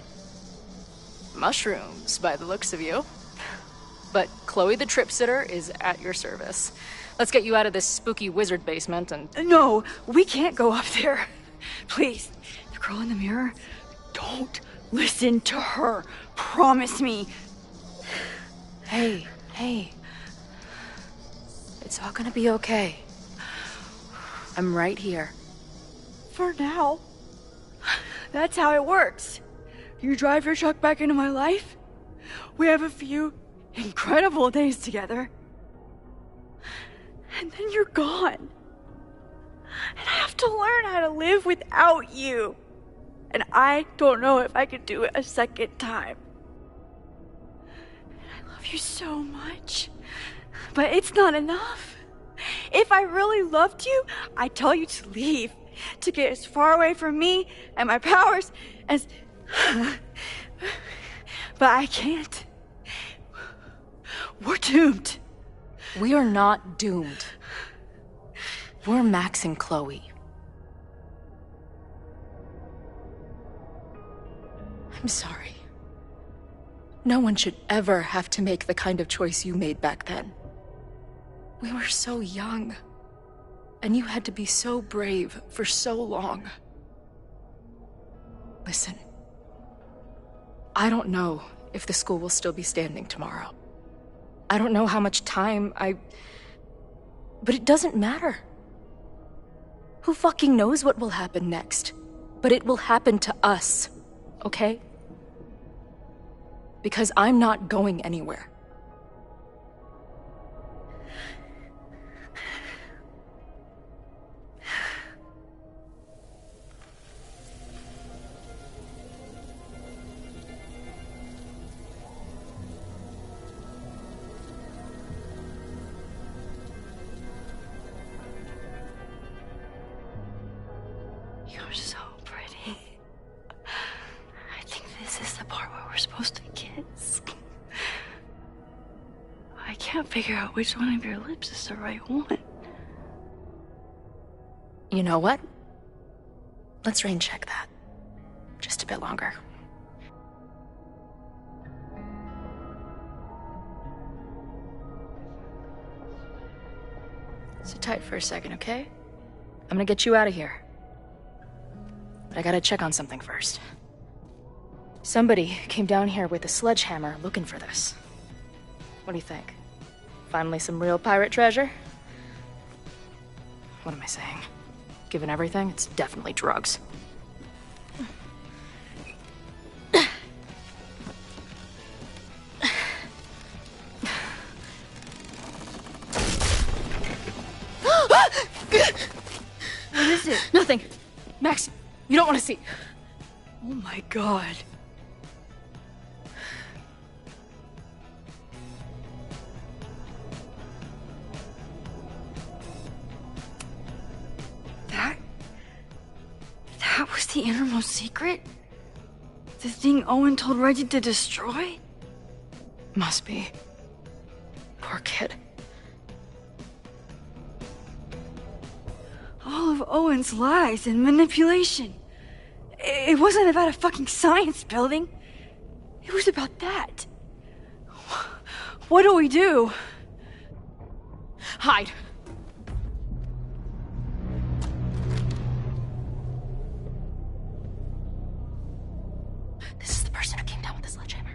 Mushrooms, by the looks of you. But Chloe the Trip Sitter is at your service. Let's get you out of this spooky wizard basement and... No, we can't go up there. Please, the girl in the mirror, don't listen to her. Promise me. Hey. It's all gonna be okay. I'm right here. For now. That's how it works. You drive your truck back into my life. We have a few incredible days together. And then you're gone. And I have to learn how to live without you. And I don't know if I could do it a second time. I love you so much. But it's not enough. If I really loved you, I'd tell you to leave. To get as far away from me and my powers as... But I can't. We're doomed. We are not doomed. We're Max and Chloe. I'm sorry. No one should ever have to make the kind of choice you made back then. We were so young. And you had to be so brave for so long. Listen. I don't know if the school will still be standing tomorrow. I don't know how much time But it doesn't matter. Who fucking knows what will happen next? But it will happen to us, okay? Because I'm not going anywhere. You're so pretty. I think this is the part where we're supposed to kiss. I can't figure out which one of your lips is the right one. You know what? Let's rain check that. Just a bit longer. Sit tight for a second, okay? I'm gonna get you out of here. But I gotta check on something first. Somebody came down here with a sledgehammer looking for this. What do you think? Finally some real pirate treasure? What am I saying? Given everything, it's definitely drugs. What is it? Nothing. Max, you don't want to see. Oh my god. That was the innermost secret? The thing Owen told Reggie to destroy? Must be. Poor kid. All of Owen's lies and manipulation. It wasn't about a fucking science building. It was about that. What do we do? Hide. This is the person who came down with the sledgehammer.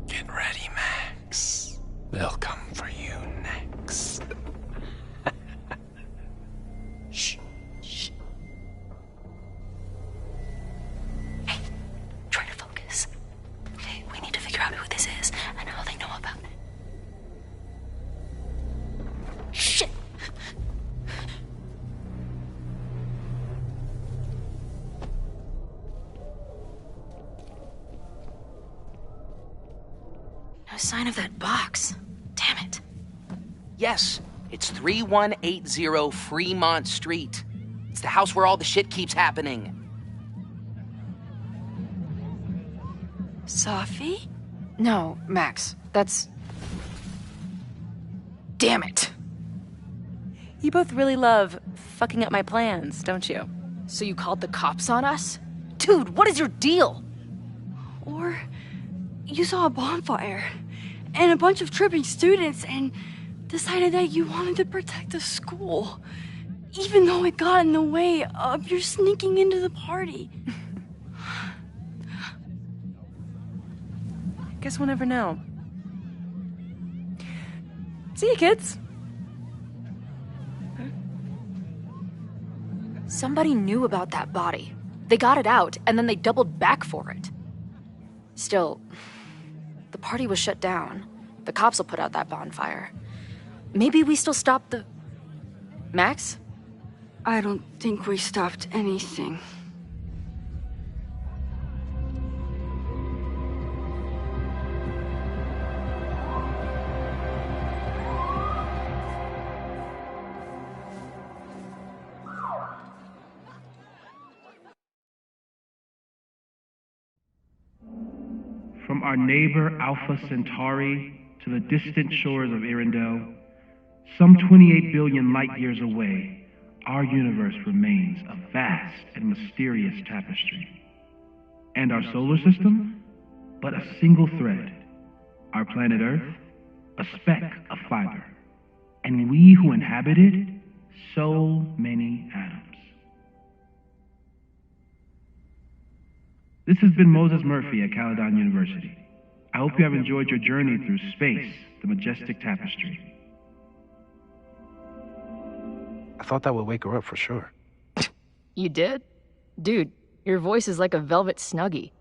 Get ready, Max. They'll come for you next. Shh. Hey, try to focus. Okay, we need to figure out who this is and how they know about it. Shit! No sign of that box. Damn it. Yes, it's 3180 Fremont Street. It's the house where all the shit keeps happening. Safi? No, Max. That's... Damn it. You both really love fucking up my plans, don't you? So you called the cops on us? Dude, what is your deal? Or you saw a bonfire and a bunch of tripping students and decided that you wanted to protect the school, even though it got in the way of your sneaking into the party. Guess we'll never know. See you, kids. Somebody knew about that body. They got it out, and then they doubled back for it. Still, the party was shut down. The cops will put out that bonfire. Maybe we still stopped the... Max? I don't think we stopped anything. From our neighbor Alpha Centauri to the distant shores of Arendelle, some 28 billion light years away, our universe remains a vast and mysterious tapestry. And our solar system, but a single thread. Our planet Earth, a speck of fiber. And we who inhabit it, so many atoms. This has been Moses Murphy at Caledon University. I hope you have enjoyed your journey through space, the majestic tapestry. I thought that would wake her up for sure. You did? Dude, your voice is like a velvet Snuggie.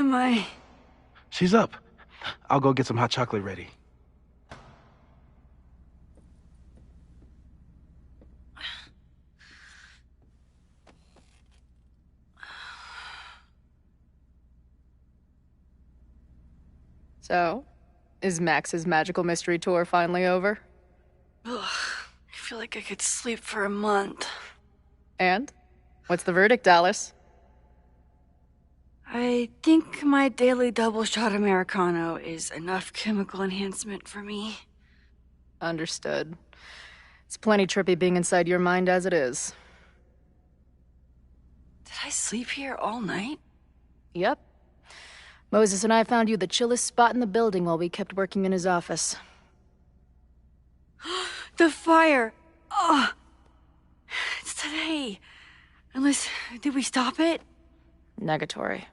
am I? She's up. I'll go get some hot chocolate ready. So, is Max's magical mystery tour finally over? Ugh, I feel like I could sleep for a month. And? What's the verdict, Alice? I think my daily double shot Americano is enough chemical enhancement for me. Understood. It's plenty trippy being inside your mind as it is. Did I sleep here all night? Yep. Moses and I found you the chillest spot in the building while we kept working in his office. The fire! Oh! It's today. Unless, did we stop it? Negatory.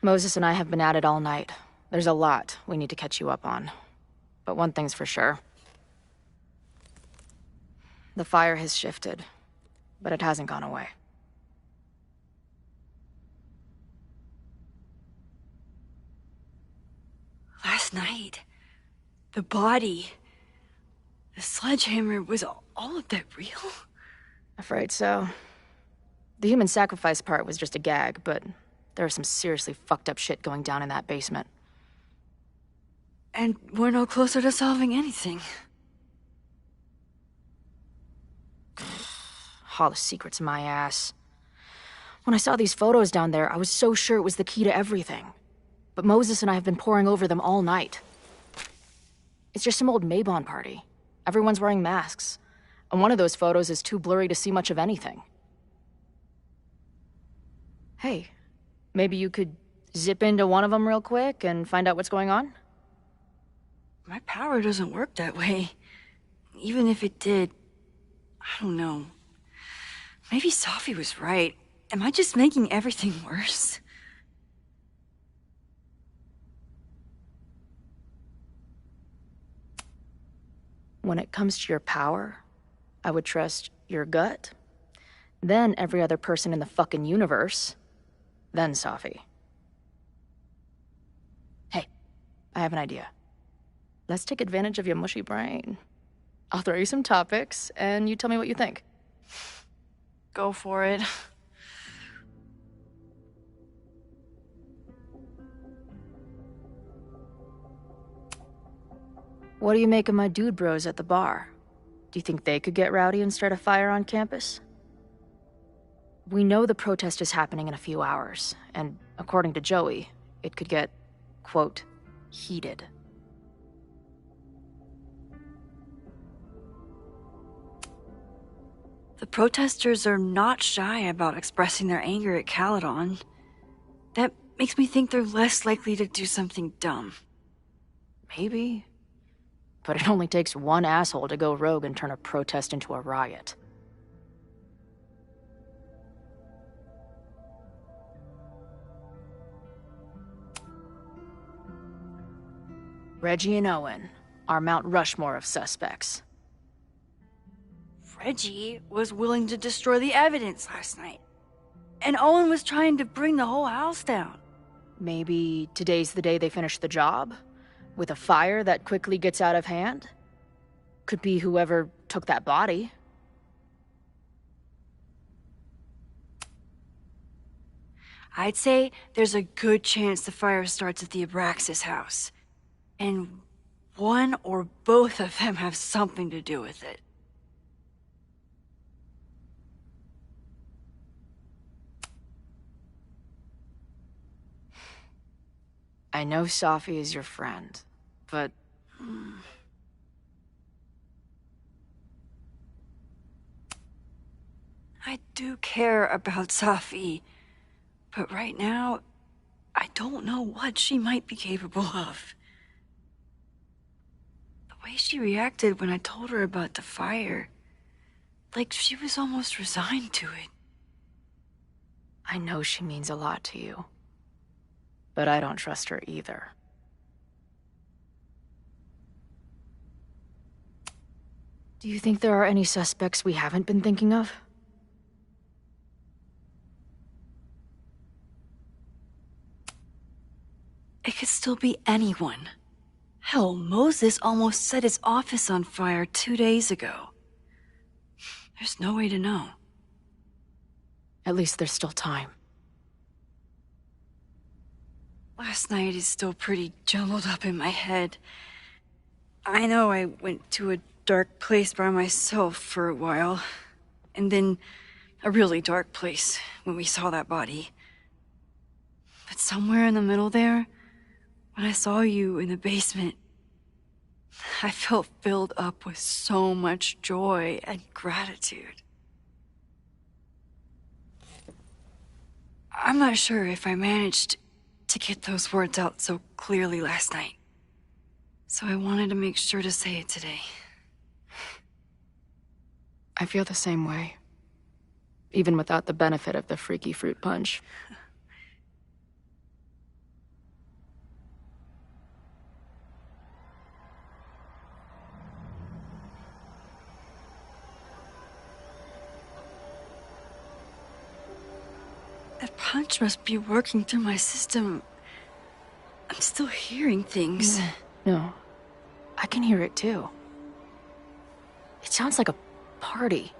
Moses and I have been at it all night. There's a lot we need to catch you up on. But one thing's for sure. The fire has shifted, but it hasn't gone away. Last night, the body, the sledgehammer, was all of that real? Afraid so. The human sacrifice part was just a gag, but there was some seriously fucked up shit going down in that basement. And we're no closer to solving anything. All the secrets my ass. When I saw these photos down there, I was so sure it was the key to everything. But Moses and I have been poring over them all night. It's just some old Mabon party. Everyone's wearing masks. And one of those photos is too blurry to see much of anything. Hey, maybe you could zip into one of them real quick and find out what's going on? My power doesn't work that way. Even if it did, I don't know. Maybe Safi was right. Am I just making everything worse? When it comes to your power, I would trust your gut, then every other person in the fucking universe, then Safi. Hey, I have an idea. Let's take advantage of your mushy brain. I'll throw you some topics, and you tell me what you think. Go for it. What do you make of my dude bros at the bar? Do you think they could get rowdy and start a fire on campus? We know the protest is happening in a few hours, and according to Joey, it could get, quote, heated. The protesters are not shy about expressing their anger at Caledon. That makes me think they're less likely to do something dumb. Maybe. But it only takes one asshole to go rogue and turn a protest into a riot. Reggie and Owen are Mount Rushmore of suspects. Reggie was willing to destroy the evidence last night. And Owen was trying to bring the whole house down. Maybe today's the day they finish the job? With a fire that quickly gets out of hand? Could be whoever took that body. I'd say there's a good chance the fire starts at the Abraxas house. And one or both of them have something to do with it. I know Safi is your friend, but... I do care about Safi, but right now, I don't know what she might be capable of. The way she reacted when I told her about the fire, like she was almost resigned to it. I know she means a lot to you, but I don't trust her either. Do you think there are any suspects we haven't been thinking of? It could still be anyone. Hell, Moses almost set his office on fire 2 days ago. There's no way to know. At least there's still time. Last night is still pretty jumbled up in my head. I know I went to a dark place by myself for a while, and then a really dark place when we saw that body. But somewhere in the middle there, when I saw you in the basement, I felt filled up with so much joy and gratitude. I'm not sure if I managed to get those words out so clearly last night. So I wanted to make sure to say it today. I feel the same way. Even without the benefit of the freaky fruit punch. That punch must be working through my system. I'm still hearing things. No. I can hear it too. It sounds like a party.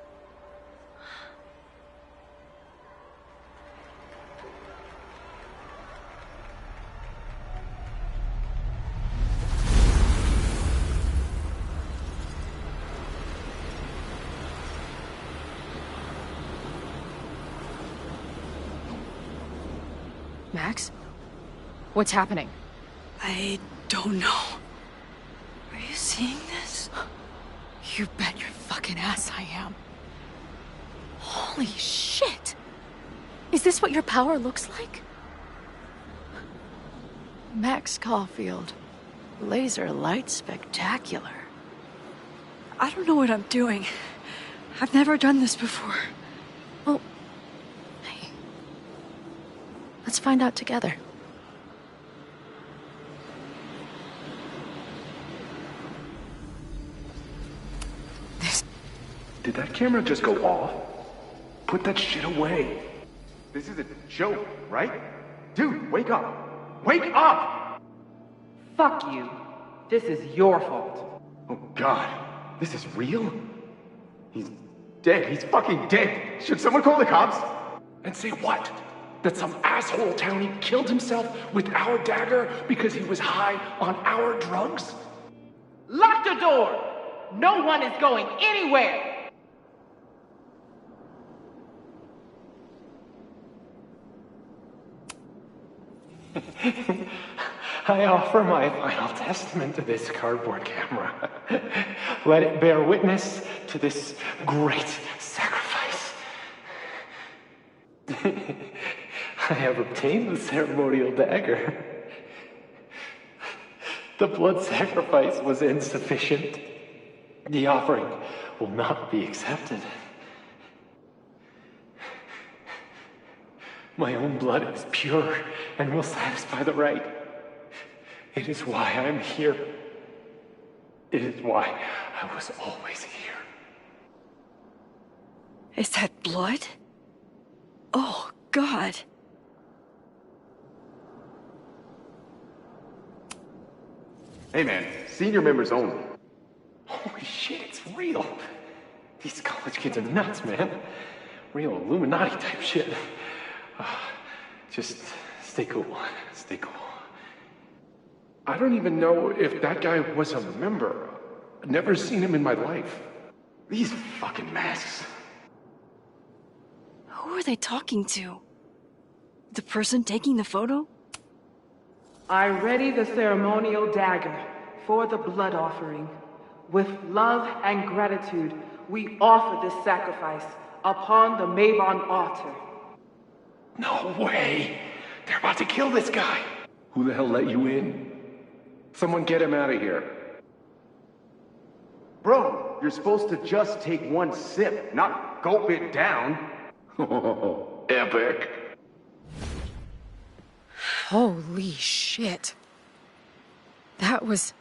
Max? What's happening? I don't know. Are you seeing this? You bet your fucking ass I am. Holy shit! Is this what your power looks like? Max Caulfield. Laser light spectacular. I don't know what I'm doing. I've never done this before. Well, hey. Let's find out together. Did that camera just go off? Put that shit away. This is a joke, right? Dude, wake up! Wake up! Fuck you. This is your fault. Oh god, this is real? He's dead. He's fucking dead. Should someone call the cops? And say what? That some asshole townie killed himself with our dagger because he was high on our drugs? Lock the door! No one is going anywhere! I offer my final testament to this cardboard camera. Let it bear witness to this great sacrifice. I have obtained the ceremonial dagger. The blood sacrifice was insufficient. The offering will not be accepted. My own blood is pure and will satisfy the rite. It is why I'm here. It is why I was always here. Is that blood? Oh, God. Hey man, senior members only. Holy shit, it's real. These college kids are nuts, man. Real Illuminati type shit. Just stay cool. Stay cool. I don't even know if that guy was a member. I've never seen him in my life. These fucking masks. Who are they talking to? The person taking the photo? I ready the ceremonial dagger for the blood offering. With love and gratitude, we offer this sacrifice upon the Mavon altar. No way! They're about to kill this guy! Who the hell let you in? Someone get him out of here. Bro, you're supposed to just take one sip, not gulp it down. Oh, epic. Holy shit. That was...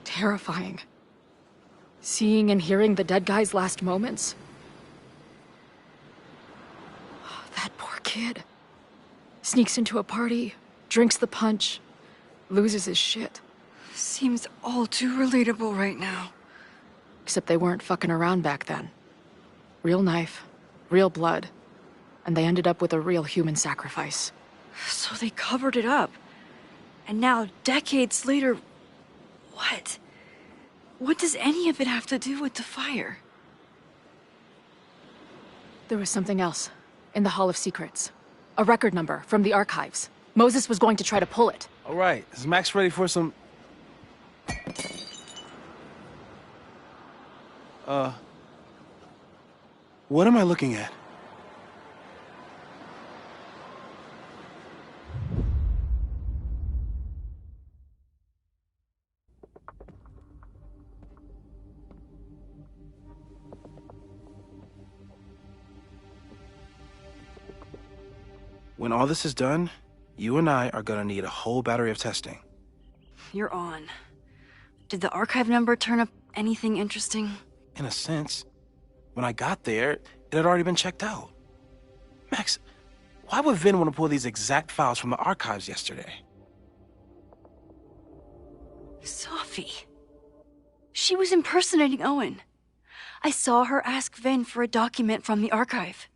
terrifying. Seeing and hearing the dead guy's last moments. That poor kid. Sneaks into a party, drinks the punch, loses his shit. Seems all too relatable right now. Except they weren't fucking around back then. Real knife, real blood, and they ended up with a real human sacrifice. So they covered it up. And now, decades later, what? What does any of it have to do with the fire? There was something else in the Hall of Secrets. A record number from the archives. Moses was going to try to pull it. All right, is Max ready for some... What am I looking at? When all this is done, you and I are gonna need a whole battery of testing. You're on. Did the archive number turn up anything interesting? In a sense. When I got there, it had already been checked out. Max, why would Vin want to pull these exact files from the archives yesterday? Sophie. She was impersonating Owen. I saw her ask Vin for a document from the archive.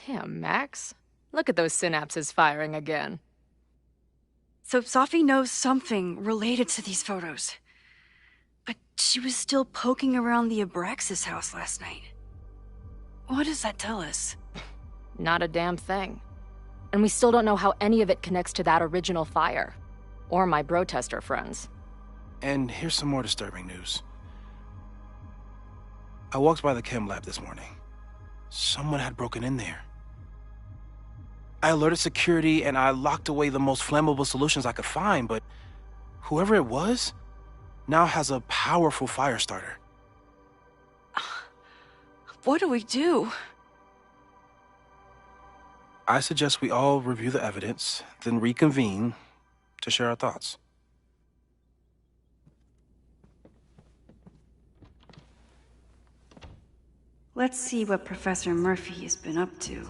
Damn, Max. Look at those synapses firing again. So Sophie knows something related to these photos. But she was still poking around the Abraxas house last night. What does that tell us? Not a damn thing. And we still don't know how any of it connects to that original fire. Or my bro-tester friends. And here's some more disturbing news. I walked by the chem lab this morning. Someone had broken in there. I alerted security and I locked away the most flammable solutions I could find, but whoever it was now has a powerful fire starter. What do we do? I suggest we all review the evidence, then reconvene to share our thoughts. Let's see what Professor Murphy has been up to.